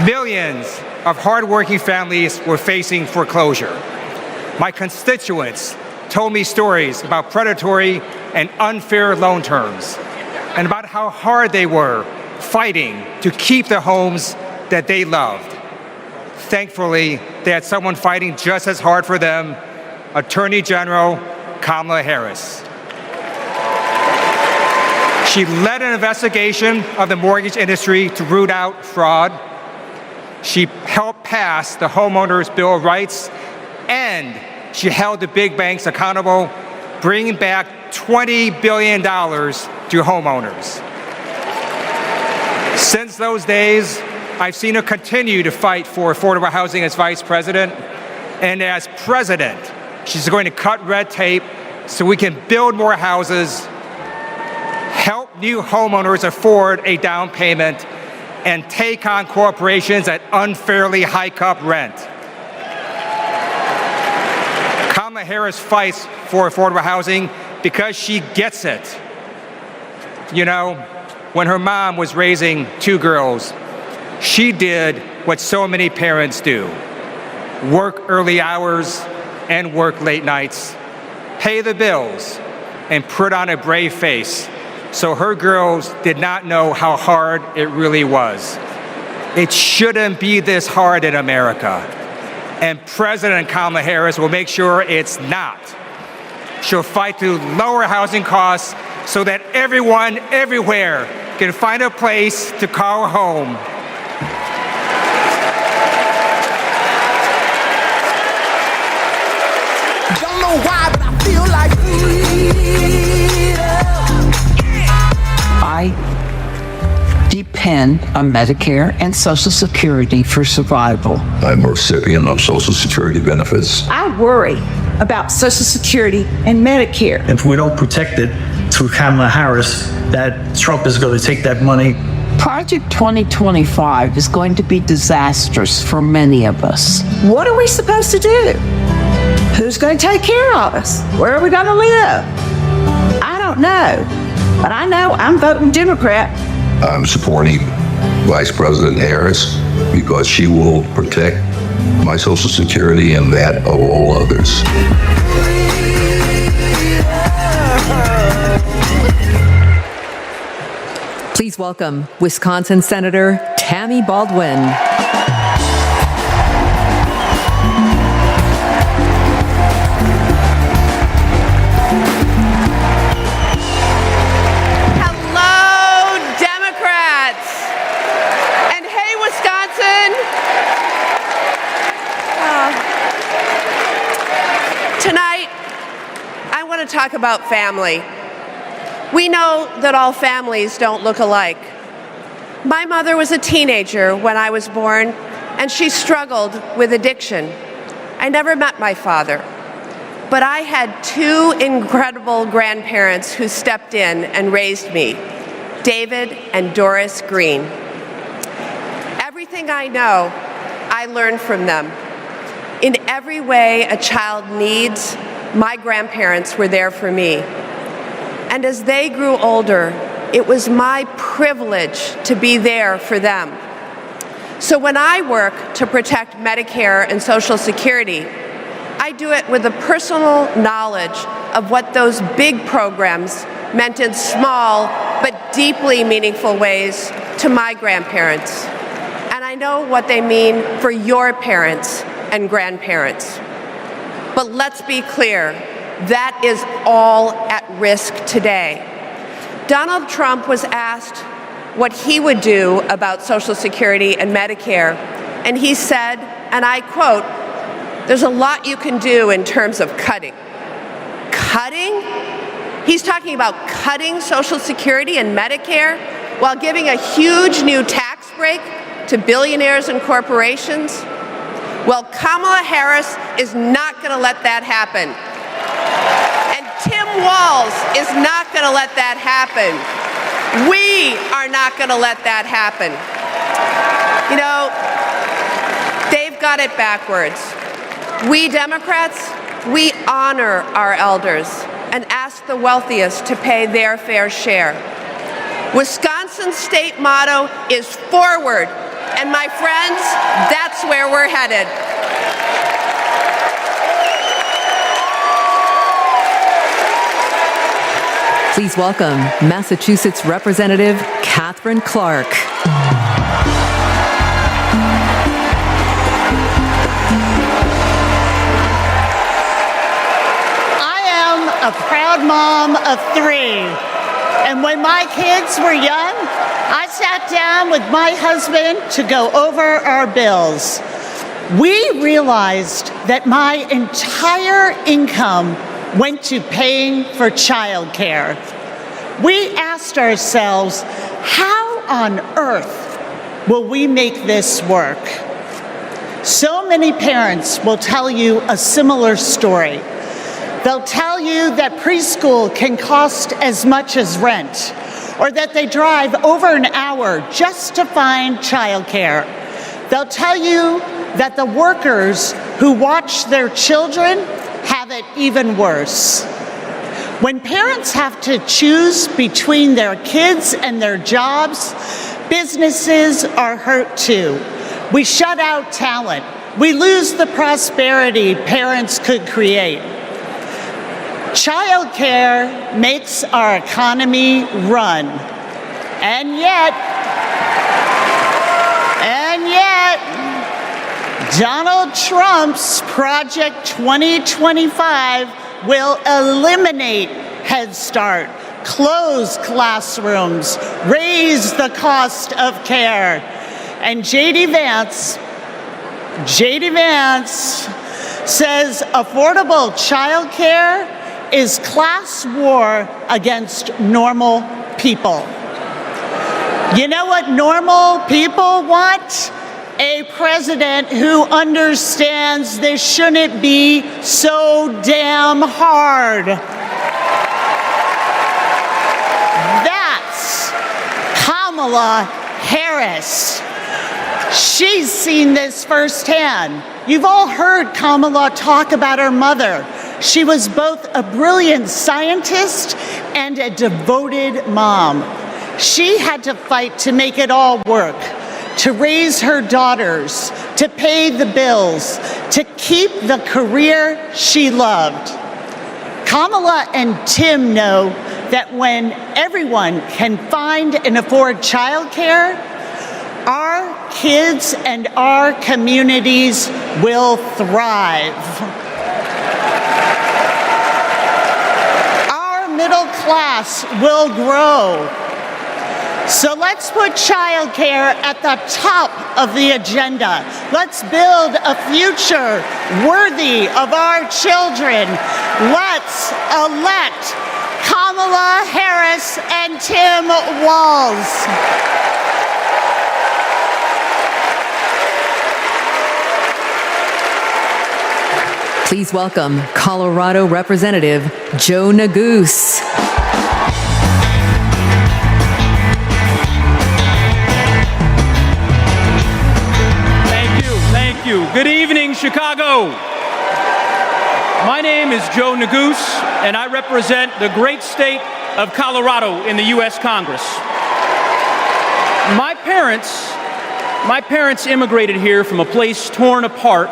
Millions of hardworking families were facing foreclosure. My constituents told me stories about predatory and unfair loan terms, and about how hard they were fighting to keep the homes that they loved. Thankfully, they had someone fighting just as hard for them, Attorney General Kamala Harris. She led an investigation of the mortgage industry to root out fraud. She helped pass the Homeowners Bill of Rights, and she held the big banks accountable, bringing back $20 billion to homeowners. Since those days, I've seen her continue to fight for affordable housing as vice president. And as president, she's going to cut red tape so we can build more houses, help new homeowners afford a down payment, and take on corporations that unfairly hike up rent. Kamala Harris fights for affordable housing because she gets it. You know, when her mom was raising two girls, she did what so many parents do: work early hours and work late nights, pay the bills, and put on a brave face so her girls did not know how hard it really was. It shouldn't be this hard in America, and President Kamala Harris will make sure it's not. She'll fight to lower housing costs so that everyone, everywhere, can find a place to call home. Don't know why, but I feel like I depend on Medicare and Social Security for survival. I'm a recipient of Social Security benefits. I worry about Social Security and Medicare. If we don't protect it through Kamala Harris, that Trump is going to take that money. Project 2025 is going to be disastrous for many of us. What are we supposed to do? Who's going to take care of us? Where are we going to live? I don't know, but I know I'm voting Democrat. I'm supporting Vice President Harris because she will protect my Social Security and that of all others. Please welcome Wisconsin Senator Tammy Baldwin. Hello, Democrats. And hey, Wisconsin. Tonight, I want to talk about family. We know that all families don't look alike. My mother was a teenager when I was born, and she struggled with addiction. I never met my father, but I had two incredible grandparents who stepped in and raised me, David and Doris Green. Everything I know, I learned from them. In every way a child needs, my grandparents were there for me. And as they grew older, it was my privilege to be there for them. So when I work to protect Medicare and Social Security, I do it with a personal knowledge of what those big programs meant in small but deeply meaningful ways to my grandparents. And I know what they mean for your parents and grandparents. But let's be clear, that is all at risk today. Donald Trump was asked what he would do about Social Security and Medicare, and he said, and I quote, "There's a lot you can do in terms of cutting." Cutting? He's talking about cutting Social Security and Medicare while giving a huge new tax break to billionaires and corporations? Well, Kamala Harris is not going to let that happen. And Tim Walz is not going to let that happen. We are not going to let that happen. You know, they've got it backwards. We Democrats, we honor our elders and ask the wealthiest to pay their fair share. Wisconsin's state motto is forward. And my friends, that's where we're headed. Please welcome Massachusetts Representative Catherine Clark. I am a proud mom of 3. And when my kids were young, I sat down with my husband to go over our bills. We realized that my entire income went to paying for childcare. We asked ourselves, how on earth will we make this work? So many parents will tell you a similar story. They'll tell you that preschool can cost as much as rent, or that they drive over an hour just to find childcare. They'll tell you that the workers who watch their children have it even worse. When parents have to choose between their kids and their jobs, businesses are hurt too. We shut out talent. We lose the prosperity parents could create. Childcare makes our economy run. And yet, Donald Trump's Project 2025 will eliminate Head Start, close classrooms, raise the cost of care. And J.D. Vance says affordable childcare is class war against normal people. You know what normal people want? A president who understands this shouldn't be so damn hard. That's Kamala Harris. She's seen this firsthand. You've all heard Kamala talk about her mother. She was both a brilliant scientist and a devoted mom. She had to fight to make it all work. to raise her daughters, to pay the bills, to keep the career she loved. Kamala and Tim know that when everyone can find and afford childcare, our kids and our communities will thrive. Our middle class will grow. So let's put childcare at the top of the agenda. Let's build a future worthy of our children. Let's elect Kamala Harris and Tim Walz. Please welcome Colorado Representative Joe Neguse. Thank you. Good evening, Chicago. My name is Joe Neguse, and I represent the great state of Colorado in the U.S. Congress. My parents immigrated here from a place torn apart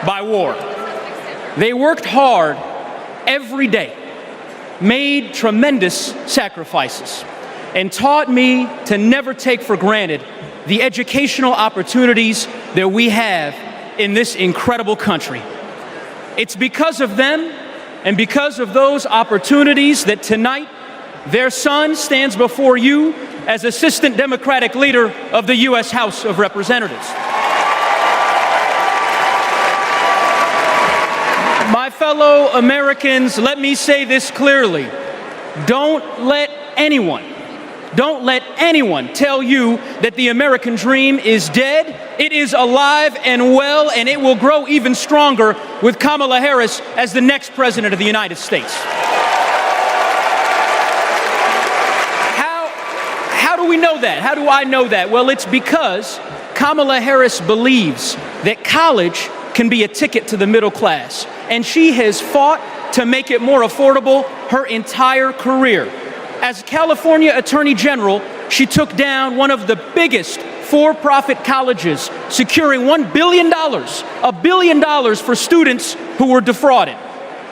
by war. They worked hard every day, made tremendous sacrifices, and taught me to never take for granted the educational opportunities that we have in this incredible country. It's because of them and because of those opportunities that tonight their son stands before you as Assistant Democratic Leader of the U.S. House of Representatives. My fellow Americans, let me say this clearly. Don't let anyone tell you that the American dream is dead. It is alive and well, and it will grow even stronger with Kamala Harris as the next President of the United States. How do we know that? How do I know that? Well, it's because Kamala Harris believes that college can be a ticket to the middle class, and she has fought to make it more affordable her entire career. As California Attorney General, she took down one of the biggest for-profit colleges, securing $1 billion for students who were defrauded.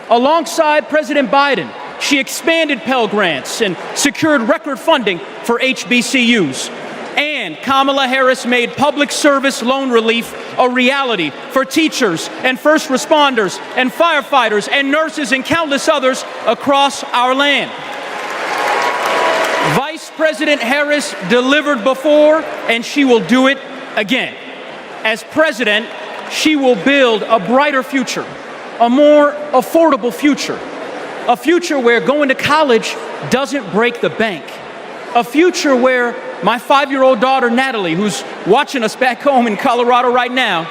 Alongside President Biden, she expanded Pell Grants and secured record funding for HBCUs. And Kamala Harris made public service loan relief a reality for teachers and first responders and firefighters and nurses and countless others across our land. Vice President Harris delivered before, and she will do it again. As president, she will build a brighter future, a more affordable future, a future where going to college doesn't break the bank, a future where my 5-year-old daughter, Natalie, who's watching us back home in Colorado right now,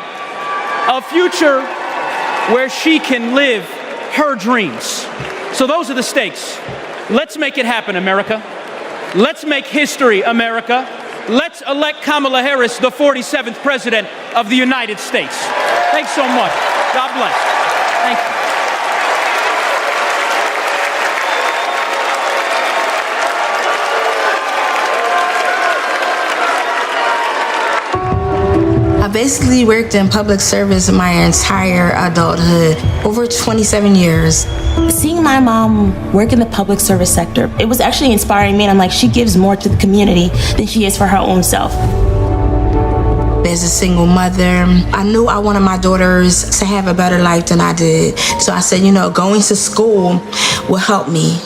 a future where she can live her dreams. So those are the stakes. Let's make it happen, America. Let's make history, America. Let's elect Kamala Harris, the 47th President of the United States. Thanks so much. God bless. Thank you. I basically worked in public service my entire adulthood, over 27 years. Seeing my mom work in the public service sector, it was actually inspiring me, and I'm like, she gives more to the community than she is for her own self. As a single mother, I knew I wanted my daughters to have a better life than I did. So I said, going to school will help me.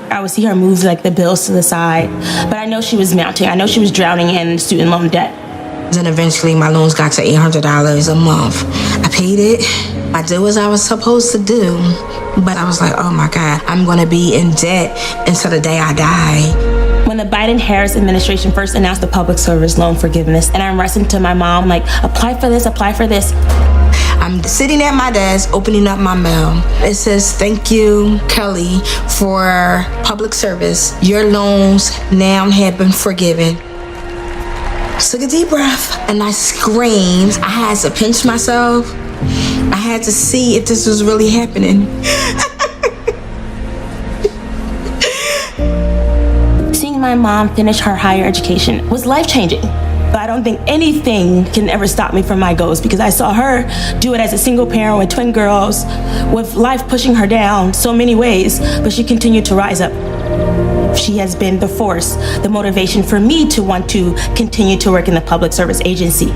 I would see her move like the bills to the side, but I know she was mounting. I know she was drowning in student loan debt. Then eventually my loans got to $800 a month. I paid it. I did what I was supposed to do. But I was like, oh my God, I'm gonna be in debt until the day I die. When the Biden-Harris administration first announced the public service loan forgiveness, and I'm rushing to my mom, like, apply for this, apply for this. I'm sitting at my desk, opening up my mail. It says, thank you, Kelly, for public service. Your loans now have been forgiven. Took a deep breath and I screamed. I had to pinch myself. I had to see if this was really happening. Seeing my mom finish her higher education was life-changing. But I don't think anything can ever stop me from my goals because I saw her do it as a single parent with twin girls, with life pushing her down so many ways, but she continued to rise up. She has been the force, the motivation for me to want to continue to work in the public service agency.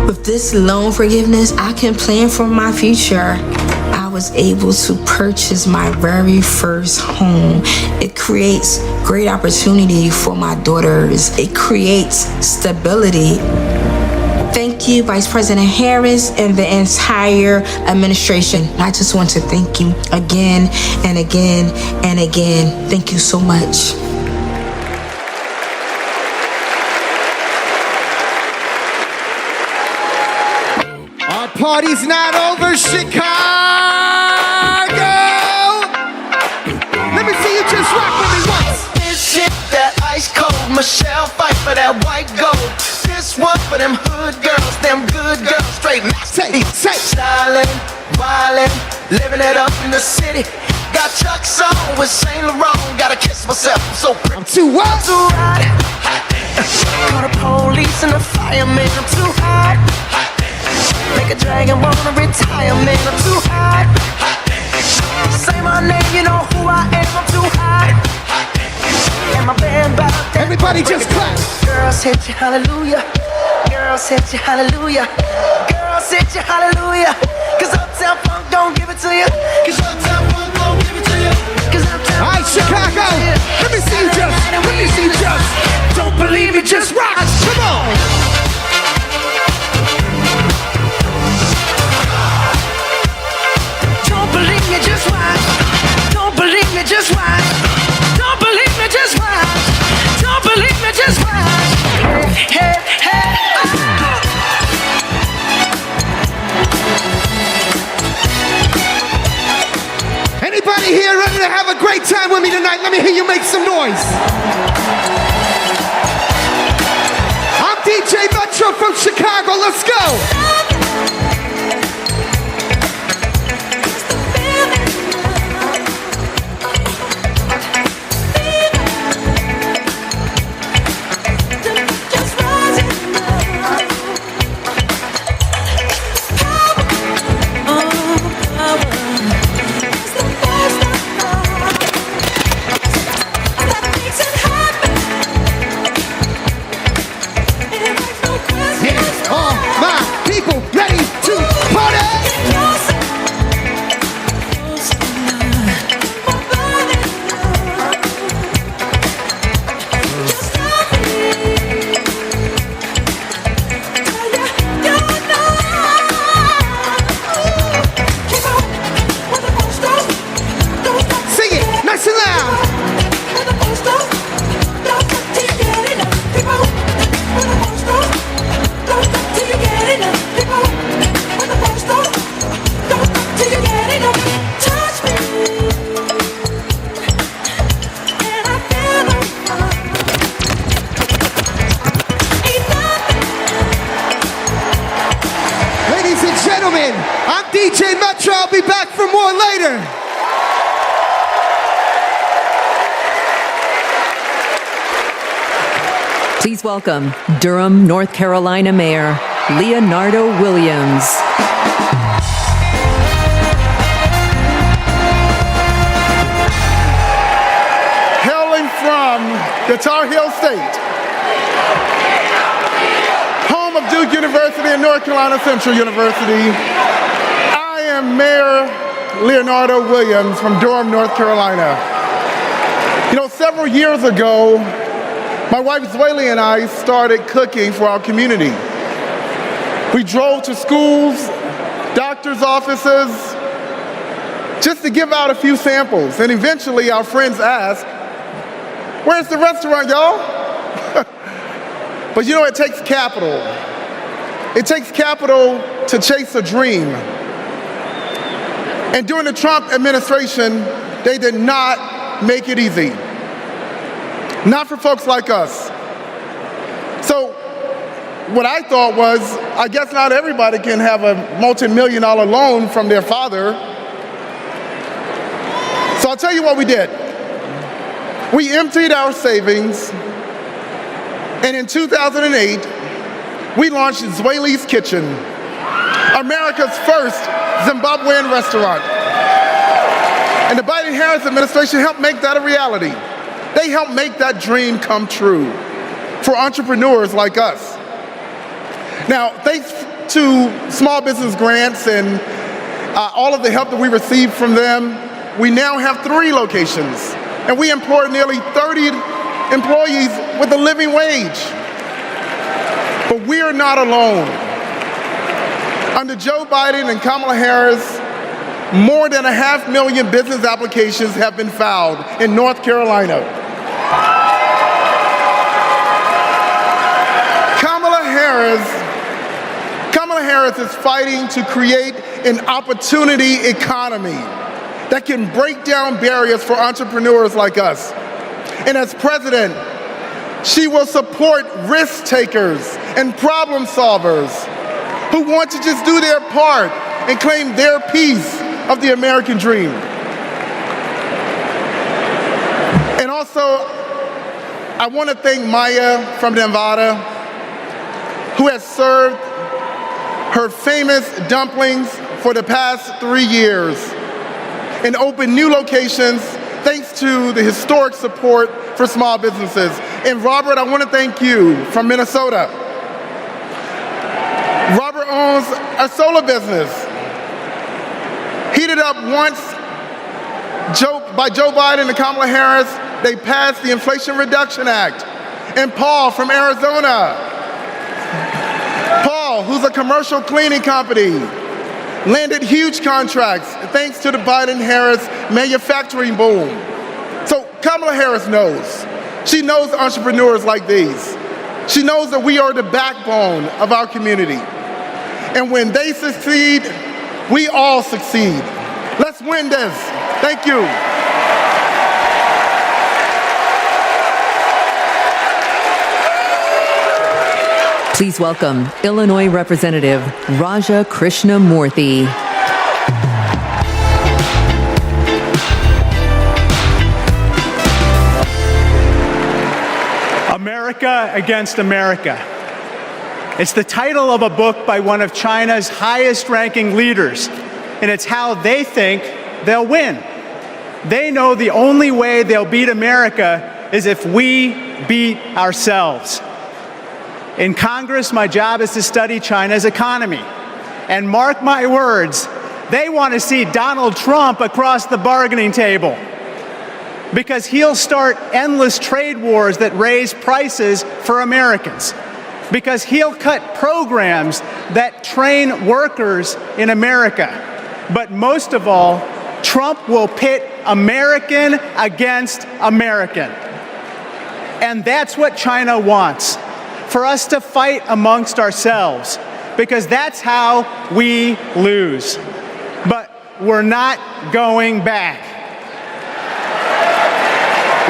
With this loan forgiveness, I can plan for my future. I was able to purchase my very first home. It creates great opportunity for my daughters. It creates stability. Thank you, Vice President Harris and the entire administration. I just want to thank you again and again and again. Thank you so much. Our party's not over, Chicago! Let me see you just rock with me once. This shit, that ice cold Michelle fight for that white gold. This one for them hood girls, them good girls, straight nasty. Say. Stylin', wildin', living it up in the city. Got Chuck's on with Saint Laurent. Gotta kiss myself, I'm so pretty. I'm too what? I'm too hot. Call the police and the fireman, I'm too hot. Make a dragon wanna retire, man, I'm too hot. Say my name, you know who I am, I'm too hot. And my band bout that. Everybody just clap. Girls hit you, hallelujah. Girls hit you, hallelujah. Girls hit you, hallelujah. Cause Uptown Funk don't give it to you. Cause Uptown Funk don't give it to you. Cause Uptown All right, Chicago. Let me see you just. Let me see you just. Don't believe me, just rock. Come on. Don't believe me, just watch. Don't believe me, just watch. Don't believe me, just watch. Don't believe me, just watch. Hey, hey, oh. Anybody here ready to have a great time with me tonight? Let me hear you make some noise. I'm DJ Metro from Chicago. Let's go. I'm DJ Metro. I'll be back for more later. Please welcome Durham, North Carolina Mayor Leonardo Williams. Hailing from the Tar Heel State, home of Duke University and North Carolina Central University, I am Mayor Leonardo Williams from Durham, North Carolina. You know, several years ago, my wife Zweli and I started cooking for our community. We drove to schools, doctor's offices, just to give out a few samples. And eventually our friends asked, "Where's the restaurant, y'all?" But you know, it takes capital. It takes capital to chase a dream. And during the Trump administration, they did not make it easy. Not for folks like us. So what I thought was, I guess not everybody can have a multi-million-dollar loan from their father. So I'll tell you what we did. We emptied our savings, and in 2008, we launched Zweli's Kitchen, America's first Zimbabwean restaurant. And the Biden-Harris administration helped make that a reality. They helped make that dream come true for entrepreneurs like us. Now, thanks to small business grants and all of the help that we received from them, we now have 3 locations, and we employ nearly 30 employees with a living wage. But we are not alone. Under Joe Biden and Kamala Harris, more than 500,000 business applications have been filed in North Carolina. Kamala Harris is fighting to create an opportunity economy that can break down barriers for entrepreneurs like us. And as president, she will support risk takers and problem solvers who want to just do their part and claim their piece of the American dream. And also, I want to thank Maya from Nevada, who has served her famous dumplings for the past 3 years and opened new locations thanks to the historic support for small businesses. And Robert, I want to thank you from Minnesota. Robert owns a solar business, heated up once by Joe Biden and Kamala Harris. They passed the Inflation Reduction Act. And Paul from Arizona, Paul, who's a commercial cleaning company, landed huge contracts thanks to the Biden-Harris manufacturing boom. So Kamala Harris knows. She knows entrepreneurs like these. She knows that we are the backbone of our community. And when they succeed, we all succeed. Let's win this. Thank you. Please welcome Illinois Representative Raja Krishnamurthy. America Against America. It's the title of a book by one of China's highest-ranking leaders, and it's how they think they'll win. They know the only way they'll beat America is if we beat ourselves. In Congress, my job is to study China's economy. And mark my words, they want to see Donald Trump across the bargaining table, because he'll start endless trade wars that raise prices for Americans, because he'll cut programs that train workers in America. But most of all, Trump will pit American against American. And that's what China wants, for us to fight amongst ourselves, because that's how we lose. But we're not going back.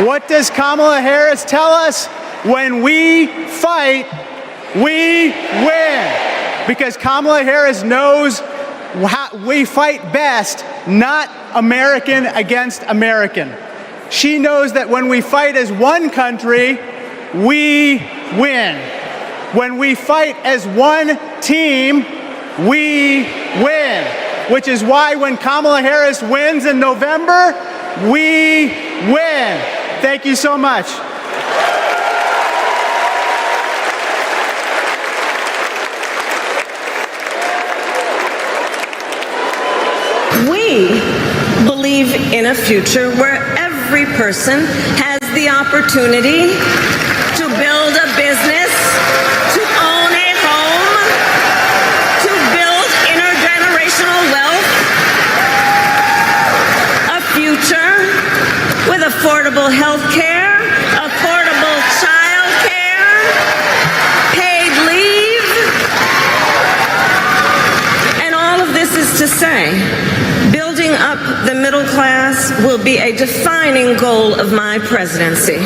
What does Kamala Harris tell us? When we fight, we win. Because Kamala Harris knows we fight best, not American against American. She knows that when we fight as one country, we win. When we fight as one team, we win. Which is why when Kamala Harris wins in November, we win. Thank you so much. We believe in a future where every person has the opportunity to build a business, to own a home, to build intergenerational wealth, a future with affordable health care, affordable child care, paid leave. And all of this is to say, building up the middle class will be a defining goal of my presidency.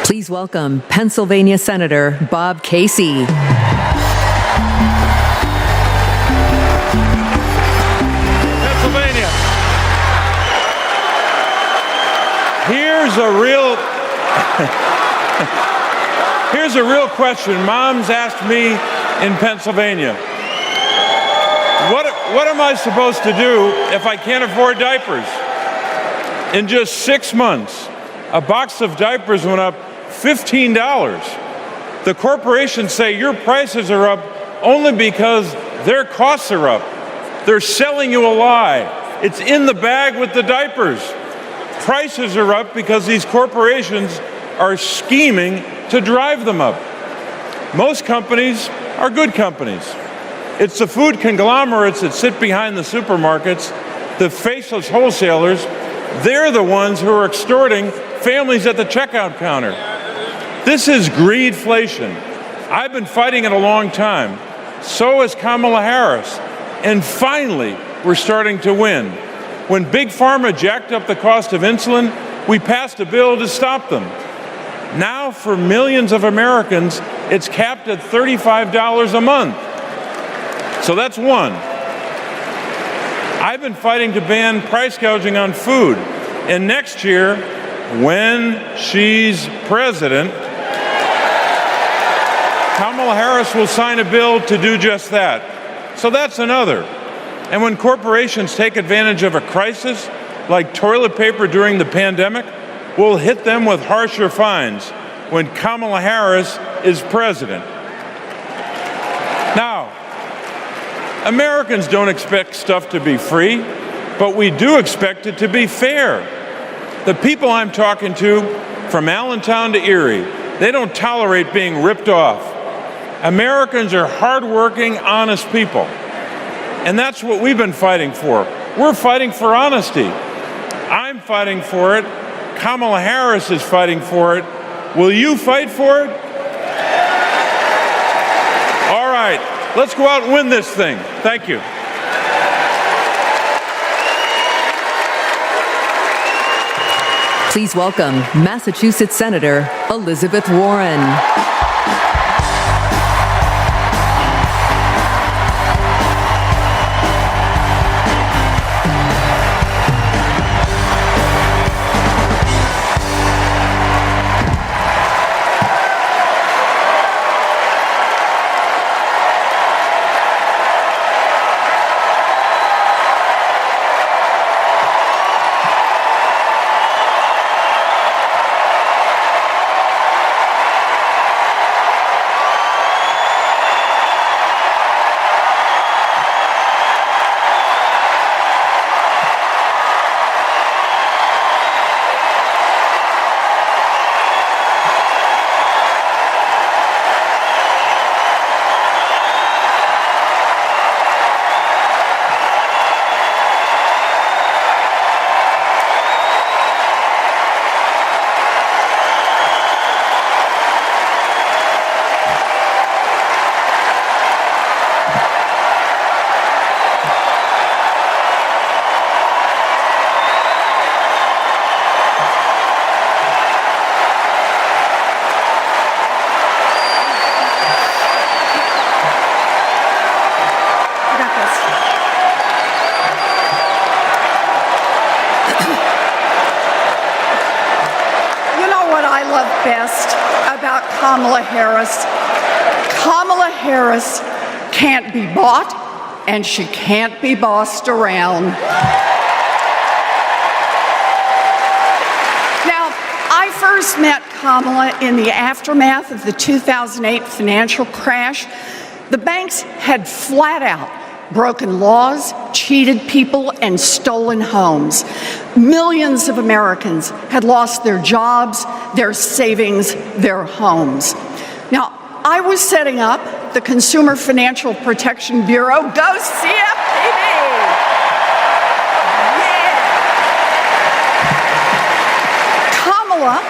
Please welcome Pennsylvania Senator Bob Casey. Pennsylvania. Here's a real Here's a real question. Moms asked me in Pennsylvania, what am I supposed to do if I can't afford diapers? In just 6 months, a box of diapers went up $15. The corporations say your prices are up only because their costs are up. They're selling you a lie. It's in the bag with the diapers. Prices are up because these corporations are scheming to drive them up. Most companies are good companies. It's the food conglomerates that sit behind the supermarkets, the faceless wholesalers. They're the ones who are extorting families at the checkout counter. This is greedflation. I've been fighting it a long time. So has Kamala Harris. And finally, we're starting to win. When Big Pharma jacked up the cost of insulin, we passed a bill to stop them. Now, for millions of Americans, it's capped at $35 a month. So that's one. I've been fighting to ban price gouging on food. And next year, when she's president, Kamala Harris will sign a bill to do just that. So that's another. And when corporations take advantage of a crisis, like toilet paper during the pandemic, we'll hit them with harsher fines when Kamala Harris is president. Now, Americans don't expect stuff to be free, but we do expect it to be fair. The people I'm talking to, from Allentown to Erie, they don't tolerate being ripped off. Americans are hardworking, honest people. And that's what we've been fighting for. We're fighting for honesty. I'm fighting for it. Kamala Harris is fighting for it. Will you fight for it? All right, let's go out and win this thing. Thank you. Please welcome Massachusetts Senator Elizabeth Warren. Best about Kamala Harris. Kamala Harris can't be bought and she can't be bossed around. Now, I first met Kamala in the aftermath of the 2008 financial crash. The banks had flat out broken laws, cheated people, and stolen homes. Millions of Americans had lost their jobs, their savings, their homes. Now, I was setting up the Consumer Financial Protection Bureau. Go CFPB! Yeah! Kamala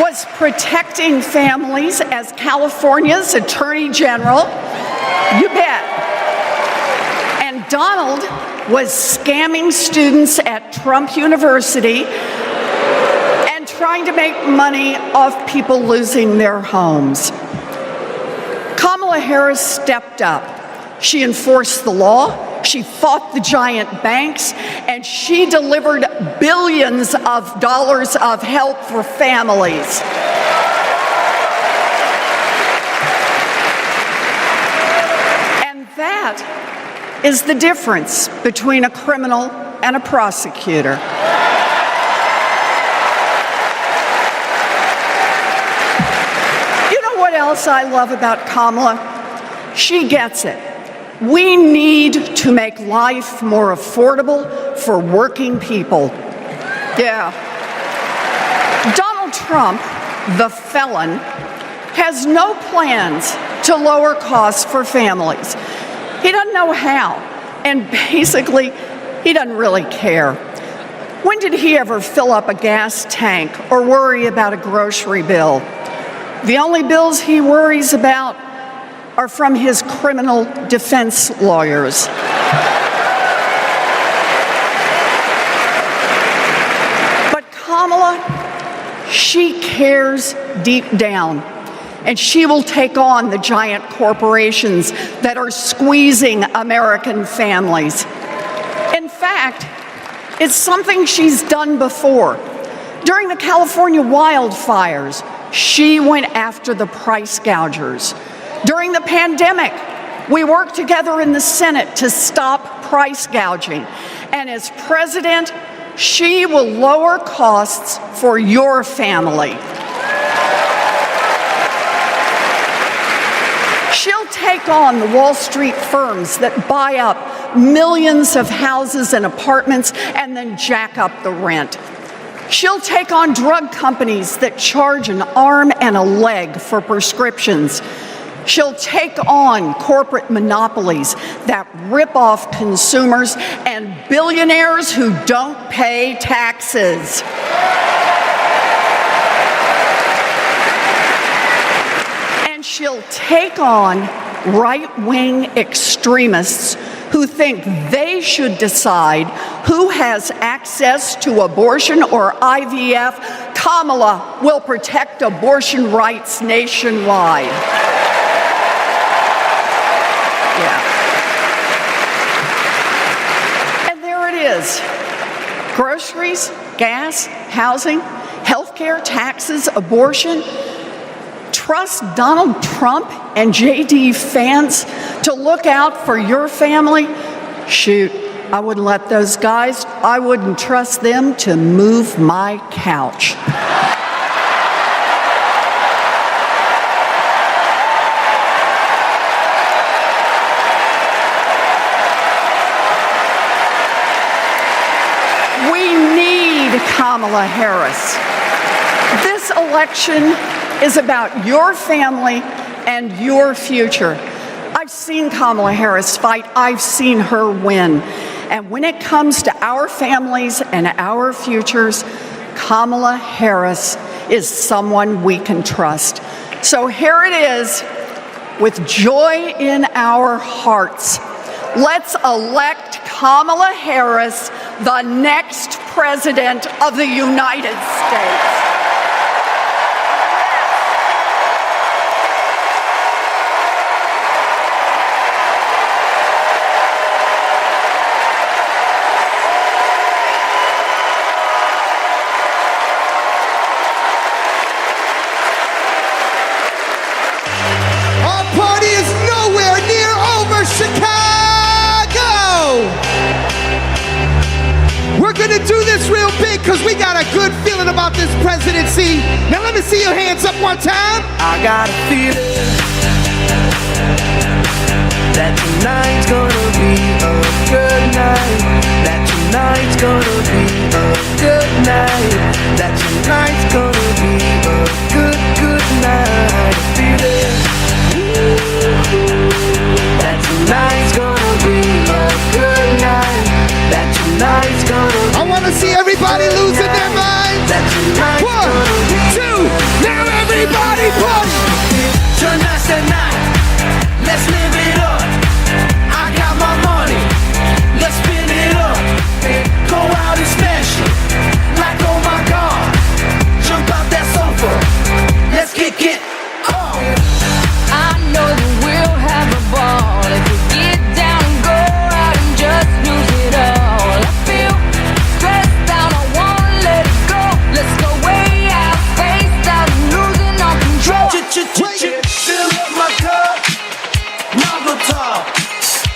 was protecting families as California's Attorney General. You bet. And Donald was scamming students at Trump University and trying to make money off people losing their homes. Kamala Harris stepped up. She enforced the law. She fought the giant banks, and she delivered billions of dollars of help for families. And that is the difference between a criminal and a prosecutor. You know what else I love about Kamala? She gets it. We need to make life more affordable for working people. Yeah. Donald Trump, the felon, has no plans to lower costs for families. He doesn't know how, and basically, he doesn't really care. When did he ever fill up a gas tank or worry about a grocery bill? The only bills he worries about are from his criminal defense lawyers. But Kamala, she cares deep down, and she will take on the giant corporations that are squeezing American families. In fact, it's something she's done before. During the California wildfires, she went after the price gougers. During the pandemic, we worked together in the Senate to stop price gouging. And as president, she will lower costs for your family. She'll take on the Wall Street firms that buy up millions of houses and apartments and then jack up the rent. She'll take on drug companies that charge an arm and a leg for prescriptions. She'll take on corporate monopolies that rip off consumers and billionaires who don't pay taxes. And she'll take on right-wing extremists who think they should decide who has access to abortion or IVF. Kamala will protect abortion rights nationwide. And there it is. Groceries, gas, housing, healthcare, taxes, abortion. Trust Donald Trump and JD Vance to look out for your family? Shoot, I wouldn't let those guys, I wouldn't trust them to move my couch. Kamala Harris. This election is about your family and your future. I've seen Kamala Harris fight. I've seen her win. And when it comes to our families and our futures, Kamala Harris is someone we can trust. So here it is, with joy in our hearts. Let's elect Kamala Harris the next President of the United States. Our party is nowhere near over, Chicago! We're gonna do this real big because we got a good feeling about this presidency. Now let me see your hands up one time. I got a feeling that tonight's gonna be a good night. That tonight's gonna be a good night. That tonight's gonna be a good night. I feel it. That tonight's gonna be a good night. That tonight's gonna be. I want to see everybody losing their minds. That tonight's 1, 2, now everybody push. Tonight's the night.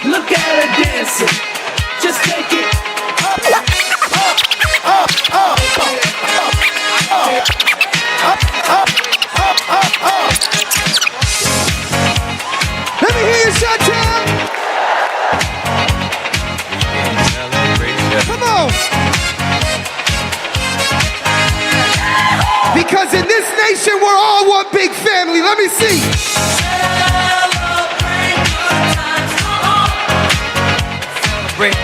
Look at her dancing. Just take it. Let me hear you shout down. Come on. Because in this nation, we're all one big family. Let me see. Celebrate.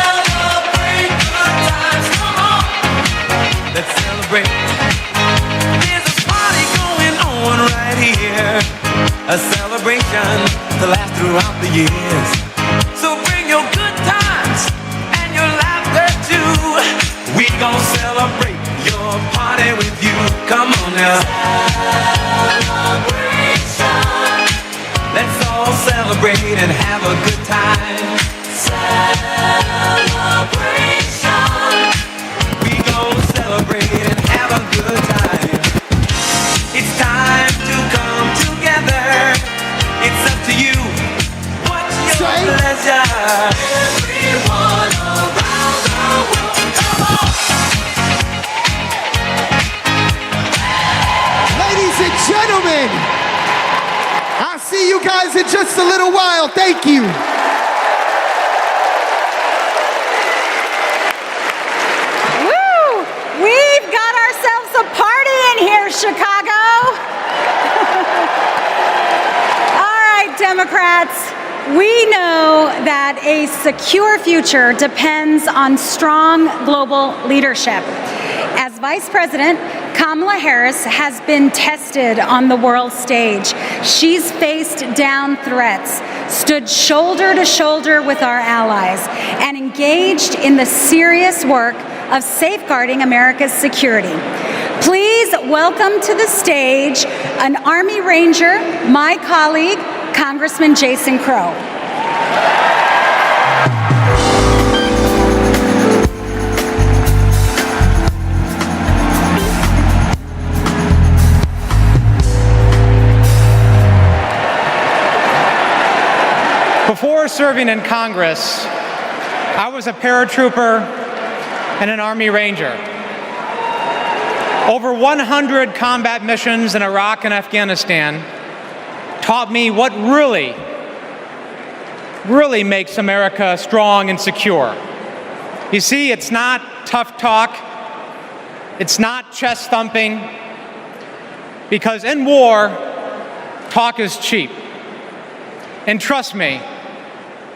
Celebrate good times, come on. Let's celebrate. There's a party going on right here. A celebration to last throughout the years. So bring your good times and your laughter too. We gon' celebrate your party with you. Come on now. Celebration. Let's all celebrate and have a good time. Celebration. We gon' celebrate and have a good time. It's time to come together. It's up to you. What's your pleasure? Everyone around the world, come on. Ladies and gentlemen, I'll see you guys in just a little while. Thank you. Woo! We've got ourselves a party in here, Chicago. All right, Democrats, we know that a secure future depends on strong global leadership. As Vice President, Kamala Harris has been tested on the world stage. She's faced down threats, stood shoulder to shoulder with our allies, and engaged in the serious work of safeguarding America's security. Please welcome to the stage an Army Ranger, my colleague, Congressman Jason Crow. Before serving in Congress, I was a paratrooper and an Army Ranger. Over 100 combat missions in Iraq and Afghanistan taught me what really makes America strong and secure. You see, it's not tough talk, it's not chest thumping, because in war, talk is cheap. And trust me,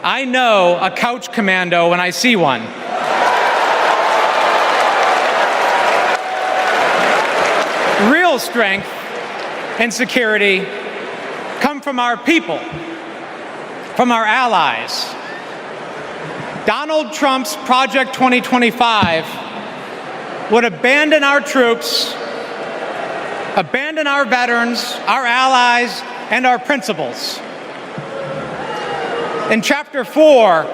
I know a couch commando when I see one. Real strength and security come from our people, from our allies. Donald Trump's Project 2025 would abandon our troops, abandon our veterans, our allies, and our principles. In Chapter 4,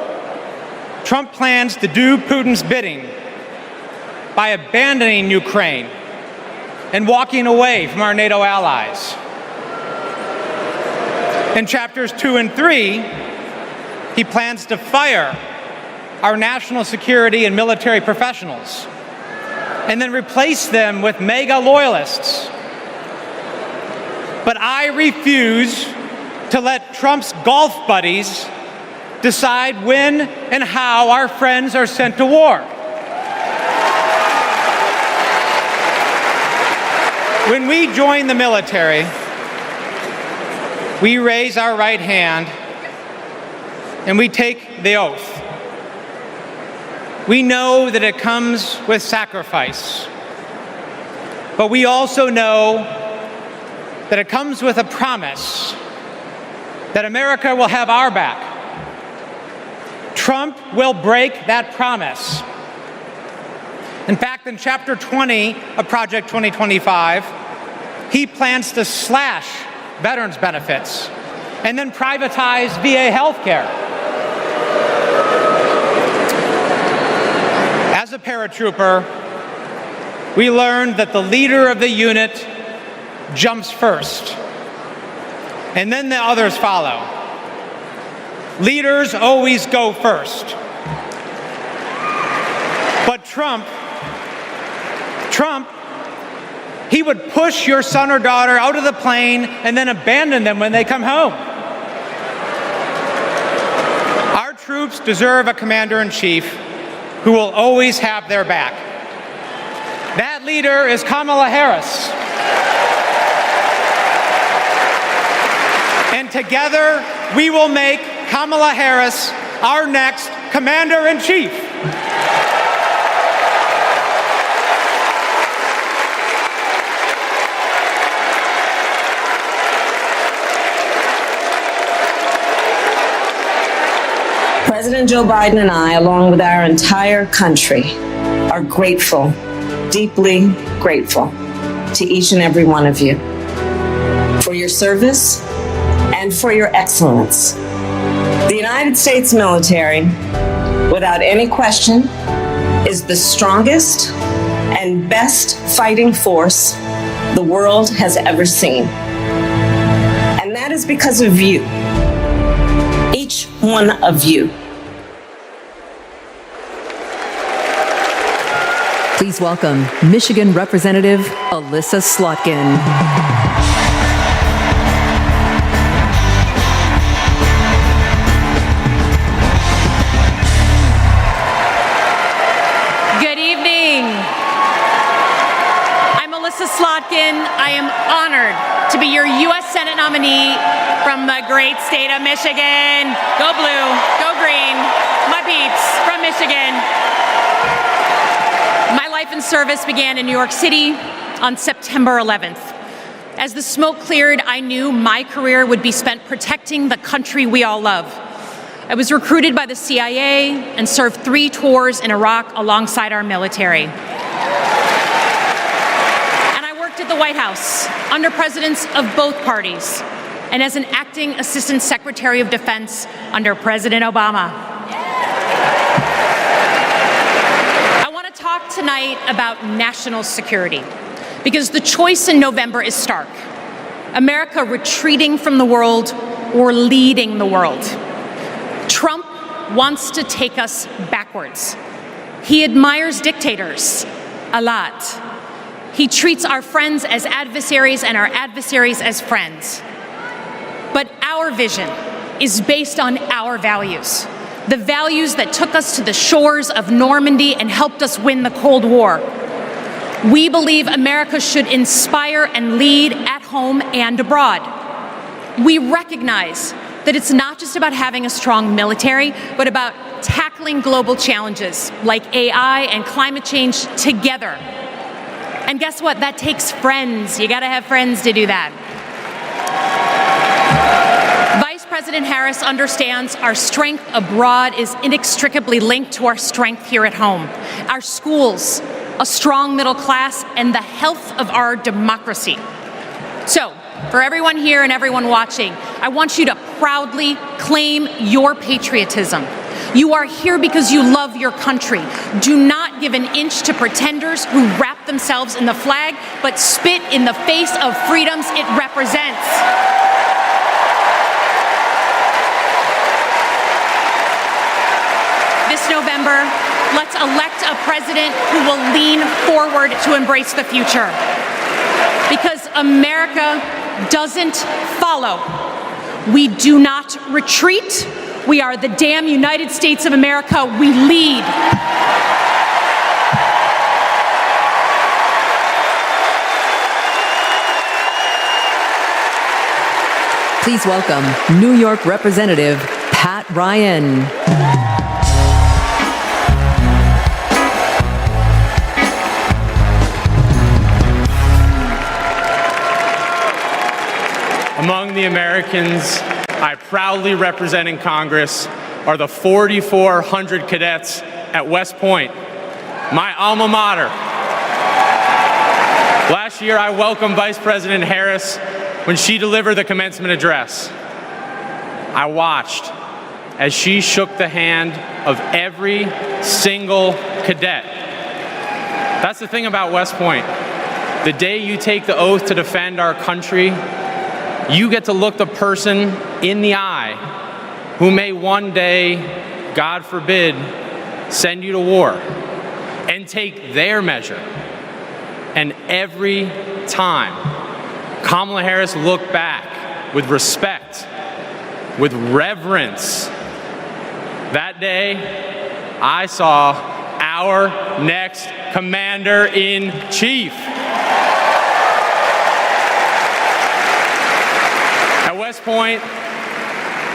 Trump plans to do Putin's bidding by abandoning Ukraine and walking away from our NATO allies. In Chapters 2 and 3, he plans to fire our national security and military professionals and then replace them with MAGA loyalists. But I refuse to let Trump's golf buddies decide when and how our friends are sent to war. When we join the military, we raise our right hand and we take the oath. We know that it comes with sacrifice, but we also know that it comes with a promise that America will have our back. Trump will break that promise. In fact, in Chapter 20 of Project 2025, he plans to slash veterans' benefits and then privatize VA health care. As a paratrooper, we learned that the leader of the unit jumps first. and then the others follow. Leaders always go first. But Trump, he would push your son or daughter out of the plane and then abandon them when they come home. Our troops deserve a commander-in-chief who will always have their back. That leader is Kamala Harris. And together, we will make Kamala Harris our next commander-in-chief. President Joe Biden and I, along with our entire country, are grateful, deeply grateful to each and every one of you for your service and for your excellence. The United States military, without any question, is the strongest and best fighting force the world has ever seen. And that is because of you, each one of you. Please welcome Michigan Representative Alyssa Slotkin. Good evening. I'm Alyssa Slotkin. I am honored to be your U.S. Senate nominee from the great state of Michigan. Go blue, go green, my peeps from Michigan. My life in service began in New York City on September 11th. As the smoke cleared, I knew my career would be spent protecting the country we all love. I was recruited by the CIA and served 3 tours in Iraq alongside our military. And I worked at the White House under presidents of both parties and as an acting Assistant Secretary of Defense under President Obama. Talk tonight about national security because the choice in November is stark. America retreating from the world or leading the world. Trump wants to take us backwards. He admires dictators a lot. He treats our friends as adversaries and our adversaries as friends. But our vision is based on our values. The values that took us to the shores of Normandy and helped us win the Cold War. We believe America should inspire and lead at home and abroad. We recognize that it's not just about having a strong military, but about tackling global challenges like AI and climate change together. And guess what? That takes friends. You gotta have friends to do that. Vice President Harris understands our strength abroad is inextricably linked to our strength here at home. Our schools, a strong middle class, and the health of our democracy. So, for everyone here and everyone watching, I want you to proudly claim your patriotism. You are here because you love your country. Do not give an inch to pretenders who wrap themselves in the flag, but spit in the face of freedoms it represents. This November, let's elect a president who will lean forward to embrace the future. Because America doesn't follow. We do not retreat. We are the damn United States of America. We lead. Please welcome New York Representative Pat Ryan. Among the Americans I proudly represent in Congress are the 4,400 cadets at West Point, my alma mater. Last year, I welcomed Vice President Harris when she delivered the commencement address. I watched as she shook the hand of every single cadet. That's the thing about West Point. The day you take the oath to defend our country, you get to look the person in the eye who may one day, God forbid, send you to war and take their measure. And every time, Kamala Harris looked back with respect, with reverence. That day, I saw our next Commander-in-Chief. At West Point,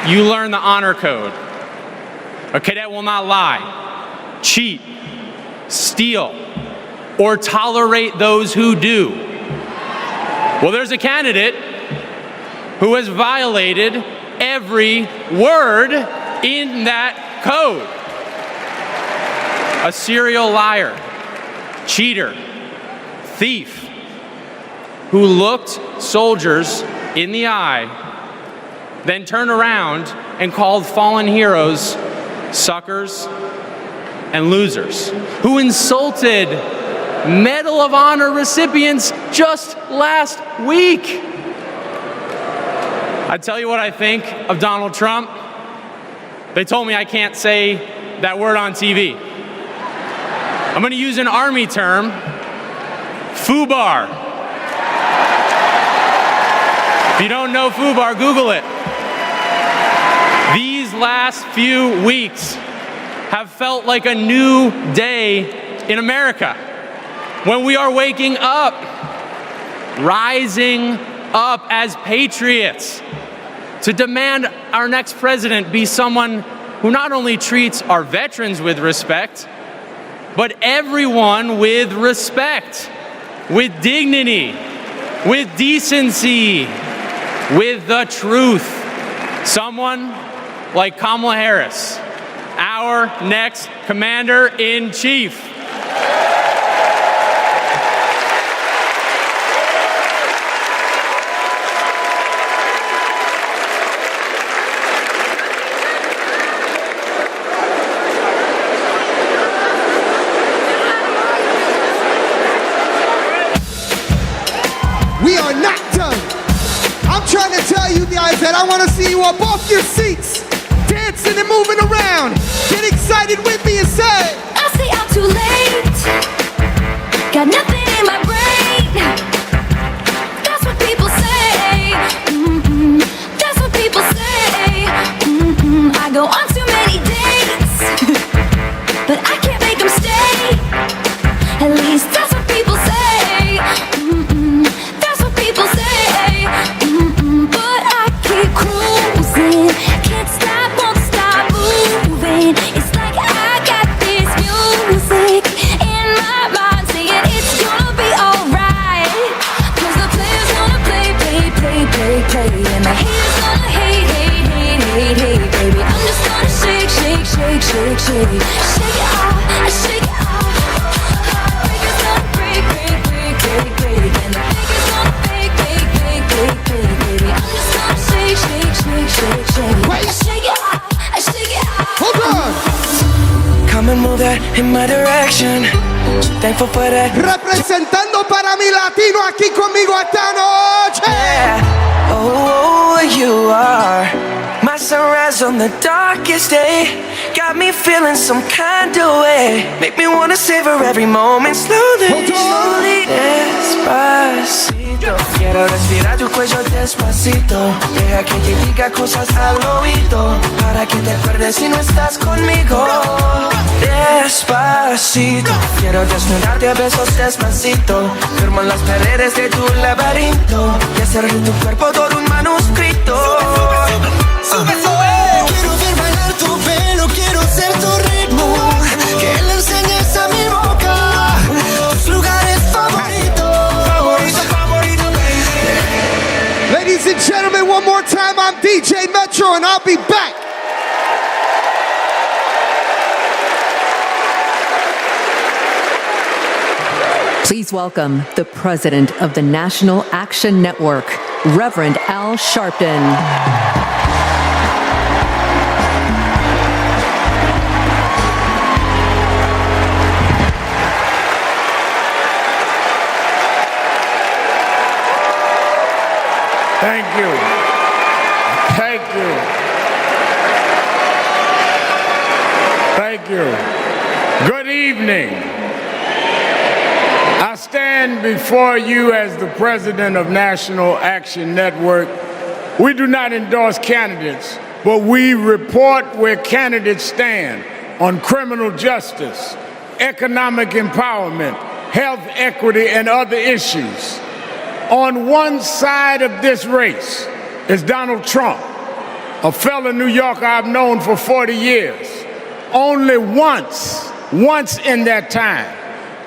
you learn the honor code. A cadet will not lie, cheat, steal, or tolerate those who do. Well, there's a candidate who has violated every word in that code. A serial liar, cheater, thief, who looked soldiers in the eye, then turned around and called fallen heroes suckers and losers, who insulted Medal of Honor recipients just last week. I tell you what I think of Donald Trump. They told me I can't say that word on TV. I'm going to use an Army term, FUBAR. If you don't know FUBAR, Google it. These last few weeks have felt like a new day in America, when we are waking up, rising up as patriots to demand our next president be someone who not only treats our veterans with respect, but everyone with respect, with dignity, with decency, with the truth. Someone like Kamala Harris, our next Commander-in-Chief. We are not done. I'm trying to tell you guys that I want to see you up off your seats, dancing and moving around. Get excited with me and say, I say I'm too late. Got nothing in my brain. That's what people say. That's what people say. I go on too many dates, but I can't make them stay. At least that's what people say. That's what people say. But I keep cruising. Can't stop, won't stop moving. It's like I got this music in my mind saying it's gonna be alright. 'Cause the players gonna play. And the haters gonna hate. Baby, I'm just gonna shake. Shake it off, shake it off. Heartbreakers gonna break. And the fakers gonna fake. Baby, I'm just gonna shake. Shake it off. Hold on. Come and move that in my direction. Thankful for that. Representando para mi latino aquí conmigo esta noche. Yeah. Oh, you are my sunrise on the darkest day. Got me feeling some kind of way. Make me wanna savor every moment slowly. Despacito. Quiero respirar tu cuello despacito. Deja que te diga cosas al oído, para que te acuerdes si no estás conmigo. Despacito. Quiero desnudarte a besos despacito. Firmo en las paredes de tu laberinto y hacer de tu cuerpo todo un manuscrito. Sube. Quiero ver bailar tu pelo, quiero ser tu ritmo. Que le enseñes a mi boca tus lugares favoritos. Ladies and gentlemen, one more time, I'm DJ Metro and I'll be back. Please welcome the president of the National Action Network, Reverend Al Sharpton. Thank you. Thank you. Thank you. Good evening. I stand before you as the president of National Action Network. We do not endorse candidates, but we report where candidates stand on criminal justice, economic empowerment, health equity, and other issues. On one side of this race is Donald Trump, a fellow New Yorker I've known for 40 years. Only once in that time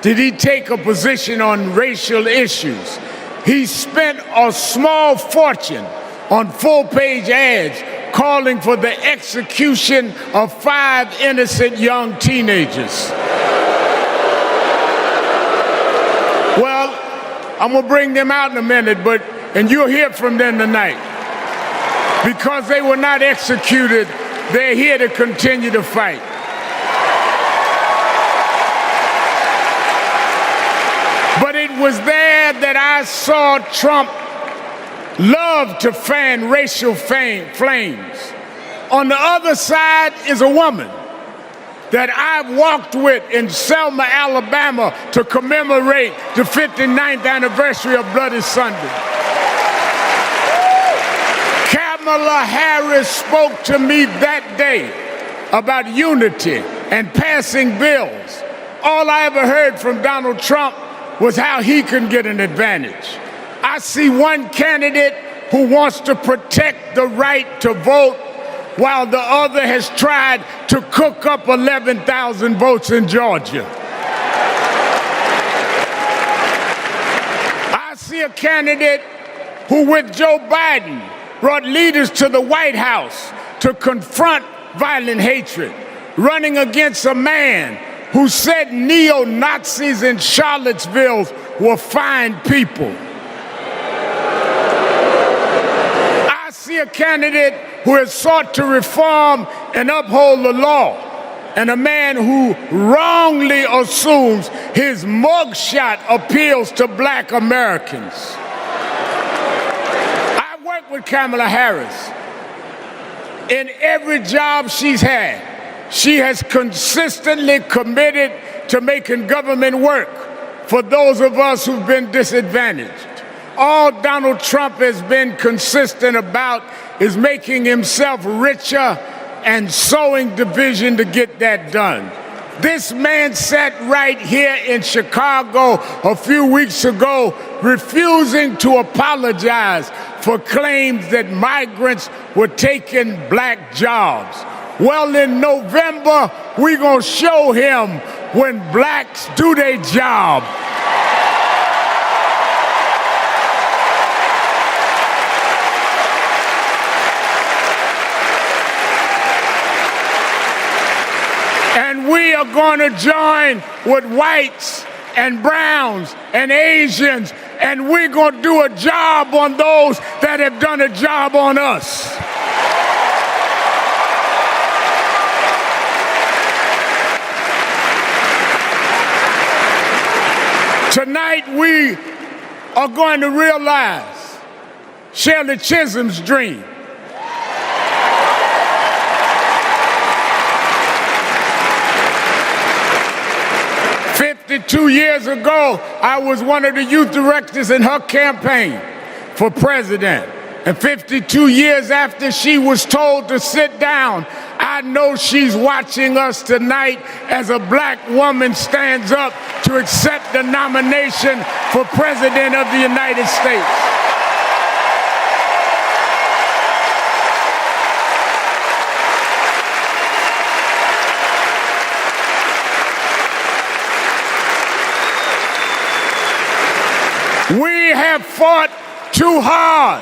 did he take a position on racial issues. He spent a small fortune on full-page ads calling for the execution of 5 innocent young teenagers. Well, I'm gonna bring them out in a minute, and you'll hear from them tonight. Because they were not executed, they're here to continue to fight. But it was there that I saw Trump love to fan racial flames. On the other side is a woman that I've walked with in Selma, Alabama to commemorate the 59th anniversary of Bloody Sunday. Kamala Harris spoke to me that day about unity and passing bills. All I ever heard from Donald Trump was how he can get an advantage. I see one candidate who wants to protect the right to vote, while the other has tried to cook up 11,000 votes in Georgia. I see a candidate who, with Joe Biden, brought leaders to the White House to confront violent hatred, running against a man who said neo-Nazis in Charlottesville were fine people. I see a candidate who has sought to reform and uphold the law, and a man who wrongly assumes his mugshot appeals to black Americans. I worked with Kamala Harris. In every job she's had, she has consistently committed to making government work for those of us who've been disadvantaged. All Donald Trump has been consistent about is making himself richer and sowing division to get that done. This man sat right here in Chicago a few weeks ago, refusing to apologize for claims that migrants were taking black jobs. Well, in November, we're gonna show him when blacks do their job. And we are going to join with whites and browns and Asians, and we're going to do a job on those that have done a job on us. Tonight we are going to realize Shirley Chisholm's dream. Two years ago, I was one of the youth directors in her campaign for president. And 52 years after she was told to sit down, I know she's watching us tonight as a black woman stands up to accept the nomination for President of the United States. We have fought too hard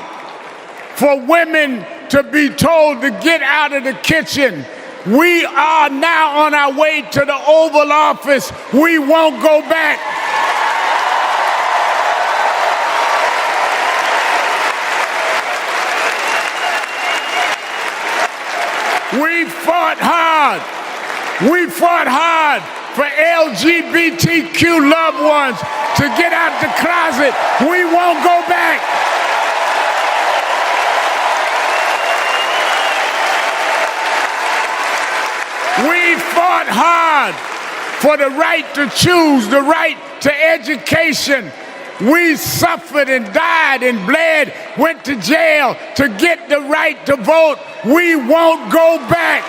for women to be told to get out of the kitchen. We are now on our way to the Oval Office. We won't go back. We fought hard. We fought hard for LGBTQ loved ones to get out the closet. We won't go back. fought hard for the right to choose, the right to education. We suffered and died and bled, went to jail to get the right to vote. We won't go back.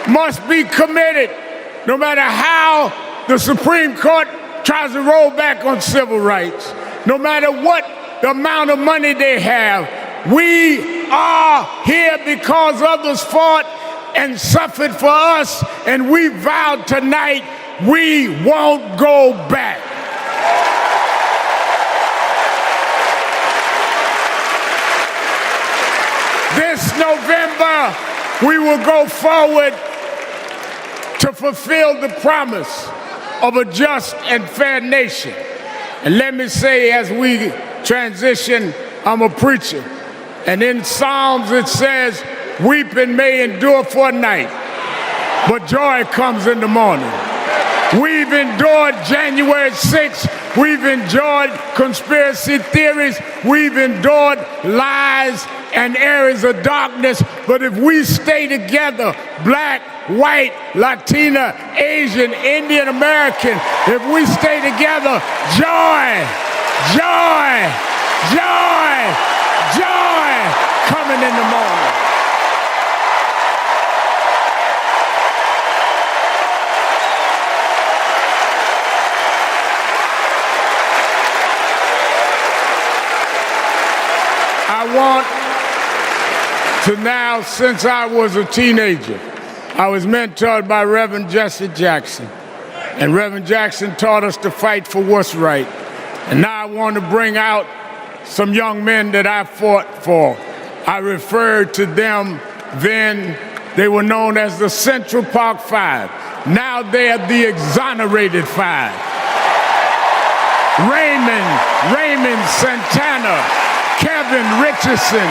Must be committed, no matter how the Supreme Court tries to roll back on civil rights, no matter what the amount of money they have. We are here because others fought and suffered for us, and we vowed tonight we won't go back. This November, we will go forward to fulfill the promise of a just and fair nation. And let me say, as we transition, I'm a preacher. And in Psalms it says, weeping may endure for a night, but joy comes in the morning. We've endured January 6th. We've endured conspiracy theories. We've endured lies and areas of darkness. But if we stay together, black, white, Latina, Asian, Indian American, if we stay together, joy, joy, joy, joy coming in the morning. I want to now, since I was a teenager, I was mentored by Reverend Jesse Jackson. And Reverend Jackson taught us to fight for what's right. And now I want to bring out some young men that I fought for. I referred to them then. They were known as the Central Park Five. Now they are the Exonerated Five. Raymond Santana, Kevin Richardson,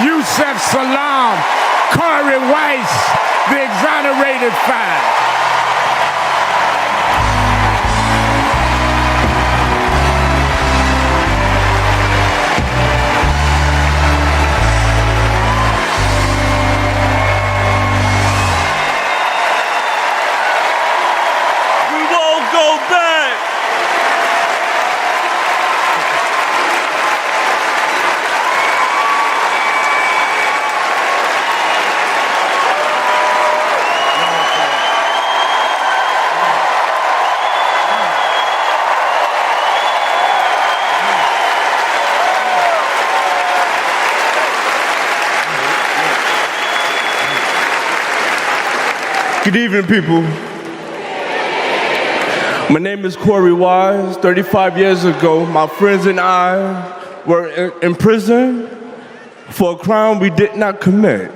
Yusef Salam, Corey Weiss, the Exonerated Five. We won't go back. Good evening, people. My name is Corey Wise. 35 years ago, my friends and I were in prison for a crime we did not commit.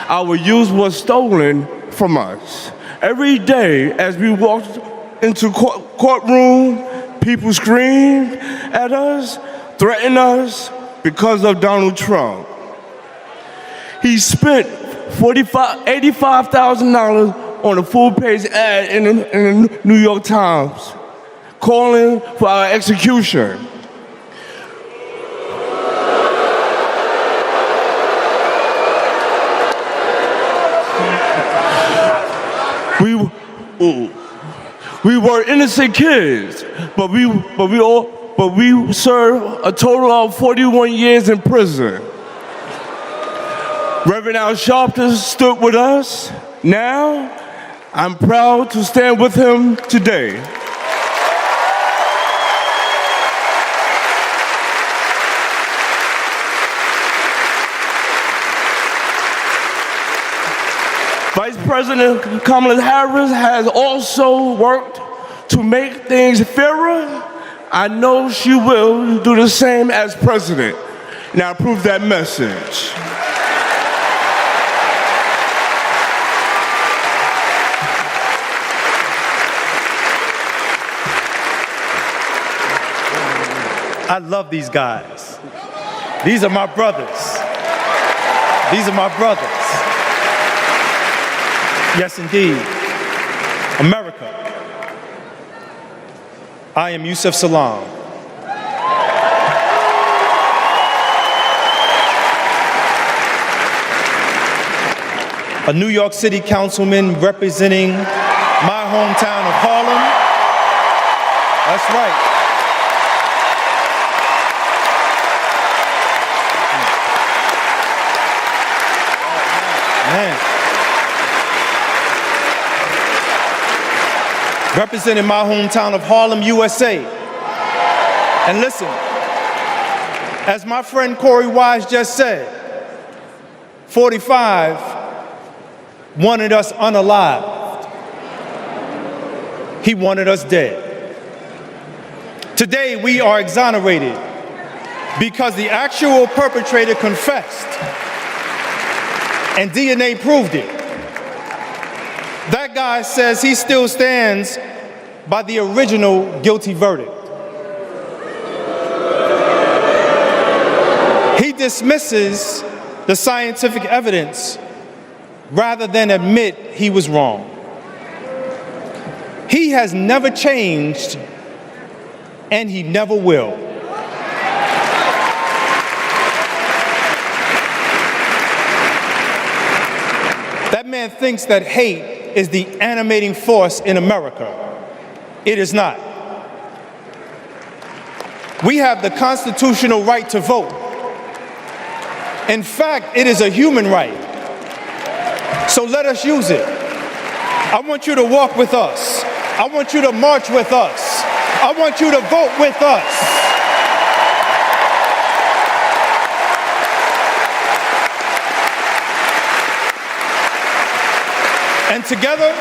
Our youth was stolen from us. Every day as we walked into courtroom, people screamed at us, threatened us because of Donald Trump. He spent $85,000 on a full-page ad in the New York Times, calling for our execution. We were innocent kids, but we served a total of 41 years in prison. Reverend Al Sharpton stood with us. Now, I'm proud to stand with him today. Vice President Kamala Harris has also worked to make things fairer. I know she will do the same as president, and I approve that message. I love these guys. These are my brothers. These are my brothers. Yes, indeed. America. I am Yusuf Salaam. A New York City councilman representing my hometown of Harlem. That's right. Man. Representing my hometown of Harlem, USA. And listen, as my friend Corey Wise just said, 45 wanted us unalived. He wanted us dead. Today we are exonerated because the actual perpetrator confessed and DNA proved it. That guy says he still stands by the original guilty verdict. He dismisses the scientific evidence rather than admit he was wrong. He has never changed, and he never will. That man thinks that hate is the animating force in America. It is not. We have the constitutional right to vote. In fact, it is a human right. So let us use it. I want you to walk with us. I want you to march with us. I want you to vote with us. And together,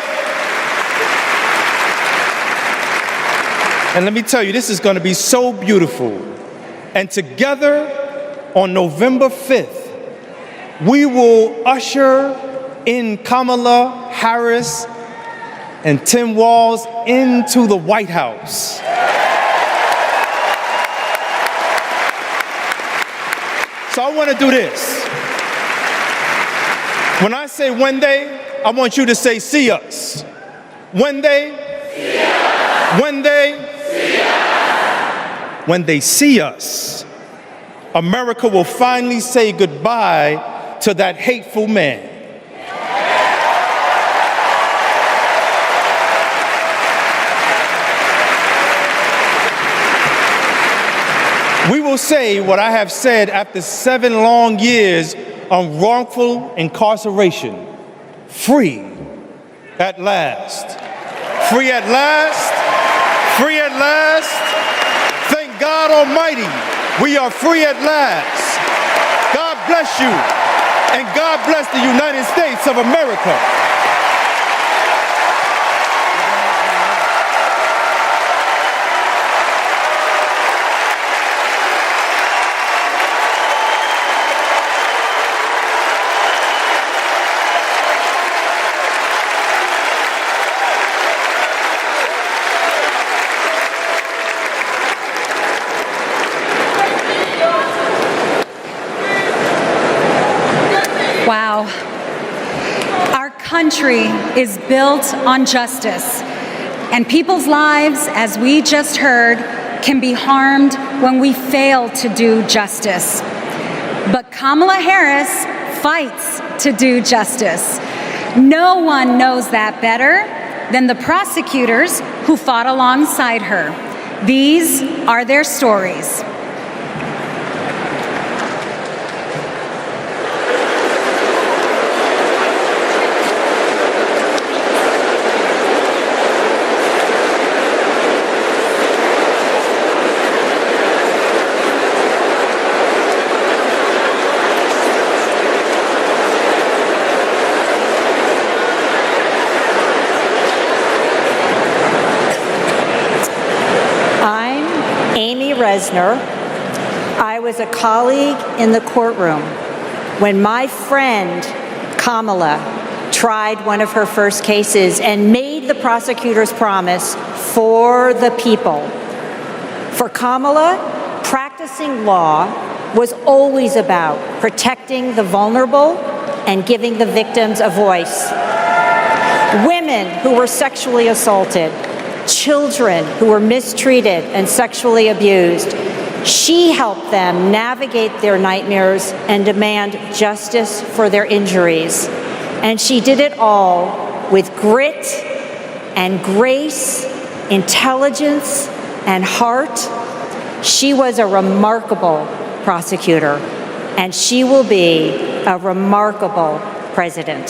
and let me tell you, this is going to be so beautiful. And together on November 5th, we will usher in Kamala Harris and Tim Walz into the White House. So I want to do this. When I say when they, I want you to say see us. When they, see us. When they, see us. When they see us, America will finally say goodbye to that hateful man. We will say what I have said after 7 long years of wrongful incarceration. Free at last. Free at last. Free at last. Thank God Almighty, we are free at last. God bless you, and God bless the United States of America. Wow. Our country is built on justice, and people's lives, as we just heard, can be harmed when we fail to do justice. But Kamala Harris fights to do justice. No one knows that better than the prosecutors who fought alongside her. These are their stories. I was a colleague in the courtroom when my friend Kamala tried one of her first cases and made the prosecutor's promise for the people. For Kamala, Practicing law was always about protecting the vulnerable and giving the victims a voice. Women who were sexually assaulted, children who were mistreated and sexually abused. She helped them navigate their nightmares and demand justice for their injuries. And she did it all with grit and grace, intelligence and heart. She was a remarkable prosecutor, and she will be a remarkable president.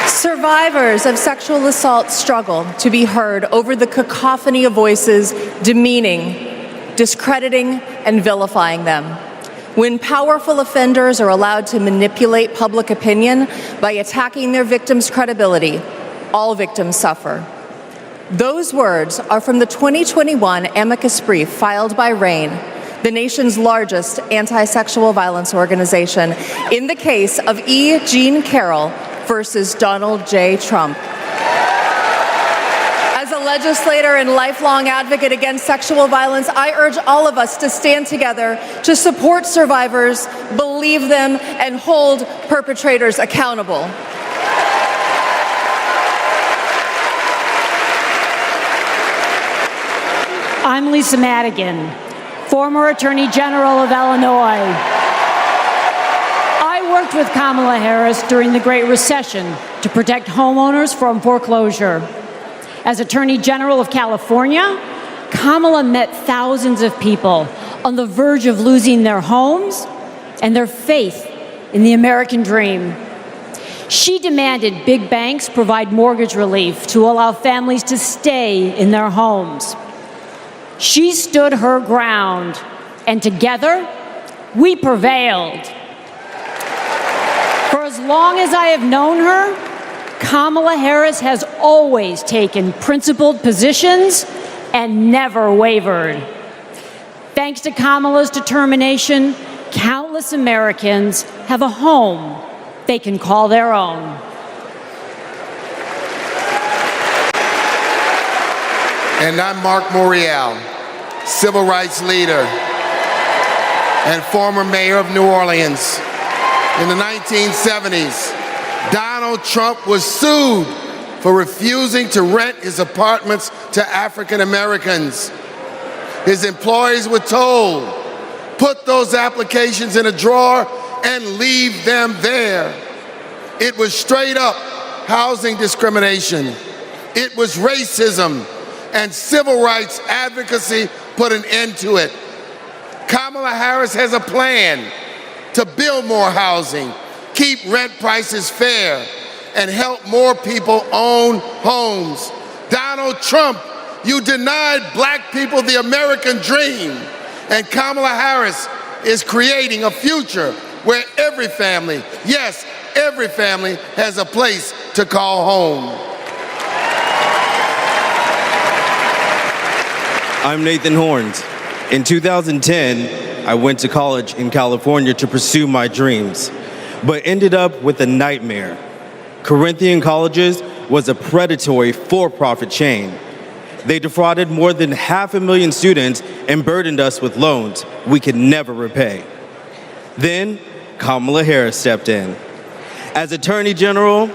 Survivors of sexual assault struggle to be heard over the cacophony of voices demeaning, discrediting, and vilifying them. When powerful offenders are allowed to manipulate public opinion by attacking their victims' credibility, all victims suffer. Those words are from the 2021 amicus brief filed by RAINN, the nation's largest anti-sexual violence organization, in the case of E. Jean Carroll versus Donald J. Trump. As a legislator and lifelong advocate against sexual violence, I urge all of us to stand together to support survivors, believe them, and hold perpetrators accountable. I'm Lisa Madigan, former Attorney General of Illinois. I worked with Kamala Harris during the Great Recession to protect homeowners from foreclosure. As Attorney General of California, Kamala met thousands of people on the verge of losing their homes and their faith in the American dream. She demanded big banks provide mortgage relief to allow families to stay in their homes. She stood her ground, and together, we prevailed. For as long as I have known her, Kamala Harris has always taken principled positions and never wavered. Thanks to Kamala's determination, countless Americans have a home they can call their own. And I'm Mark Morial, civil rights leader and former mayor of New Orleans. In the 1970s, Donald Trump was sued for refusing to rent his apartments to African Americans. His employees were told, put those applications in a drawer and leave them there. It was straight up housing discrimination. It was racism, and civil rights advocacy put an end to it. Kamala Harris has a plan to build more housing, keep rent prices fair, and help more people own homes. Donald Trump, you denied black people the American dream, and Kamala Harris is creating a future where every family, yes, every family has a place to call home. I'm Nathan Horns. In 2010, I went to college in California to pursue my dreams, but ended up with a nightmare. Corinthian Colleges was a predatory for-profit chain. They defrauded more than 500,000 students and burdened us with loans we could never repay. Then, Kamala Harris stepped in. As Attorney General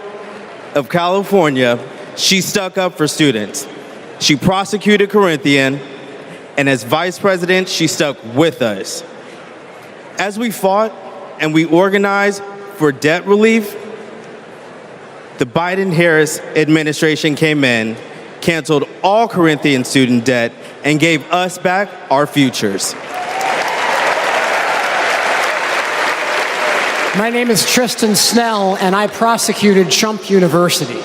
of California, she stuck up for students. She prosecuted Corinthian, and as Vice President, she stuck with us. As we fought and we organized for debt relief, the Biden-Harris administration came in, canceled all Corinthian student debt, and gave us back our futures. My name is Tristan Snell, and I prosecuted Trump University.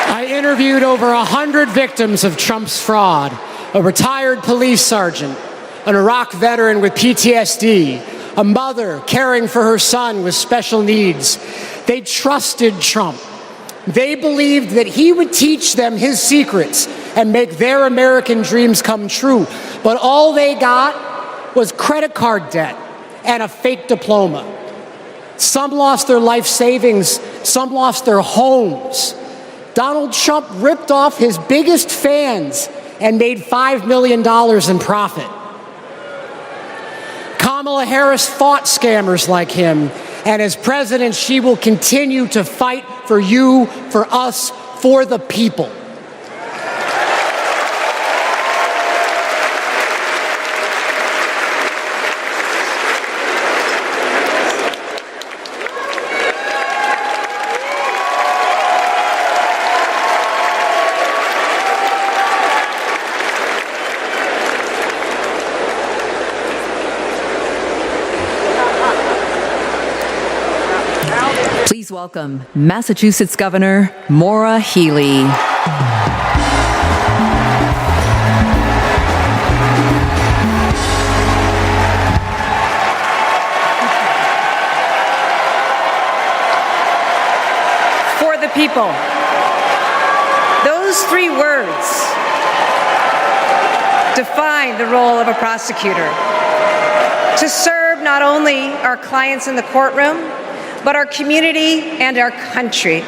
I interviewed over 100 victims of Trump's fraud, a retired police sergeant, an Iraq veteran with PTSD, a mother caring for her son with special needs. They trusted Trump. They believed that he would teach them his secrets and make their American dreams come true. But all they got was credit card debt and a fake diploma. Some lost their life savings, some lost their homes. Donald Trump ripped off his biggest fans and made $5 million in profit. Kamala Harris fought scammers like him, and as president, she will continue to fight for you, for us, for the people. Please welcome Massachusetts Governor Maura Healey. For the people. Those three words define the role of a prosecutor. To serve not only our clients in the courtroom, but our community and our country.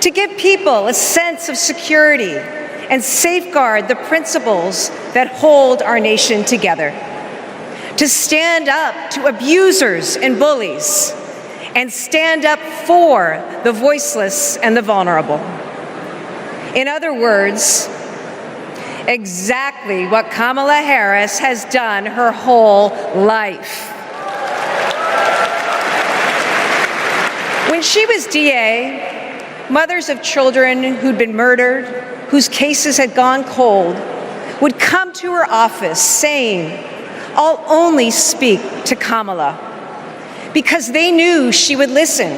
To give people a sense of security and safeguard the principles that hold our nation together. To stand up to abusers and bullies, and stand up for the voiceless and the vulnerable. In other words, exactly what Kamala Harris has done her whole life. When she was DA, mothers of children who'd been murdered, whose cases had gone cold, would come to her office saying, "I'll only speak to Kamala," because they knew she would listen,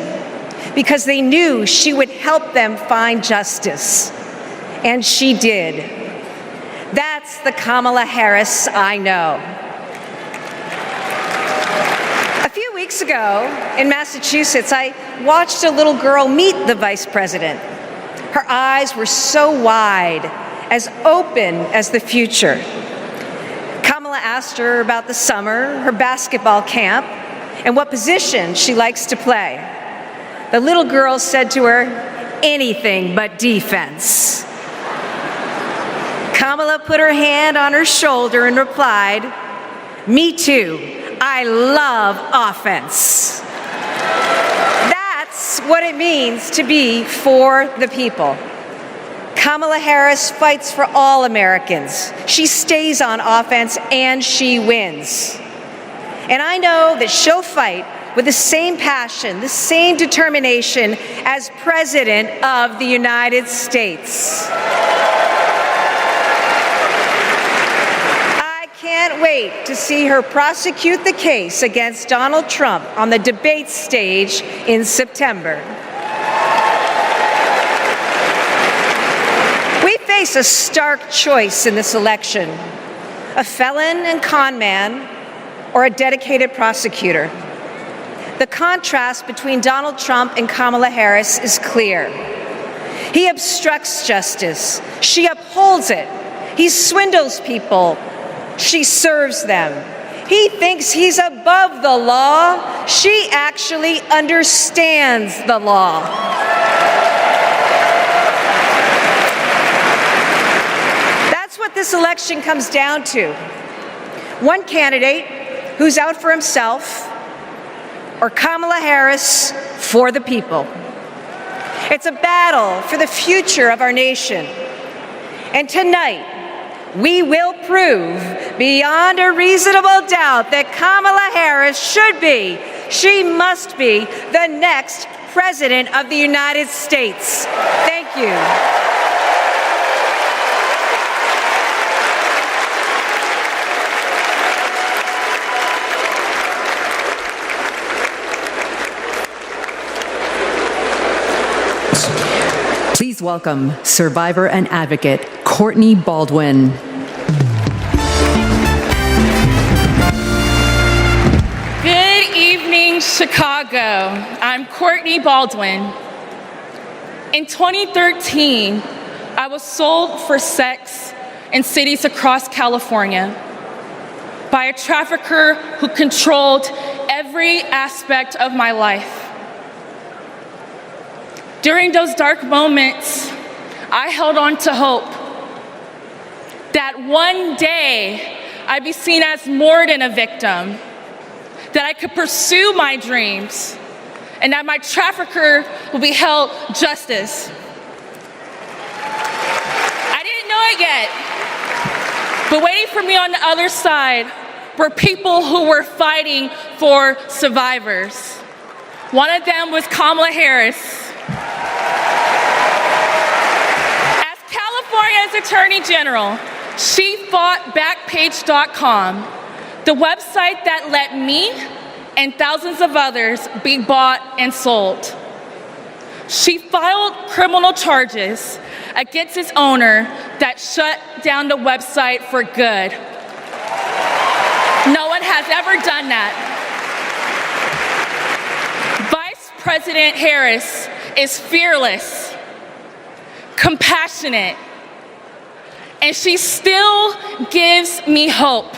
because they knew she would help them find justice. And she did. That's the Kamala Harris I know. A few weeks ago in Massachusetts, I watched a little girl meet the vice president. Her eyes were so wide, as open as the future. Kamala asked her about the summer, her basketball camp, and what position she likes to play. The little girl said to her, "Anything but defense." Kamala put her hand on her shoulder and replied, "Me too. I love offense." That's what it means to be for the people. Kamala Harris fights for all Americans. She stays on offense and she wins. And I know that she'll fight with the same passion, the same determination as President of the United States. I can't wait to see her prosecute the case against Donald Trump on the debate stage in September. We face a stark choice in this election: a felon and con man, or a dedicated prosecutor. The contrast between Donald Trump and Kamala Harris is clear. He obstructs justice. She upholds it. He swindles people. She serves them. He thinks he's above the law. She actually understands the law. That's what this election comes down to. One candidate who's out for himself, or Kamala Harris for the people. It's a battle for the future of our nation. And tonight, we will prove beyond a reasonable doubt that Kamala Harris should be, she must be, the next President of the United States. Thank you. Please welcome survivor and advocate Courtney Baldwin. Good evening, Chicago. I'm Courtney Baldwin. In 2013, I was sold for sex in cities across California. by a trafficker who controlled every aspect of my life. During those dark moments, I held on to hope that one day I'd be seen as more than a victim, that I could pursue my dreams, and that my trafficker will be held justice. I didn't know it yet, but waiting for me on the other side were people who were fighting for survivors. One of them was Kamala Harris. As California's Attorney General, she fought Backpage.com, the website that let me and thousands of others be bought and sold. She filed criminal charges against its owner that shut down the website for good. No one has ever done that. Vice President Harris is fearless, compassionate, and she still gives me hope.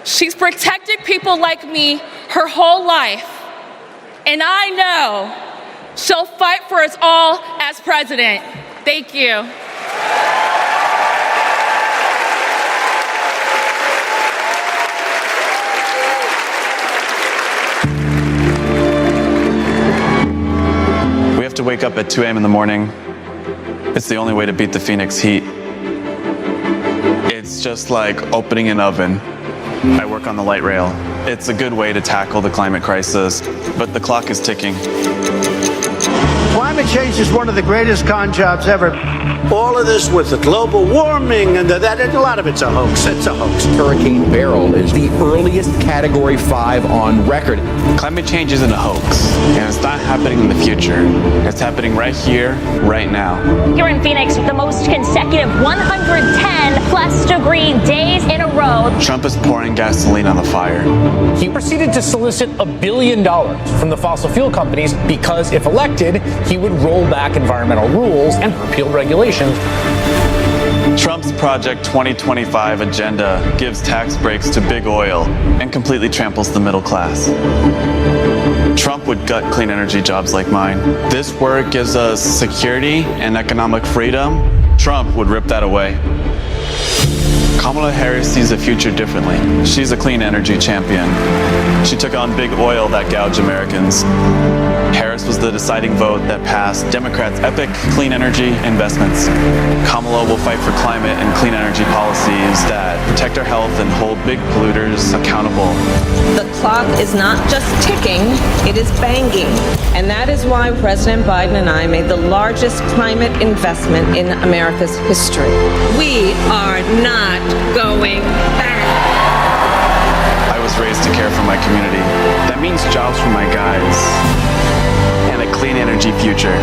She's protected people like me her whole life, and I know she'll fight for us all as president. Thank you. We have to wake up at 2 a.m. in the morning. It's the only way to beat the Phoenix heat. It's just like opening an oven. I work on the light rail. It's a good way to tackle the climate crisis, but the clock is ticking. Climate change is one of the greatest con jobs ever. All of this with the global warming and that, a lot of it's a hoax. It's a hoax. Hurricane Beryl is the earliest Category 5 on record. Climate change isn't a hoax, and it's not happening in the future. It's happening right here, right now. Here in Phoenix, the most consecutive 110-plus degree days in a row. Trump is pouring gasoline on the fire. He proceeded to solicit $1 billion from the fossil fuel companies because, if elected, he would roll back environmental rules and repeal regulations. Trump's Project 2025 agenda gives tax breaks to big oil and completely tramples the middle class. Trump would gut clean energy jobs like mine. This work gives us security and economic freedom. Trump would rip that away. Kamala Harris sees the future differently. She's a clean energy champion. She took on big oil that gouged Americans. Harris was the deciding vote that passed Democrats' epic clean energy investments. Kamala will fight for climate and clean energy policies that protect our health and hold big polluters accountable. The clock is not just ticking, it is banging. And that is why President Biden and I made the largest climate investment in America's history. We are not going back. I was raised to care for my community. That means jobs for my guys and a clean energy future.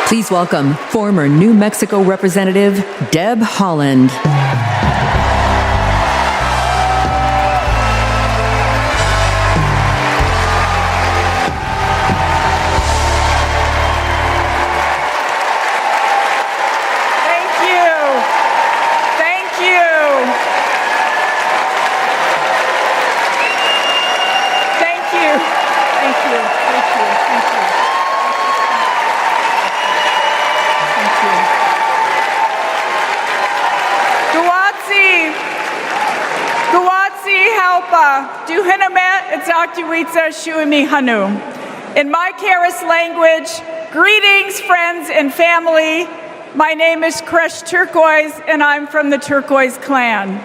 Please welcome former New Mexico Representative Deb Haaland. In my Karis language, greetings, friends and family. My name is Kresh Turquoise, and I'm from the Turquoise Clan.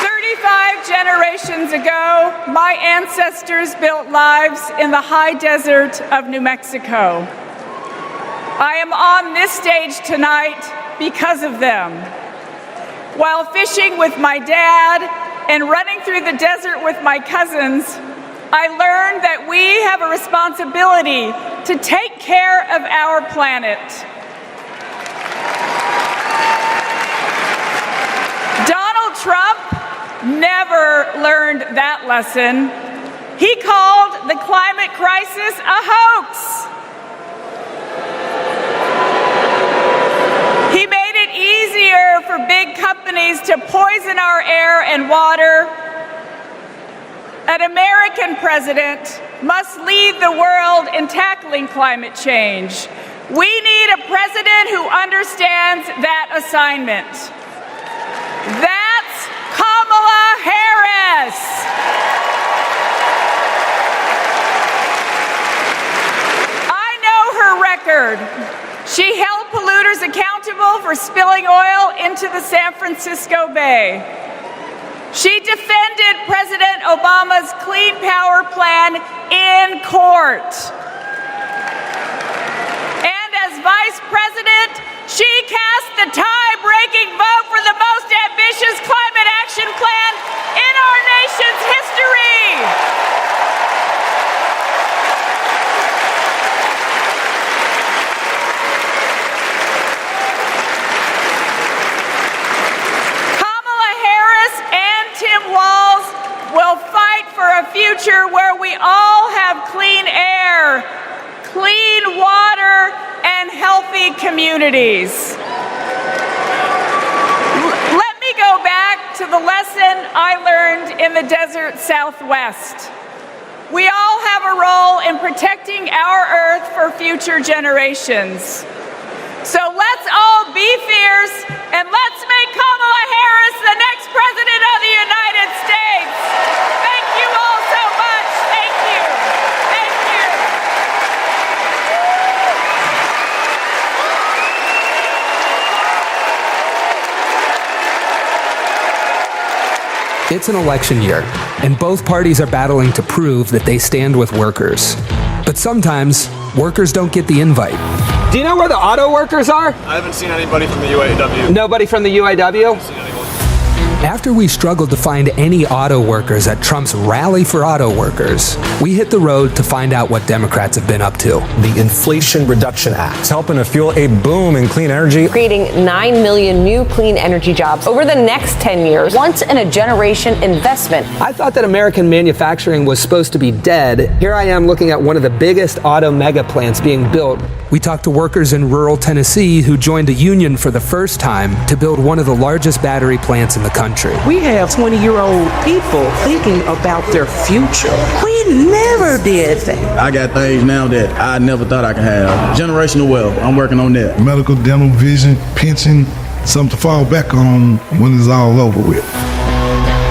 35 generations ago, my ancestors built lives in the high desert of New Mexico. I am on this stage tonight because of them. While fishing with my dad and running through the desert with my cousins, I learned that we have a responsibility to take care of our planet. Donald Trump never learned that lesson. He called the climate crisis a hoax. He made it easier for big companies to poison our air and water. An American president must lead the world in tackling climate change. We need a president who understands that assignment. That's Kamala Harris. I know her record. She held polluters accountable for spilling oil into the San Francisco Bay. She defended President Obama's Clean Power Plan in court. And as Vice President, she cast the tie-breaking vote for the most ambitious climate action plan in our nation's history. Tim Walz will fight for a future where we all have clean air, clean water, and healthy communities. Let me go back to the lesson I learned in the desert Southwest. We all have a role in protecting our Earth for future generations. So let's all be fierce and let's make Kamala Harris the next President of the United States. Thank you all so much. Thank you. Thank you. It's an election year, and both parties are battling to prove that they stand with workers. But sometimes, workers don't get the invite. Do you know where the auto workers are? I haven't seen anybody from the UAW. Nobody from the UAW? After we struggled to find any auto workers at Trump's Rally for Auto Workers, we hit the road to find out what Democrats have been up to. The Inflation Reduction Act is helping to fuel a boom in clean energy, creating 9 million new clean energy jobs over the next 10 years, once in a generation investment. I thought that American manufacturing was supposed to be dead. Here I am looking at one of the biggest auto mega plants being built. We talked to workers in rural Tennessee who joined a union for the first time to build one of the largest battery plants in the country. We have 20-year-old people thinking about their future. We never did that. I got things now that I never thought I could have. Generational wealth, I'm working on that. Medical, dental, vision, pension, something to fall back on when it's all over with.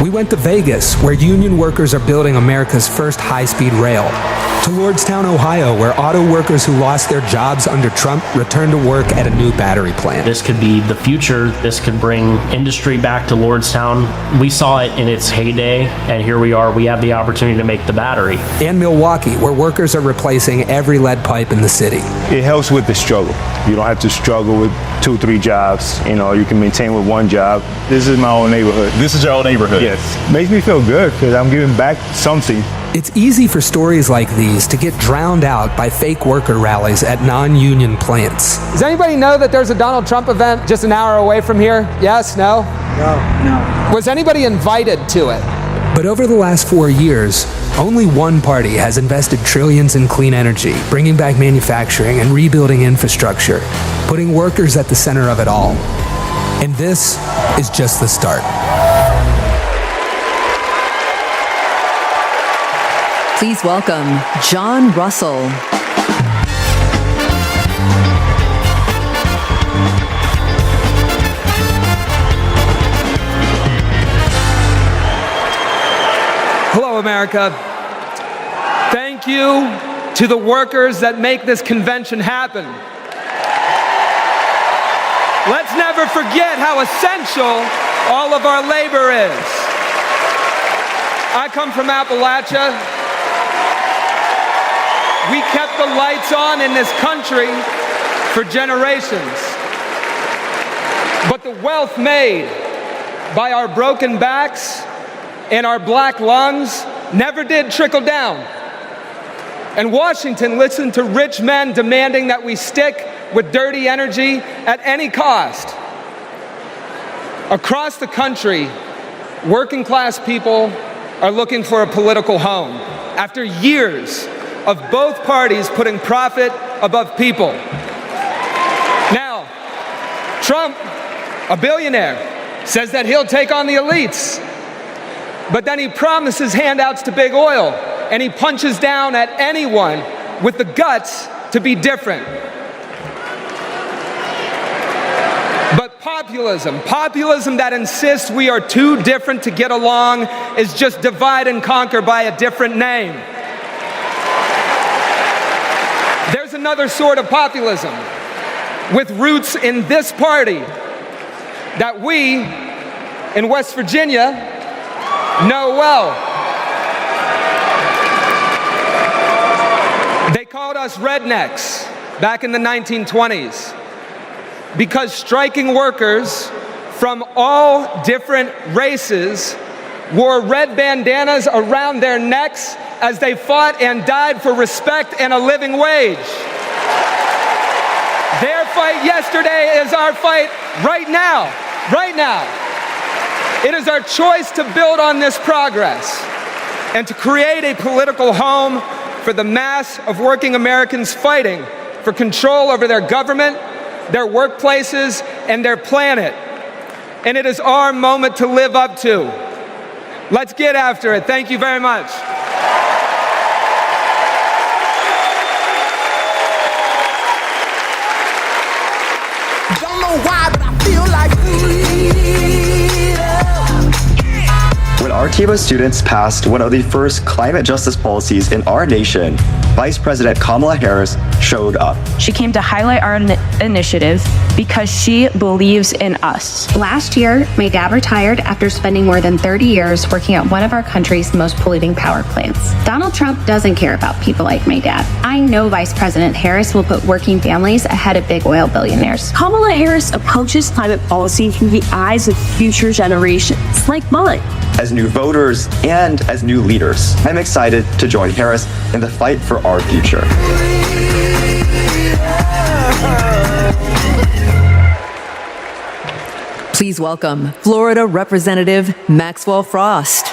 We went to Vegas, where union workers are building America's first high-speed rail. To Lordstown, Ohio, where auto workers who lost their jobs under Trump returned to work at a new battery plant. This could be the future. This could bring industry back to Lordstown. We saw it in its heyday, and here we are. We have the opportunity to make the battery. And Milwaukee, where workers are replacing every lead pipe in the city. It helps with the struggle. You don't have to struggle with 2-3 jobs. You know, you can maintain with one job. This is my own neighborhood. This is your own neighborhood? Yes. Makes me feel good because I'm giving back something. It's easy for stories like these to get drowned out by fake worker rallies at non-union plants. Does anybody know that there's a Donald Trump event just an hour away from here? Yes? No? No. Was anybody invited to it? But over the last 4 years, only one party has invested trillions in clean energy, bringing back manufacturing and rebuilding infrastructure, putting workers at the center of it all. And this is just the start. Please welcome John Russell. Hello, America. Thank you to the workers that make this convention happen. Let's never forget how essential all of our labor is. I come from Appalachia. We kept the lights on in this country for generations. But the wealth made by our broken backs and our black lungs never did trickle down. And Washington listened to rich men demanding that we stick with dirty energy at any cost. Across the country, working class people are looking for a political home. after years of both parties putting profit above people. Now, Trump, a billionaire, says that he'll take on the elites, but then he promises handouts to big oil, and he punches down at anyone with the guts to be different. But populism that insists we are too different to get along, is just divide and conquer by a different name. There's another sort of populism with roots in this party that we in West Virginia know well. They called us rednecks back in the 1920s because striking workers from all different races wore red bandanas around their necks as they fought and died for respect and a living wage. Their fight yesterday is our fight right now. Right now. It is our choice to build on this progress and to create a political home for the mass of working Americans fighting for control over their government, their workplaces, and their planet. And it is our moment to live up to. Let's get after it. Thank you very much. Don't know why, but I feel like When our team of students passed one of the first climate justice policies in our nation, Vice President Kamala Harris showed up. She came to highlight our initiative because she believes in us. Last year, my dad retired after spending more than 30 years working at one of our country's most polluting power plants. Donald Trump doesn't care about people like my dad. I know Vice President Harris will put working families ahead of big oil billionaires. Kamala Harris approaches climate policy through the eyes of future generations, like mine. As new voters and as new leaders, I'm excited to join Harris in the fight for our future. Please welcome Florida Representative Maxwell Frost.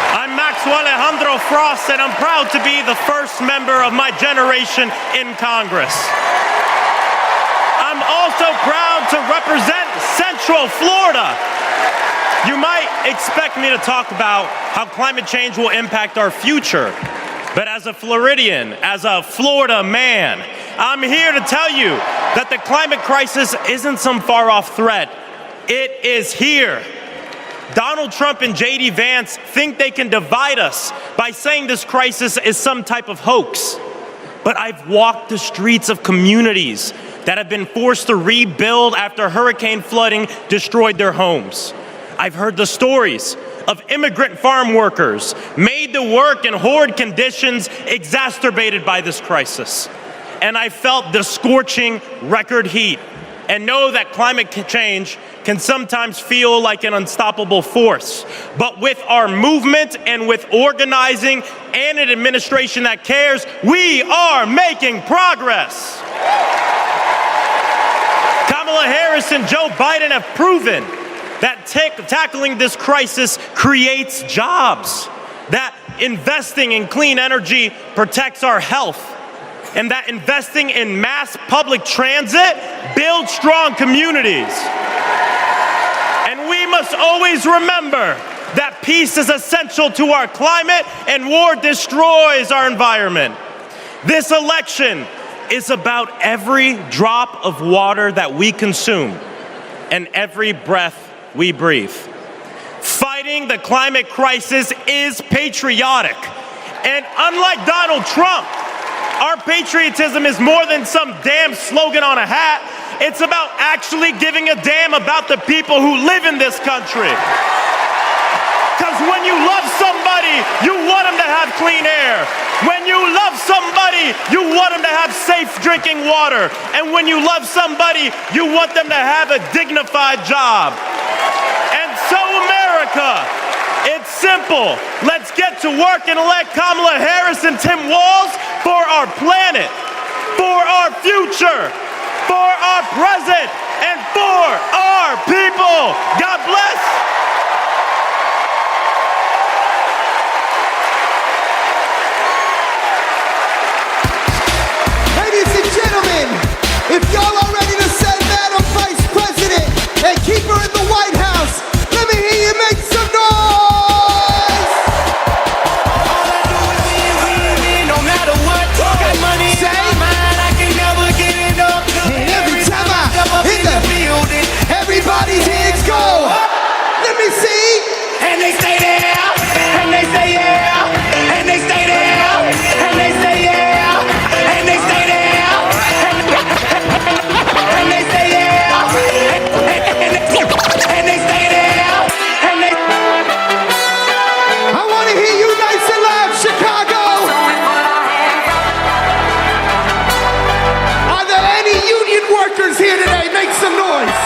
I'm Maxwell Alejandro Frost, and I'm proud to be the first member of my generation in Congress. I'm also proud to represent Central Florida. You might expect me to talk about how climate change will impact our future, but as a Floridian, as a Florida man, I'm here to tell you that the climate crisis isn't some far-off threat. It is here. Donald Trump and J.D. Vance think they can divide us by saying this crisis is some type of hoax. But I've walked the streets of communities that have been forced to rebuild after hurricane flooding destroyed their homes. I've heard the stories of immigrant farm workers made to work in horrid conditions exacerbated by this crisis. And I felt the scorching record heat and know that climate change can sometimes feel like an unstoppable force. But with our movement and with organizing and an administration that cares, we are making progress. Kamala Harris and Joe Biden have proven that tackling this crisis creates jobs, that investing in clean energy protects our health, and that investing in mass public transit builds strong communities. And we must always remember that peace is essential to our climate and war destroys our environment. This election is about every drop of water that we consume and every breath we breathe. Fighting the climate crisis is patriotic. And unlike Donald Trump, our patriotism is more than some damn slogan on a hat. It's about actually giving a damn about the people who live in this country. Because when you love somebody, you want them to have clean air. When you love somebody, you want them to have safe drinking water. And when you love somebody, you want them to have a dignified job. And so, America, it's simple. Let's get to work and elect Kamala Harris and Tim Walz for our planet, for our future, for our present, and for our people. God bless. Ladies and gentlemen, if y'all are ready to send Madam Vice President and keep her in the White House, let me hear you make some noise! All I do is win, no matter what. Got money in my mind, I can never get it up. And every time I hit the building, everybody's hands go. Let me see. And they stay there, and they say yeah, and they stay there, and they say yeah, and they stay there, and they say yeah, and they stay there, and they. I want to hear you nice and loud, Chicago. Are there any union workers here today? Make some noise.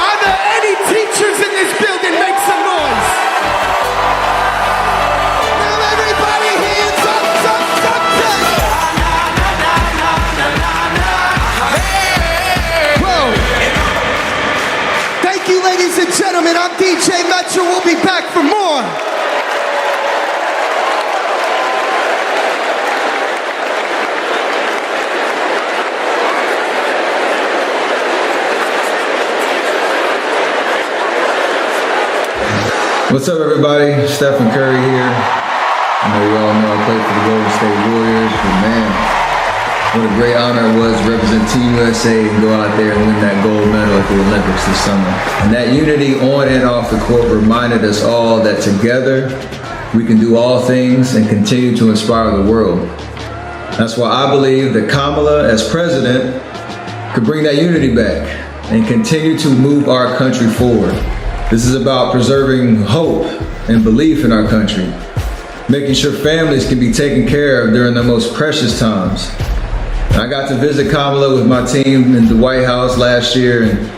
Are there any teachers in this building? Make some noise. Now everybody hands up, up, up, Whoa. Thank you, ladies and gentlemen. I'm DJ Metro. We'll be back for more. What's up, everybody? Stephen Curry here. I know you all know I played for the Golden State Warriors, but man, what a great honor it was to represent Team USA and go out there and win that gold medal at the Olympics this summer. And that unity on and off the court reminded us all that together we can do all things and continue to inspire the world. That's why I believe that Kamala, as president, could bring that unity back and continue to move our country forward. This is about preserving hope and belief in our country, making sure families can be taken care of during their most precious times. I got to visit Kamala with my team in the White House last year, and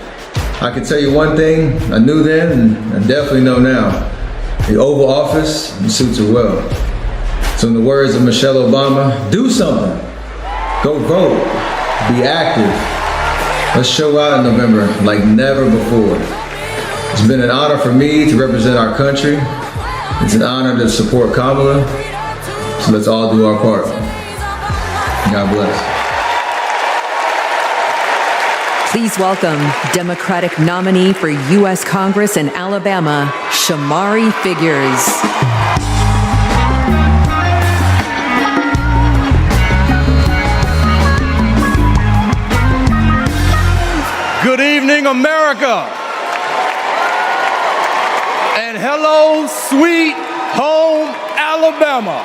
I can tell you one thing I knew then and I definitely know now. The Oval Office suits her well. So in the words of Michelle Obama, do something. Go vote. Be active. Let's show out in November like never before. It's been an honor for me to represent our country. It's an honor to support Kamala. So let's all do our part. God bless. Please welcome Democratic nominee for U.S. Congress in Alabama, Shamari Figures. Good evening, America. And hello, sweet home Alabama.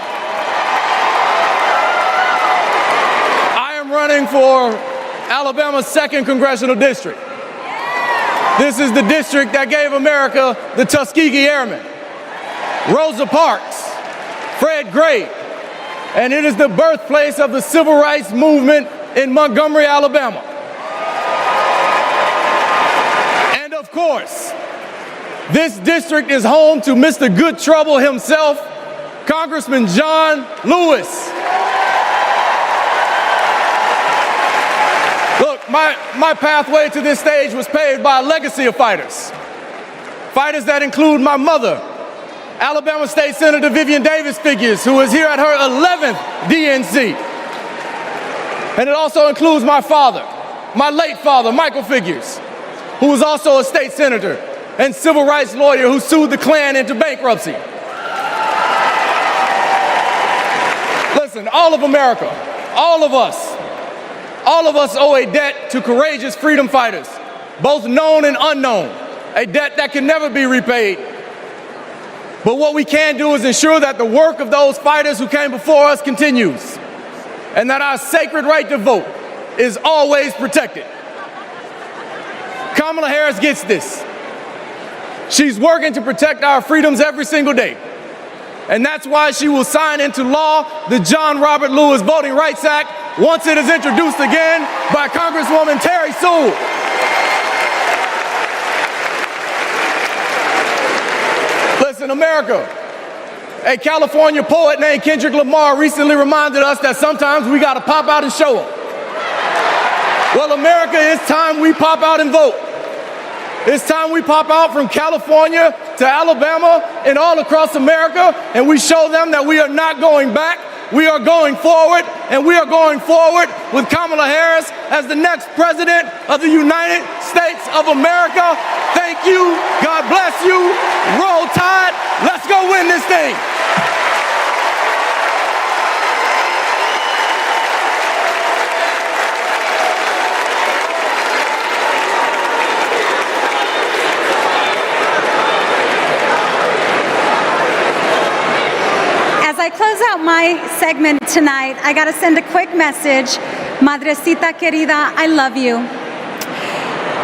I am running for Alabama's 2nd Congressional District. This is the district that gave America the Tuskegee Airmen, Rosa Parks, Fred Gray, and it is the birthplace of the Civil Rights Movement in Montgomery, Alabama. And of course, this district is home to Mr. Good Trouble himself, Congressman John Lewis. Look, my pathway to this stage was paved by a legacy of fighters. Fighters that include my mother, Alabama State Senator Vivian Davis Figures, who is here at her 11th DNC. And it also includes my father, my late father, Michael Figures, who was also a state senator and civil rights lawyer who sued the Klan into bankruptcy. Listen, all of America, all of us owe a debt to courageous freedom fighters, both known and unknown, a debt that can never be repaid. But what we can do is ensure that the work of those fighters who came before us continues, and that our sacred right to vote is always protected. Kamala Harris gets this. She's working to protect our freedoms every single day. And that's why she will sign into law the John Robert Lewis Voting Rights Act once it is introduced again by Congresswoman Terry Sewell. Listen, America, A California poet named Kendrick Lamar recently reminded us that sometimes we got to pop out and show them. Well, America, it's time we pop out and vote. It's time we pop out from California to Alabama and all across America, and we show them that we are not going back. We are going forward, and we are going forward with Kamala Harris as the next president of the United States of America. Thank you. God bless you. Roll Tide. Let's go win this thing. As I close out my segment tonight, I got to send a quick message. Madrecita querida, I love you.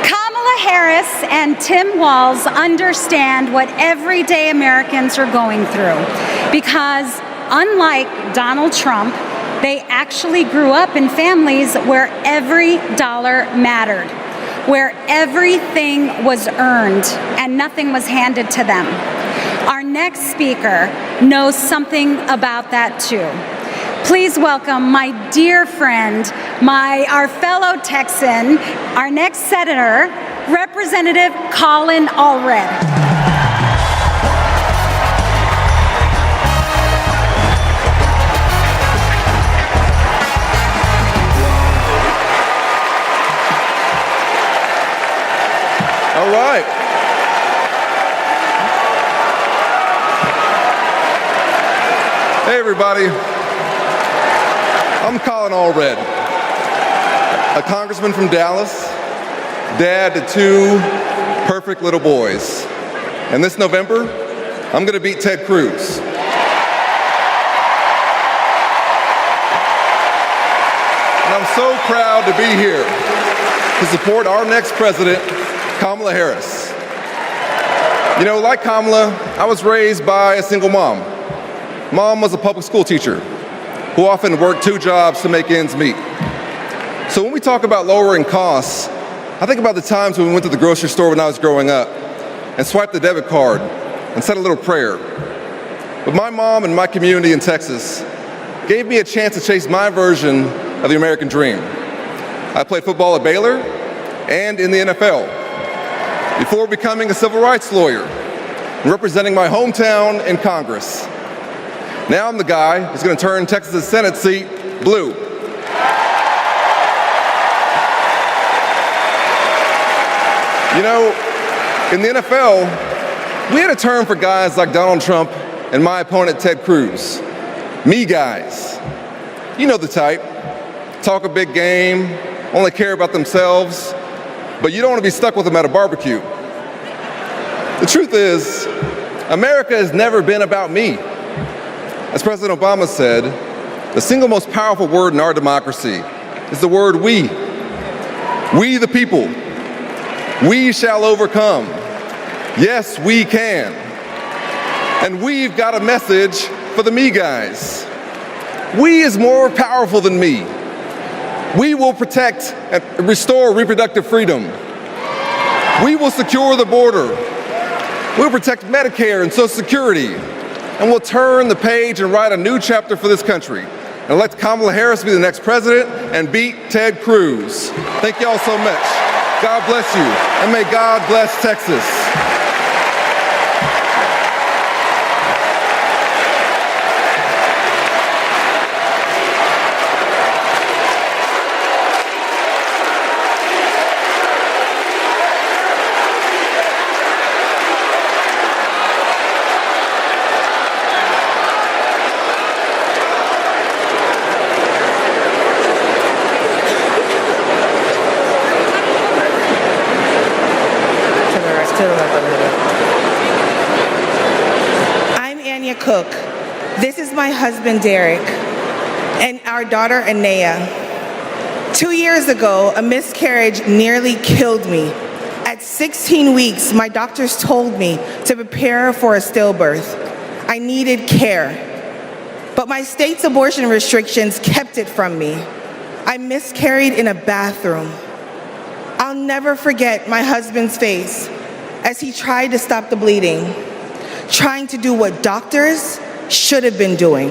Kamala Harris and Tim Walz understand what everyday Americans are going through because, unlike Donald Trump, they actually grew up in families where every dollar mattered, where everything was earned and nothing was handed to them. Our next speaker knows something about that too. Please welcome my dear friend, our fellow Texan, our next senator, Representative Colin Allred. All right. Hey everybody, I'm Colin Allred, a congressman from Dallas, dad to two perfect little boys. And this November, I'm gonna beat Ted Cruz. And I'm so proud to be here to support our next president, Kamala Harris. You know, like Kamala, I was raised by a single mom. Mom was a public school teacher who often worked two jobs to make ends meet. So when we talk about lowering costs, I think about the times when we went to the grocery store when I was growing up and swiped the debit card and said a little prayer. But my mom and my community in Texas gave me a chance to chase my version of the American dream. I played football at Baylor and in the NFL before becoming a civil rights lawyer and representing my hometown in Congress. Now I'm the guy who's going to turn Texas' Senate seat blue. You know, in the NFL, we had a term for guys like Donald Trump and my opponent Ted Cruz. Me guys. You know the type. Talk a big game, only care about themselves, but you don't want to be stuck with them at a barbecue. The truth is, America has never been about me. As President Obama said, the single most powerful word in our democracy is the word we. We the people. We shall overcome. Yes, we can. And we've got a message for the me guys. We is more powerful than me. We will protect and restore reproductive freedom. We will secure the border. We'll protect Medicare and Social Security. And we'll turn the page and write a new chapter for this country and elect Kamala Harris to be the next president and beat Ted Cruz. Thank you all so much. God bless you, and may God bless Texas. Cook. This is my husband, Derek, and our daughter, Anaya. 2 years ago, a miscarriage nearly killed me. At 16 weeks, my doctors told me to prepare for a stillbirth. I needed care, but my state's abortion restrictions kept it from me. I miscarried in a bathroom. I'll never forget my husband's face as he tried to stop the bleeding, trying to do what doctors should have been doing.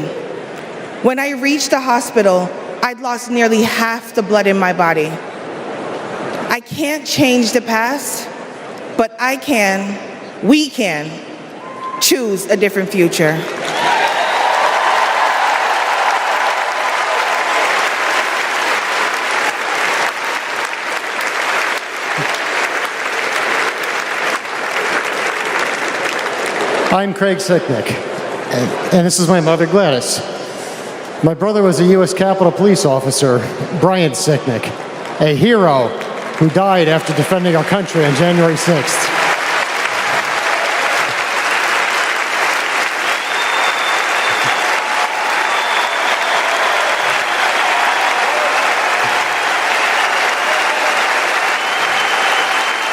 When I reached the hospital, I'd lost nearly half the blood in my body. I can't change the past, but we can choose a different future. I'm Craig Sicknick, and this is my mother, Gladys. My brother was a U.S. Capitol Police officer, Brian Sicknick, a hero who died after defending our country on January 6th.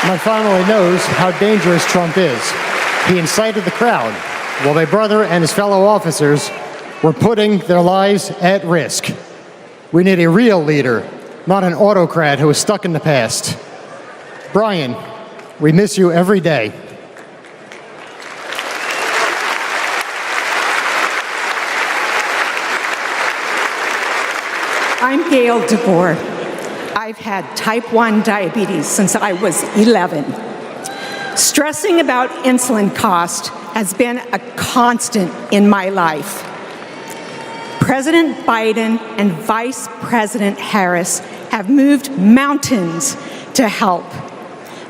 My family knows how dangerous Trump is. He incited the crowd while my brother and his fellow officers were putting their lives at risk. We need a real leader, not an autocrat who is stuck in the past. Brian, we miss you every day. I'm Gail DeBoer. I've had type 1 diabetes since I was 11. Stressing about insulin cost has been a constant in my life. President Biden and Vice President Harris have moved mountains to help.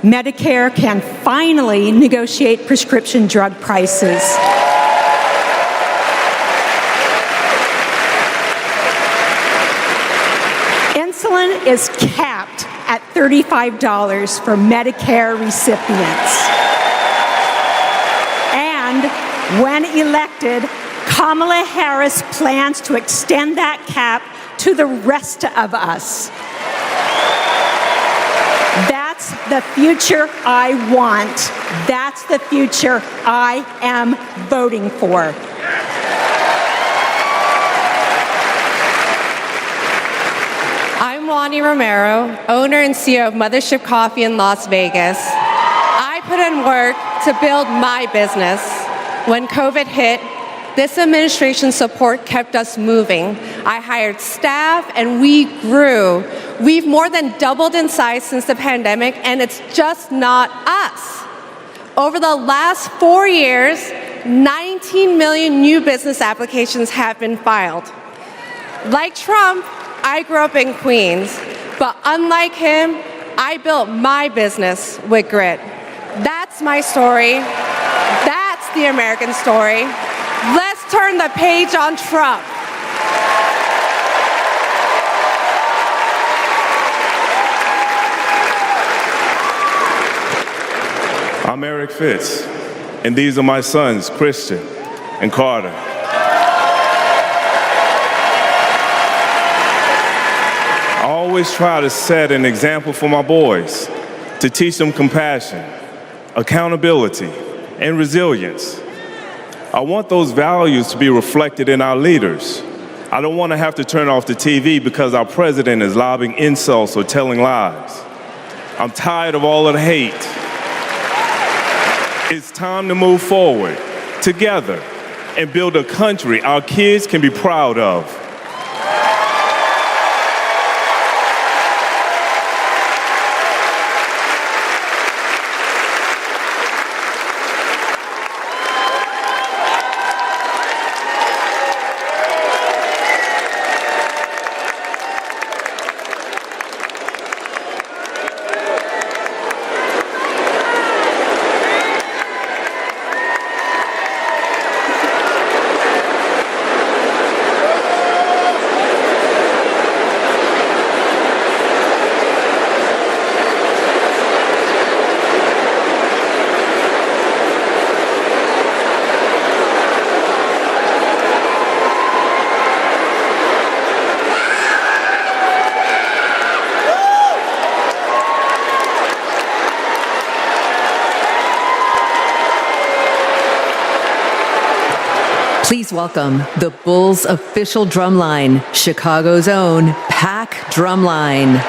Medicare can finally negotiate prescription drug prices. Insulin is capped at $35 for Medicare recipients. And when elected, Kamala Harris plans to extend that cap to the rest of us. That's the future I want. That's the future I am voting for. I'm Wani Romero, owner and CEO of Mothership Coffee in Las Vegas. I put in work to build my business. When COVID hit, this administration's support kept us moving. I hired staff and we grew. We've more than doubled in size since the pandemic, and it's just not us. Over the last 4 years, 19 million new business applications have been filed. Like Trump, I grew up in Queens, but unlike him, I built my business with grit. That's my story. That's the American story. Let's turn the page on Trump. I'm Eric Fitz, and these are my sons, Christian and Carter. I always try to set an example for my boys, to teach them compassion, accountability, and resilience. I want those values to be reflected in our leaders. I don't want to have to turn off the TV because our president is lobbing insults or telling lies. I'm tired of all of the hate. It's time to move forward together and build a country our kids can be proud of. Please welcome the Bulls' official drumline, Chicago's own Pack Drumline.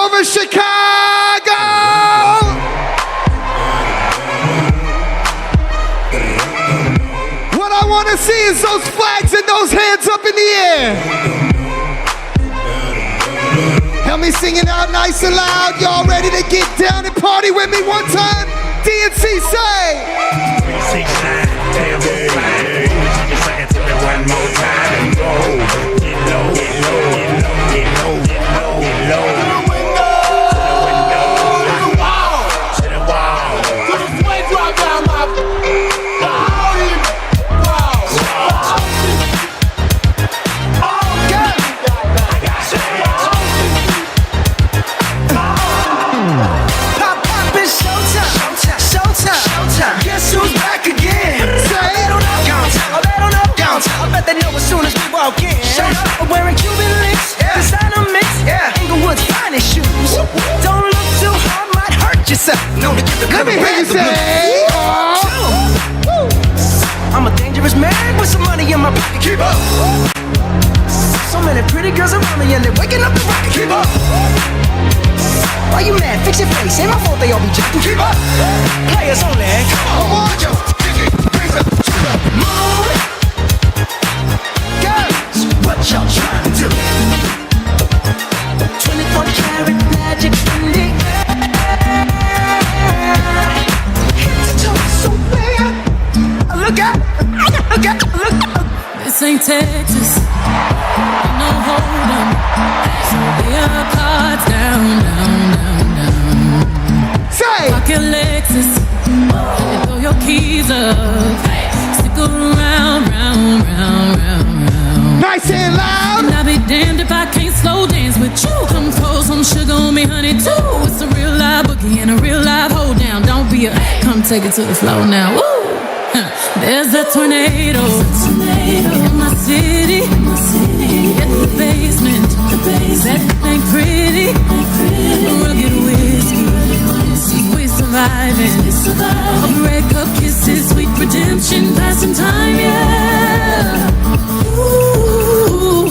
over Chicago! What I want to see is those flags and those hands up in the air. Help me sing it out nice and loud. Y'all ready to get down and party with me one time? DNC say. 369, damn it, say it to me one more time and go. Get low, get low, get low, get low, get low, get low. To the window, to the wall, to the wall. To the flame drop down my body. Wow. Okay. Pop, pop, it's showtime. Showtime. Guess who's back again? I don't know. I bet they know as soon as we walk in. I'm wearing Cuban links, designer mix, Inglewood's finest shoes. Don't look too hard, might hurt yourself. No, to get the Let me hear you say, I'm a dangerous man with some money in my pocket. Keep up. So many pretty girls around me and they're waking up the rocket. Keep up. Why you mad? Fix your face. Ain't my fault they all be jacking. Keep up. Players only. Come on, yo. Brings up to the moon. Girls, what y'all trying to do? 24 karat magic in the air. Head to toe so bad. Look out. This ain't Texas. No hold 'em. So lay our cards down. Say. Pocket Lexus. And throw your keys up. Stick around, round. Nice and loud. And I'll be damned if I can't slow dance with you. Come pour some sugar on me, honey, too. It's a real live boogie and a real live hold down. Don't be a come take it to the floor now. Woo! There's a tornado in my city. In the basement. That ain't pretty. Rugged whiskey. We're surviving. A breakup kisses, sweet redemption, passing time, yeah. Ooh,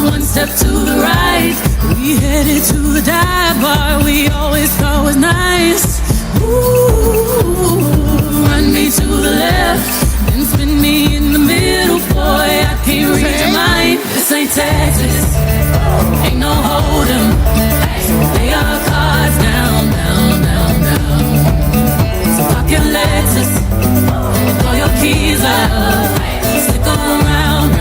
one step to the right. We headed to the dive bar we always thought was nice. Ooh, run me to the left, then spin me in the middle, boy, I can't read your mind. This ain't Texas, ain't no hold 'em. So lay our cards down. So park your Lexus, throw your keys up, stick around.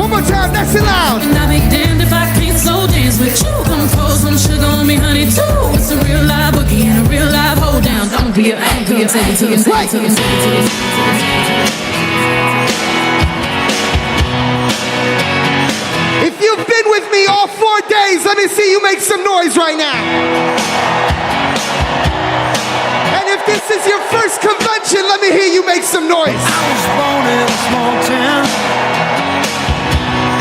One more time, nice and loud. And I'll be damned if I can't slow dance with you. Come pour some sugar on me, honey, too. It's a real live boogie and a real live hold down. Don't be a take it to the If you've been with me all 4 days, let me see you make some noise right now. And if this is your first convention, let me hear you make some noise. I was born in a small town,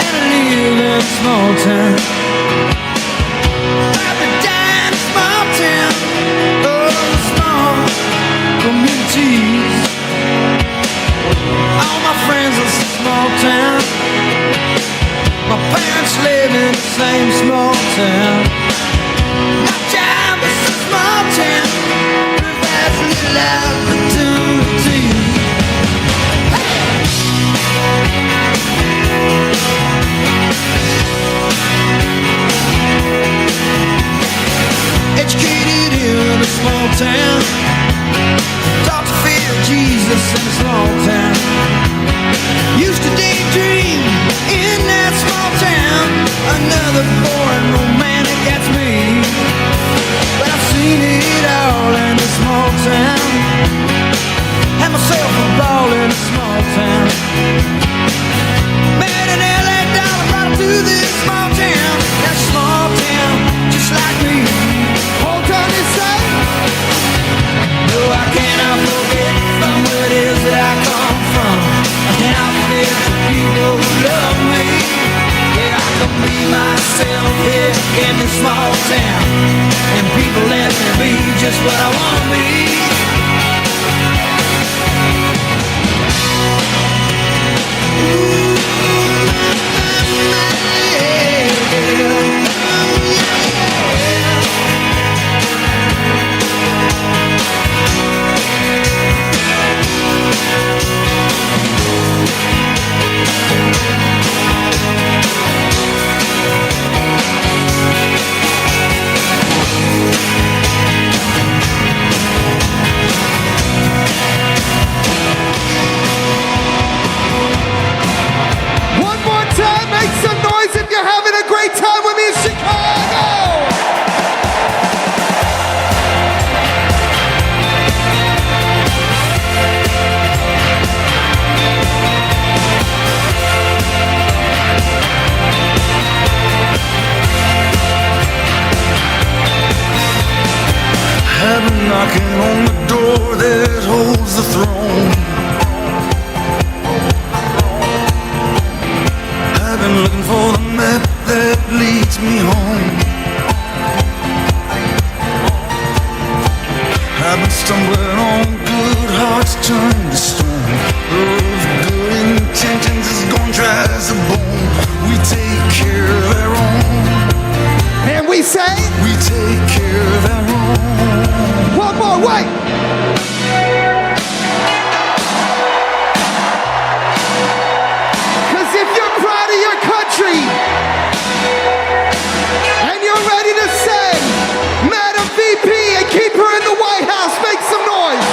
and I live in a small town. I've been down in a small town, small communities. All my friends are small town. My parents live in the same small town. My job is a small town. Provides little opportunity. Educated in a small town. Taught to fear Jesus in a small town. Used to daydream in that small town. Another boring romantic, that's me. But I've seen it all in a small town. Had myself a ball in a small town. Met an LA dollar, brought him to this small town. That small town, just like me. Hold on inside. No, I cannot forget from where it is that I come from. I cannot forget the people who love me. Yeah, I can be myself here in this small town, and people let me be just what I want to be. I've been looking for the map that leads me home. I've been stumbling on good hearts turned to stone. Those good intentions is gone dry as a bone. We take care of our own. And we say, we take care of our own. One more, wait. Cause if you're proud of your country and you're ready to send Madam VP and keep her in the White House, make some noise.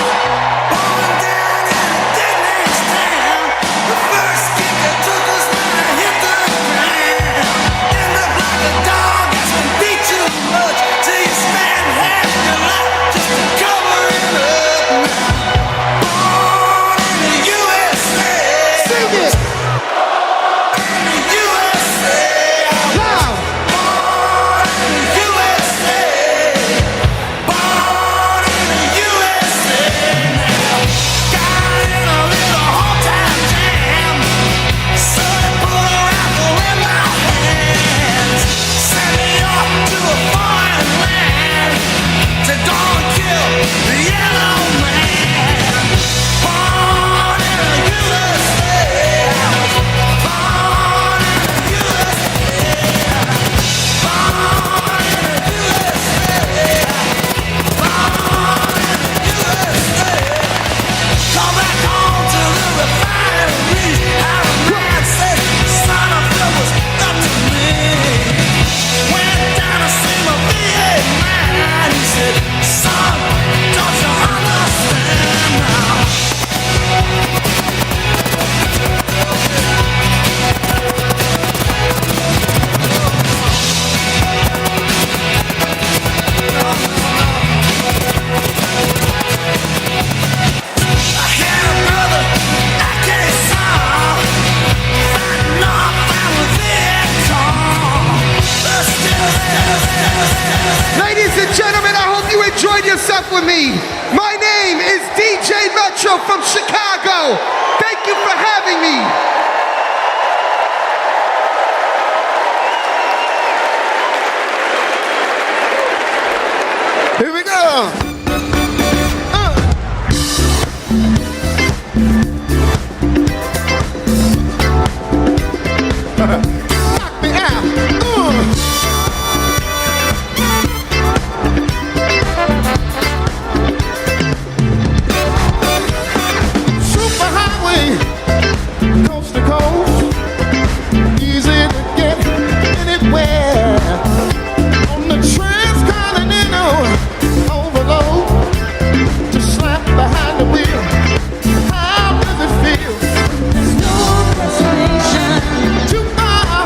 With me. My name is DJ Metro from Chicago. Thank you for having me. Here we go. Knock me out. Coast to coast, easy to get anywhere. On the transcontinental overload, to slap behind the wheel. How does it feel? There's no destination too far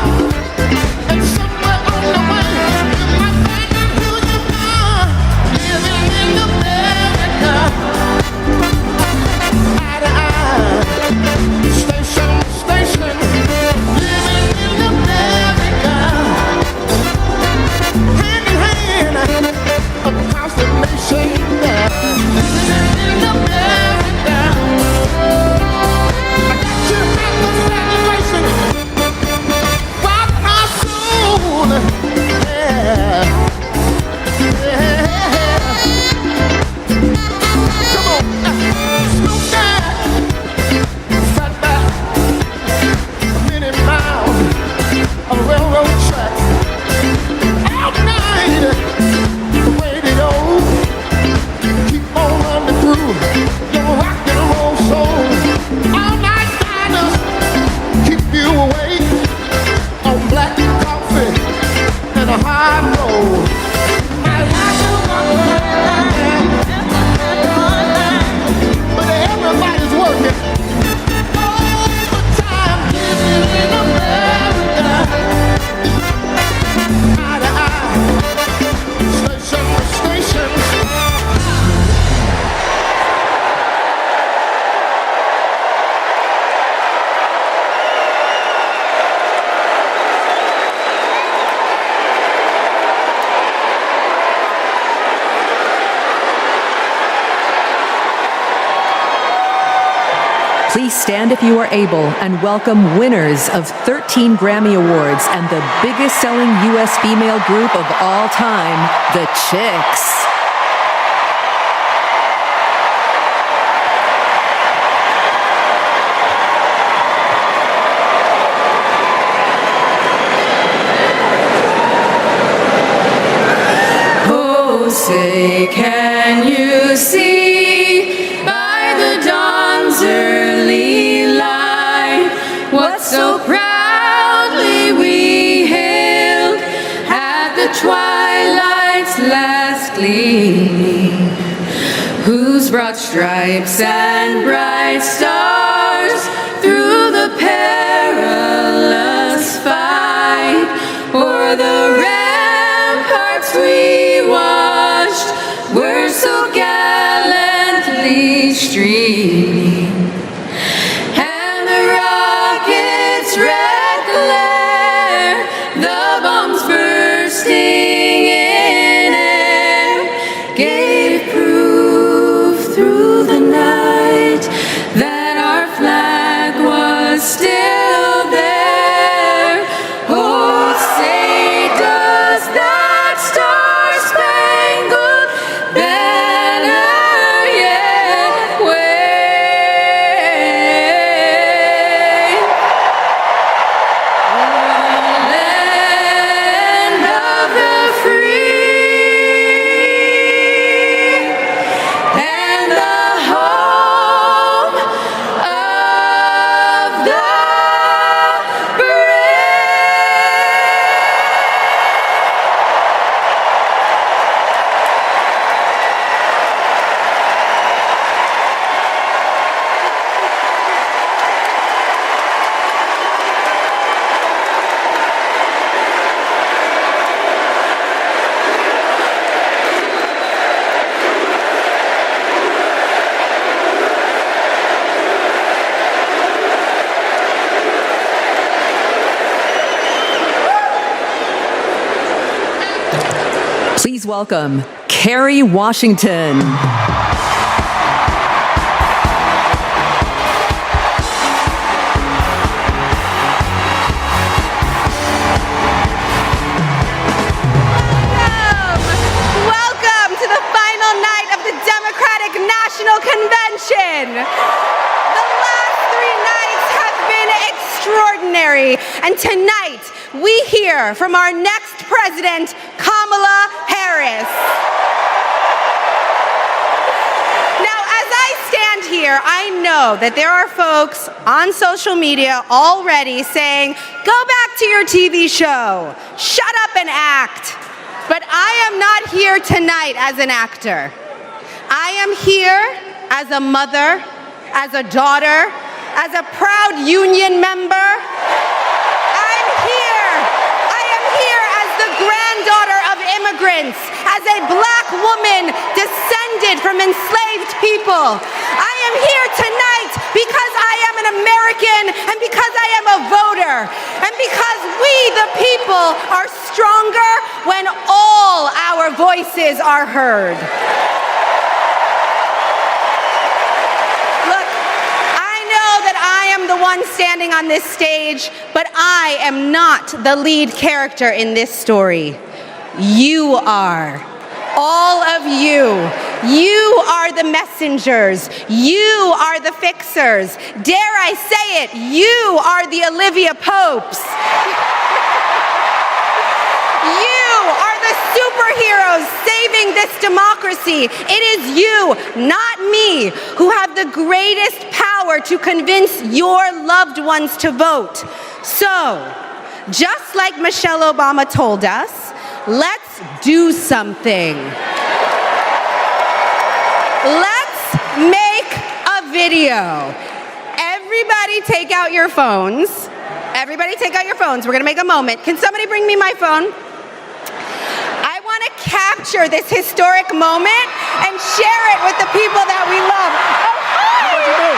Please stand if you are able and welcome winners of 13 Grammy Awards and the biggest selling U.S. female group of all time, the Chicks. Oh, say, can you see by the dawn's early light what so proudly we hailed at the twilight's last gleaming, whose broad stripes and bright stars through the perilous fight o'er the ramparts we watched were so gallantly streaming, and the rocket's red glare, the bombs bursting in air, gave proof through the night that our flag was still there. Oh, say, does that star-spangled banner yet wave? Land of the free and the home of the brave. Please welcome Kerry Washington. Welcome to the final night of the Democratic National Convention. The last 3 nights have been extraordinary, and tonight we hear from our next president, Kamala Harris. Now, as I stand here, I know that there are folks on social media already saying, go back to your TV show, shut up and act. But I am not here tonight as an actor. I am here as a mother, as a daughter, as a proud union member. I am here as the granddaughter of immigrants, as a black woman descended from enslaved people. I am here tonight because I am an American and because I am a voter and because we, the people, are stronger when all our voices are heard. Look, I know that I am the one standing on this stage, but I am not the lead character in this story. You are. All of you. You are the messengers. You are the fixers. Dare I say it, you are the Olivia Popes. You are the superheroes saving this democracy. It is you, not me, who have the greatest power to convince your loved ones to vote. So, just like Michelle Obama told us, let's do something. Let's make a video. Everybody take out your phones. Everybody take out your phones. We're gonna make a moment. Can somebody bring me my phone? I want to capture this historic moment and share it with the people that we love. Oh, hi! What'd you do?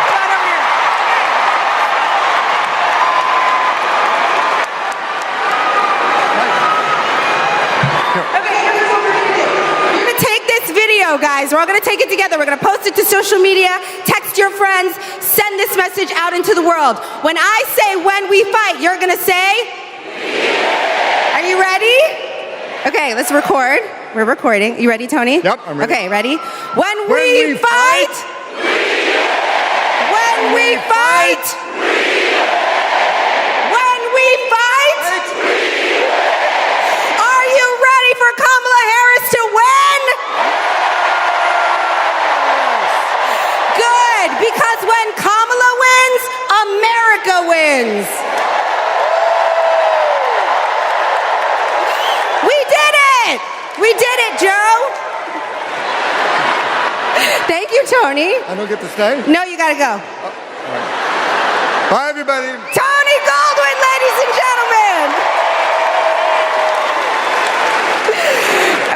Come on over here. Okay, here's what we're gonna do. We're gonna take this video go, guys. We're all gonna take it together. We're gonna post it to social media, text your friends, send this message out into the world. When I say when we fight, you're gonna say? Are you ready? Okay, let's record. We're recording. You ready, Tony? Yep, I'm ready. Okay, ready? When we fight! When we fight! When we fight! Are you ready for Kamala Harris to win? Good, because when Kamala wins, America wins. We did it! We did it, Joe! Thank you, Tony. I don't get to stay? No, you gotta go. Bye, everybody. Tony Goldwyn, ladies and gentlemen!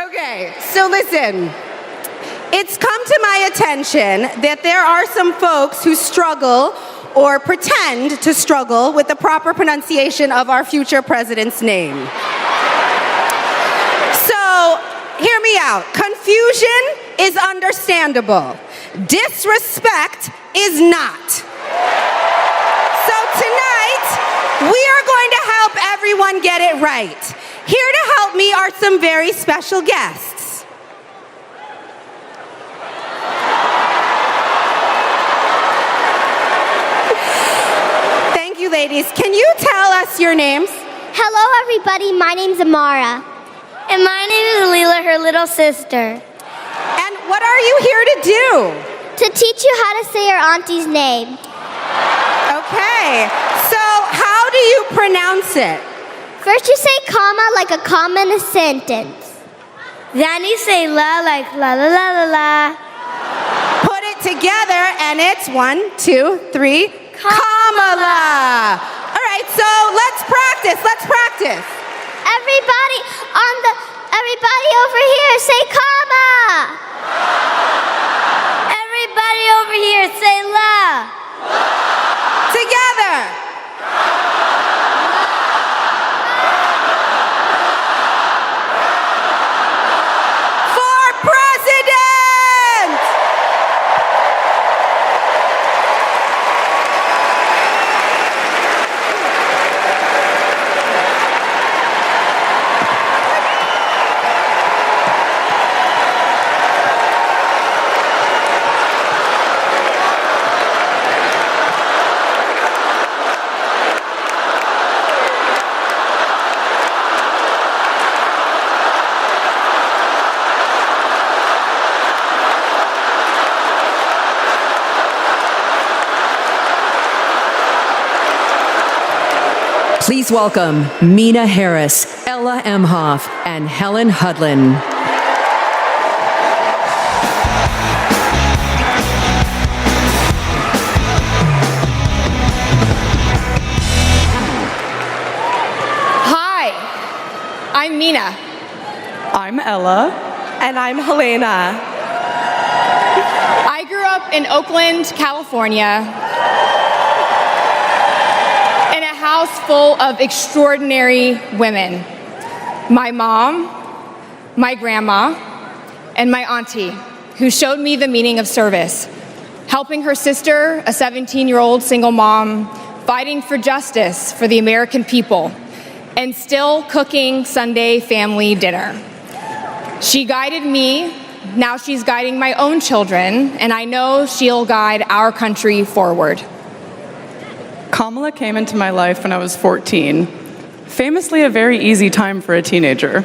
Okay, so listen. It's come to my attention that there are some folks who struggle or pretend to struggle with the proper pronunciation of our future president's name. So, hear me out. Confusion is understandable. Disrespect is not. So tonight, we are going to help everyone get it right. Here to help me are some very special guests. Thank you, ladies. Can you tell us your names? Hello, everybody. My name's Amara. And my name is Leela, her little sister. And what are you here to do? To teach you how to say your auntie's name. Okay. So, how do you pronounce it? First, you say comma like a comma in a sentence. Then you say la like la la la la la. Put it together, and it's 1, 2, 3, Kamala. All right, so let's practice. Let's practice. Everybody over here, say comma. Everybody over here, say la. Together. For president. Please welcome Mina Harris, Ella Emhoff, and Helen Hudlin. Hi, I'm Mina. I'm Ella. And I'm Helena. I grew up in Oakland, California, in a house full of extraordinary women. My mom, my grandma, and my auntie, who showed me the meaning of service, helping her sister, a 17-year-old single mom, fighting for justice for the American people, and still cooking Sunday family dinner. She guided me, now she's guiding my own children, and I know she'll guide our country forward. Kamala came into my life when I was 14. Famously a very easy time for a teenager.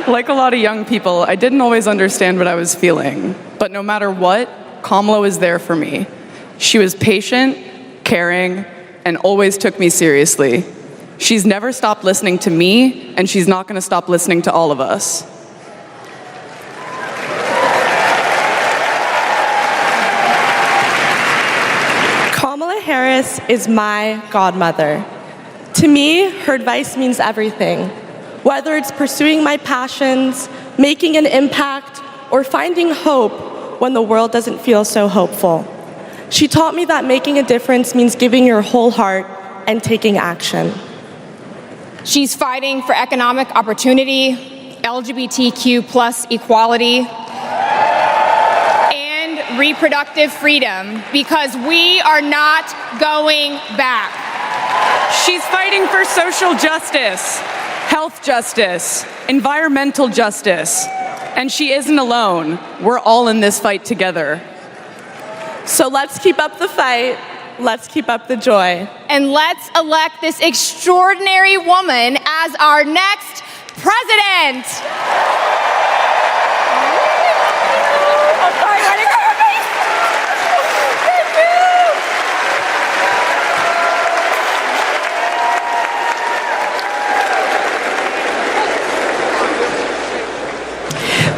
Like a lot of young people, I didn't always understand what I was feeling. But no matter what, Kamala was there for me. She was patient, caring, and always took me seriously. She's never stopped listening to me, and she's not going to stop listening to all of us. Kamala Harris is my godmother. To me, her advice means everything. Whether it's pursuing my passions, making an impact, or finding hope when the world doesn't feel so hopeful. She taught me that making a difference means giving your whole heart and taking action. She's fighting for economic opportunity, LGBTQ plus equality, and reproductive freedom, because we are not going back. She's fighting for social justice, health justice, environmental justice, and she isn't alone. We're all in this fight together. So let's keep up the fight. Let's keep up the joy. And let's elect this extraordinary woman as our next president.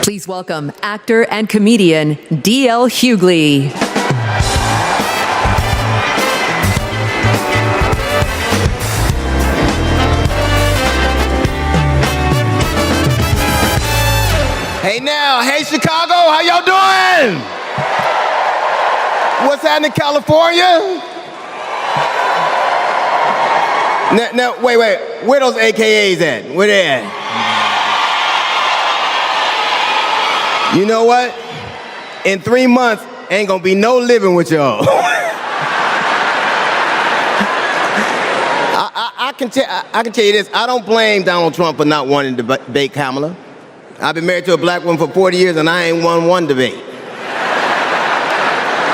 Please welcome actor and comedian D.L. Hughley. Hey now, hey Chicago, how y'all doing? What's happening in California? Now, wait, where those AKAs at? Where they at? You know what? In 3 months, ain't gonna be no living with y'all. I can tell you this, I don't blame Donald Trump for not wanting to debate Kamala. I've been married to a black woman for 40 years and I ain't won one debate.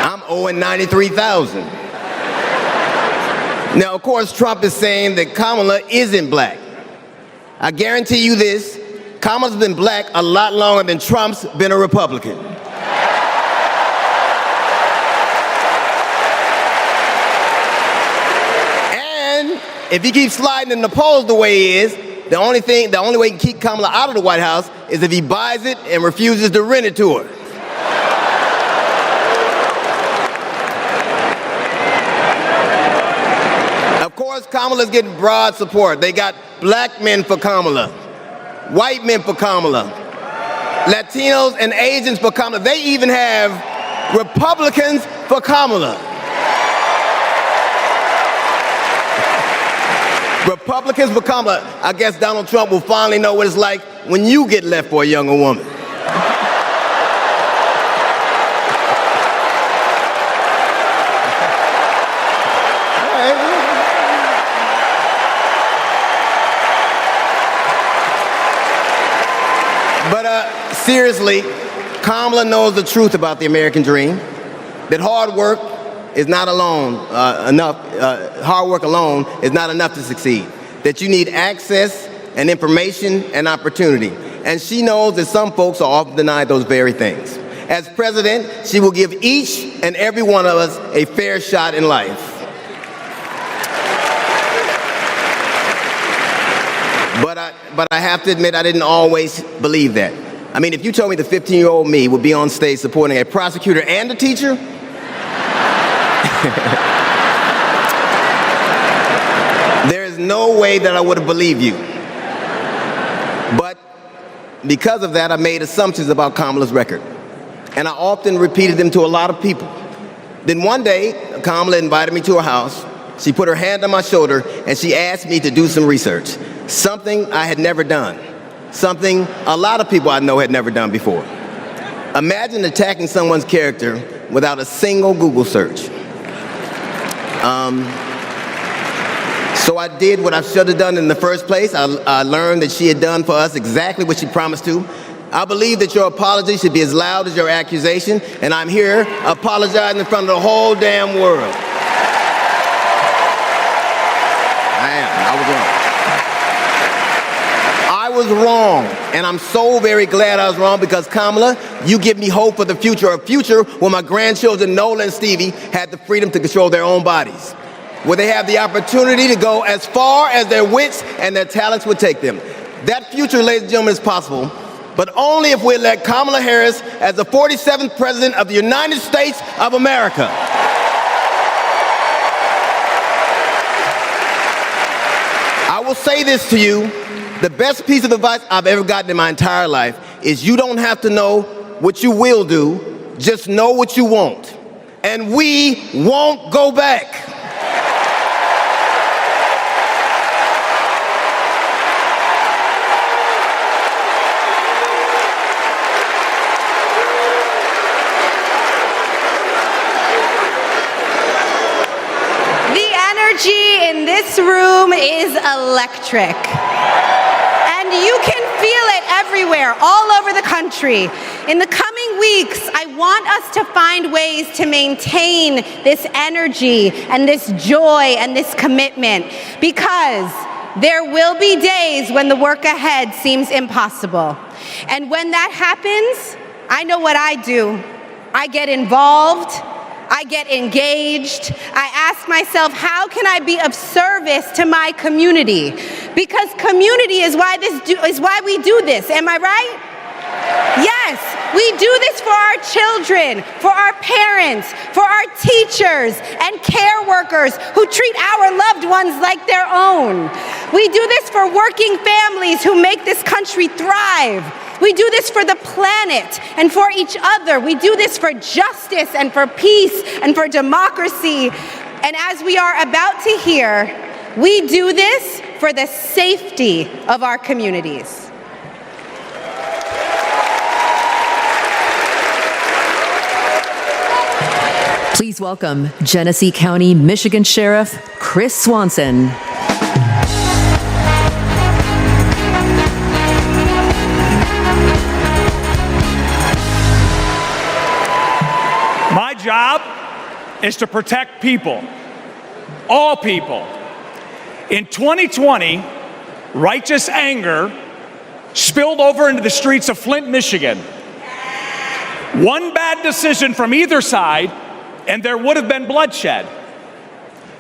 I'm owing $93,000. Now, of course, Trump is saying that Kamala isn't black. I guarantee you this, Kamala's been black a lot longer than Trump's been a Republican. And if he keeps sliding in the polls the way he is, the only way he can keep Kamala out of the White House is if he buys it and refuses to rent it to her. Of course, Kamala's getting broad support. They got black men for Kamala, white men for Kamala, Latinos and Asians for Kamala. They even have Republicans for Kamala. Republicans for Kamala. I guess Donald Trump will finally know what it's like when you get left for a younger woman. But seriously, Kamala knows the truth about the American dream, that hard work is not enough. Hard work alone is not enough to succeed. That you need access and information and opportunity. And she knows that some folks are often denied those very things. As president, she will give each and every one of us a fair shot in life. But I have to admit, I didn't always believe that. I mean, if you told me the 15-year-old me would be on stage supporting a prosecutor and a teacher, there is no way that I would have believed you. But because of that, I made assumptions about Kamala's record. And I often repeated them to a lot of people. Then one day, Kamala invited me to her house. She put her hand on my shoulder and she asked me to do some research. Something I had never done. Something a lot of people I know had never done before. Imagine attacking someone's character without a single Google search. So I did what I should have done in the first place. I learned that she had done for us exactly what she promised to. I believe that your apology should be as loud as your accusation, and I'm here apologizing in front of the whole damn world. I was wrong, and I'm so very glad I was wrong because, Kamala, you give me hope for the future, a future where my grandchildren, Nola and Stevie, had the freedom to control their own bodies, where they have the opportunity to go as far as their wits and their talents would take them. That future, ladies and gentlemen, is possible, but only if we elect Kamala Harris as the 47th President of the United States of America. I will say this to you. The best piece of advice I've ever gotten in my entire life is you don't have to know what you will do, just know what you won't. And we won't go back. This room is electric. And you can feel it everywhere, all over the country. In the coming weeks, I want us to find ways to maintain this energy and this joy and this commitment, because there will be days when the work ahead seems impossible. And when that happens, I know what I do. I get involved. I get engaged. I ask myself, how can I be of service to my community? Because community is why we do this. Am I right? Yes, we do this for our children, for our parents, for our teachers and care workers who treat our loved ones like their own. We do this for working families who make this country thrive. We do this for the planet and for each other. We do this for justice and for peace and for democracy. And as we are about to hear, we do this for the safety of our communities. Please welcome Genesee County, Michigan Sheriff Chris Swanson. My job is to protect people, all people. In 2020, righteous anger spilled over into the streets of Flint, Michigan. One bad decision from either side, and there would have been bloodshed.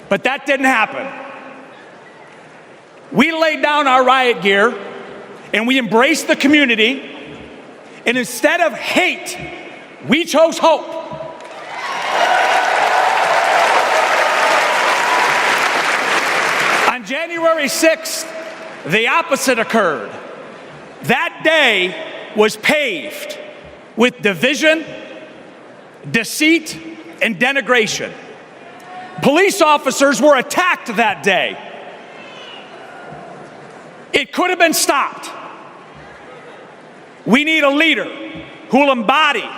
But that didn't happen. We laid down our riot gear, and we embraced the community, and instead of hate, we chose hope. On January 6th, the opposite occurred. That day was paved with division, deceit, and denigration. Police officers were attacked that day. It could have been stopped. We need a leader who will embody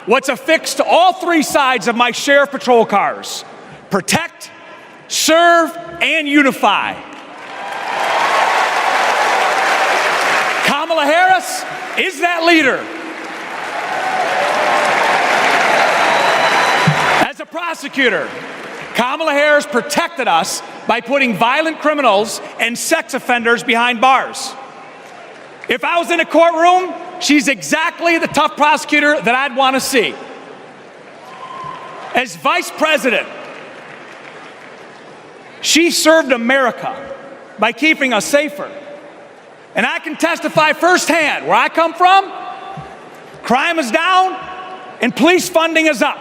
what's affixed to all three sides of my sheriff patrol cars: protect, serve, and unify. Kamala Harris is that leader. As a prosecutor, Kamala Harris protected us by putting violent criminals and sex offenders behind bars. If I was in a courtroom, she's exactly the tough prosecutor that I'd want to see. As vice president, she served America by keeping us safer. And I can testify firsthand, where I come from, crime is down and police funding is up.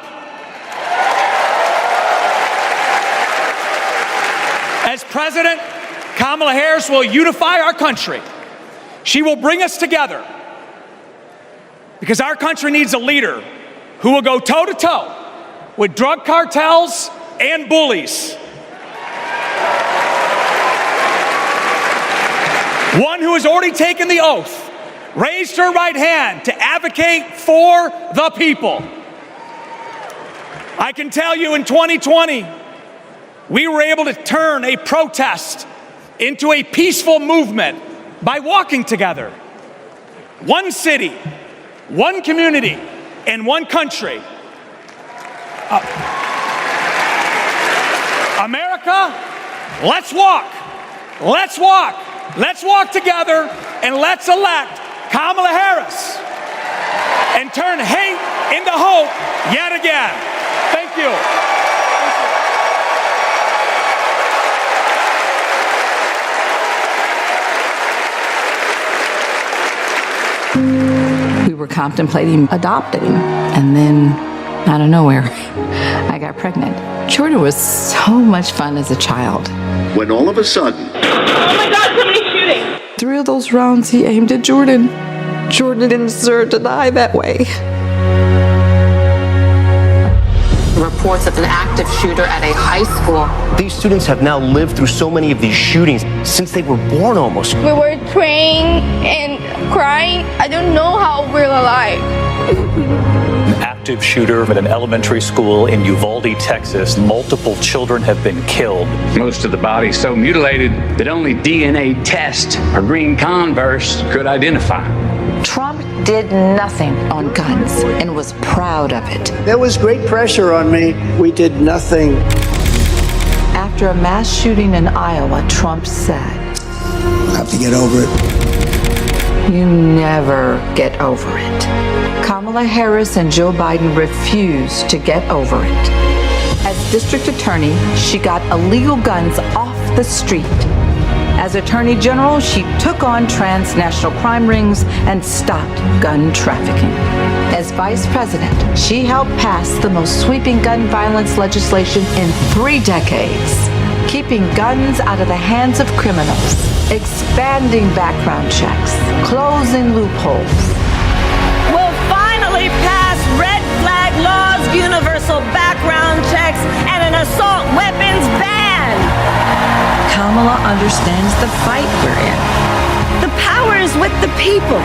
As president, Kamala Harris will unify our country. She will bring us together, because our country needs a leader who will go toe-to-toe with drug cartels and bullies. One who has already taken the oath, raised her right hand to advocate for the people. I can tell you, in 2020, we were able to turn a protest into a peaceful movement by walking together. One city, one community, and one country. America, let's walk. Let's walk. Let's walk together, and let's elect Kamala Harris and turn hate into hope yet again. Thank you. We were contemplating adopting, and then out of nowhere, I got pregnant. Jordan was so much fun as a child. When all of a sudden, oh my God, somebody's shooting! 3 of those rounds he aimed at Jordan. Jordan didn't deserve to die that way. Reports of an active shooter at a high school. These students have now lived through so many of these shootings since they were born almost. We were praying and crying. I don't know how we're alive. An active shooter at an elementary school in Uvalde, Texas. Multiple children have been killed. Most of the body so mutilated that only DNA tests or green Converse could identify. Trump did nothing on guns and was proud of it. There was great pressure on me. We did nothing. After a mass shooting in Iowa, Trump said, I have to get over it. "You never get over it." Kamala Harris and Joe Biden refused to get over it. As district attorney, she got illegal guns off the street. As Attorney General, she took on transnational crime rings and stopped gun trafficking. As Vice President, she helped pass the most sweeping gun violence legislation in 3 decades, keeping guns out of the hands of criminals, expanding background checks, closing loopholes. We'll finally pass red flag laws, universal background checks, and an assault weapons ban. Kamala understands the fight we're in. The power is with the people.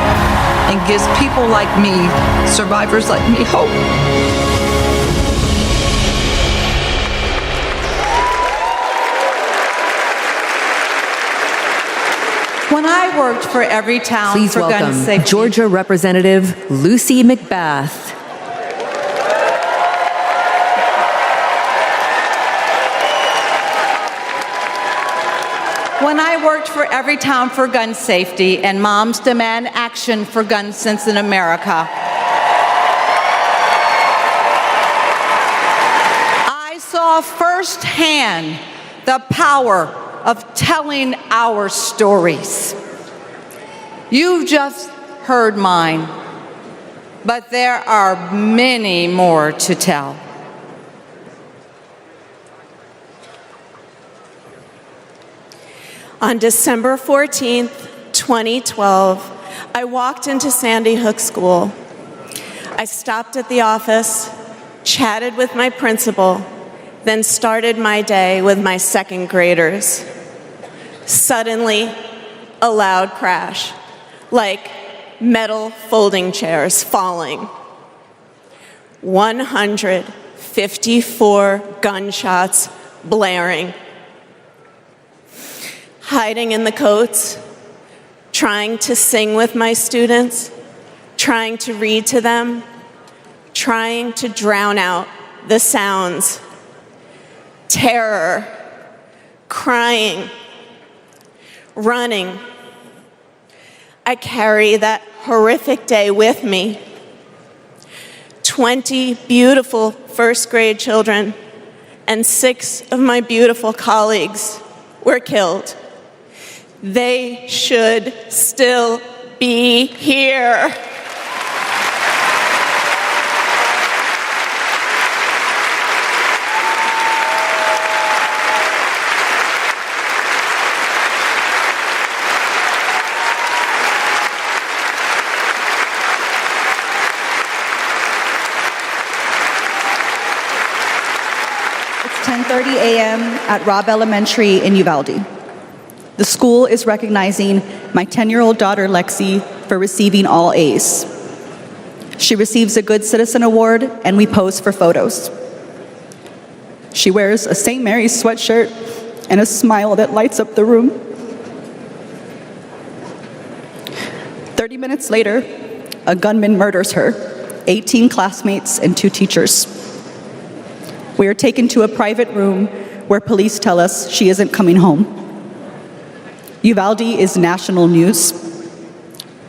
And gives people like me, survivors like me, hope. When I worked for Everytown Please for gun welcome safety. Georgia Representative Lucy McBath. When I worked for Everytown for gun safety and Moms Demand Action for Gun Sense in America, I saw firsthand the power of telling our stories. You've just heard mine, but there are many more to tell. On December 14th, 2012, I walked into Sandy Hook School. I stopped at the office, chatted with my principal, then started my day with my second graders. Suddenly, a loud crash, like metal folding chairs falling. 154 gunshots blaring. Hiding in the coats, trying to sing with my students, trying to read to them, trying to drown out the sounds. Terror, crying, running. I carry that horrific day with me. 20 beautiful first grade children and 6 of my beautiful colleagues were killed. They should still be here. It's 10:30 a.m. at Robb Elementary in Uvalde. The school is recognizing my 10-year-old daughter, Lexi, for receiving all A's. She receives a Good Citizen Award, and we pose for photos. She wears a St. Mary's sweatshirt and a smile that lights up the room. 30 minutes later, a gunman murders her, 18 classmates, and 2 teachers. We are taken to a private room where police tell us she isn't coming home. Uvalde is national news.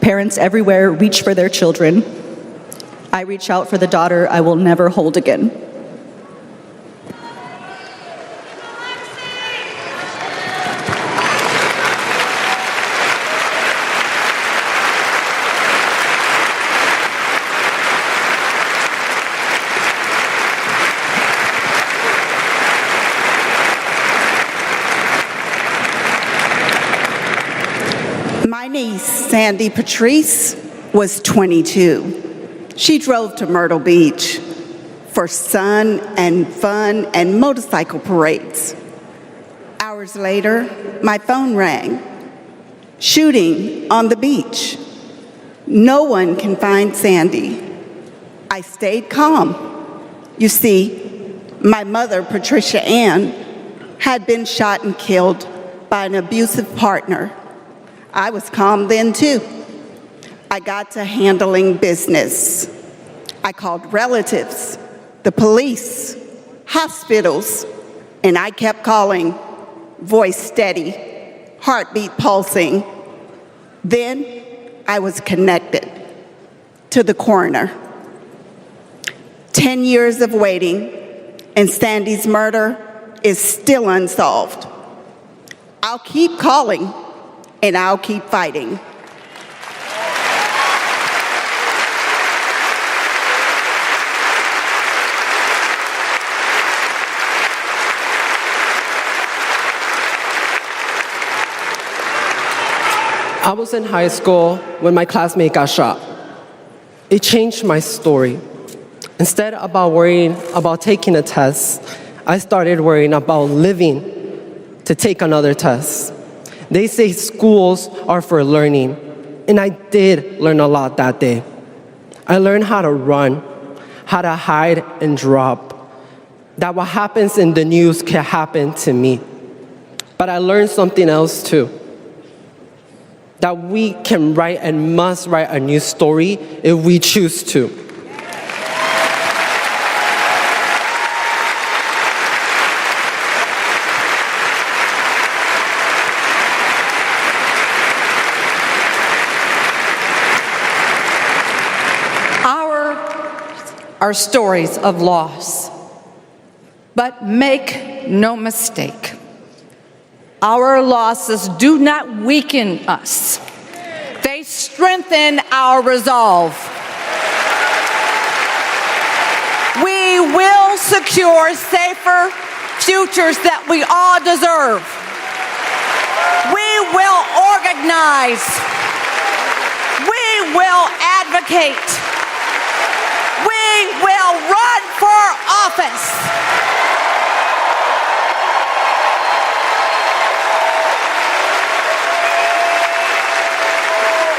Parents everywhere reach for their children. I reach out for the daughter I will never hold again. My niece, Sandy Patrice, was 22. She drove to Myrtle Beach for sun and fun and motorcycle parades. Hours later, my phone rang. Shooting on the beach. No one can find Sandy. I stayed calm. You see, my mother, Patricia Ann, had been shot and killed by an abusive partner. I was calm then too. I got to handling business. I called relatives, the police, hospitals, and I kept calling, voice steady, heartbeat pulsing. Then I was connected to the coroner. 10 years of waiting, and Sandy's murder is still unsolved. I'll keep calling, and I'll keep fighting. I was in high school when my classmate got shot. It changed my story. Instead of worrying about taking a test, I started worrying about living to take another test. They say schools are for learning, and I did learn a lot that day. I learned how to run, how to hide and drop, that what happens in the news can happen to me. But I learned something else too, that we can write and must write a new story if we choose to. Are stories of loss. But make no mistake, our losses do not weaken us. They strengthen our resolve. We will secure safer futures that we all deserve. We will organize. We will advocate. We will run for office.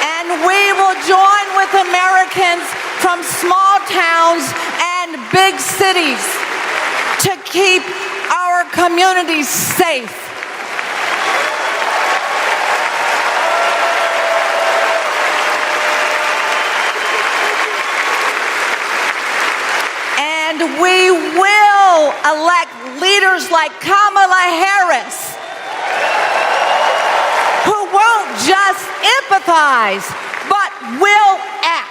And we will join with Americans from small towns and big cities to keep our communities safe. And we will elect leaders like Kamala Harris, who won't just empathize, but will act.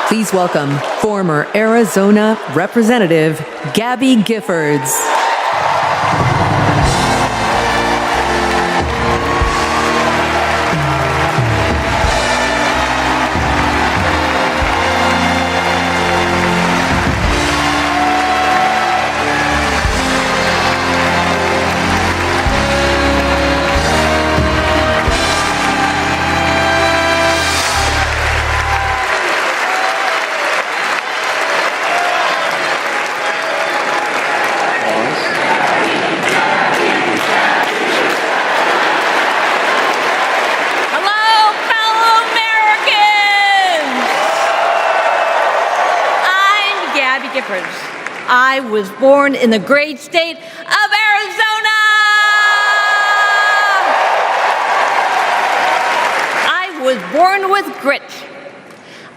Please welcome former Arizona Representative Gabby Giffords. I was born in the great state of Arizona. I was born with grit.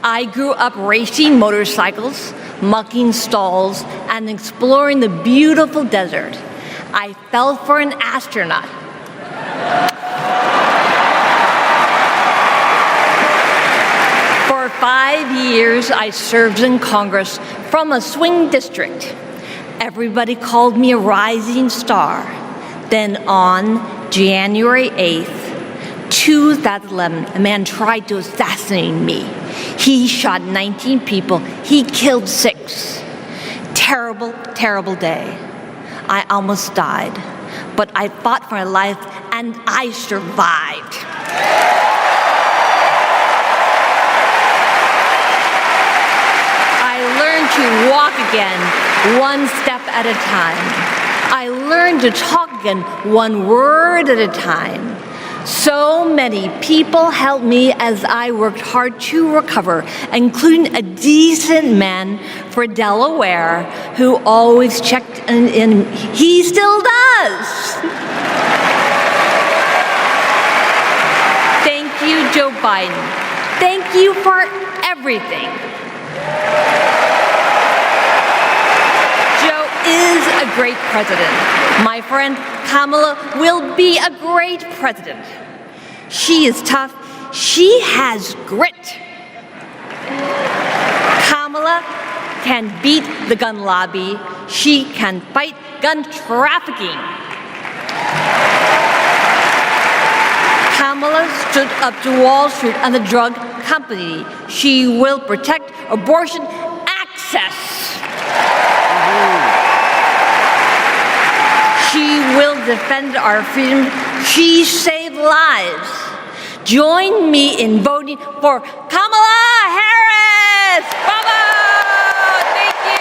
I grew up racing motorcycles, mucking stalls, and exploring the beautiful desert. I fell for an astronaut. For 5 years, I served in Congress from a swing district. Everybody called me a rising star. Then on January 8th, 2011, a man tried to assassinate me. He shot 19 people. He killed 6. Terrible, terrible day. I almost died, but I fought for my life and I survived. I learned to walk again, one step at a time. I learned to talk again, one word at a time. So many people helped me as I worked hard to recover, including a decent man for Delaware who always checked in. He still does. Thank you, Joe Biden. Thank you for everything. Joe is a great president. My friend Kamala will be a great president. She is tough. She has grit. Kamala can beat the gun lobby. She can fight gun trafficking. Kamala stood up to Wall Street and the drug company. She will protect abortion access. She will defend our freedom. She saved lives. Join me in voting for Kamala Harris. Bravo! Thank you.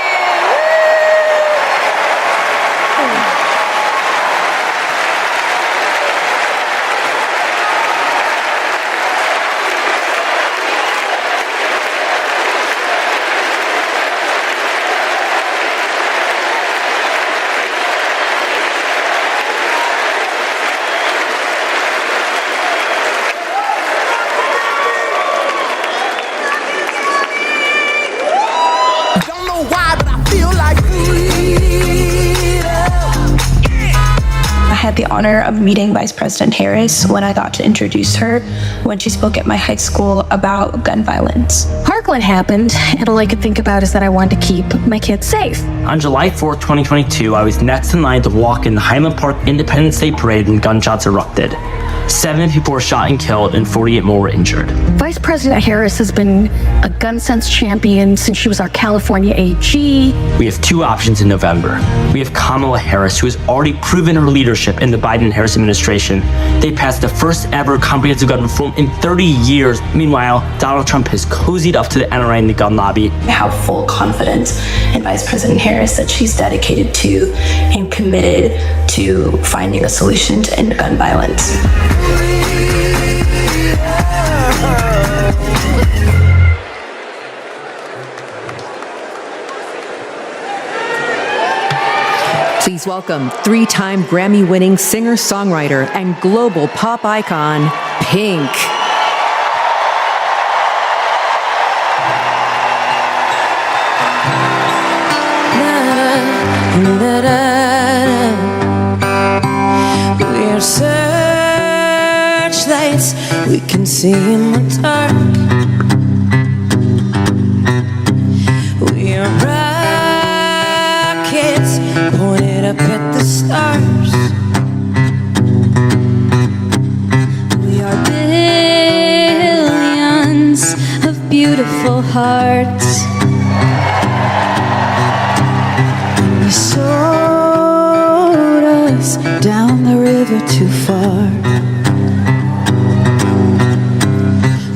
I had the honor of meeting Vice President Harris when I got to introduce her when she spoke at my high school about gun violence. Parkland happened, and all I could think about is that I wanted to keep my kids safe. On July 4th, 2022, I was next in line to walk in the Highland Park Independence Day Parade when gunshots erupted. 7 people were shot and killed, and 48 more were injured. Vice President Harris has been a gun sense champion since she was our California AG. We have 2 options in November. We have Kamala Harris, who has already proven her leadership in the Biden-Harris administration. They passed the first ever comprehensive gun reform in 30 years. Meanwhile, Donald Trump has cozied up to the NRA and the gun lobby. I have full confidence in Vice President Harris that she's dedicated to and committed to finding a solution to end gun violence. Please welcome 3-time Grammy-winning singer-songwriter and global pop icon, Pink. We're searchlights, we can see in the dark. We are rockets pointed up at the stars. We are billions of beautiful hearts. You sold us down the river too far.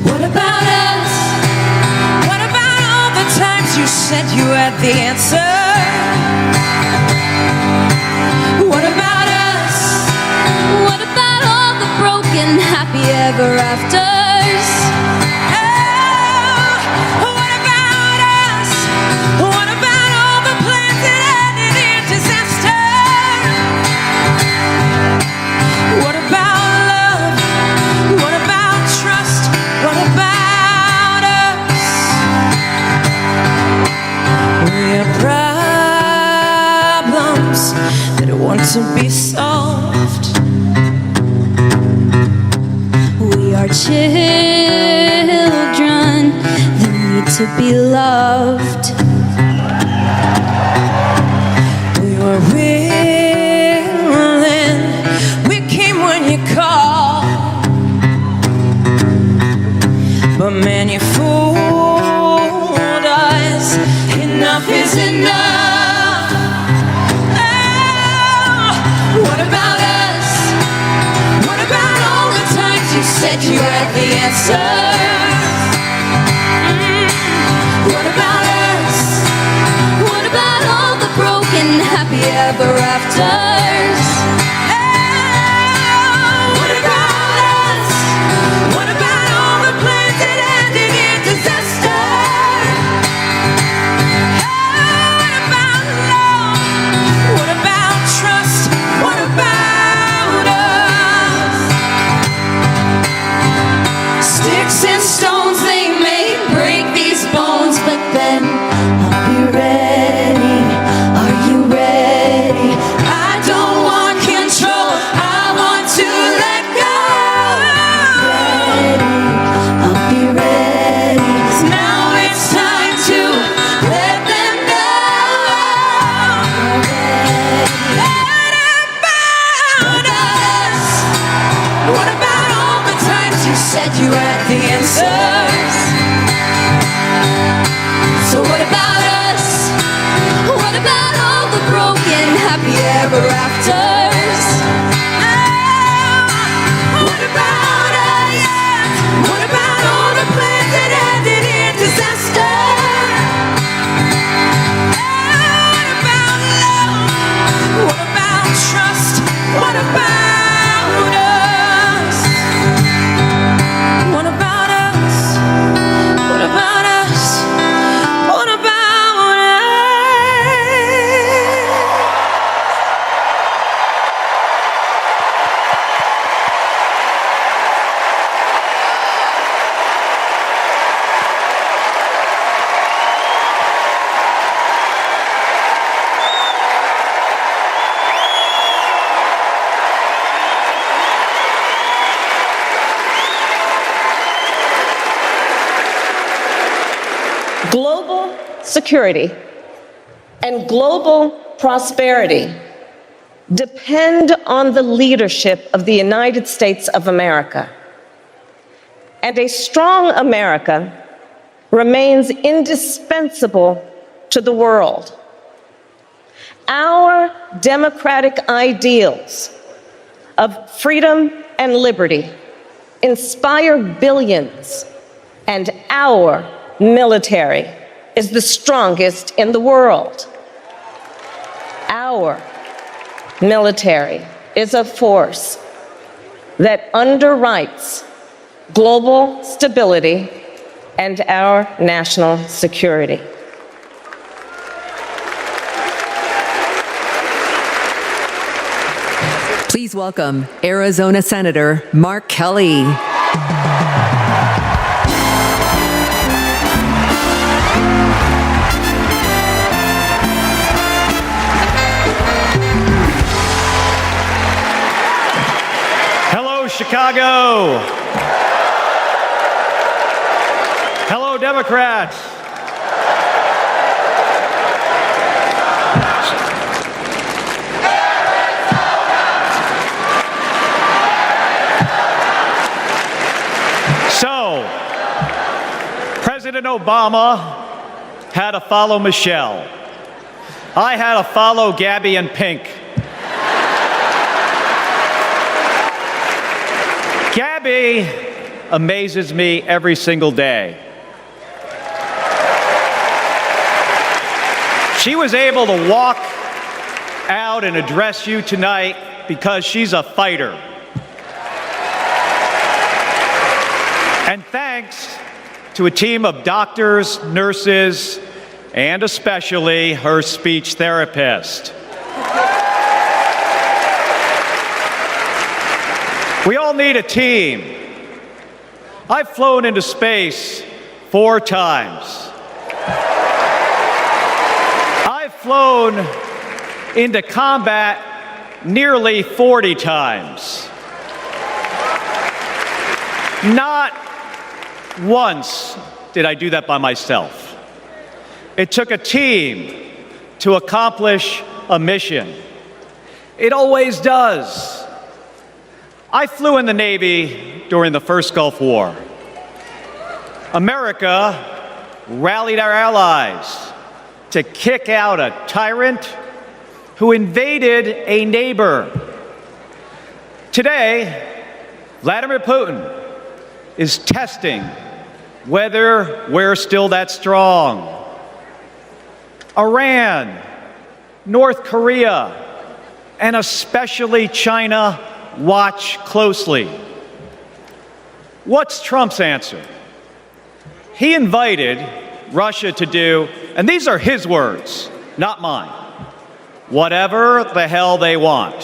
What about us? What about all the times you said you had the answer? What about us? What about all the broken happy ever afters? Oh, what about us? What about all the plans that ended in disaster? What about love? What about trust? What about us? We have problems that want to be solved. We are children that need to be loved. We were willing, we came when you called. But man, you fooled us. Enough is enough. Oh, said you had the answers. What about us? What about all the broken happy ever afters? What about us? What about all the plans that ended in disaster? What about love? What about trust? What about us? Sticks and stones, they may break these bones, but then I'll be ready. Are you ready? I don't want control, I want to let go. I'll be ready. Now it's time to let them know. What about us? What about all the times you said you had the answers? So what about us? What about all the broken happy ever afters? What about us? What about all the plans that ended in disaster? What about love? What about trust? What about us? What about us? What about us? What about us? Global security and global prosperity depend on the leadership of the United States of America. And a strong America remains indispensable to the world. Our democratic ideals of freedom and liberty inspire billions, and our military is the strongest in the world. Our military is a force that underwrites global stability and our national security. Please welcome Arizona Senator Mark Kelly. Hello, Chicago. Hello, Democrats. So, President Obama had to follow Michelle. I had to follow Gabby and Pink. Gabby amazes me every single day. She was able to walk out and address you tonight because she's a fighter. And thanks to a team of doctors, nurses, and especially her speech therapist. We all need a team. I've flown into space 4 times. I've flown into combat nearly 40 times. Not once did I do that by myself. It took a team to accomplish a mission. It always does. I flew in the Navy during the first Gulf War. America rallied our allies to kick out a tyrant who invaded a neighbor. Today, Vladimir Putin is testing whether we're still that strong. Iran, North Korea, and especially China watch closely. What's Trump's answer? He invited Russia to do, and these are his words, not mine, whatever the hell they want.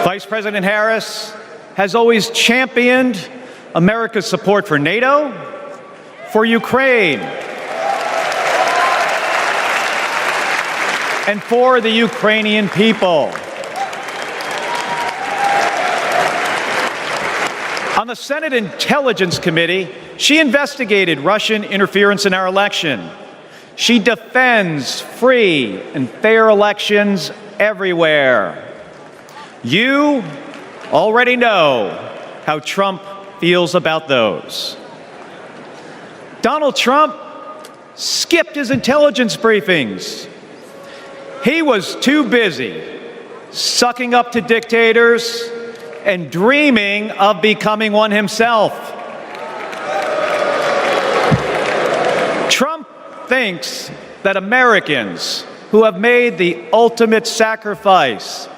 Vice President Harris has always championed America's support for NATO, for Ukraine, and for the Ukrainian people. On the Senate Intelligence Committee, she investigated Russian interference in our election. She defends free and fair elections everywhere. You already know how Trump feels about those. Donald Trump skipped his intelligence briefings. He was too busy sucking up to dictators and dreaming of becoming one himself. Trump thinks that Americans who have made the ultimate sacrifice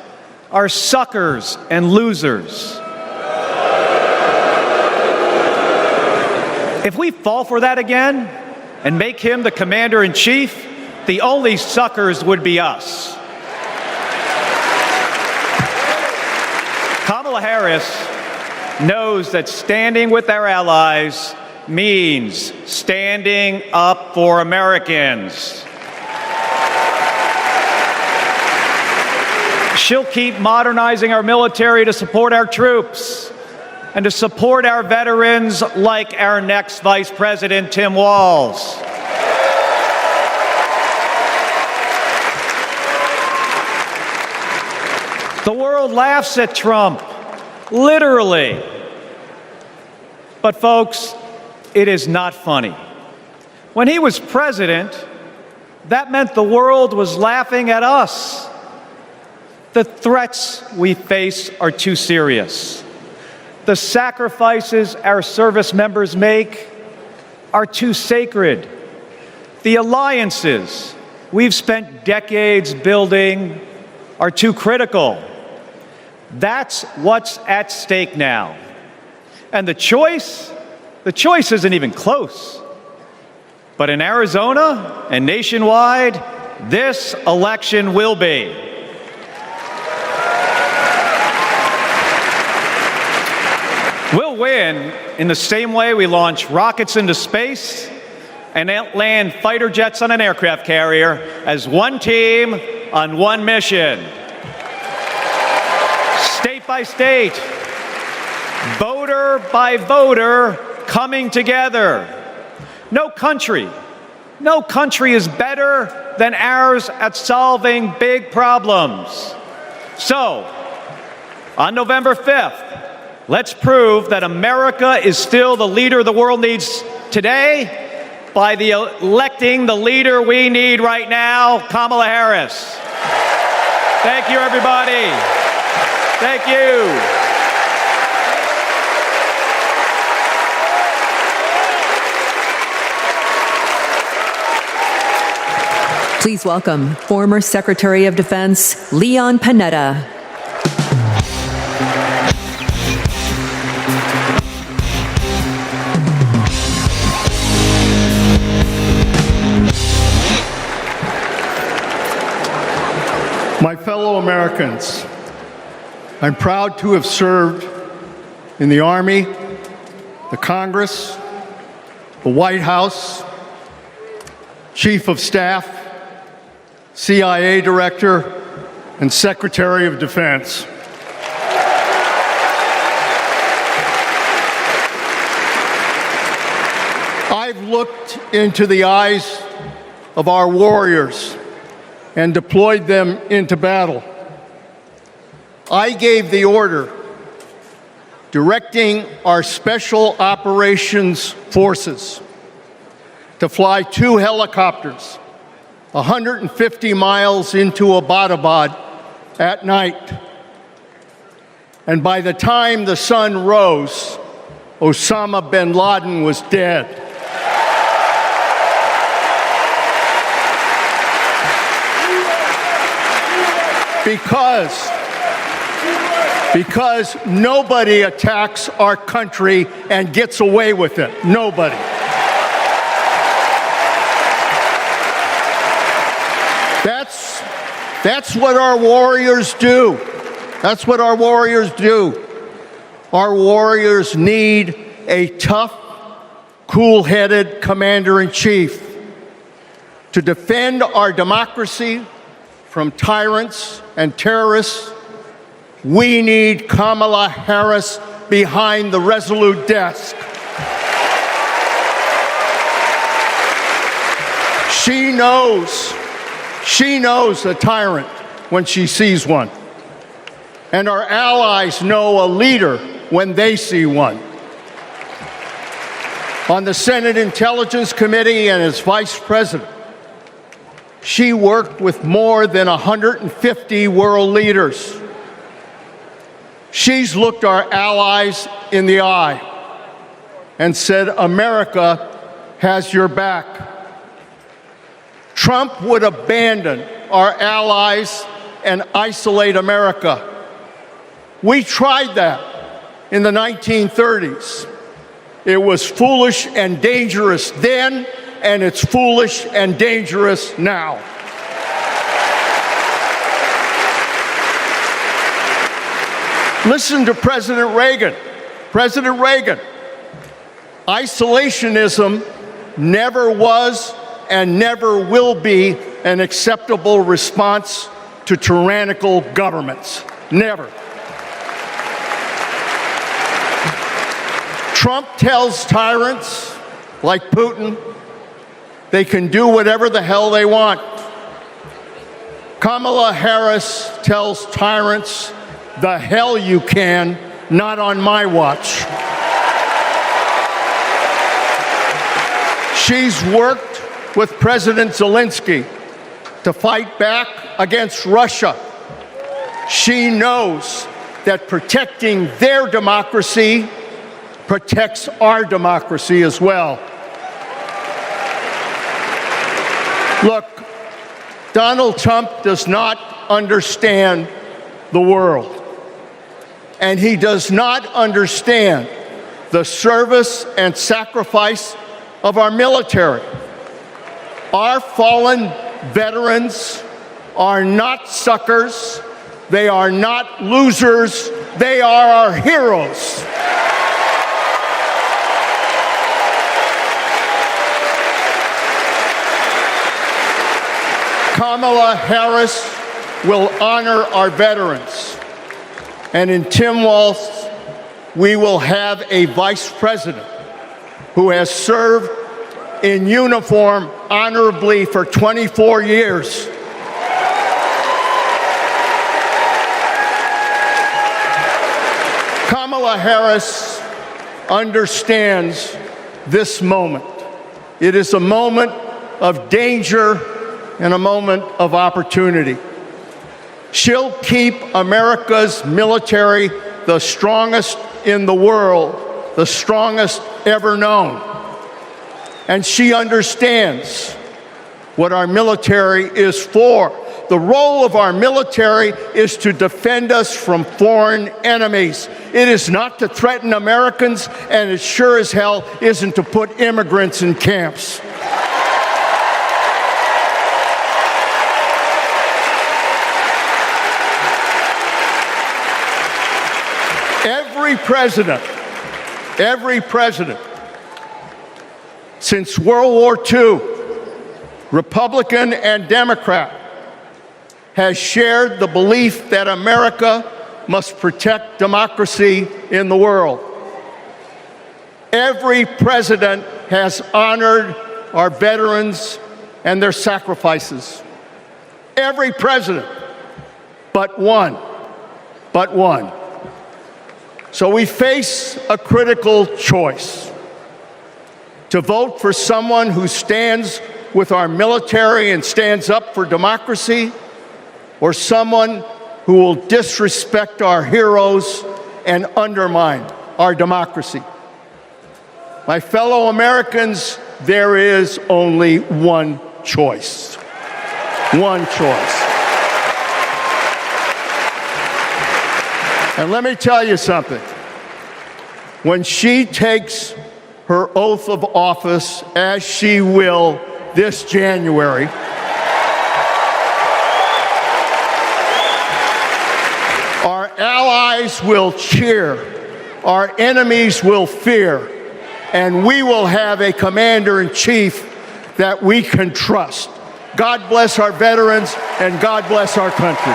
are suckers and losers. If we fall for that again and make him the commander-in-chief, the only suckers would be us. Kamala Harris knows that standing with our allies means standing up for Americans. She'll keep modernizing our military to support our troops and to support our veterans like our next Vice President, Tim Walz. The world laughs at Trump, literally. But folks, it is not funny. When he was president, that meant the world was laughing at us. The threats we face are too serious. The sacrifices our service members make are too sacred. The alliances we've spent decades building are too critical. That's what's at stake now. And the choice isn't even close. But in Arizona and nationwide, this election will be. We'll win in the same way we launch rockets into space and land fighter jets on an aircraft carrier as one team on one mission. State by state, voter by voter, coming together. No country is better than ours at solving big problems. So, on November 5th, let's prove that America is still the leader the world needs today by electing the leader we need right now, Kamala Harris. Thank you, everybody. Thank you. Please welcome former Secretary of Defense Leon Panetta. My fellow Americans, I'm proud to have served in the Army, the Congress, the White House, Chief of Staff, CIA Director, and Secretary of Defense. I've looked into the eyes of our warriors and deployed them into battle. I gave the order directing our Special Operations Forces to fly 2 helicopters 150 miles into Abbottabad at night And by the time the sun rose, Osama bin Laden was dead. Because nobody attacks our country and gets away with it. Nobody. That's what our warriors do. That's what our warriors do. Our warriors need a tough, cool-headed commander-in-chief to defend our democracy from tyrants and terrorists. We need Kamala Harris behind the resolute desk. She knows a tyrant when she sees one. And our allies know a leader when they see one. On the Senate Intelligence Committee and as vice president, she worked with more than 150 world leaders. She's looked our allies in the eye and said, America has your back. Trump would abandon our allies and isolate America. We tried that in the 1930s. It was foolish and dangerous then, and it's foolish and dangerous now. Listen to President Reagan. President Reagan. Isolationism never was and never will be an acceptable response to tyrannical governments. Never. Trump tells tyrants like Putin they can do whatever the hell they want. Kamala Harris tells tyrants, the hell you can, not on my watch. She's worked with President Zelensky to fight back against Russia. She knows that protecting their democracy protects our democracy as well. Look, Donald Trump does not understand the world, and he does not understand the service and sacrifice of our military. Our fallen veterans are not suckers. They are not losers. They are our heroes. Kamala Harris will honor our veterans. And in Tim Walz, we will have a vice president who has served in uniform honorably for 24 years. Kamala Harris understands this moment. It is a moment of danger and a moment of opportunity. She'll keep America's military the strongest in the world, the strongest ever known. And she understands what our military is for. The role of our military is to defend us from foreign enemies. It is not to threaten Americans, and it sure as hell isn't to put immigrants in camps. Every president since World War II, Republican and Democrat, has shared the belief that America must protect democracy in the world. Every president has honored our veterans and their sacrifices. Every president, but one. So we face a critical choice: to vote for someone who stands with our military and stands up for democracy, or someone who will disrespect our heroes and undermine our democracy. My fellow Americans, there is only one choice. One choice. And let me tell you something. When she takes her oath of office, as she will this January, our allies will cheer, our enemies will fear, and we will have a commander-in-chief that we can trust. God bless our veterans, and God bless our country.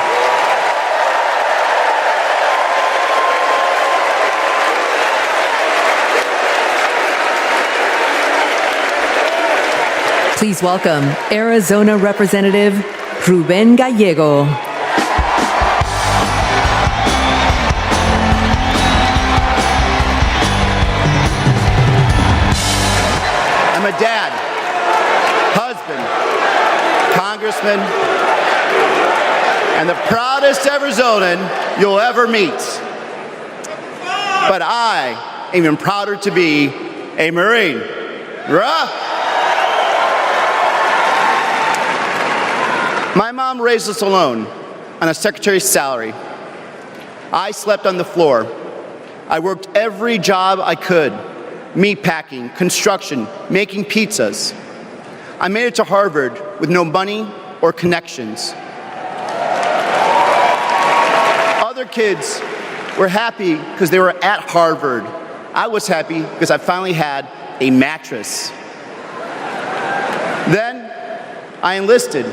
Please welcome Arizona Representative Ruben Gallego. I'm a dad, husband, congressman, and the proudest Arizonan you'll ever meet. But I am even prouder to be a Marine. Rah! My mom raised us alone on a secretary's salary. I slept on the floor. I worked every job I could: meat packing, construction, making pizzas. I made it to Harvard with no money or connections. Other kids were happy because they were at Harvard. I was happy because I finally had a mattress. Then I enlisted,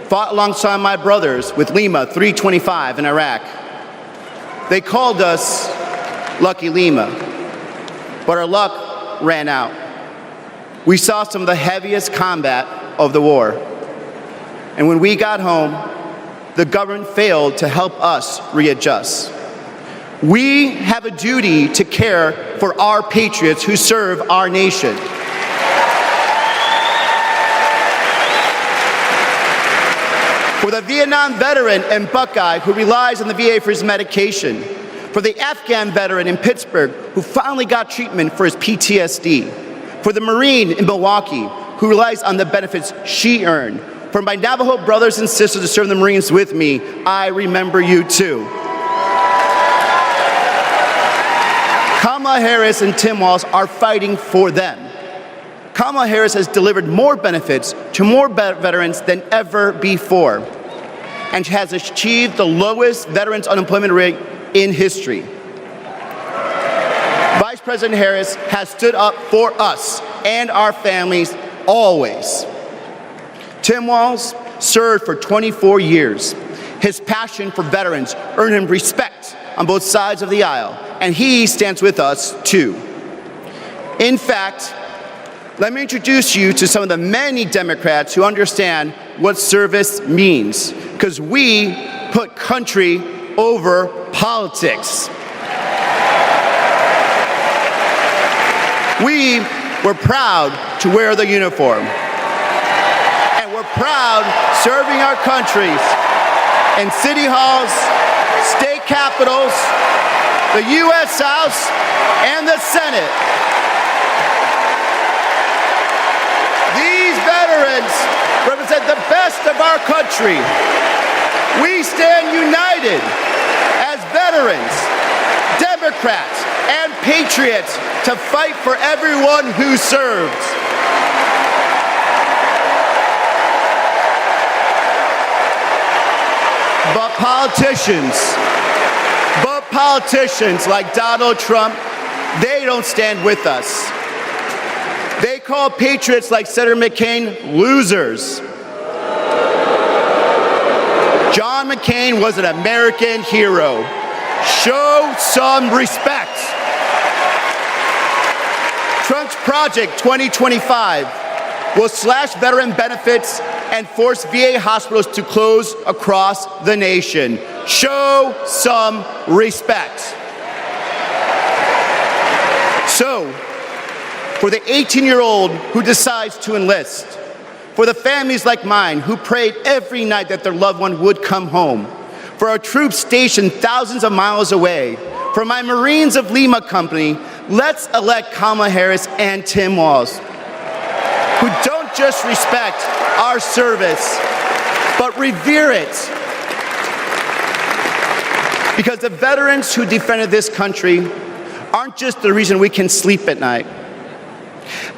fought alongside my brothers with Lima 325 in Iraq. They called us Lucky Lima, but our luck ran out. We saw some of the heaviest combat of the war. And when we got home, the government failed to help us readjust. We have a duty to care for our patriots who serve our nation. For the Vietnam veteran in Buckeye who relies on the VA for his medication. For the Afghan veteran in Pittsburgh who finally got treatment for his PTSD. For the Marine in Milwaukee who relies on the benefits she earned. For my Navajo brothers and sisters who serve the Marines with me, I remember you too. Kamala Harris and Tim Walz are fighting for them. Kamala Harris has delivered more benefits to more veterans than ever before, and has achieved the lowest veterans unemployment rate in history. Vice President Harris has stood up for us and our families always. Tim Walz served for 24 years. His passion for veterans earned him respect on both sides of the aisle, and he stands with us too. In fact, let me introduce you to some of the many Democrats who understand what service means, because we put country over politics. We were proud to wear the uniform, and we're proud serving our countries in city halls, state capitals, the U.S. House, and the Senate. These veterans represent the best of our country. We stand united as veterans, Democrats, and patriots to fight for everyone who serves. But politicians like Donald Trump, they don't stand with us. They call patriots like Senator McCain losers. John McCain was an American hero. Show some respect. Trump's Project 2025 will slash veteran benefits and force VA hospitals to close across the nation. Show some respect. So, for the 18-year-old who decides to enlist, for the families like mine who prayed every night that their loved one would come home, for our troops stationed thousands of miles away, For my Marines of Lima company, let's elect Kamala Harris and Tim Walz, who don't just respect our service, but revere it. Because the veterans who defended this country aren't just the reason we can sleep at night.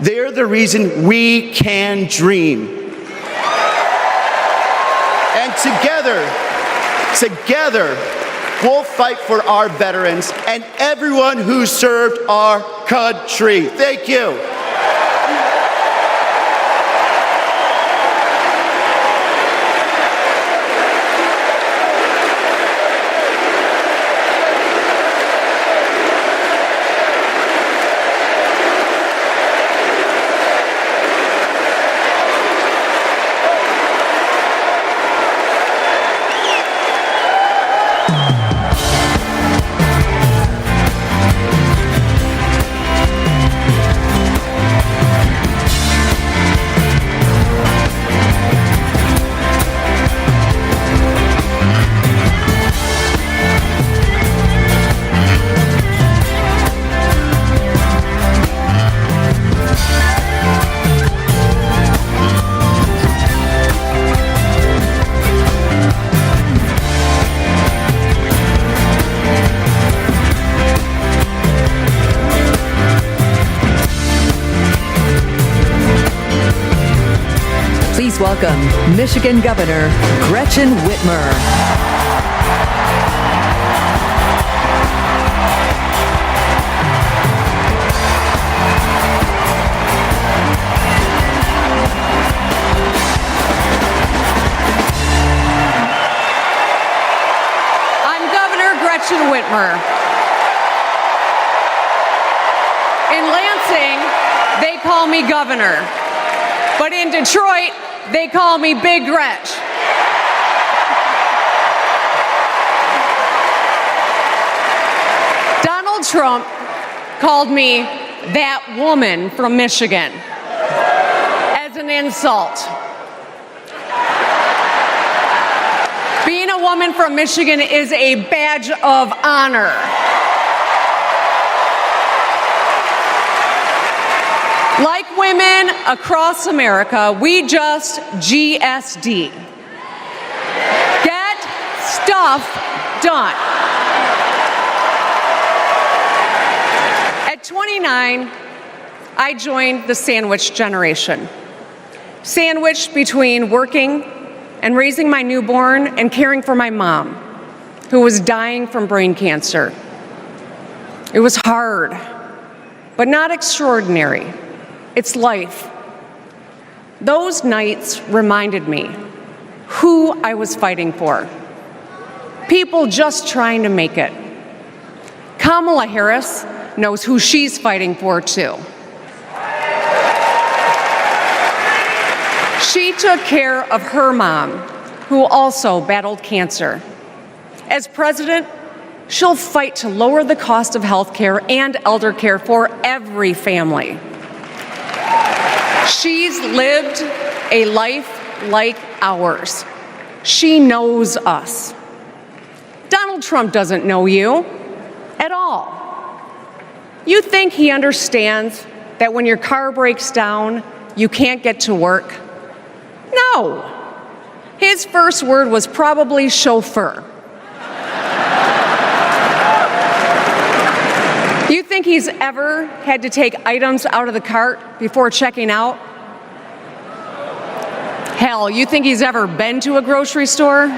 They're the reason we can dream. And together, we'll fight for our veterans and everyone who served our country. Thank you. Please welcome Michigan Governor Gretchen Whitmer. I'm Governor Gretchen Whitmer. In Lansing, they call me Governor. But in Detroit, they call me Big Gretch. Donald Trump called me that woman from Michigan as an insult. Being a woman from Michigan is a badge of honor. Like women across America, we just GSD. Get stuff done. At 29, I joined the sandwich generation. Sandwiched between working and raising my newborn and caring for my mom, who was dying from brain cancer. It was hard, but not extraordinary. It's life. Those nights reminded me who I was fighting for. People just trying to make it. Kamala Harris knows who she's fighting for, too. She took care of her mom, who also battled cancer. As president, she'll fight to lower the cost of health care and elder care for every family. She's lived a life like ours. She knows us. Donald Trump doesn't know you at all. You think he understands that when your car breaks down, you can't get to work? No. His first word was probably chauffeur. You think he's ever had to take items out of the cart before checking out? Hell, you think he's ever been to a grocery store?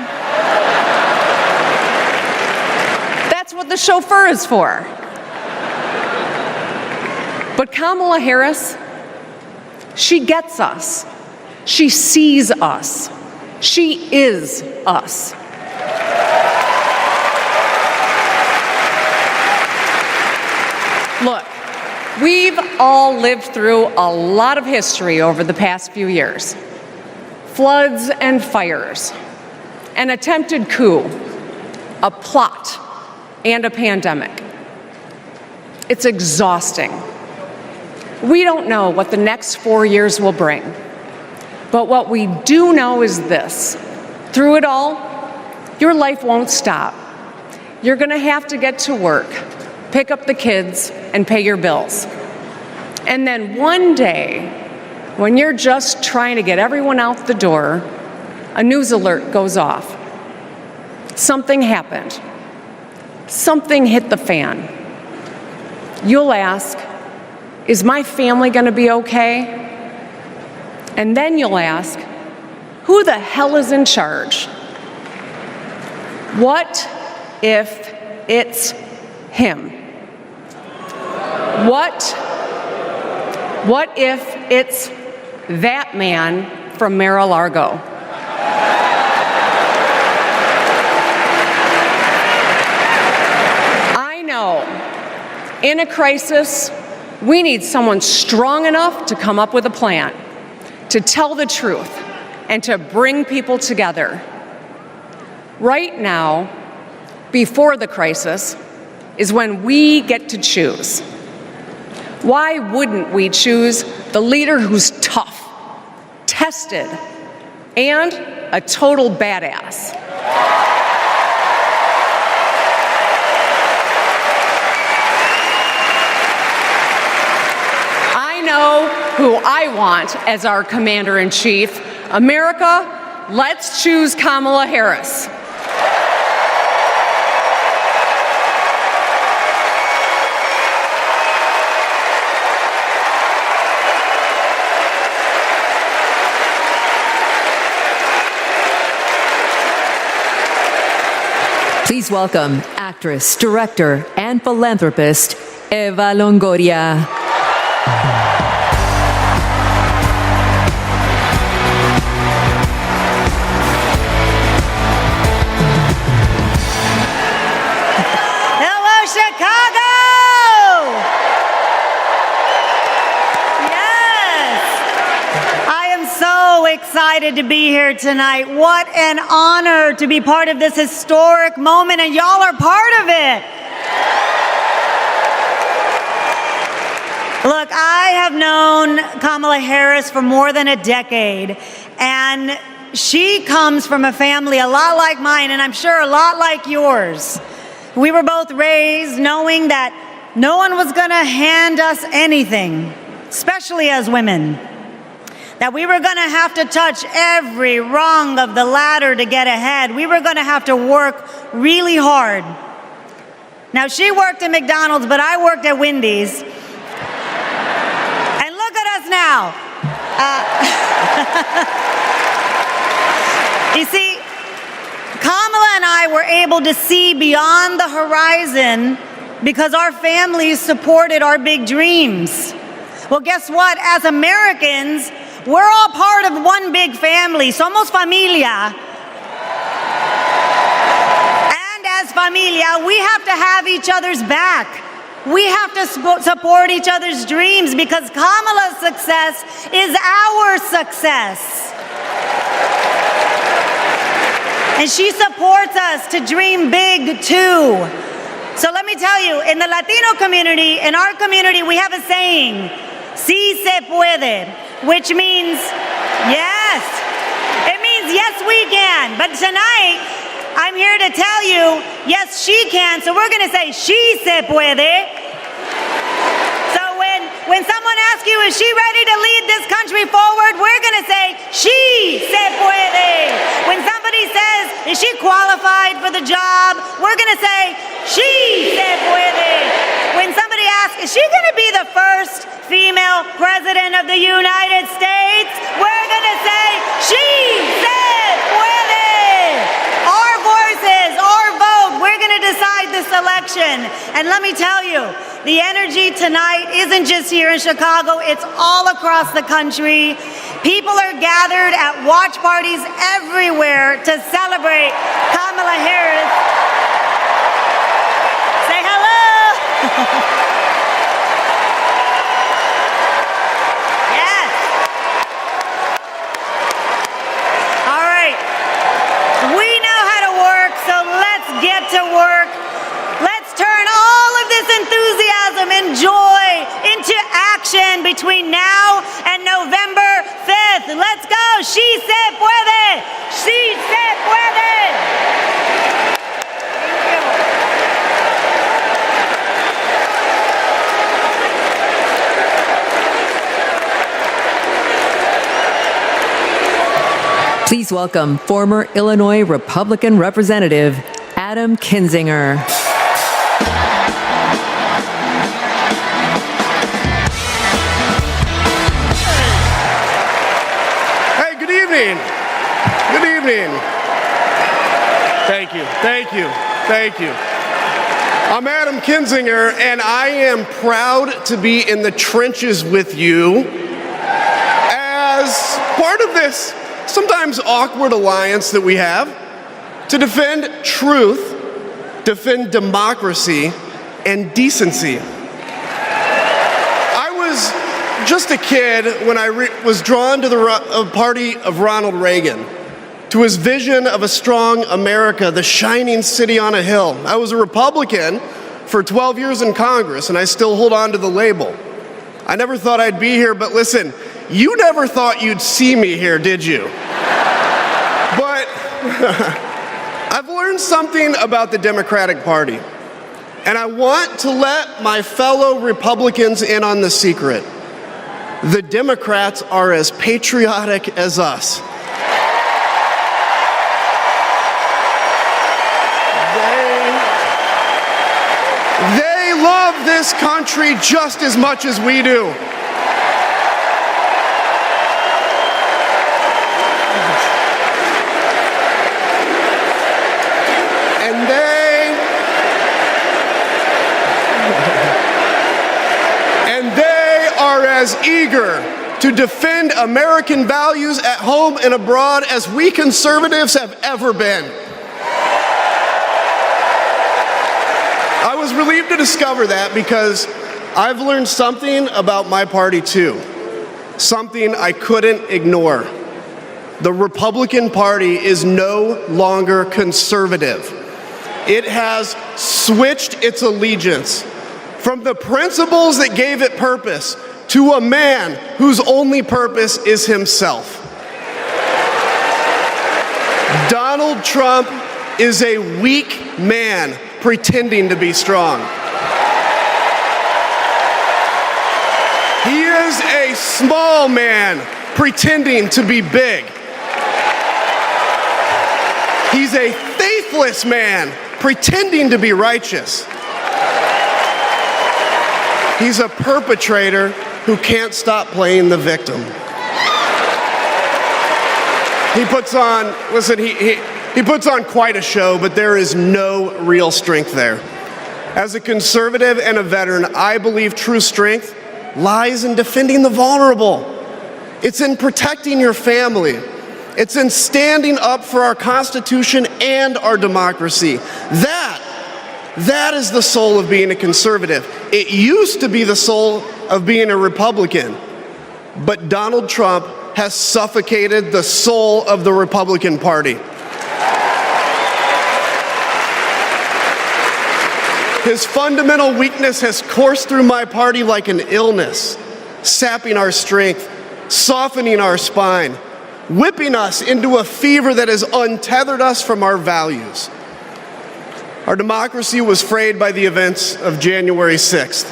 That's what the chauffeur is for. But Kamala Harris, she gets us. She sees us. She is us. Look, we've all lived through a lot of history over the past few years. Floods and fires, an attempted coup, a plot, and a pandemic. It's exhausting. We don't know what the next 4 years will bring. But what we do know is this. Through it all, your life won't stop. you're going to have to get to work, pick up the kids, and pay your bills. And then one day, when you're just trying to get everyone out the door, a news alert goes off. Something happened. Something hit the fan. You'll ask, is my family going to be okay? And then you'll ask, who the hell is in charge? What if it's him? What if it's that man from Mar-a-Lago? I know, in a crisis, we need someone strong enough to come up with a plan, to tell the truth, and to bring people together. Right now, before the crisis, is when we get to choose. Why wouldn't we choose the leader who's tough, tested, and a total badass? I know who I want as our commander-in-chief. America, let's choose Kamala Harris. Please welcome actress, director, and philanthropist, Eva Longoria. Hello, Chicago! Yes! I am so excited to be here tonight. What an honor to be part of this historic moment, and y'all are part of it. Look, I have known Kamala Harris for more than a decade, and she comes from a family a lot like mine, and I'm sure a lot like yours. We were both raised knowing that no one was going to hand us anything, especially as women. That we were going to have to touch every rung of the ladder to get ahead. We were going to have to work really hard. Now, she worked at McDonald's, but I worked at Wendy's. And look at us now. You see, Kamala and I were able to see beyond the horizon because our families supported our big dreams. Well, guess what? As Americans, we're all part of one big family. Somos familia. And as familia, we have to have each other's back. We have to support each other's dreams because Kamala's success is our success. And she supports us to dream big too. So let me tell you, in the Latino community, in our community, we have a saying, sí se puede, which means yes. It means yes, we can. But tonight, I'm here to tell you, yes, she can. So we're going to say, she se puede. So when someone asks you, is she ready to lead this country forward? We're going to say, she se puede. When somebody says, is she qualified for the job? We're going to say, she se puede. When somebody asks, is she going to be the first female president of the United States? We're going to say, she se puede. Our voices, our vote, we're going to decide this election. And let me tell you, the energy tonight isn't just here in Chicago, it's all across the country. People are gathered at watch parties everywhere to celebrate Kamala Harris. Say hello. Yes. All right. We know how to work, so let's get to work. Let's turn all of this enthusiasm and joy into action between now and November 5th. Let's go. She se puede. She se puede. Thank you. Please welcome former Illinois Republican Representative Adam Kinzinger. Hey, good evening. Good evening. Thank you, thank you, thank you. I'm Adam Kinzinger, and I am proud to be in the trenches with you as part of this sometimes awkward alliance that we have to defend truth, defend democracy, and decency. I was just a kid when I was drawn to the party of Ronald Reagan, to his vision of a strong America, the shining city on a hill. I was a Republican for 12 years in Congress, and I still hold on to the label. I never thought I'd be here, but listen, you never thought you'd see me here, did you? But I've learned something about the Democratic Party, and I want to let my fellow Republicans in on the secret. The Democrats are as patriotic as us. They love this country just as much as we do. And they are as eager to defend American values at home and abroad as we conservatives have ever been. I was relieved to discover that because I've learned something about my party too, something I couldn't ignore. The Republican Party is no longer conservative. It has switched its allegiance from the principles that gave it purpose to a man whose only purpose is himself. Donald Trump is a weak man pretending to be strong. He is a small man pretending to be big. He's a faithless man pretending to be righteous. He's a perpetrator who can't stop playing the victim. He puts on, listen, he puts on quite a show, but there is no real strength there. As a conservative and a veteran, I believe true strength lies in defending the vulnerable. It's in protecting your family. It's in standing up for our Constitution and our democracy. That is the soul of being a conservative. It used to be the soul of being a Republican, but Donald Trump has suffocated the soul of the Republican Party. His fundamental weakness has coursed through my party like an illness, sapping our strength, softening our spine, whipping us into a fever that has untethered us from our values. Our democracy was frayed by the events of January 6th,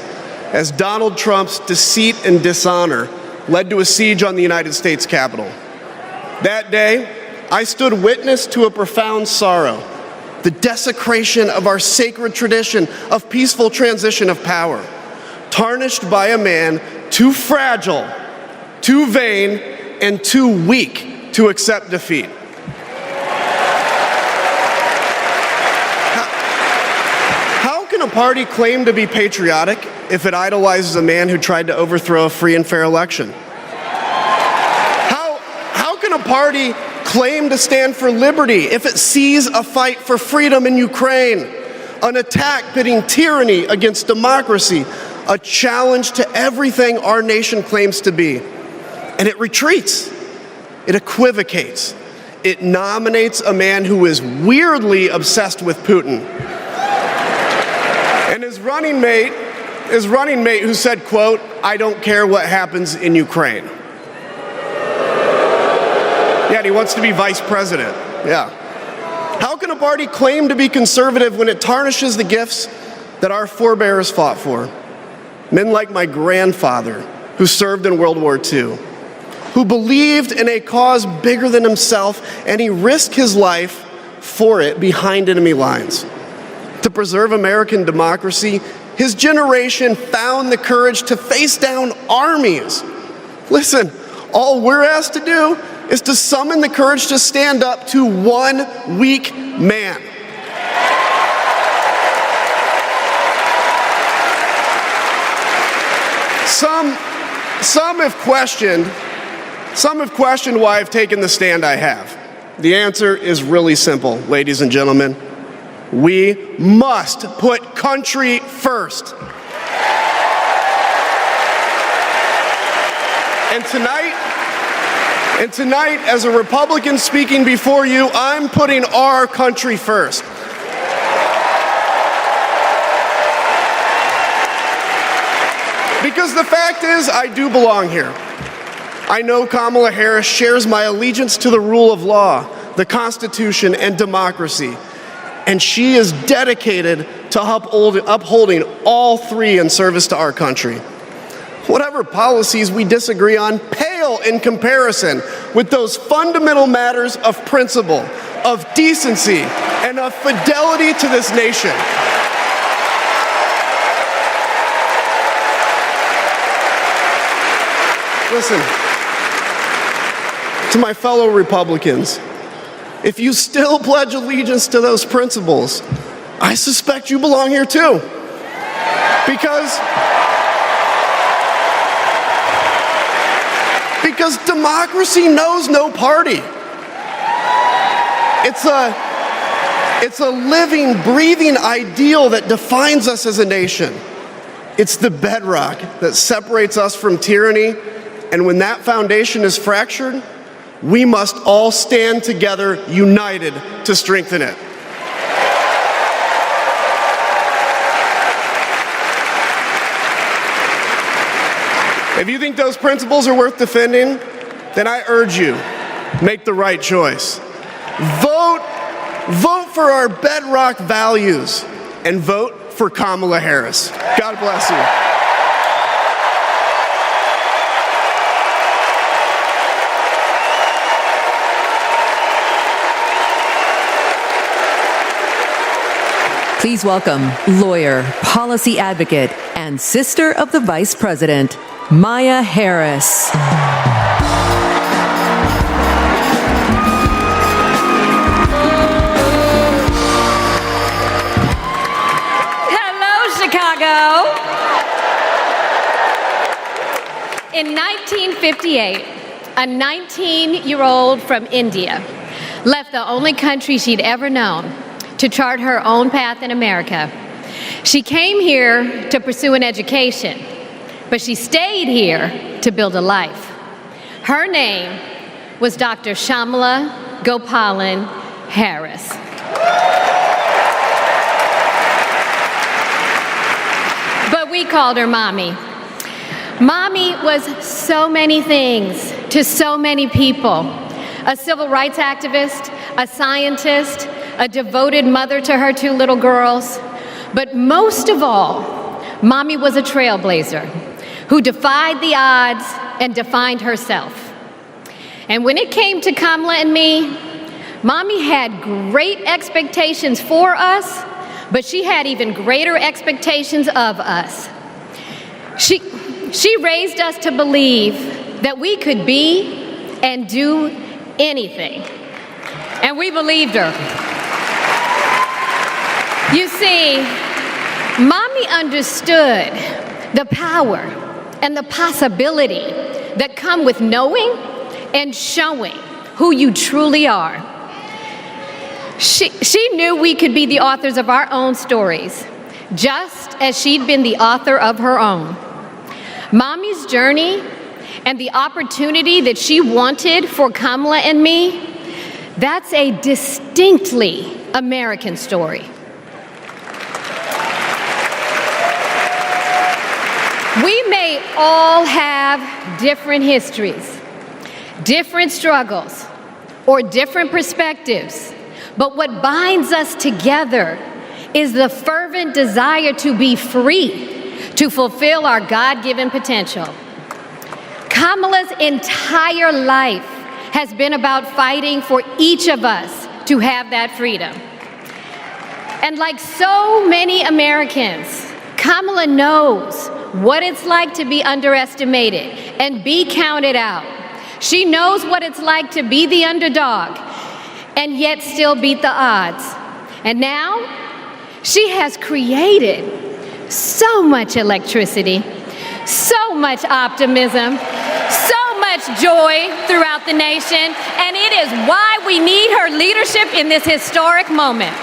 as Donald Trump's deceit and dishonor led to a siege on the United States Capitol. That day, I stood witness to a profound sorrow, the desecration of our sacred tradition of peaceful transition of power, tarnished by a man too fragile, too vain, and too weak to accept defeat. How can a party claim to be patriotic if it idolizes a man who tried to overthrow a free and fair election? How can a party claim to stand for liberty if it sees a fight for freedom in Ukraine, an attack pitting tyranny against democracy, a challenge to everything our nation claims to be, and it retreats, it equivocates, it nominates a man who is weirdly obsessed with Putin, and his running mate who said, quote, "I don't care what happens in Ukraine." Yeah, and he wants to be vice president. Yeah. How can a party claim to be conservative when it tarnishes the gifts that our forebears fought for? Men like my grandfather, who served in World War II. who believed in a cause bigger than himself, and he risked his life for it behind enemy lines. To preserve American democracy, his generation found the courage to face down armies. Listen, all we're asked to do is to summon the courage to stand up to one weak man. Some have questioned why I've taken the stand I have. The answer is really simple, ladies and gentlemen. We must put country first. And tonight, as a Republican speaking before you, I'm putting our country first. Because the fact is, I do belong here. I know Kamala Harris shares my allegiance to the rule of law, the Constitution, and democracy. And she is dedicated to upholding all three in service to our country. Whatever policies we disagree on pale in comparison with those fundamental matters of principle, of decency, and of fidelity to this nation. Listen, to my fellow Republicans, if you still pledge allegiance to those principles, I suspect you belong here too. Because democracy knows no party. It's a living, breathing ideal that defines us as a nation. It's the bedrock that separates us from tyranny, and when that foundation is fractured, we must all stand together, united, to strengthen it. If you think those principles are worth defending, then I urge you, make the right choice. Vote for our bedrock values and vote for Kamala Harris. God bless you. Please welcome lawyer, policy advocate, and sister of the Vice President, Maya Harris. Hello, Chicago. In 1958, a 19-year-old from India left the only country she'd ever known to chart her own path in America. She came here to pursue an education, but she stayed here to build a life. Her name was Dr. Shamala Gopalan Harris. But we called her Mommy. Mommy was so many things to so many people. A civil rights activist, a scientist, a devoted mother to her two little girls. But most of all, Mommy was a trailblazer who defied the odds and defined herself. And when it came to Kamala and me, Mommy had great expectations for us, but she had even greater expectations of us. She raised us to believe that we could be and do anything. And we believed her. You see, Mommy understood the power and the possibility that come with knowing and showing who you truly are. She knew we could be the authors of our own stories, just as she'd been the author of her own. Mommy's journey and the opportunity that she wanted for Kamala and me, that's a distinctly American story. We may all have different histories, different struggles, or different perspectives, but what binds us together is the fervent desire to be free, to fulfill our God-given potential. Kamala's entire life has been about fighting for each of us to have that freedom. And like so many Americans, Kamala knows what it's like to be underestimated and be counted out. She knows what it's like to be the underdog and yet still beat the odds. And now she has created so much electricity, so much optimism, so much joy throughout the nation, and it is why we need her leadership in this historic moment.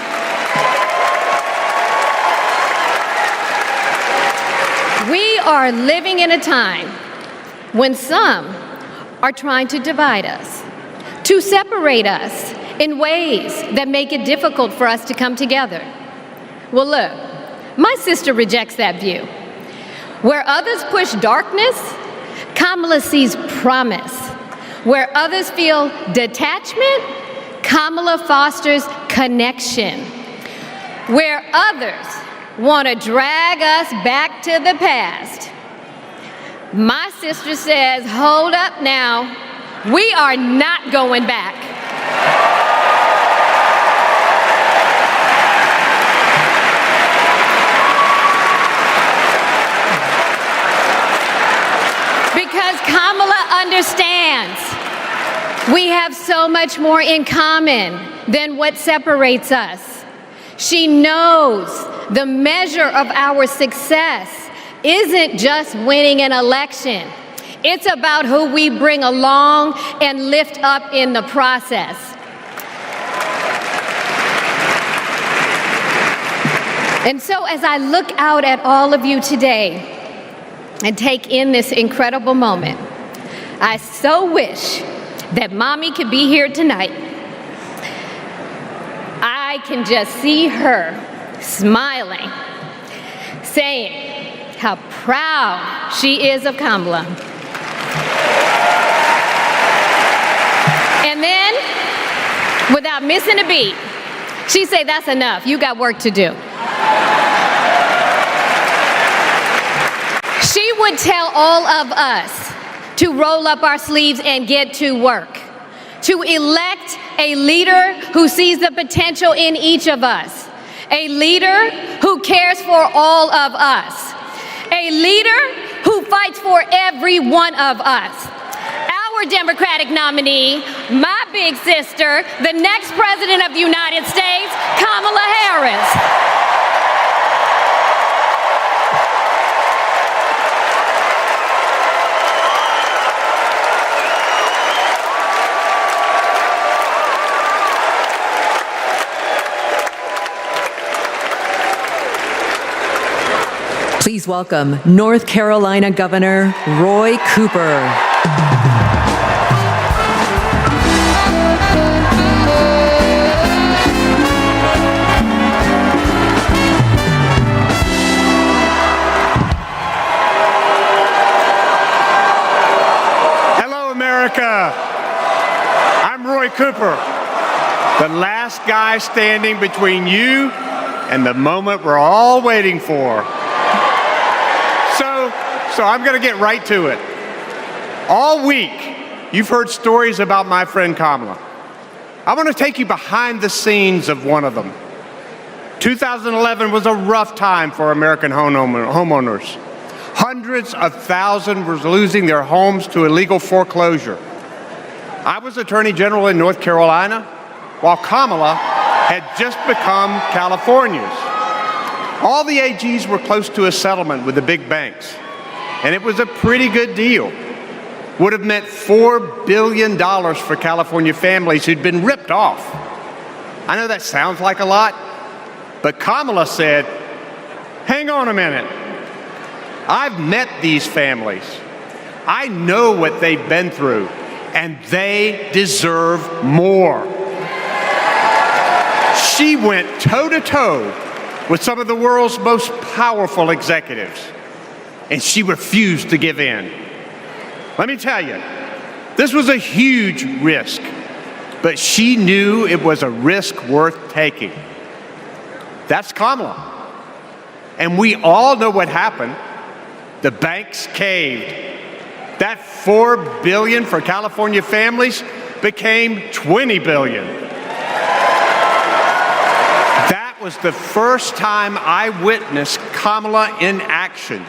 We are living in a time when some are trying to divide us, to separate us in ways that make it difficult for us to come together. Well, look, my sister rejects that view. Where others push darkness, Kamala sees promise. Where others feel detachment, Kamala fosters connection. Where others want to drag us back to the past, my sister says, hold up now, we are not going back. Because Kamala understands we have so much more in common than what separates us. She knows the measure of our success isn't just winning an election. It's about who we bring along and lift up in the process. And so as I look out at all of you today and take in this incredible moment, I so wish that Mommy could be here tonight. I can just see her smiling, saying how proud she is of Kamala. And then, without missing a beat, she say, that's enough, you got work to do. She would tell all of us to roll up our sleeves and get to work, to elect a leader who sees the potential in each of us, a leader who cares for all of us, a leader who fights for every one of us. Our Democratic nominee, my big sister, the next President of the United States, Kamala Harris. Please welcome North Carolina Governor Roy Cooper. Hello, America. I'm Roy Cooper, the last guy standing between you and the moment we're all waiting for. So I'm going to get right to it. All week, you've heard stories about my friend Kamala. I want to take you behind the scenes of one of them. 2011 was a rough time for American homeowners. Hundreds of thousands were losing their homes to illegal foreclosure. I was Attorney General in North Carolina, while Kamala had just become California's. All the AGs were close to a settlement with the big banks, and it was a pretty good deal. Would have meant $4 billion for California families who'd been ripped off. I know that sounds like a lot, but Kamala said, hang on a minute. I've met these families. I know what they've been through, and they deserve more. She went toe-to-toe with some of the world's most powerful executives, and she refused to give in. Let me tell you, this was a huge risk, but she knew it was a risk worth taking. That's Kamala. And we all know what happened. The banks caved. that $4 billion for California families became $20 billion. That was the first time I witnessed Kamala in action.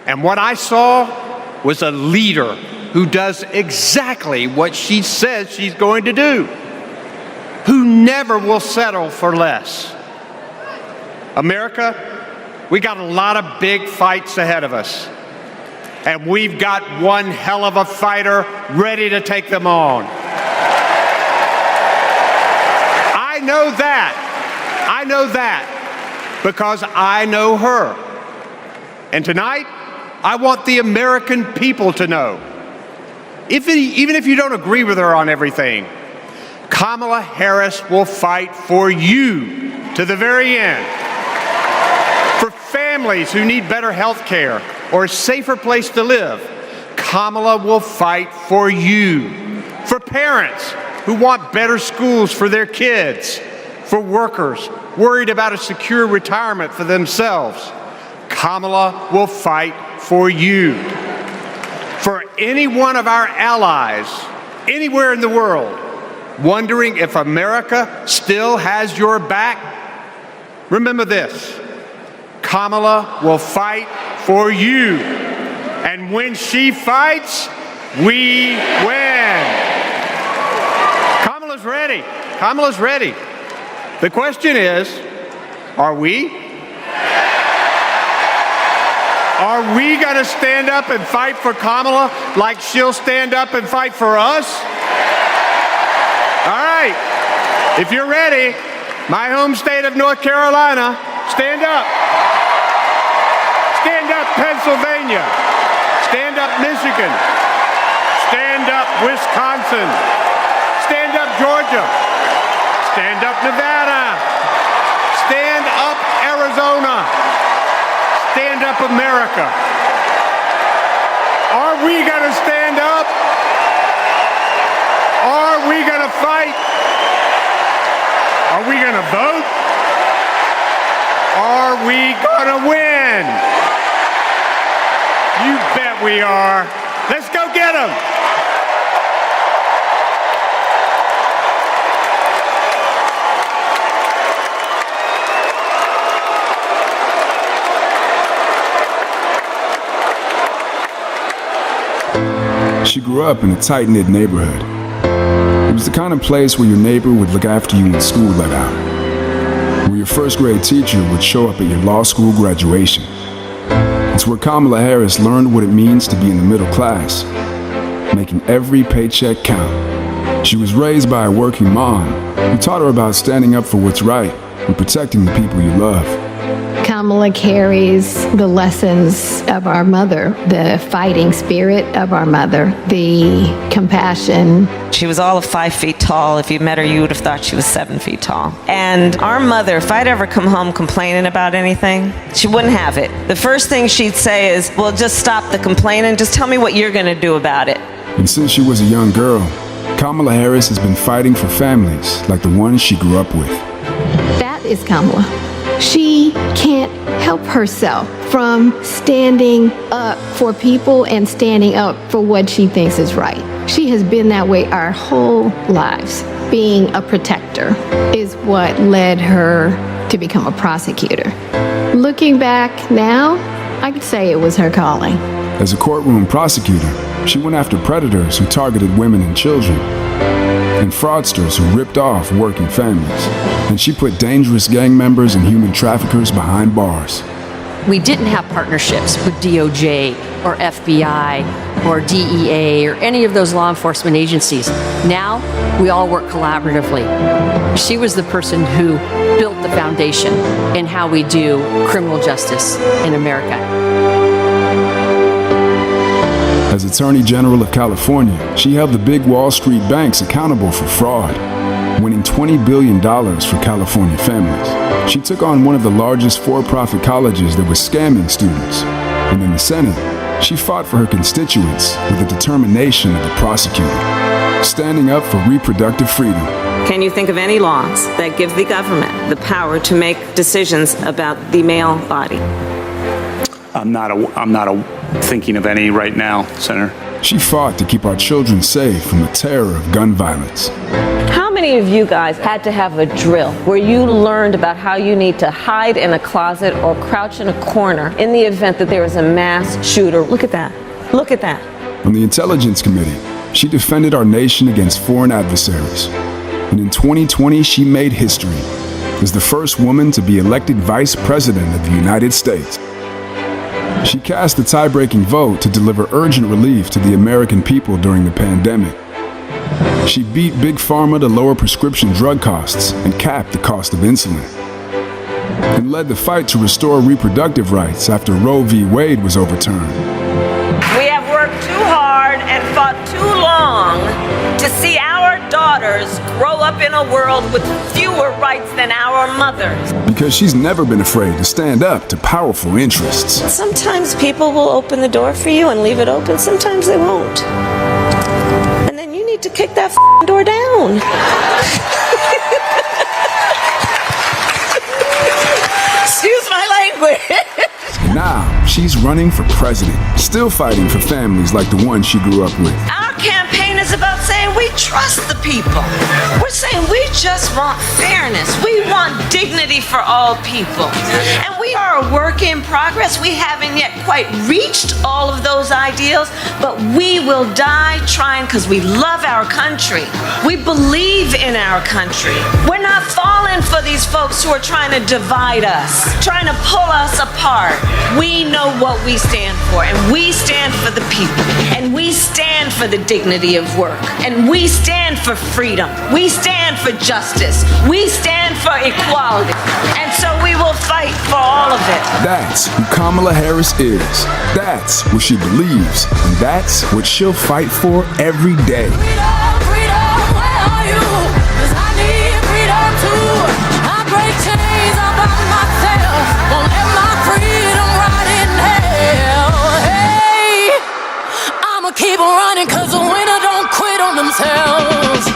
And what I saw was a leader who does exactly what she says she's going to do, who never will settle for less. America, we got a lot of big fights ahead of us. And we've got one hell of a fighter ready to take them on. I know that because I know her. And tonight, I want the American people to know, even if you don't agree with her on everything, Kamala Harris will fight for you to the very end. For families who need better health care or a safer place to live, Kamala will fight for you. For parents who want better schools for their kids, for workers worried about a secure retirement for themselves, Kamala will fight for you. For any one of our allies anywhere in the world wondering if America still has your back, remember this: Kamala will fight for you. And when she fights, we win. Kamala's ready. Kamala's ready. The question is, are we? Are we going to stand up and fight for Kamala like she'll stand up and fight for us? All right. If you're ready, my home state of North Carolina, stand up. Stand up, Pennsylvania. Stand up, Michigan. Stand up, Wisconsin. Stand up, Georgia. Stand up, Nevada. Stand up, Arizona. Stand up, America. Are we going to stand up? Are we going to fight? Are we going to vote? Are we going to win? You bet we are. Let's go get them. She grew up in a tight-knit neighborhood. It was the kind of place where your neighbor would look after you when school let out, where your first grade teacher would show up at your law school graduation. It's where Kamala Harris learned what it means to be in the middle class, making every paycheck count. She was raised by a working mom who taught her about standing up for what's right and protecting the people you love. Kamala carries the lessons of our mother, the fighting spirit of our mother, the compassion. She was all of 5 feet tall. If you met her, you would have thought she was 7 feet tall. And our mother, if I'd ever come home complaining about anything, she wouldn't have it. The first thing she'd say is, well, just stop the complaining. Just tell me what you're going to do about it. And since she was a young girl, Kamala Harris has been fighting for families like the ones she grew up with. That is Kamala. She can't help herself from standing up for people and standing up for what she thinks is right. She has been that way our whole lives. Being a protector is what led her to become a prosecutor. Looking back now, I could say it was her calling. As a courtroom prosecutor, she went after predators who targeted women and children, and fraudsters who ripped off working families. And she put dangerous gang members and human traffickers behind bars. We didn't have partnerships with DOJ or FBI or DEA or any of those law enforcement agencies. Now, we all work collaboratively. She was the person who built the foundation in how we do criminal justice in America. As Attorney General of California, she held the big Wall Street banks accountable for fraud, winning $20 billion for California families. She took on one of the largest for-profit colleges that was scamming students. And in the Senate, she fought for her constituents with the determination of a prosecutor, standing up for reproductive freedom. Can you think of any laws that give the government the power to make decisions about the male body? I'm not a thinking of any right now, Senator. She fought to keep our children safe from the terror of gun violence. How many of you guys had to have a drill where you learned about how you need to hide in a closet or crouch in a corner in the event that there is a mass shooter? Look at that. Look at that. On the Intelligence Committee, she defended our nation against foreign adversaries. And in 2020, she made history as the first woman to be elected Vice President of the United States. She cast the tie-breaking vote to deliver urgent relief to the American people during the pandemic. She beat Big Pharma to lower prescription drug costs and cap the cost of insulin. And led the fight to restore reproductive rights after Roe v. Wade was overturned. We have worked too hard and fought too long to see our daughters grow up in a world with fewer rights than our mothers. Because she's never been afraid to stand up to powerful interests. Sometimes people will open the door for you and leave it open. Sometimes they won't. And then you need to kick that door down. Excuse my language. Now, she's running for president, still fighting for families like the one she grew up with. Our campaign is about saying we trust the people. We're saying we just want fairness. We want dignity for all people. And we are a work in progress. We haven't yet quite reached all of those ideals, but we will die trying because we love our country. We believe in our country. We're not falling for these folks who are trying to divide us, trying to pull us apart. We know what we stand for, and we stand for the people, and we stand for the dignity of work, and we stand for freedom. We stand for justice. We stand for equality. And so we will fight for all of it. That's who Kamala Harris is. That's what she believes, and that's what she'll fight for every day. Keep on running, cause the winner don't quit on themselves.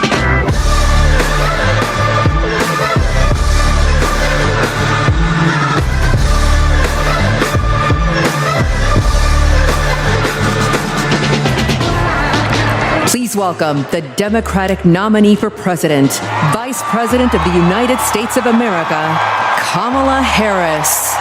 Please welcome the Democratic nominee for president, Vice President of the United States of America, Kamala Harris.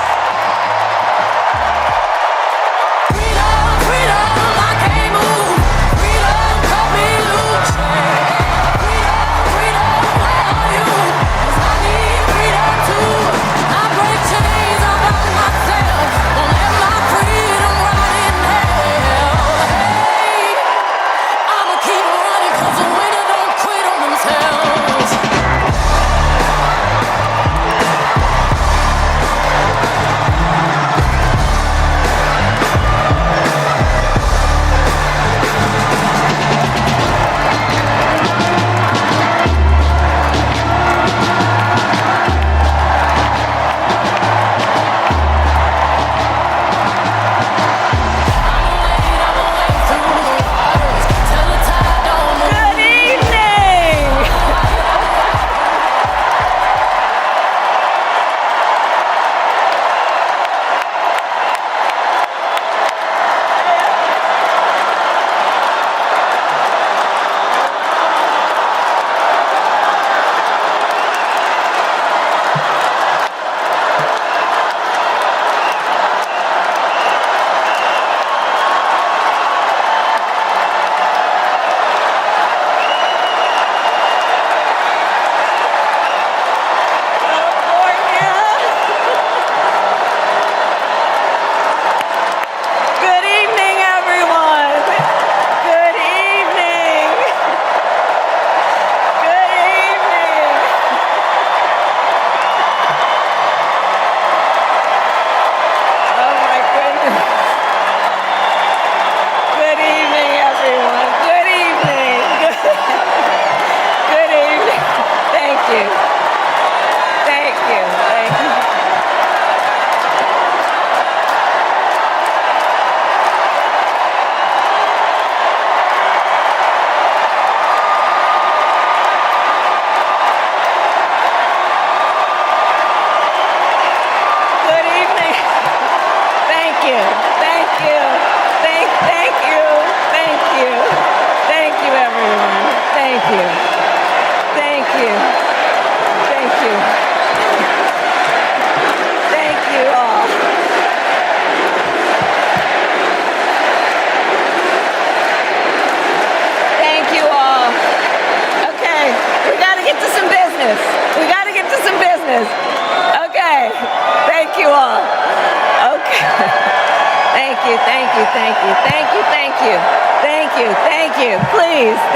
thank you, thank you, thank you, thank you,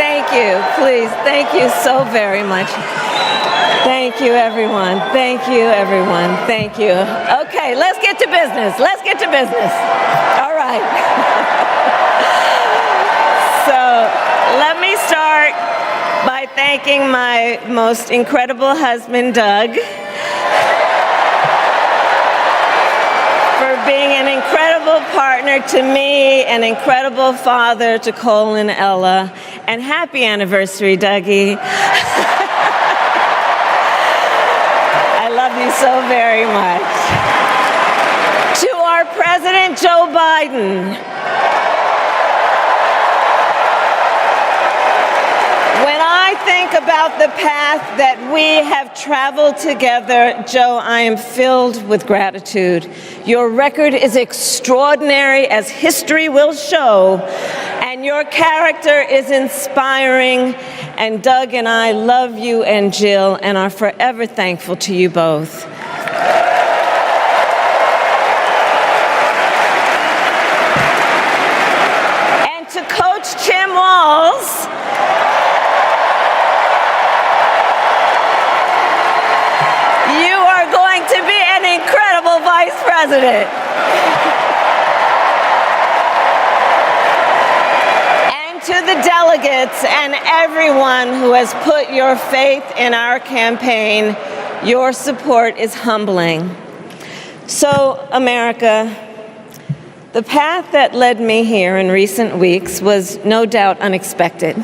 thank you, please, thank you so very much. Thank you, everyone. Thank you, everyone. Thank you. Okay, let's get to business. Let's get to business. All right. So let me start by thanking my most incredible husband, Doug, for being an incredible partner to me, an incredible father to Cole and Ella, and happy anniversary, Dougie. I love you so very much. To our President Joe Biden, when I think about the path that we have traveled together, Joe, I am filled with gratitude. Your record is extraordinary, as history will show, and your character is inspiring. And Doug and I love you and Jill and are forever thankful to you both. And to Coach Tim Walz, you are going to be an incredible vice president. To the delegates and everyone who has put your faith in our campaign, your support is humbling. So, America, the path that led me here in recent weeks was no doubt unexpected.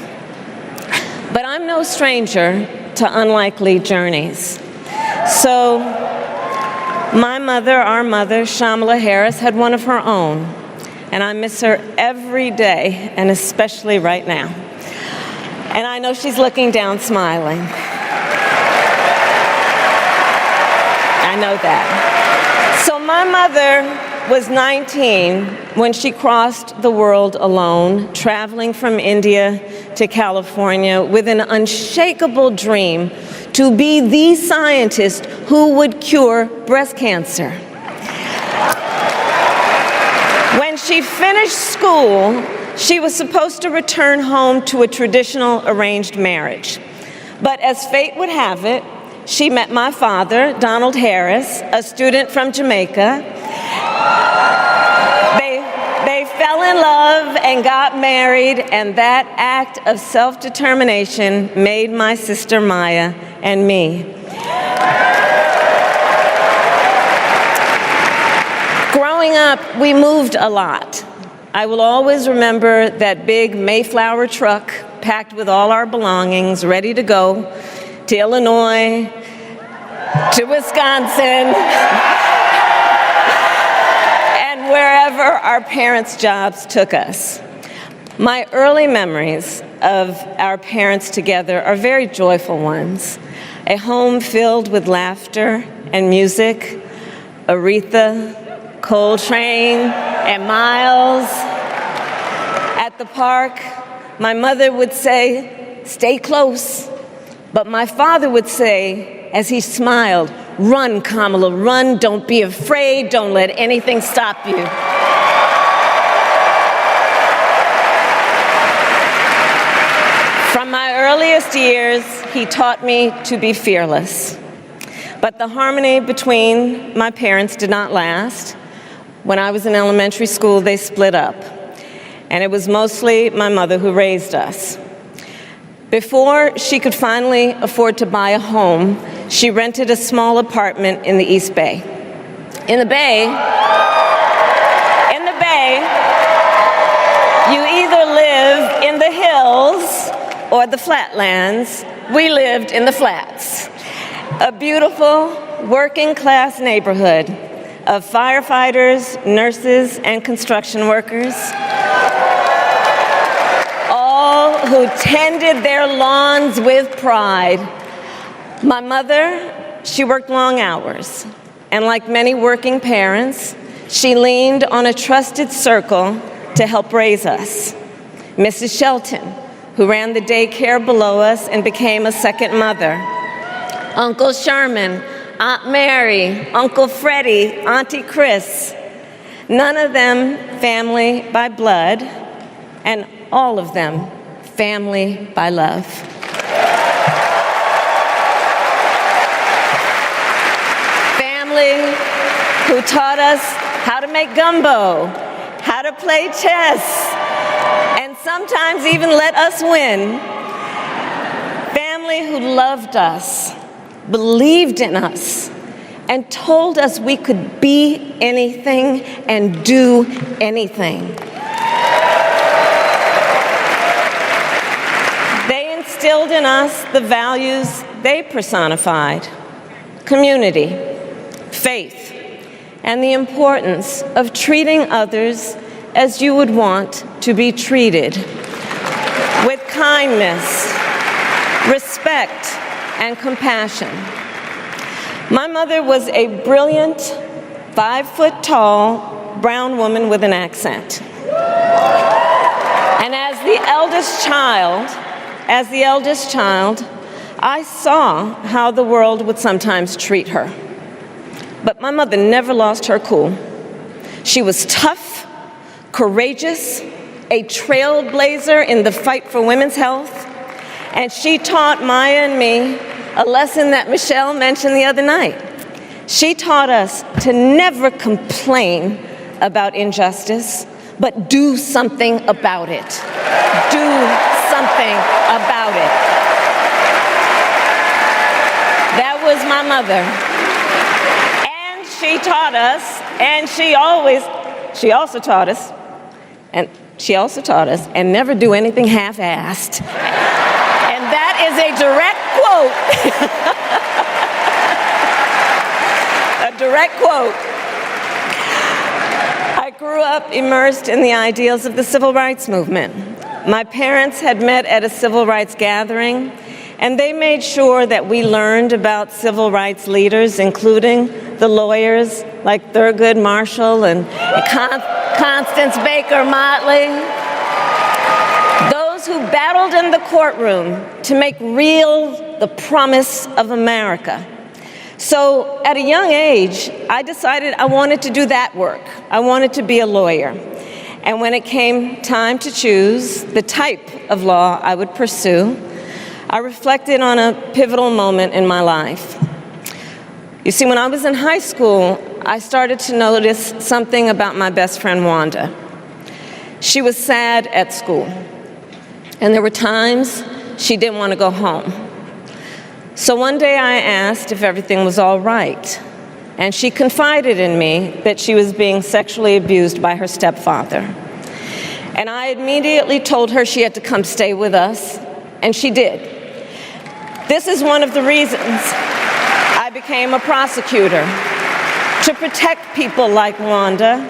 But I'm no stranger to unlikely journeys. So, my mother, our mother, Kamala Harris, had one of her own. And I miss her every day, and especially right now. And I know she's looking down smiling. I know that. So my mother was 19 when she crossed the world alone, traveling from India to California with an unshakable dream to be the scientist who would cure breast cancer. When she finished school, she was supposed to return home to a traditional arranged marriage. But as fate would have it, she met my father, Donald Harris, a student from Jamaica. They fell in love and got married, and that act of self-determination made my sister Maya and me. Growing up, we moved a lot. I will always remember that big Mayflower truck packed with all our belongings, ready to go to Illinois, to Wisconsin, and wherever our parents' jobs took us. My early memories of our parents together are very joyful ones. A home filled with laughter and music, Aretha, Coltrane, and Miles. At the park, my mother would say, "Stay close." But my father would say, as he smiled, "Run, Kamala, run. Don't be afraid. Don't let anything stop you." From my earliest years, he taught me to be fearless. But the harmony between my parents did not last. When I was in elementary school, they split up. And it was mostly my mother who raised us. Before she could finally afford to buy a home, she rented a small apartment in the East Bay. In the Bay, you either live in the hills or the flatlands. We lived in the flats. A beautiful working-class neighborhood of firefighters, nurses, and construction workers, all who tended their lawns with pride. My mother, she worked long hours, and like many working parents, she leaned on a trusted circle to help raise us. Mrs. Shelton, who ran the daycare below us and became a second mother. Uncle Sherman, Aunt Mary, Uncle Freddie, Auntie Chris. none of them family by blood, and all of them family by love. Family who taught us how to make gumbo, how to play chess, and sometimes even let us win. Family who loved us, believed in us, and told us we could be anything and do anything. They instilled in us the values they personified: community, faith, and the importance of treating others as you would want to be treated, with kindness, respect, and compassion. My mother was a brilliant, 5-foot-tall, brown woman with an accent. And as the eldest child, I saw how the world would sometimes treat her. But my mother never lost her cool. She was tough, courageous, a trailblazer in the fight for women's health, and she taught Maya and me a lesson that Michelle mentioned the other night. She taught us to never complain about injustice, but do something about it. Do something about it. That was my mother. And she taught us, and she also taught us, and never do anything half-assed. And that is a direct quote. A direct quote. I grew up immersed in the ideals of the civil rights movement. My parents had met at a civil rights gathering, and they made sure that we learned about civil rights leaders, including the lawyers like Thurgood Marshall and Constance Baker Motley. Those who battled in the courtroom to make real the promise of America. So at a young age, I decided I wanted to do that work. I wanted to be a lawyer. And when it came time to choose the type of law I would pursue, I reflected on a pivotal moment in my life. You see, when I was in high school, I started to notice something about my best friend, Wanda. She was sad at school, and there were times she didn't want to go home. So one day I asked if everything was all right, and she confided in me that she was being sexually abused by her stepfather. And I immediately told her she had to come stay with us, and she did. This is one of the reasons I became a prosecutor, to protect people like Wanda,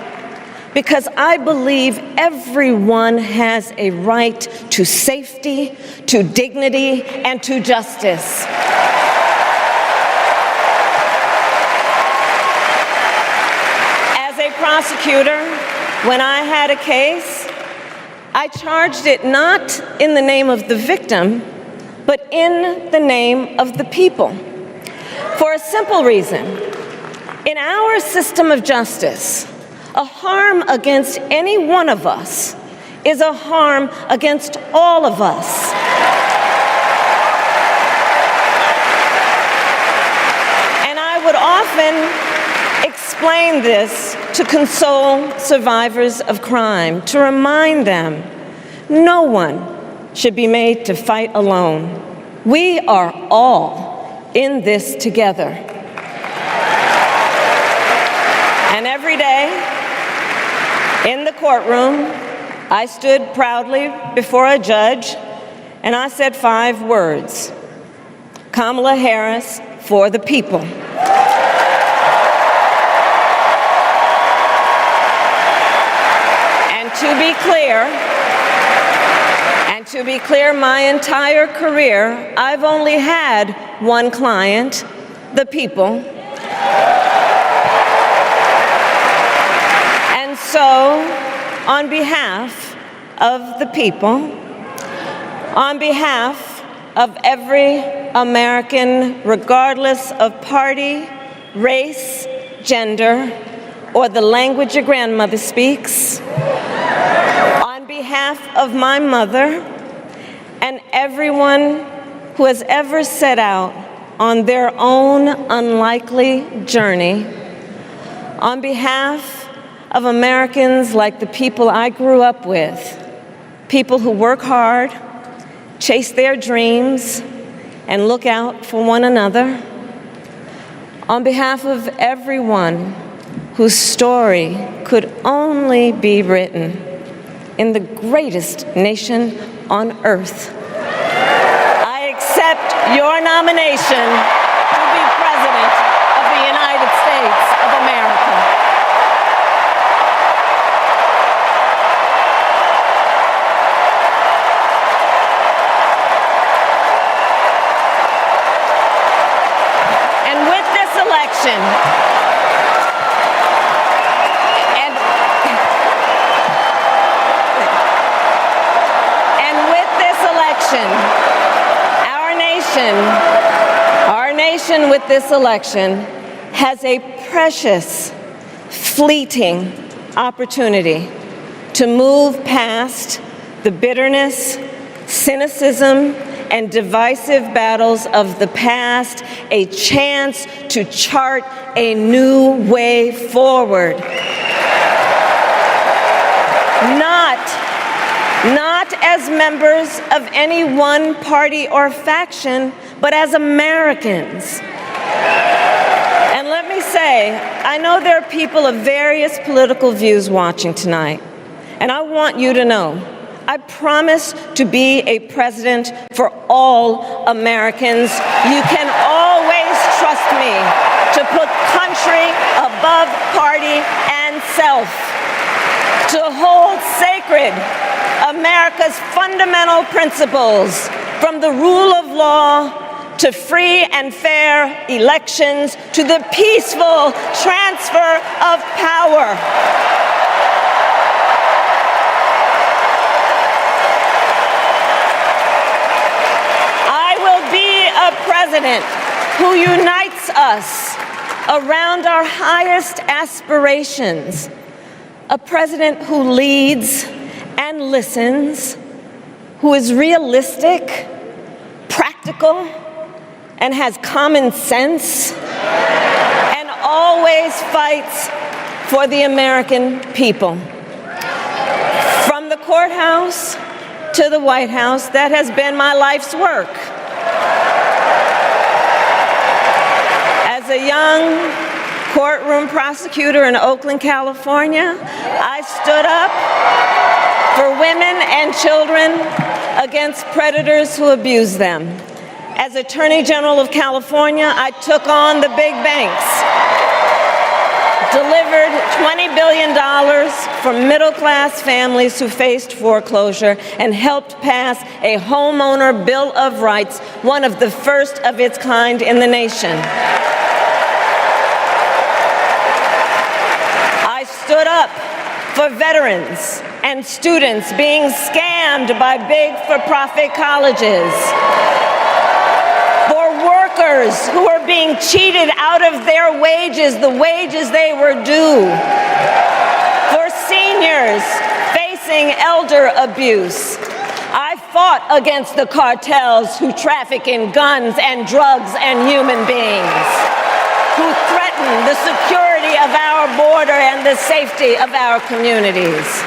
because I believe everyone has a right to safety, to dignity, and to justice. As a prosecutor, when I had a case, I charged it not in the name of the victim, but in the name of the people. For a simple reason. In our system of justice, a harm against any one of us is a harm against all of us. And I would often explain this to console survivors of crime, to remind them no one should be made to fight alone. We are all in this together. And every day in the courtroom, I stood proudly before a judge and I said 5 words: Kamala Harris for the people. And to be clear, my entire career, I've only had one client, the people. And so, on behalf of the people, on behalf of every American, regardless of party, race, gender, or the language your grandmother speaks. On behalf of my mother and everyone who has ever set out on their own unlikely journey, on behalf of Americans like the people I grew up with, people who work hard, chase their dreams, and look out for one another, on behalf of everyone whose story could only be written in the greatest nation on earth, I accept your nomination to be President of the United States of America. And with this election, our nation with this election has a precious, fleeting opportunity to move past the bitterness, cynicism, and divisive battles of the past, a chance to chart a new way forward. Not as members of any one party or faction, but as Americans. And let me say, I know there are people of various political views watching tonight, and I want you to know, I promise to be a president for all Americans. You can always trust me to put country above party and self, to hold sacred America's fundamental principles, from the rule of law to free and fair elections to the peaceful transfer of power. I will be a president who unites us around our highest aspirations, a president who leads and listens, who is realistic, practical, and has common sense, and always fights for the American people. From the courthouse to the White House, that has been my life's work. As a young courtroom prosecutor in Oakland, California, I stood up for women and children against predators who abuse them. As Attorney General of California, I took on the big banks, delivered $20 billion for middle-class families who faced foreclosure, and helped pass a homeowner bill of rights, one of the first of its kind in the nation. I stood up for veterans and students being scammed by big for-profit colleges, for workers who are being cheated out of their wages, the wages they were due, for seniors facing elder abuse. I fought against the cartels who traffic in guns and drugs and human beings, who threaten the security of our border and the safety of our communities.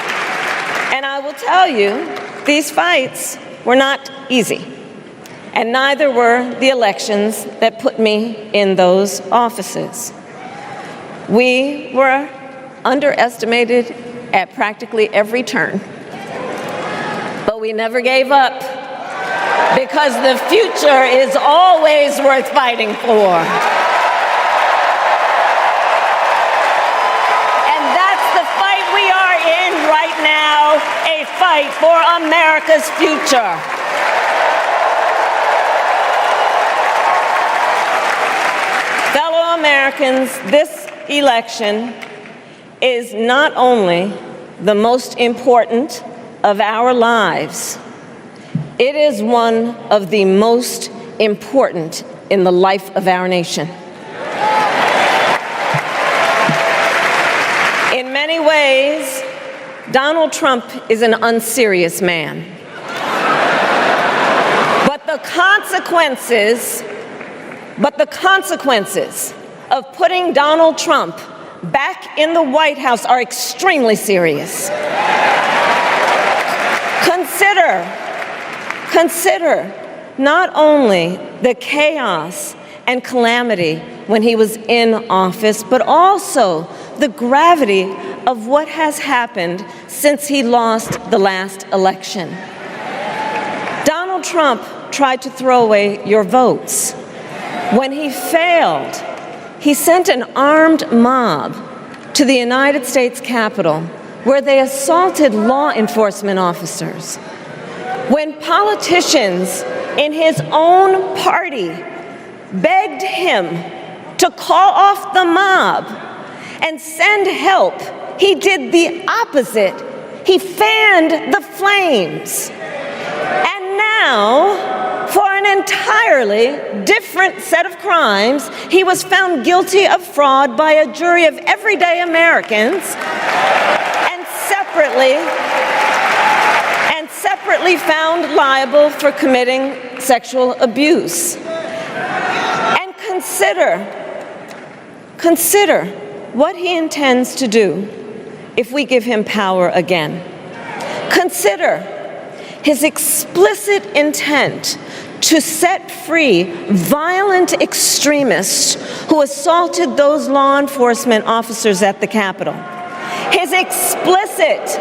And I will tell you, these fights were not easy, and neither were the elections that put me in those offices. We were underestimated at practically every turn, but we never gave up, because the future is always worth fighting for. A fight for America's future. Fellow Americans, this election is not only the most important of our lives, it is one of the most important in the life of our nation. ways, Donald Trump is an unserious man. But the consequences of putting Donald Trump back in the White House are extremely serious. Consider not only the chaos and calamity when he was in office, but also the gravity of what has happened since he lost the last election. Donald Trump tried to throw away your votes. When he failed, he sent an armed mob to the United States Capitol where they assaulted law enforcement officers. When politicians in his own party begged him to call off the mob and send help, he did the opposite. He fanned the flames. And now, for an entirely different set of crimes, he was found guilty of fraud by a jury of everyday Americans and separately found liable for committing sexual abuse. And consider what he intends to do if we give him power again. Consider his explicit intent to set free violent extremists who assaulted those law enforcement officers at the Capitol. His explicit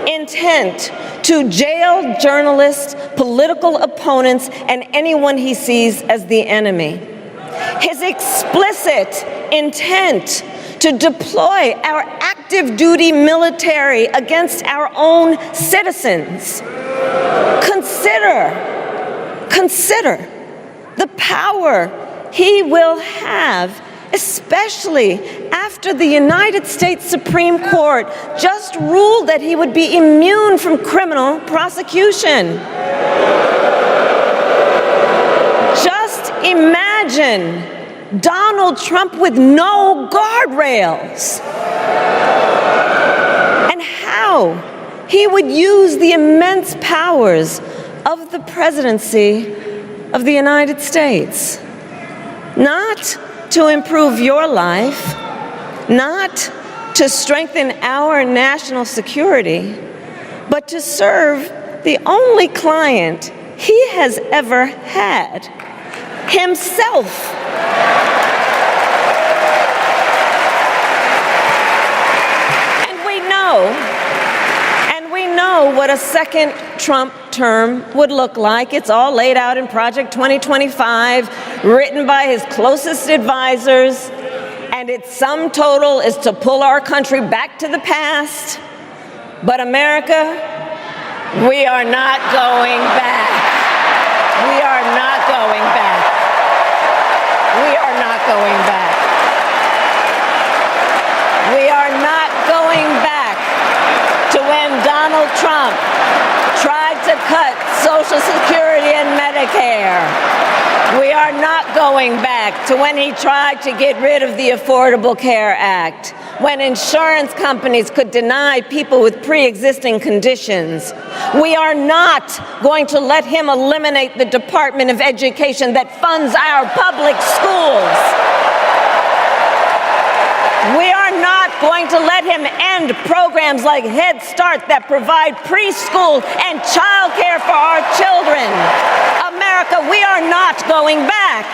intent to jail journalists, political opponents, and anyone he sees as the enemy. His explicit intent to deploy our active duty military against our own citizens. Consider the power he will have, especially after the United States Supreme Court just ruled that he would be immune from criminal prosecution. Just imagine Donald Trump with no guardrails, and how he would use the immense powers of the presidency of the United States, not to improve your life, not to strengthen our national security, but to serve the only client he has ever had, himself. And we know what a second Trump term would look like. It's all laid out in Project 2025, written by his closest advisors, and its sum total is to pull our country back to the past. But America, we are not going back. We are not going back. We are not going back. We are not going back to when Donald Trump tried to cut Social Security and Medicare. We are not going back to when he tried to get rid of the Affordable Care Act, when insurance companies could deny people with pre-existing conditions. We are not going to let him eliminate the Department of Education that funds our public schools. We are not going to let him end programs like Head Start that provide preschool and childcare for our children. America, we are not going back.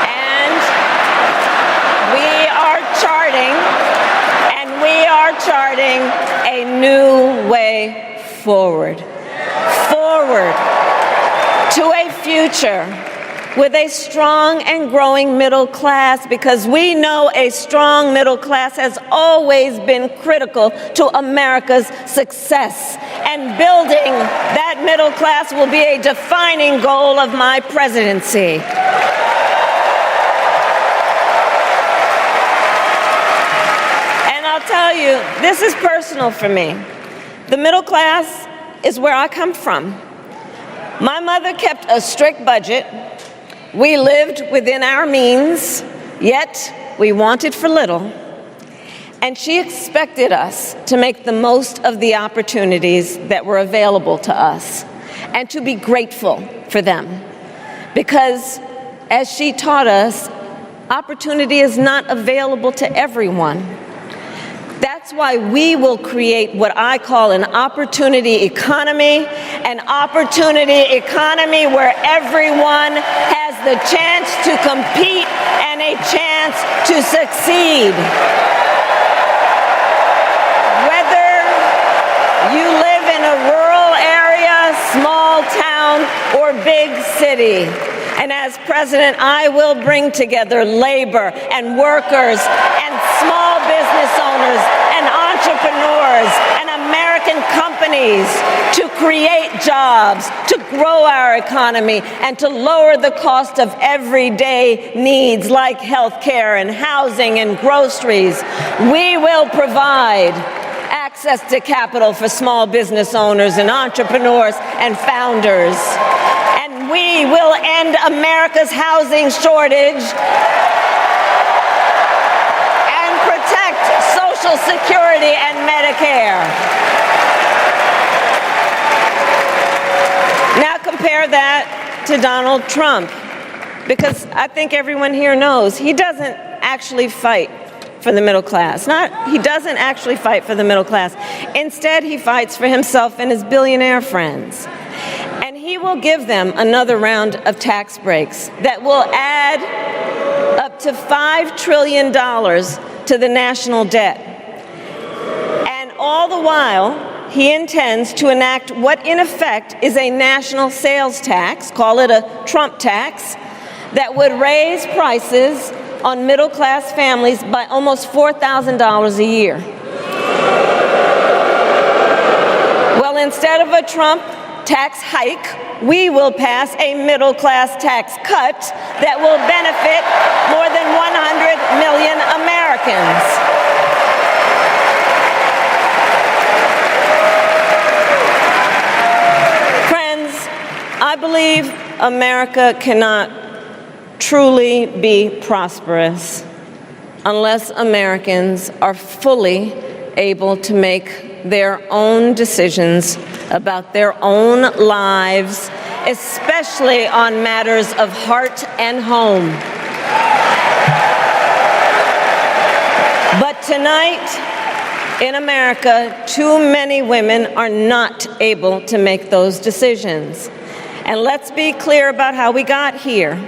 And we are charting a new way forward. To a future with a strong and growing middle class, because we know a strong middle class has always been critical to America's success. And building that middle class will be a defining goal of my presidency. And I'll tell you, this is personal for me. The middle class is where I come from. My mother kept a strict budget. We lived within our means, yet we wanted for little. And she expected us to make the most of the opportunities that were available to us and to be grateful for them. Because, as she taught us, opportunity is not available to everyone. That's why we will create what I call an opportunity economy where everyone has the chance to compete and a chance to succeed. Whether you live in a rural area, small town, or big city. And as president, I will bring together labor and workers and small business owners and entrepreneurs and American companies to create jobs, to grow our economy, and to lower the cost of everyday needs like health care and housing and groceries. We will provide access to capital for small business owners and entrepreneurs and founders. And we will end America's housing shortage and protect Social Security and Medicare. Now compare that to Donald Trump, because I think everyone here knows he doesn't actually fight for the middle class. He doesn't actually fight for the middle class. Instead, he fights for himself and his billionaire friends. And he will give them another round of tax breaks that will add up to $5 trillion to the national debt. And all the while, he intends to enact what in effect is a national sales tax, call it a Trump tax, that would raise prices on middle-class families by almost $4,000 a year. Well, instead of a Trump tax hike, we will pass a middle-class tax cut that will benefit more than 100 million Americans. Friends, I believe America cannot truly be prosperous unless Americans are fully able to make their own decisions about their own lives, especially on matters of heart and home. But tonight, in America, too many women are not able to make those decisions. And let's be clear about how we got here.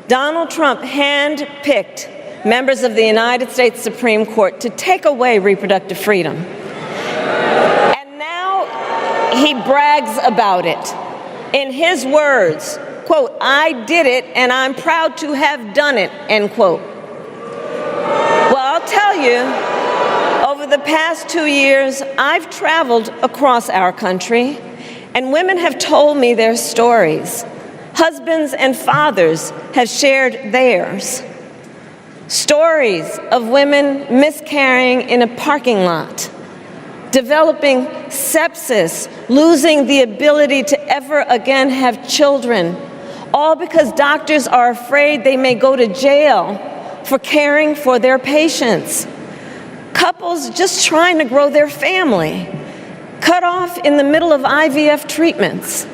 Donald Trump handpicked members of the United States Supreme Court to take away reproductive freedom. And now he brags about it. In his words, quote, "I did it and I'm proud to have done it," end quote. Well, I'll tell you, over the past 2 years, I've traveled across our country, and women have told me their stories. Husbands and fathers have shared theirs. Stories of women miscarrying in a parking lot, developing sepsis, losing the ability to ever again have children, all because doctors are afraid they may go to jail for caring for their patients. Couples just trying to grow their family, cut off in the middle of IVF treatments.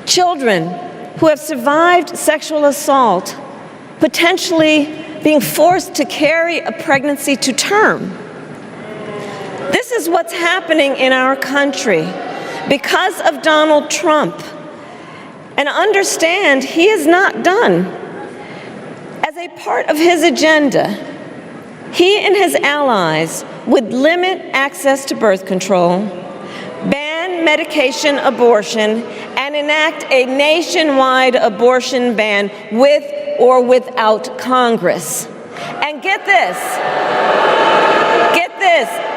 Children who have survived sexual assault, potentially being forced to carry a pregnancy to term. This is what's happening in our country because of Donald Trump. And understand, he is not done. As a part of his agenda, he and his allies would limit access to birth control, ban medication abortion, and enact a nationwide abortion ban with or without Congress. And get this,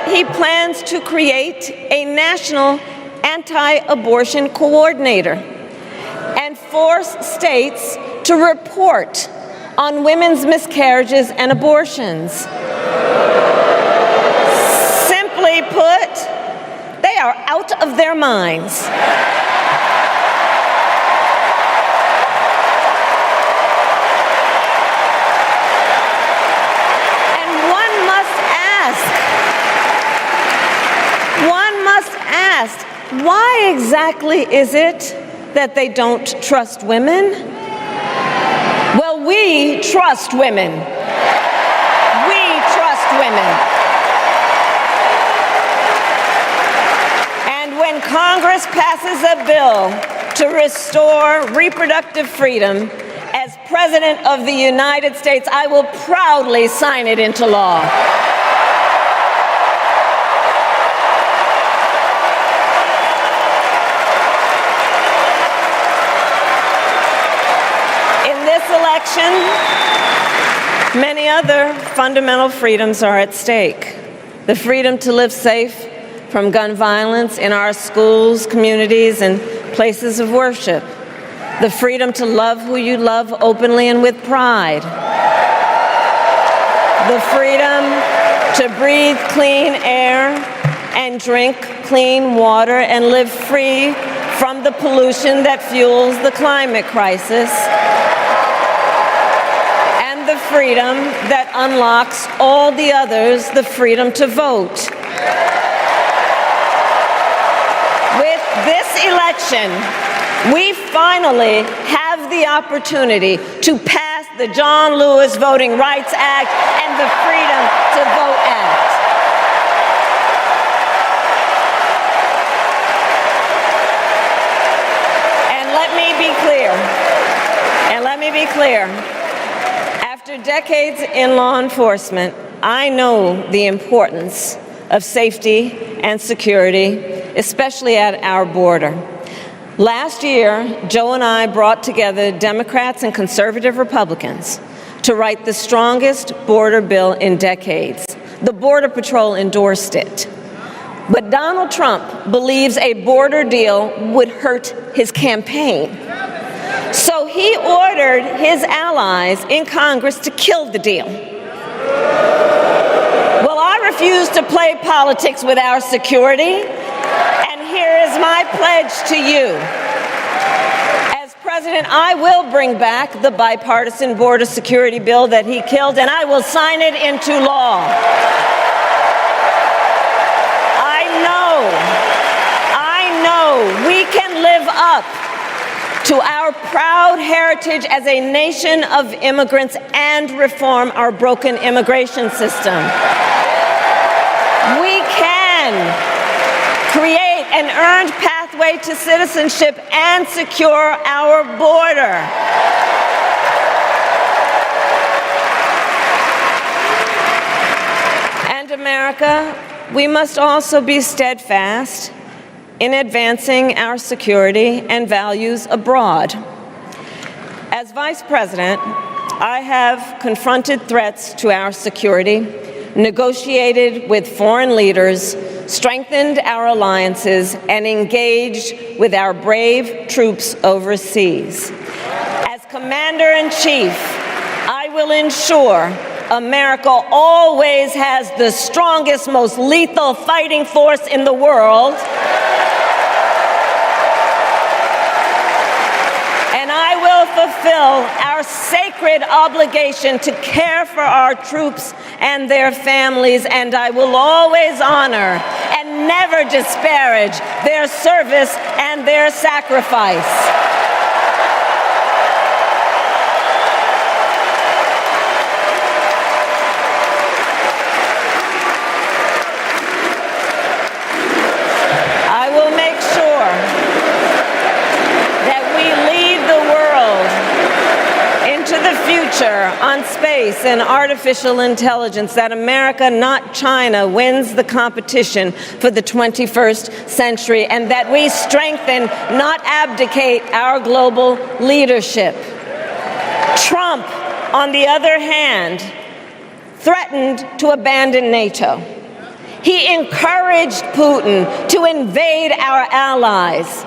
he plans to create a national anti-abortion coordinator and force states to report on women's miscarriages and abortions. Simply put, they are out of their minds. why exactly is it that they don't trust women? Well, we trust women. We trust women. And when Congress passes a bill to restore reproductive freedom, as President of the United States, I will proudly sign it into law. In this election, many other fundamental freedoms are at stake. The freedom to live safe from gun violence in our schools, communities, and places of worship. The freedom to love who you love openly and with pride. The freedom to breathe clean air and drink clean water and live free from the pollution that fuels the climate crisis. And the freedom that unlocks all the others, the freedom to vote. With this election, we finally have the opportunity to pass the John Lewis Voting Rights Act and the Freedom to Vote Act. And let me be clear. After decades in law enforcement, I know the importance of safety and security, especially at our border. Last year, Joe and I brought together Democrats and conservative Republicans to write the strongest border bill in decades. The Border Patrol endorsed it. But Donald Trump believes a border deal would hurt his campaign. So he ordered his allies in Congress to kill the deal. Well, I refuse to play politics with our security. Here is my pledge to you. As president, I will bring back the bipartisan border security bill that he killed, and I will sign it into law. I know we can live up to our proud heritage as a nation of immigrants and reform our broken immigration system. We can create an earned pathway to citizenship and secure our border. And America, we must also be steadfast in advancing our security and values abroad. As Vice President, I have confronted threats to our security, negotiated with foreign leaders, strengthened our alliances, and engaged with our brave troops overseas. As Commander-in-Chief, I will ensure America always has the strongest, most lethal fighting force in the world. And I will fulfill our sacred obligation to care for our troops and their families, and I will always honor and never disparage their service and their sacrifice. I will make sure that we lead the world into the future on space and artificial intelligence, that America, not China, wins the competition for the 21st century, and that we strengthen, not abdicate, our global leadership. Trump, on the other hand, threatened to abandon NATO. He encouraged Putin to invade our allies,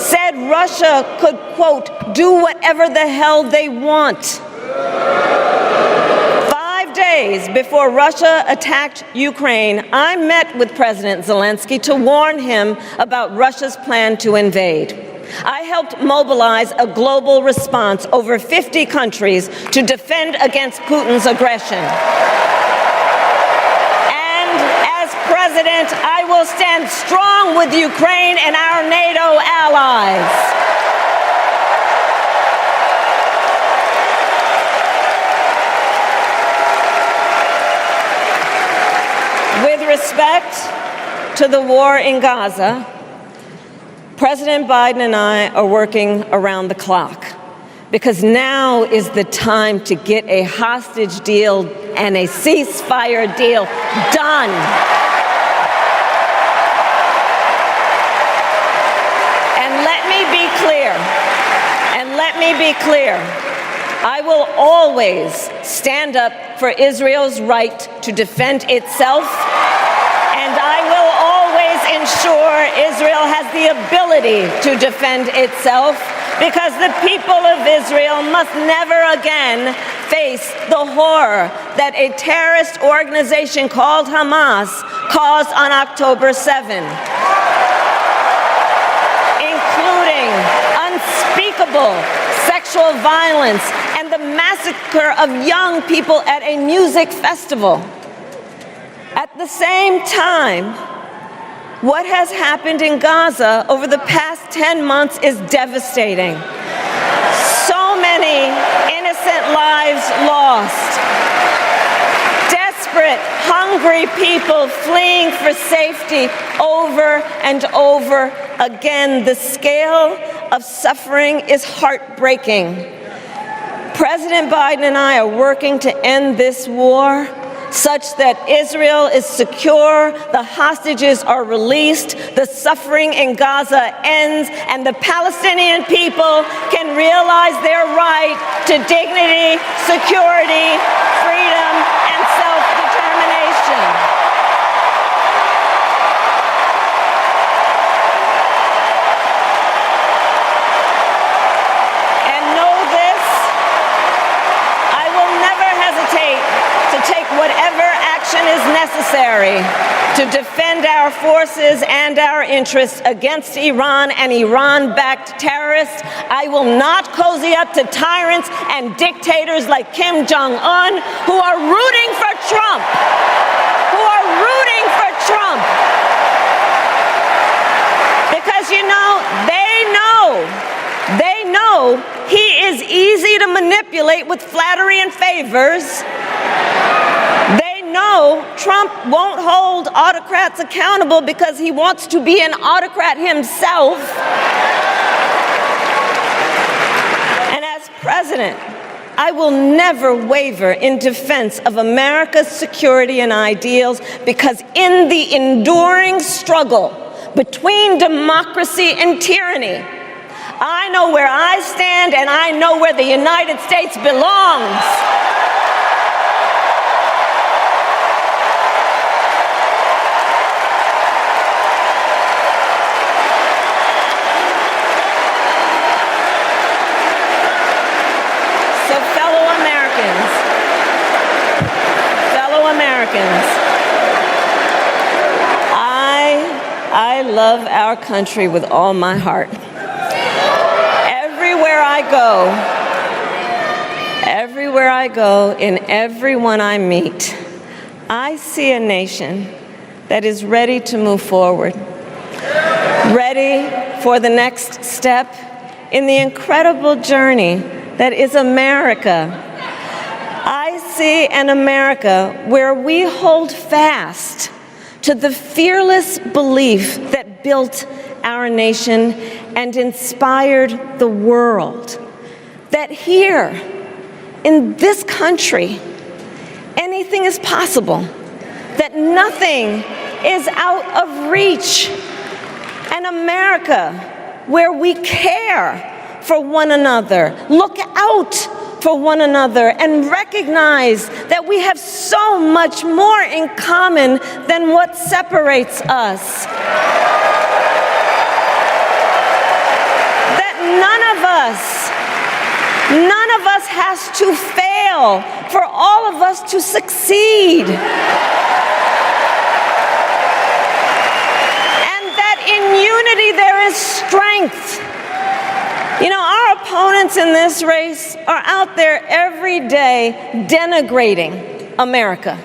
said Russia could, quote, do whatever the hell they want. 5 days before Russia attacked Ukraine, I met with President Zelensky to warn him about Russia's plan to invade. I helped mobilize a global response, over 50 countries, to defend against Putin's aggression. And as President, I will stand strong with Ukraine and our NATO allies. With respect to the war in Gaza, President Biden and I are working around the clock because now is the time to get a hostage deal and a ceasefire deal done. And let me be clear, I will always stand up for Israel's right to defend itself, and I will always ensure Israel has the ability to defend itself, because the people of Israel must never again face the horror that a terrorist organization called Hamas caused on October 7, including unspeakable sexual violence and the massacre of young people at a music festival. At the same time, what has happened in Gaza over the past 10 months is devastating. So many innocent lives lost. Desperate, hungry people fleeing for safety over and over again. The scale of suffering is heartbreaking. President Biden and I are working to end this war such that Israel is secure, the hostages are released, the suffering in Gaza ends, and the Palestinian people can realize their right to dignity, security, freedom, and self-determination. Whatever action is necessary to defend our forces and our interests against Iran and Iran-backed terrorists. I will not cozy up to tyrants and dictators like Kim Jong-un who are rooting for Trump. Because, you know, they know he is easy to manipulate with flattery and favors. They know Trump won't hold autocrats accountable because he wants to be an autocrat himself. And as president, I will never waver in defense of America's security and ideals, because in the enduring struggle between democracy and tyranny, I know where I stand and I know where the United States belongs. I love our country with all my heart. Everywhere I go, in everyone I meet, I see a nation that is ready to move forward, ready for the next step in the incredible journey that is America. I see an America where we hold fast to the fearless belief that built our nation and inspired the world. That here, in this country, anything is possible. That nothing is out of reach. An America where we care for one another, look out for one another, and recognize that we have so much more in common than what separates us. That none of us has to fail for all of us to succeed. And that in unity there is strength. You know, our opponents in this race are out there every day denigrating America,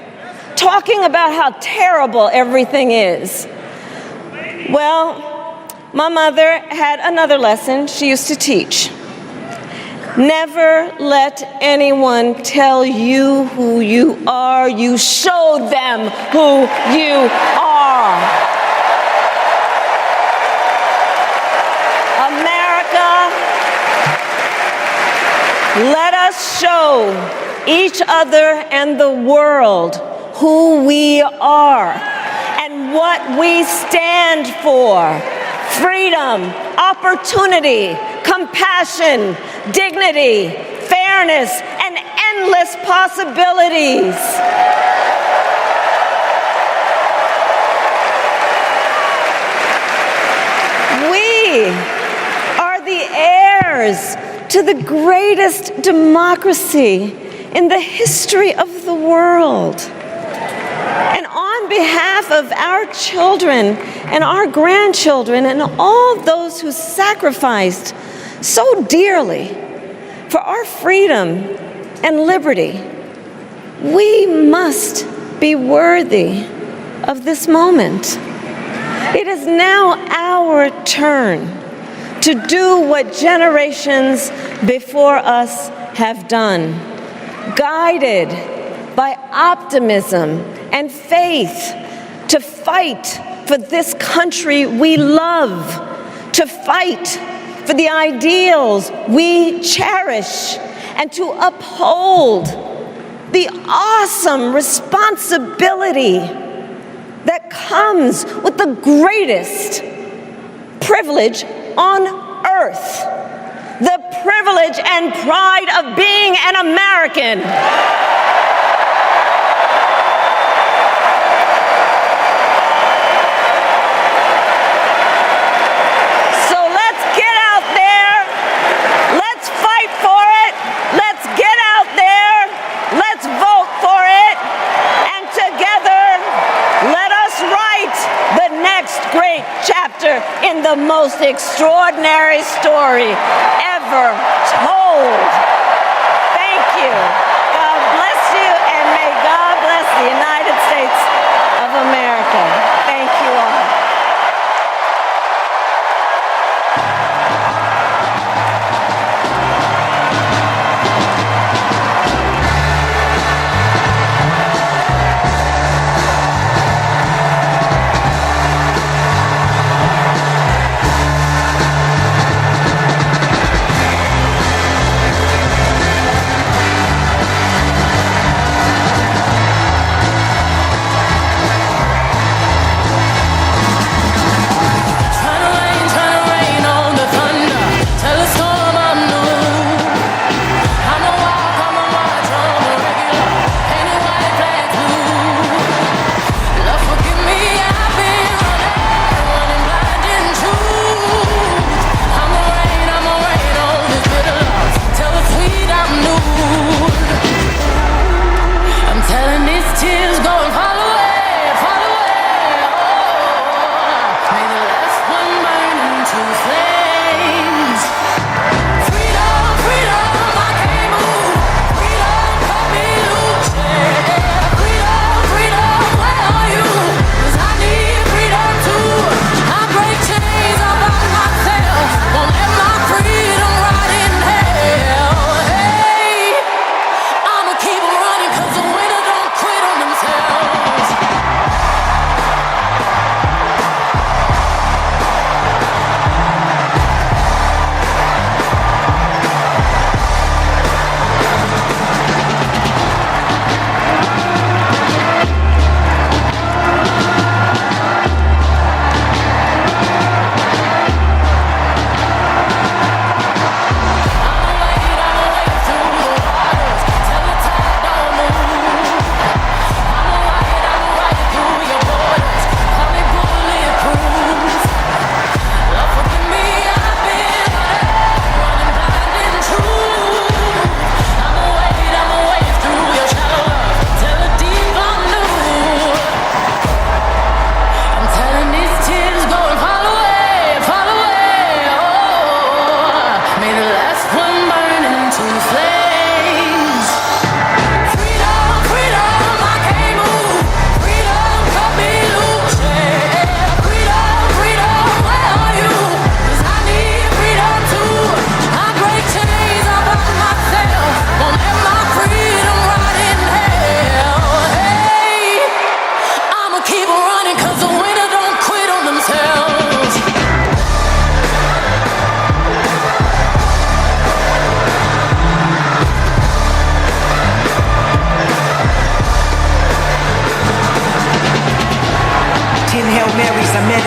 talking about how terrible everything is. Well, my mother had another lesson she used to teach. Never let anyone tell you who you are. You show them who you are. America, let us show each other and the world who we are and what we stand for. Freedom, opportunity, compassion, dignity, fairness, and endless possibilities. We are the heirs to the greatest democracy in the history of the world. And on behalf of our children and our grandchildren and all those who sacrificed so dearly for our freedom and liberty, we must be worthy of this moment. It is now our turn to do what generations before us have done, guided by optimism and faith, to fight for this country we love, to fight for the ideals we cherish, and to uphold the awesome responsibility that comes with the greatest privilege on earth, the privilege and pride of being an American. So let's get out there, let's fight for it, let's get out there, let's vote for it, and together let us write the next great chapter in the most extraordinary story ever told. Thank you. God bless you, and may God bless the United States of America. Thank you all.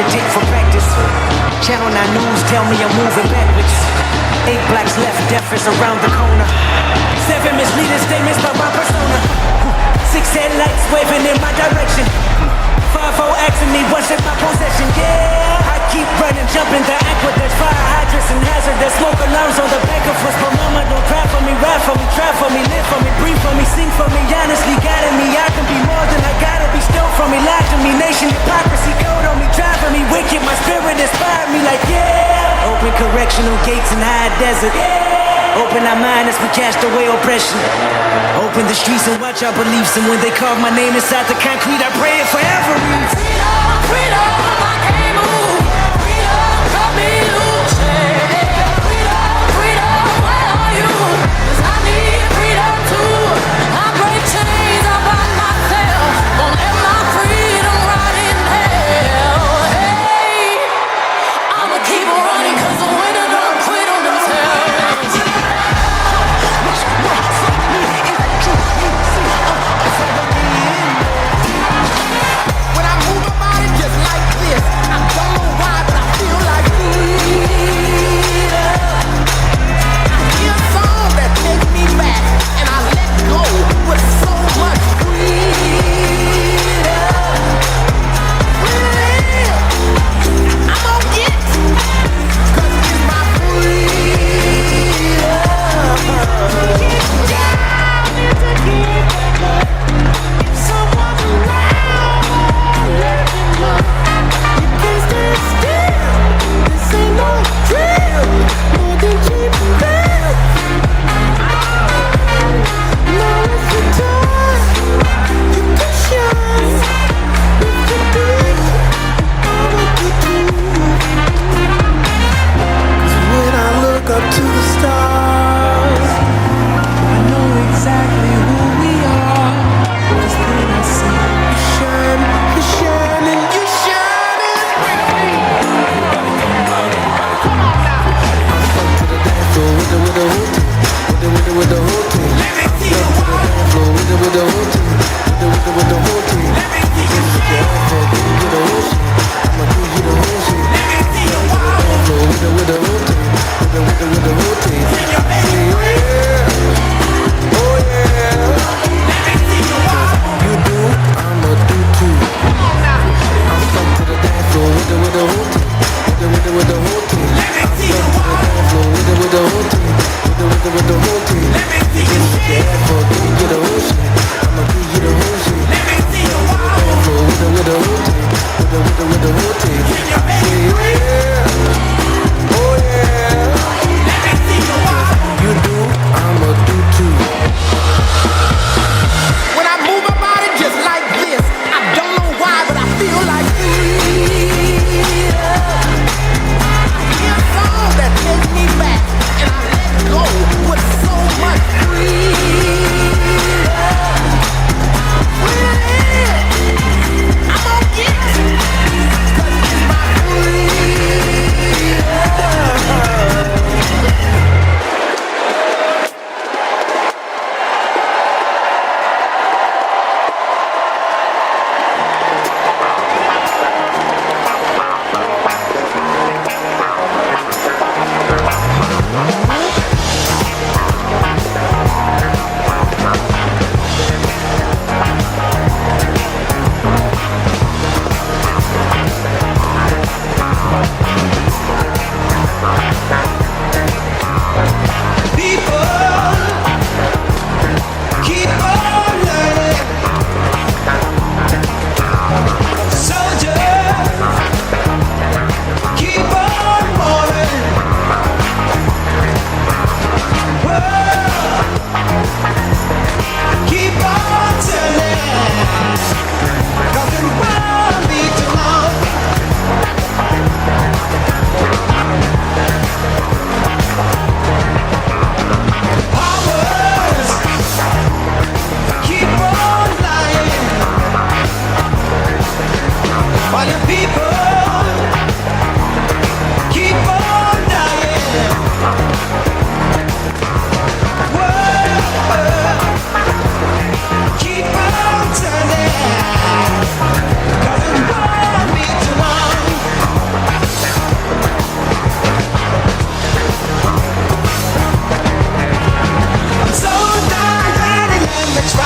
dick for practice. Channel 9 News tell me I'm moving backwards. 8 blacks left, death is around the corner. 7 misleading statements by my persona. 6 headlights waving in my direction. 5-0 asking me what's in my possession. Yeah, I keep running, jumping the aqueducts, fire hydrants and hazardous smoke alarms on the back of us. But mama, don't cry for me, ride for me, try for me, live for me, breathe for me, sing for me, honestly guiding me. I can be more than I gotta be, still from me, lie to me, nation hypocrisy, code on me, driving me wicked. My spirit inspired me like yeah. Open correctional gates in high desert. Open our mind as we cast away oppression. Open the streets and watch our beliefs. And when they carve my name inside the concrete, I pray it forever reads. Freedom, freedom, I can't move. Freedom, cut me loose. Freedom, freedom, where are you? 'Cause I need freedom too. I break chains up by myself. Won't let my freedom rot in hell. Hey, I'ma keep running 'cause the winner don't quit on themselves. When I move my body just like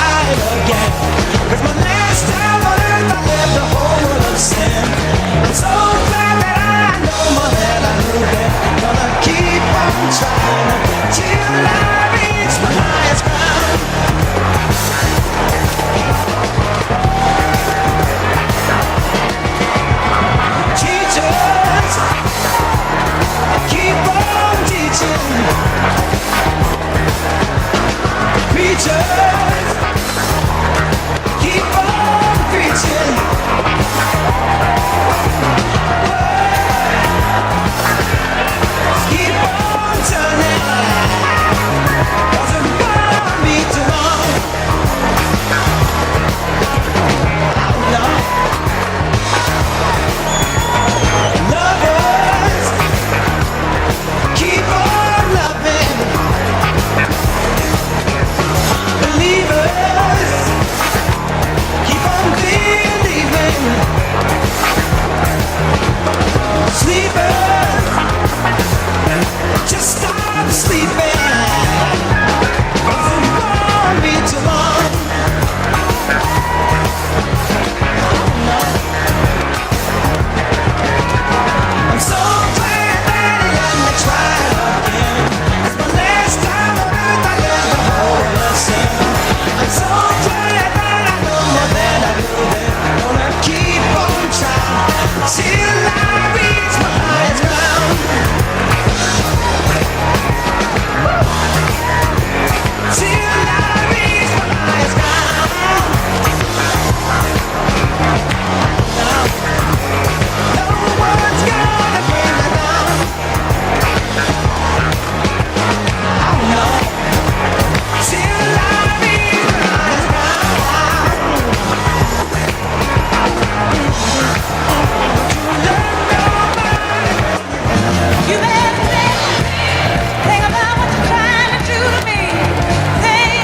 try it again. 'Cause my last time on earth I lived a whole world of sin. I'm so glad that I know more than I knew then. Gonna keep on trying till I reach my highest ground. Teachers, keep on teaching. Preachers, keep on preaching. Keep on turning, 'cause it won't be too long. Oh no. Lovers, keep on loving. Believers, keep on believing. Sleepers, just stop sleeping. 'Cause it won't be too long. I'm so glad that he let me try again. 'Cause my last time on earth I lived a whole world of sin. I'm so glad that I know more than I knew then. Gonna keep on trying till I reach my highest ground. Till I reach my highest ground. No one's gonna bring me down. Oh no. Till I reach my highest ground. You better think about what you're trying to do to me. Think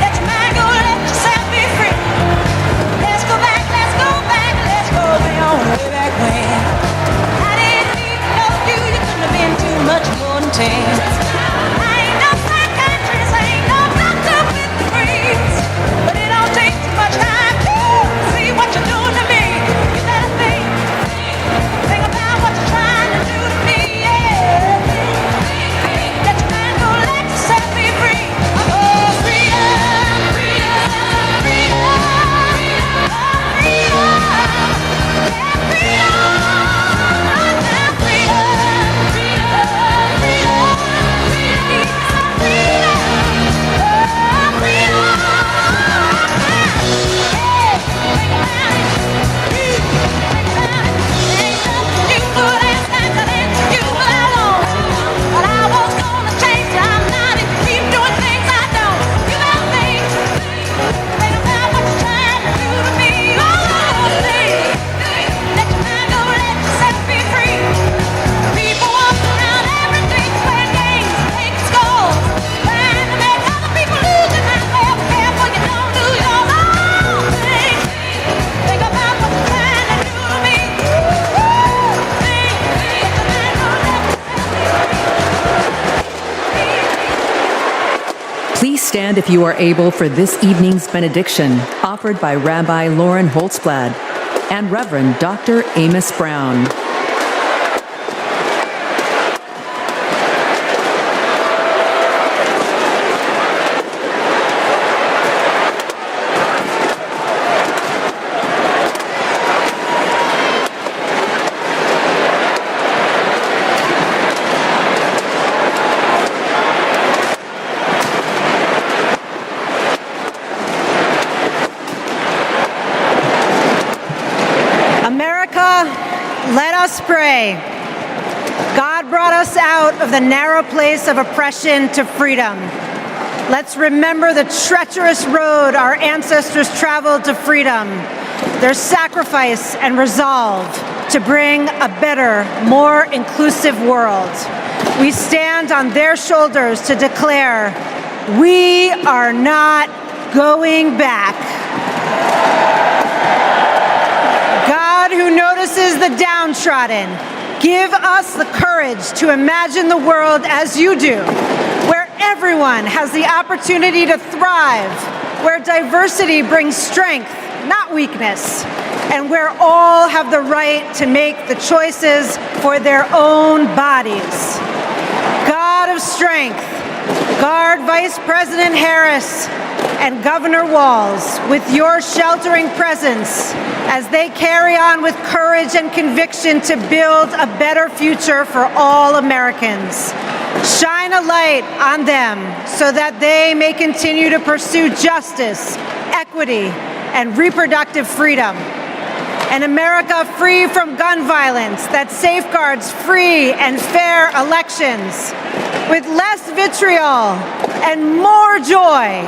that you might go let yourself be free. Let's go back, let's go back, let's go beyond way back when. I didn't even know you couldn't have been too much more than 10. I ain't no psychiatrist, I ain't no doctor with degrees, but it don't take too much time to see what you're doing to me. You better think about what you're trying to do to me, yeah. That you might go let yourself be free. Oh, freedom, freedom, freedom, freedom, Please stand if you are able for this evening's benediction, offered by Rabbi Lauren Holtzblad and Reverend Dr. Amos Brown. Let us pray. God brought us out of the narrow place of oppression to freedom. Let's remember the treacherous road our ancestors traveled to freedom, their sacrifice and resolve to bring a better, more inclusive world. We stand on their shoulders to declare, we are not going back. God who notices the downtrodden, give us the courage to imagine the world as you do, where everyone has the opportunity to thrive, diversity brings strength, not weakness, and where all have the right to make the choices for their own bodies. God of strength, guard Vice President Harris and Governor Walz with your sheltering presence as they carry on with courage and conviction to build a better future for all Americans. Shine a light on them so that they may continue to pursue justice, equity, and reproductive freedom. An America free from gun violence that safeguards free and fair elections with less vitriol and more joy,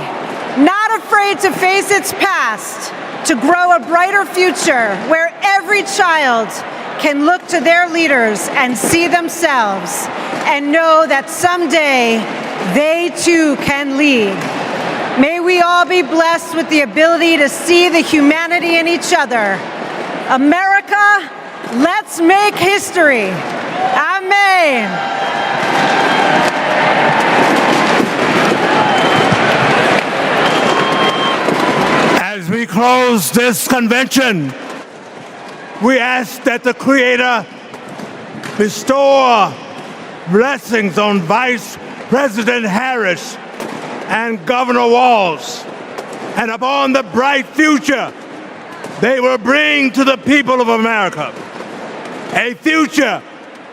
not afraid to face its past, to grow a brighter future where every child can look to their leaders and see themselves and know that someday they too can lead. May we all be blessed with the ability to see the humanity in each other. America, let's make history. Amen. As we close this convention, we ask that the Creator bestow blessings on Vice President Harris and Governor Walz, and upon the bright future they will bring to the people of America. A future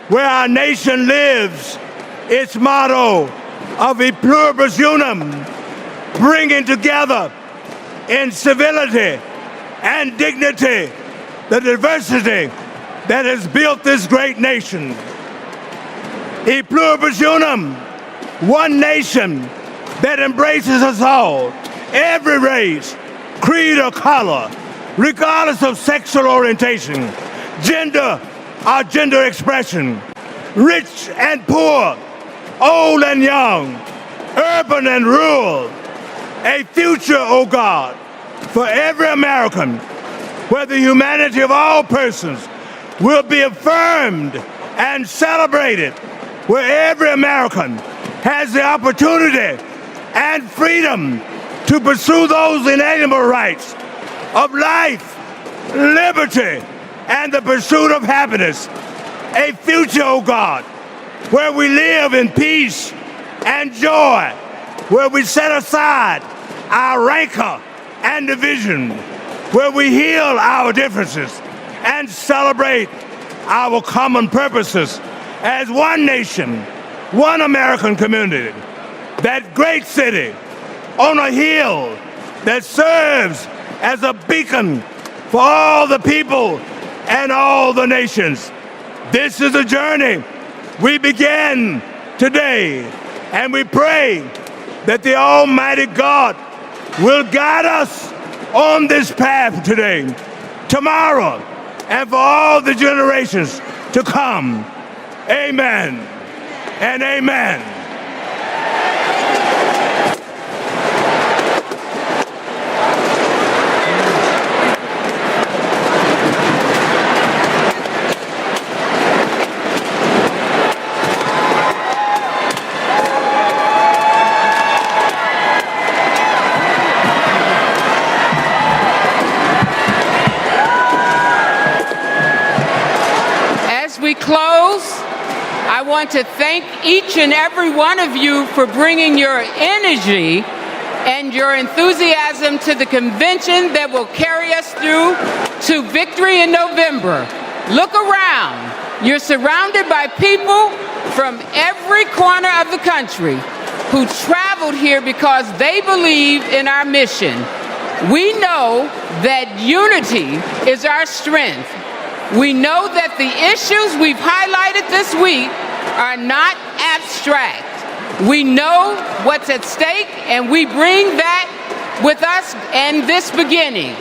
where our nation lives its motto of e pluribus unum, bringing together in civility and dignity the diversity that has built this great nation. E pluribus unum, one nation that embraces us all, every race, creed, or color, regardless of sexual orientation, gender, or gender expression, rich and poor, old and young, urban and rural. A future, oh God, for every American, where the humanity of all persons will be affirmed and celebrated, where every American has the opportunity and freedom to pursue those inalienable rights of life, liberty, and the pursuit of happiness. A future, oh God, where we live in peace and joy, where we set aside our rancor and division, where we heal our differences and celebrate our common purposes as one nation, one American community, that great city on a hill that serves as a beacon for all the people and all the nations. This is a journey we begin today, and we pray that the Almighty God will guide us on this path today, tomorrow, and for all the generations to come. Amen and amen. Close, I want to thank each and every one of you for bringing your energy and your enthusiasm to the convention that will carry us through to victory in November. Look around. You're surrounded by people from every corner of the country who traveled here because they believe in our mission. We know that unity is our strength. We know that the issues we've highlighted this week are not abstract. We know what's at stake, and we bring that with us in this beginning.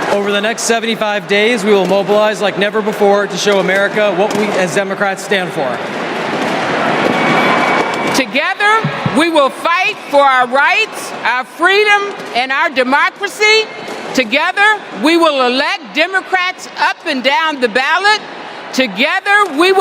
Over the next 75 days, we will mobilize like never before to show America what we as Democrats stand for. Together, we will fight for our rights, our freedom, and our democracy. Together, we will elect Democrats up and down the ballot. Together, we will